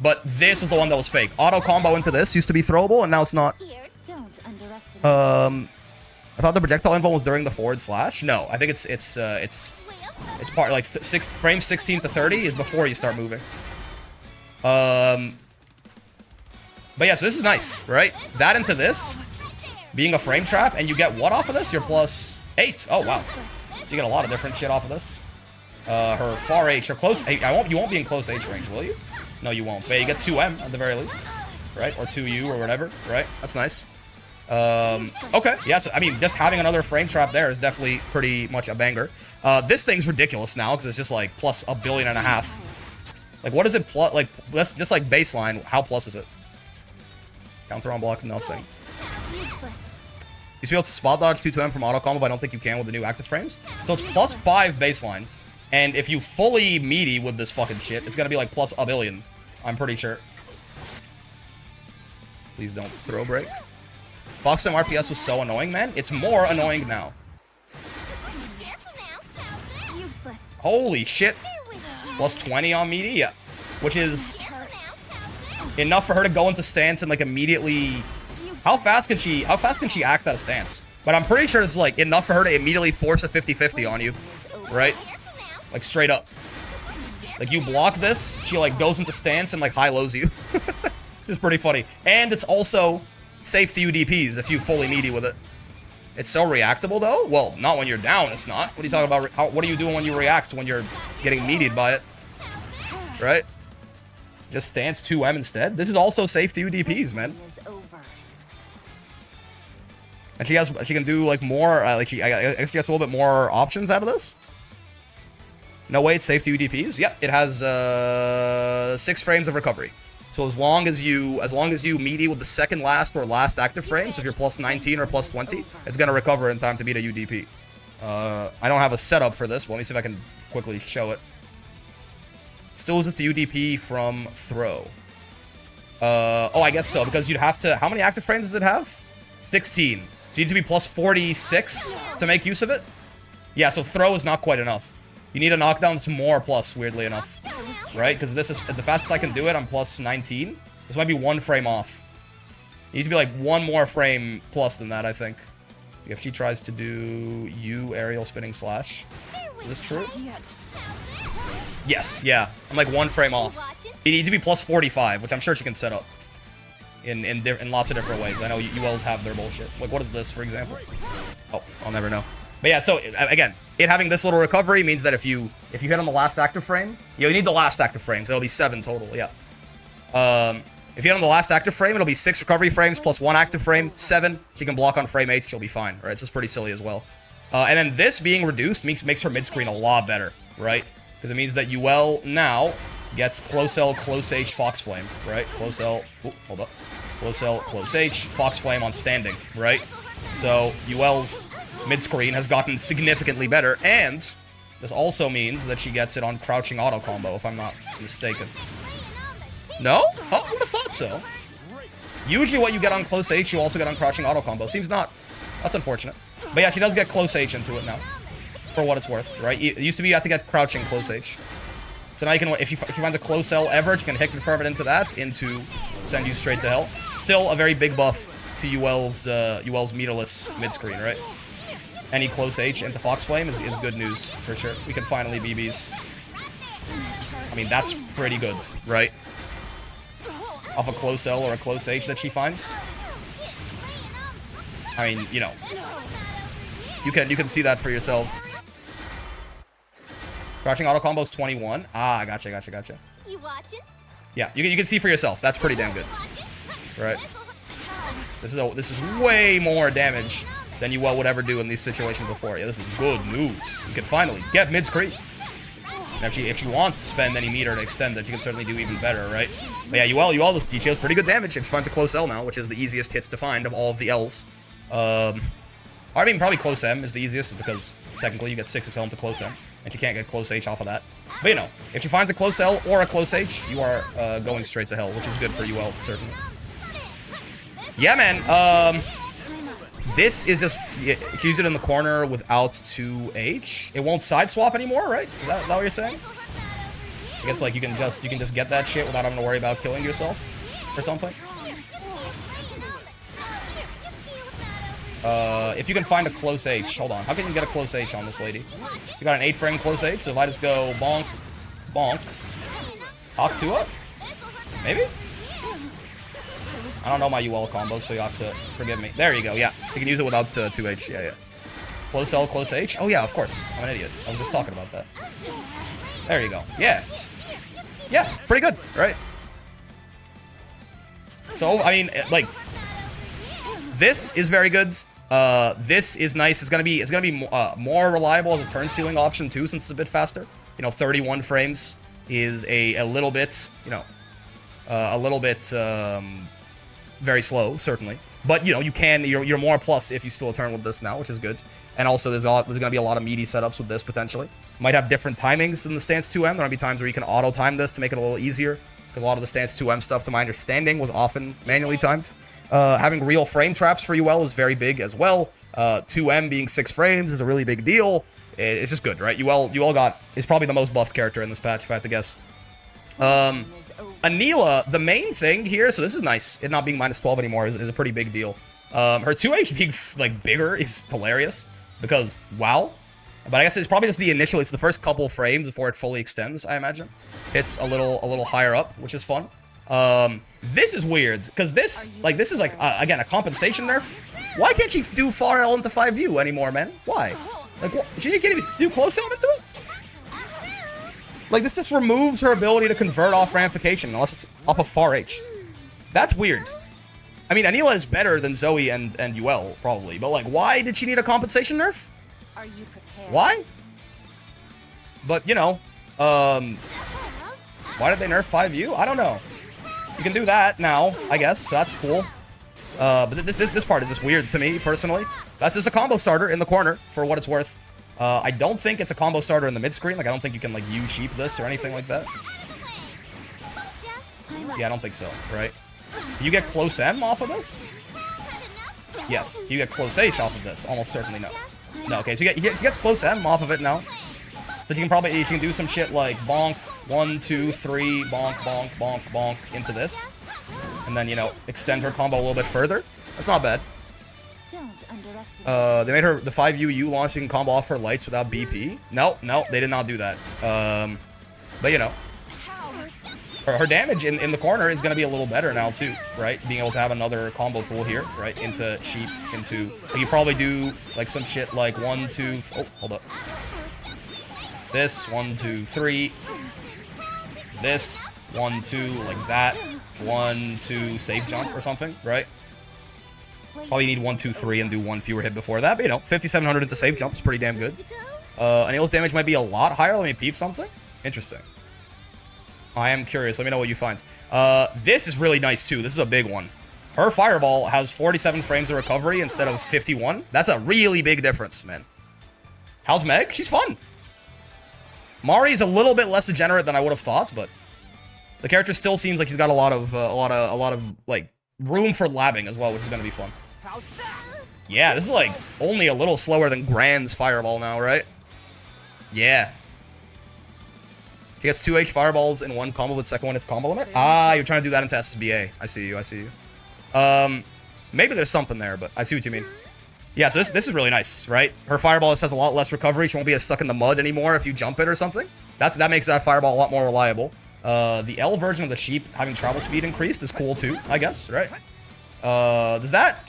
But this was the one that was fake. Auto combo into this used to be throwable, and now it's not. I thought the projectile invuln was during the /. No, I think it's part like frames 16 to 30 is before you start moving. But yeah, so this is nice, right? That into this being a frame trap, and you get what off of this? You're +8. Oh wow, so you get a lot of different shit off of this. Her far H, or close. You won't be in close H range, will you? No, you won't. But yeah, you get 2M at the very least, right? Or 2U or whatever, right? That's nice. Okay, yeah, so, I mean, just having another frame trap there is definitely pretty much a banger. This thing's ridiculous now, because it's just, like, plus +1.5 billion. Like, what is it plus, like, let's just, like, baseline, how plus is it? Counter on block, nothing. You should be able to spot dodge 2-2M from auto combo, but I don't think you can with the new active frames. So it's +5 baseline, and if you fully meaty with this fucking shit, it's gonna be, like, plus +1 billion, I'm pretty sure. Please don't throw break. Fox Flame RPS was so annoying, man. It's more annoying now. Holy shit. +20 on meaty? Yeah. Which is enough for her to go into stance and, like, immediately... How fast can she act out of stance? But I'm pretty sure it's, like, enough for her to immediately force a 50-50 on you. Right? Like, straight up. Like, you block this, she, like, goes into stance and, like, high-lows you. It's pretty funny. And it's also... safe to UDPs if you fully meaty with it. It's so reactable though? Well, not when you're down, it's not. What are you talking about? What are you doing when you react when you're getting meatied by it? Right? Just stance 2M instead? This is also safe to UDPs, man. And she can do like more, I guess she gets a little bit more options out of this. No way, it's safe to UDPs. Yep, it has 6 frames of recovery. So as long as you meaty with the second last or last active frame, so if you're +19 or +20, it's gonna recover in time to beat a UDP. I don't have a setup for this, but let me see if I can quickly show it. Still loses to UDP from throw. Oh, I guess so, because you'd have to... How many active frames does it have? 16. So you need to be +46 to make use of it? Yeah, so throw is not quite enough. You need a knockdown to more plus, weirdly enough. Right? Because this is... The fastest I can do it, I'm +19. This might be 1 frame off. It needs to be like 1 more frame plus than that, I think. If she tries to do U aerial spinning slash. Is this true? Yes, yeah. I'm like 1 frame off. You need to be +45, which I'm sure she can set up. In lots of different ways. I know ULs have their bullshit. Like, what is this, for example? Oh, I'll never know. But yeah, so, again, it having this little recovery means that if you hit on the last active frame, you need the last active frame, so it'll be 7 total, yeah. If you hit on the last active frame, it'll be 6 recovery frames plus 1 active frame, 7. She can block on frame 8, she'll be fine, right? It's just pretty silly as well. And then this being reduced makes her mid-screen a lot better, right? Because it means that UL now gets close L, close H, Fox Flame, right? Close L, hold up. Close L, close H, Fox Flame on standing, right? So UL's mid-screen has gotten significantly better, and this also means that she gets it on crouching auto combo, if I'm not mistaken. No? Oh, I would have thought so. Usually what you get on close H, you also get on crouching auto combo. Seems not. That's unfortunate. But yeah, she does get close H into it now. For what it's worth, right? It used to be you had to get crouching close H. So now you can, if she finds a close L ever, she can hit confirm it into that, into send you straight to hell. Still a very big buff to UL's meterless mid-screen, right? Any close H into Fox Flame is good news, for sure. We can finally BBs. I mean, that's pretty good, right? Off a close L or a close H that she finds. I mean, you know. You can see that for yourself. Crouching auto combo is 21. Ah, gotcha. You watching? Yeah, you can see for yourself. That's pretty damn good. Right? This is way more damage than you would ever do in these situations before. Yeah, this is good news. You can finally get mid-screen. And if she wants to spend any meter to extend that, you can certainly do even better, right? But yeah, UL this deals pretty good damage if she finds a close L now, which is the easiest hits to find of all of the Ls. I mean, probably close M is the easiest, because technically you get 6XL into close M, and she can't get close H off of that. But you know, if she finds a close L or a close H, you are going straight to hell, which is good for UL, certainly. Yeah, man, this is just, use it in the corner without 2H. It won't side swap anymore, right? Is that what you're saying? It's like you can just get that shit without having to worry about killing yourself or something. If you can find a close H, hold on. How can you get a close H on this lady? You got an 8-frame close H, so if I just go bonk, bonk, Hawk 2 up? Maybe? I don't know my UL combos, so you have to forgive me. There you go, yeah. You can use it without 2H, yeah. Close L, close H? Oh yeah, of course. I'm an idiot. I was just talking about that. There you go, yeah. Yeah, pretty good, right? So, I mean, like, this is very good. This is nice. It's gonna be more reliable as a turn stealing option too, since it's a bit faster. You know, 31 frames is a little bit, you know, very slow, certainly. But you know, you're more plus if you steal a turn with this now, which is good. And also, there's gonna be a lot of meaty setups with this potentially. Might have different timings in the stance 2M. There might be times where you can auto time this to make it a little easier, because a lot of the stance 2M stuff, to my understanding, was often manually timed. Having real frame traps for UL is very big as well. 2M being 6 frames is a really big deal. It's just good, right? UL is probably the most buffed character in this patch, if I had to guess. Anila, the main thing here, so this is nice. It not being -12 anymore is a pretty big deal. Her 2H being like bigger is hilarious, because wow. But I guess it's probably just it's the first couple frames before it fully extends, I imagine. It's a little higher up, which is fun. This is weird, because this is like, again, a compensation nerf. Why can't she do far L into 5U anymore, man? Why? Like, what? She can't even do close L into it? Like, this just removes her ability to convert off ramification, unless it's up a far H. That's weird. I mean, Anila is better than Zoe and UL, probably, but like, why did she need a compensation nerf? Are you prepared? Why? But, you know, why did they nerf 5U? I don't know. You can do that now, I guess, so that's cool. But this part is just weird to me, personally. That's just a combo starter in the corner, for what it's worth. I don't think it's a combo starter in the mid-screen. Like, I don't think you can, like, U-sheep this or anything like that. Yeah, I don't think so, right? You get close M off of this? Yes. You get close H off of this? Almost certainly no. No, okay, so he gets close M off of it now. But you can do some shit like bonk, 1, 2, 3, bonk, bonk, bonk, bonk into this. And then, you know, extend her combo a little bit further. That's not bad. They made her the 5UU launch, so you can combo off her lights without BP. No, they did not do that. But, you know, her damage in the corner is going to be a little better now, too, right? Being able to have another combo tool here, right? Into sheep, into... Like, you probably do, like, some shit like 1, 2... Oh, hold up. This, 1, 2, 3. This, 1, 2, like that. 1, 2, safe jump or something, right? Probably need 1, 2, 3 and do 1 fewer hit before that, but you know, 5,700 into safe jump is pretty damn good. Anila's damage might be a lot higher. Let me peep something. Interesting. I am curious. Let me know what you find. This is really nice too. This is a big one. Her fireball has 47 frames of recovery instead of 51. That's a really big difference, man. How's Meg? She's fun. Mari's a little bit less degenerate than I would have thought, but the character still seems like she's got a lot of like room for labbing as well, which is gonna be fun. Yeah, this is like only a little slower than Grand's fireball now, right? Yeah. He gets 2H fireballs in one combo, but second one it's combo limit. Ah, you're trying to do that into SSBA. I see you, I see you. Maybe there's something there, but I see what you mean. Yeah, so this is really nice, right? Her fireball has a lot less recovery. She won't be as stuck in the mud anymore if you jump it or something. That makes that fireball a lot more reliable. The L version of the sheep having travel speed increased is cool too, I guess, right? Does that...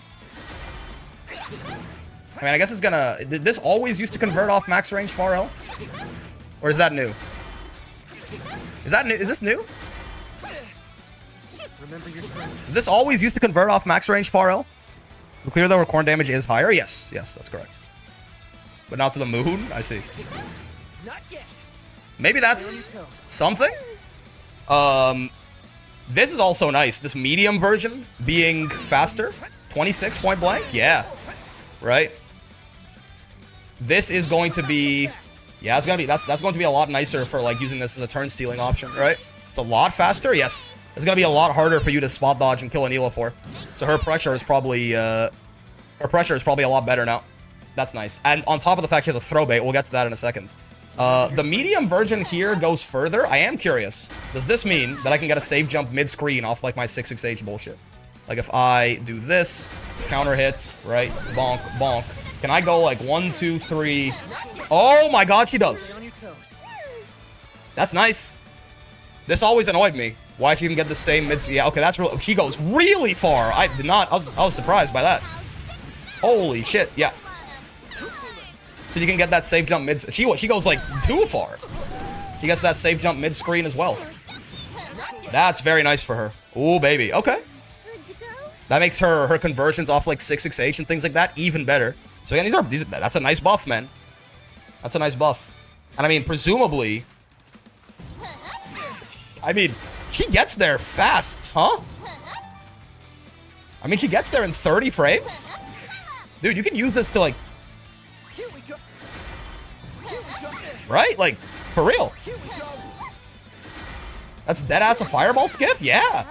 I mean, I guess it's gonna... Did this always used to convert off max range far L? Or is that new? Is that new? Is this new? Did this always used to convert off max range far L? Clear though, her corn damage is higher? Yes, yes, that's correct. But not to the moon? I see. Maybe that's something? This is also nice. This medium version being faster. 26 point blank? Yeah. Right? This is going to be... Yeah, it's gonna be that's going to be a lot nicer for like using this as a turn stealing option, right? It's a lot faster, yes. It's gonna be a lot harder for you to spot dodge and kill Anila for. So her pressure is probably a lot better now. That's nice. And on top of the fact she has a throw bait, we'll get to that in a second. The medium version here goes further. I am curious. Does this mean that I can get a save jump mid-screen off like my 6-6H bullshit? Like if I do this, counter hit, right? Bonk, bonk. Can I go like 1, 2, 3? Oh my god, she does. That's nice. This always annoyed me. Why she even get the same mid? Yeah, okay, that's real. She goes really far. I did not. I was surprised by that. Holy shit. Yeah. So you can get that safe jump mid. She goes like too far. She gets that safe jump mid screen as well. That's very nice for her. Ooh, baby. Okay. That makes her conversions off like 6-6H and things like that even better. So again, that's a nice buff, man. That's a nice buff. And I mean, presumably... I mean, she gets there fast, huh? I mean, she gets there in 30 frames? Dude, you can use this to, like... Right? Like, for real. That's deadass a fireball skip? Yeah.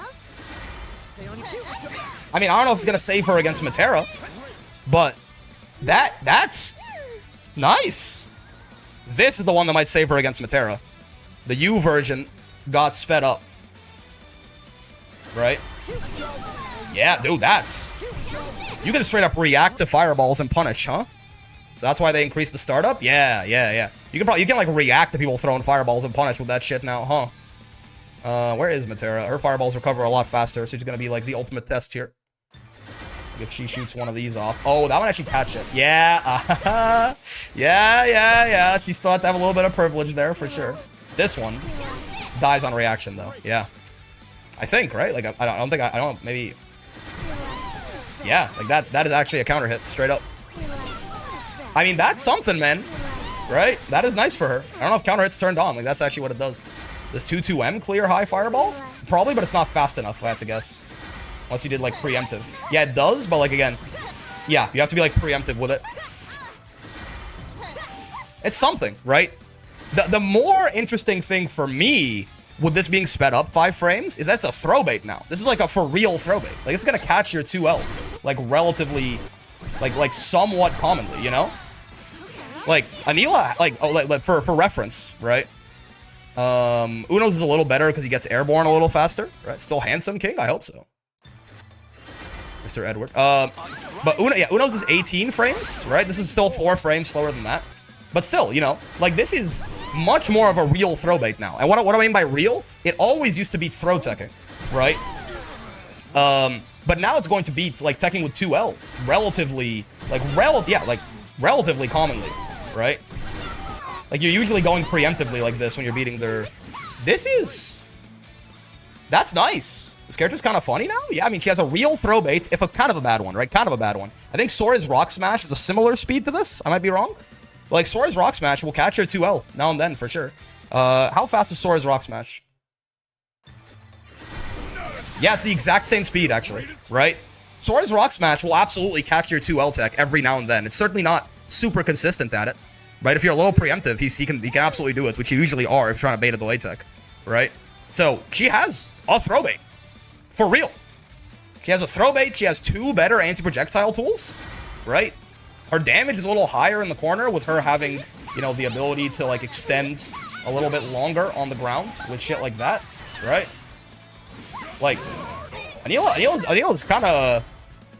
I mean, I don't know if it's gonna save her against Matera, but that's nice. This is the one that might save her against Matera. The U version got sped up. Right? Yeah, dude, that's... You can straight up react to fireballs and punish, huh? So that's why they increased the startup? Yeah, yeah, yeah. You can like react to people throwing fireballs and punish with that shit now, huh? Where is Matera? Her fireballs recover a lot faster, so she's gonna be like the ultimate test here. If she shoots one of these off. Oh, that one actually catch it. Yeah, yeah. She still has to have a little bit of privilege there for sure. This one dies on reaction though. Yeah, I think, right? Like I don't maybe. Yeah, like that is actually a counter hit straight up. I mean, that's something, man. Right? That is nice for her. I don't know if counter hit's turned on. Like that's actually what it does. Does 2-2M clear high fireball? Probably, but it's not fast enough, I have to guess. Unless you did, like, preemptive. Yeah, it does, but, like, again... Yeah, you have to be, like, preemptive with it. It's something, right? The more interesting thing for me with this being sped up 5 frames is that's a throw bait now. This is, like, a for-real throw bait. Like, it's gonna catch your 2L. Like, relatively... Like, somewhat commonly, you know? Like, Anila... Like, oh, like for reference, right? Uno's is a little better because he gets airborne a little faster, right? Still handsome king? I hope so. Mr. Edward. But Uno's is 18 frames, right? This is still 4 frames slower than that. But still, you know, like this is much more of a real throw bait now. And what do I mean by real? It always used to be throw teching, right? But now it's going to be like teching with 2L relatively, relatively commonly, right? Like you're usually going preemptively like this when you're beating their... That's nice. This character's kind of funny now? Yeah, I mean, she has a real throw bait, if a kind of a bad one, right? Kind of a bad one. I think Sora's Rock Smash is a similar speed to this. I might be wrong. But, like, Sora's Rock Smash will catch her 2L now and then, for sure. How fast is Sora's Rock Smash? Yeah, it's the exact same speed, actually, right? Sora's Rock Smash will absolutely catch your 2L tech every now and then. It's certainly not super consistent at it, right? If you're a little preemptive, he can absolutely do it, which you usually are if you're trying to bait a delay tech, right? So, she has a throw bait. For real. She has a throw bait. She has 2 better anti-projectile tools, right? Her damage is a little higher in the corner with her having, you know, the ability to, like, extend a little bit longer on the ground with shit like that, right? Like, Anila's kind of...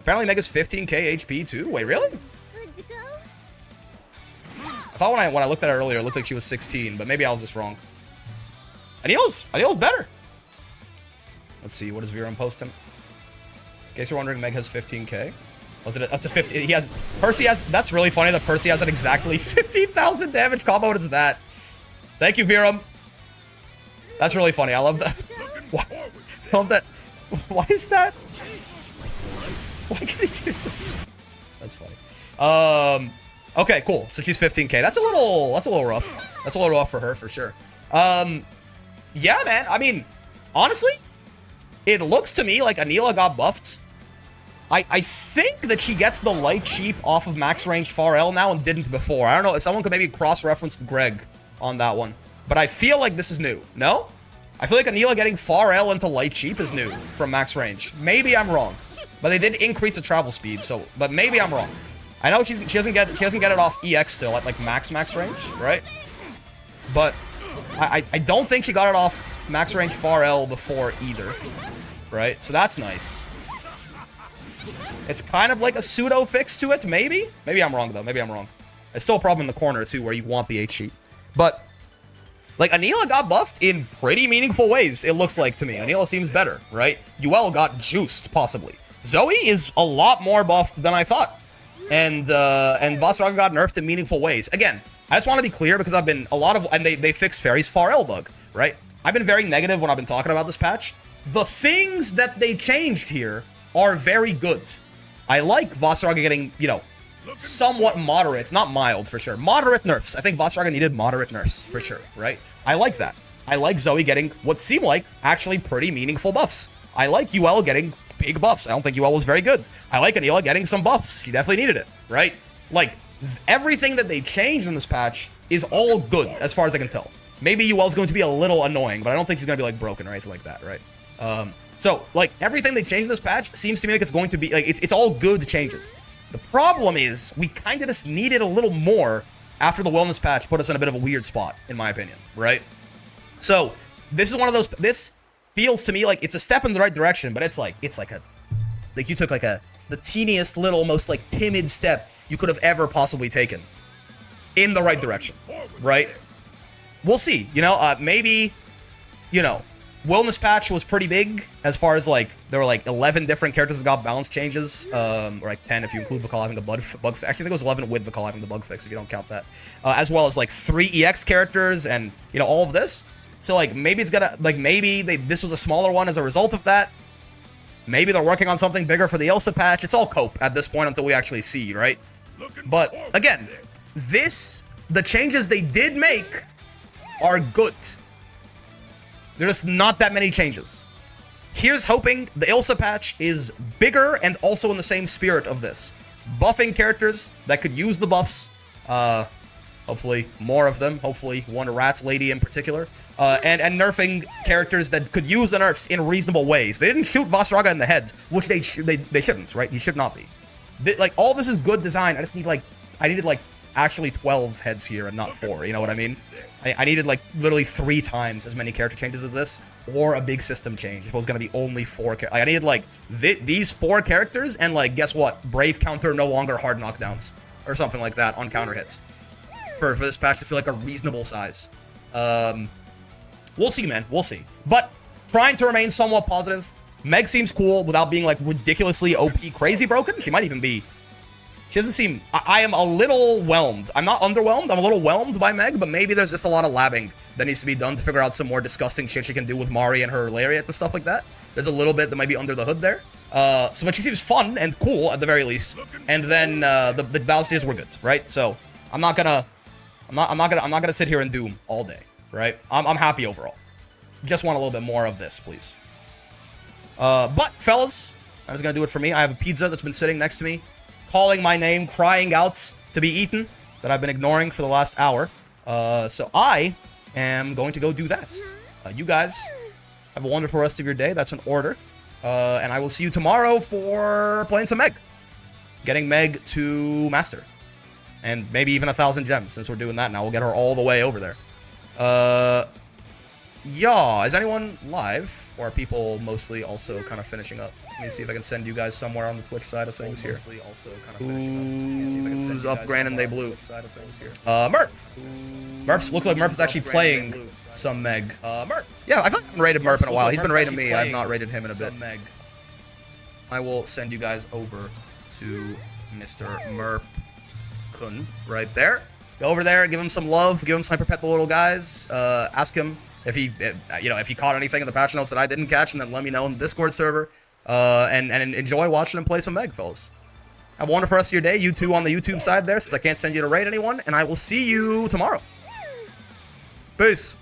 Apparently Mega's 15k HP too. Wait, really? Good to go. I thought when I looked at her earlier, it looked like she was 16, but maybe I was just wrong. Anila's better. Let's see, what does Viren post him? In case you're wondering, Meg has 15k. That's a 50. Percy has. That's really funny that Percy has an exactly 15,000 damage combo. What is that? Thank you, Viren. That's really funny. I love that. Why? I love that. Why is that? Why can he do that? That's funny. Okay, cool. So she's 15k. That's a little rough. That's a little rough for her, for sure. Yeah, man. I mean, honestly, it looks to me like Anila got buffed. I think that she gets the light sheep off of max range far L now and didn't before. I don't know if someone could maybe cross-reference Greg on that one. But I feel like this is new. No? I feel like Anila getting far L into light sheep is new from max range. Maybe I'm wrong. But they did increase the travel speed, so but maybe I'm wrong. I know she doesn't get it off EX still at like max range, right? But I don't think she got it off max range far L before either. Right? So that's nice. It's kind of like a pseudo fix to it, maybe? Maybe I'm wrong, though. Maybe I'm wrong. It's still a problem in the corner, too, where you want the H-sheet. But, like, Anila got buffed in pretty meaningful ways, it looks like to me. Anila seems better, right? Ul got juiced, possibly. Zoe is a lot more buffed than I thought. And Vasraga got nerfed in meaningful ways. Again, I just want to be clear, because I've been and they fixed Fairy's far L bug, right? I've been very negative when I've been talking about this patch. The things that they changed here are very good. I like Vasraga getting, you know, somewhat moderate, not mild for sure, moderate nerfs. I think Vasraga needed moderate nerfs for sure, right? I like that. I like Zoe getting what seem like actually pretty meaningful buffs. I like Ul getting big buffs. I don't think Ul was very good. I like Anila getting some buffs. She definitely needed it, right? Like, everything that they changed in this patch is all good as far as I can tell. Maybe Ul's going to be a little annoying, but I don't think she's going to be like broken or anything like that, right? So, like, everything they changed in this patch seems to me like it's going to be, like, it's all good changes. The problem is, we kind of just needed a little more after the wellness patch put us in a bit of a weird spot, in my opinion, right? So, this is one of those, this feels to me like it's a step in the right direction, but it's like you took like the teeniest little, most like timid step you could have ever possibly taken in the right direction, right? We'll see, you know, maybe, you know, wellness patch was pretty big as far as like there were like 11 different characters that got balance changes, or like 10 if you include Vakal having the bug fix. Actually, I think it was 11 with Vakal having the bug fix if you don't count that, as well as like 3 EX characters and, you know, all of this. So like maybe it's gonna, like maybe this was a smaller one as a result of that. Maybe they're working on something bigger for the Elsa patch. It's all cope at this point until we actually see, right? But again, the changes they did make are good. There's just not that many changes. Here's hoping the Ilsa patch is bigger and also in the same spirit of this. Buffing characters that could use the buffs. Hopefully more of them. Hopefully one Rats Lady in particular. And nerfing characters that could use the nerfs in reasonable ways. They didn't shoot Vasraga in the head, which they shouldn't, right? He should not be. Like, all this is good design. I just need, like, I needed, like, actually 12 heads here and not 4. You know what I mean? I needed, like, literally 3 times as many character changes as this, or a big system change if it was going to be only 4 characters. I needed, like, these 4 characters, and, like, guess what? Brave counter no longer hard knockdowns, or something like that on counter hits. For this patch to feel like a reasonable size. We'll see, man. We'll see. But, trying to remain somewhat positive. Meg seems cool without being, like, ridiculously OP crazy broken. She might even be... She doesn't seem... I am a little whelmed. I'm not underwhelmed. I'm a little whelmed by Meg, but maybe there's just a lot of labbing that needs to be done to figure out some more disgusting shit she can do with Mari and her Lariat and stuff like that. There's a little bit that might be under the hood there. But she seems fun and cool at the very least. And then the balance stages were good, right? So I'm not gonna sit here and doom all day, right? I'm happy overall. Just want a little bit more of this, please. But fellas, that's gonna do it for me. I have a pizza that's been sitting next to me, calling my name, crying out to be eaten, that I've been ignoring for the last hour. So I am going to go do that. You guys have a wonderful rest of your day. That's an order. And I will see you tomorrow for playing some Meg. Getting Meg to Master. And maybe even 1,000 gems, since we're doing that now. We'll get her all the way over there. Yeah, is anyone live? Or are people mostly also kind of finishing up? Let me see if I can send you guys somewhere on the Twitch side of things here. Who's up, Grannon? They blew. Merp! Looks like Merp is actually playing some Meg. Merp! Yeah, I haven't rated Merp in a while. He's been rating me. I've not rated him in a bit. I will send you guys over to Mr. Merp-kun right there. Go over there, give him some love, give him some perpetual little guys. Ask him if he, if he caught anything in the patch notes that I didn't catch, and then let me know in the Discord server. And enjoy watching him play some Meg, fellas. Have a wonderful rest of your day. You two on the YouTube side there, since I can't send you to raid anyone, and I will see you tomorrow. Peace.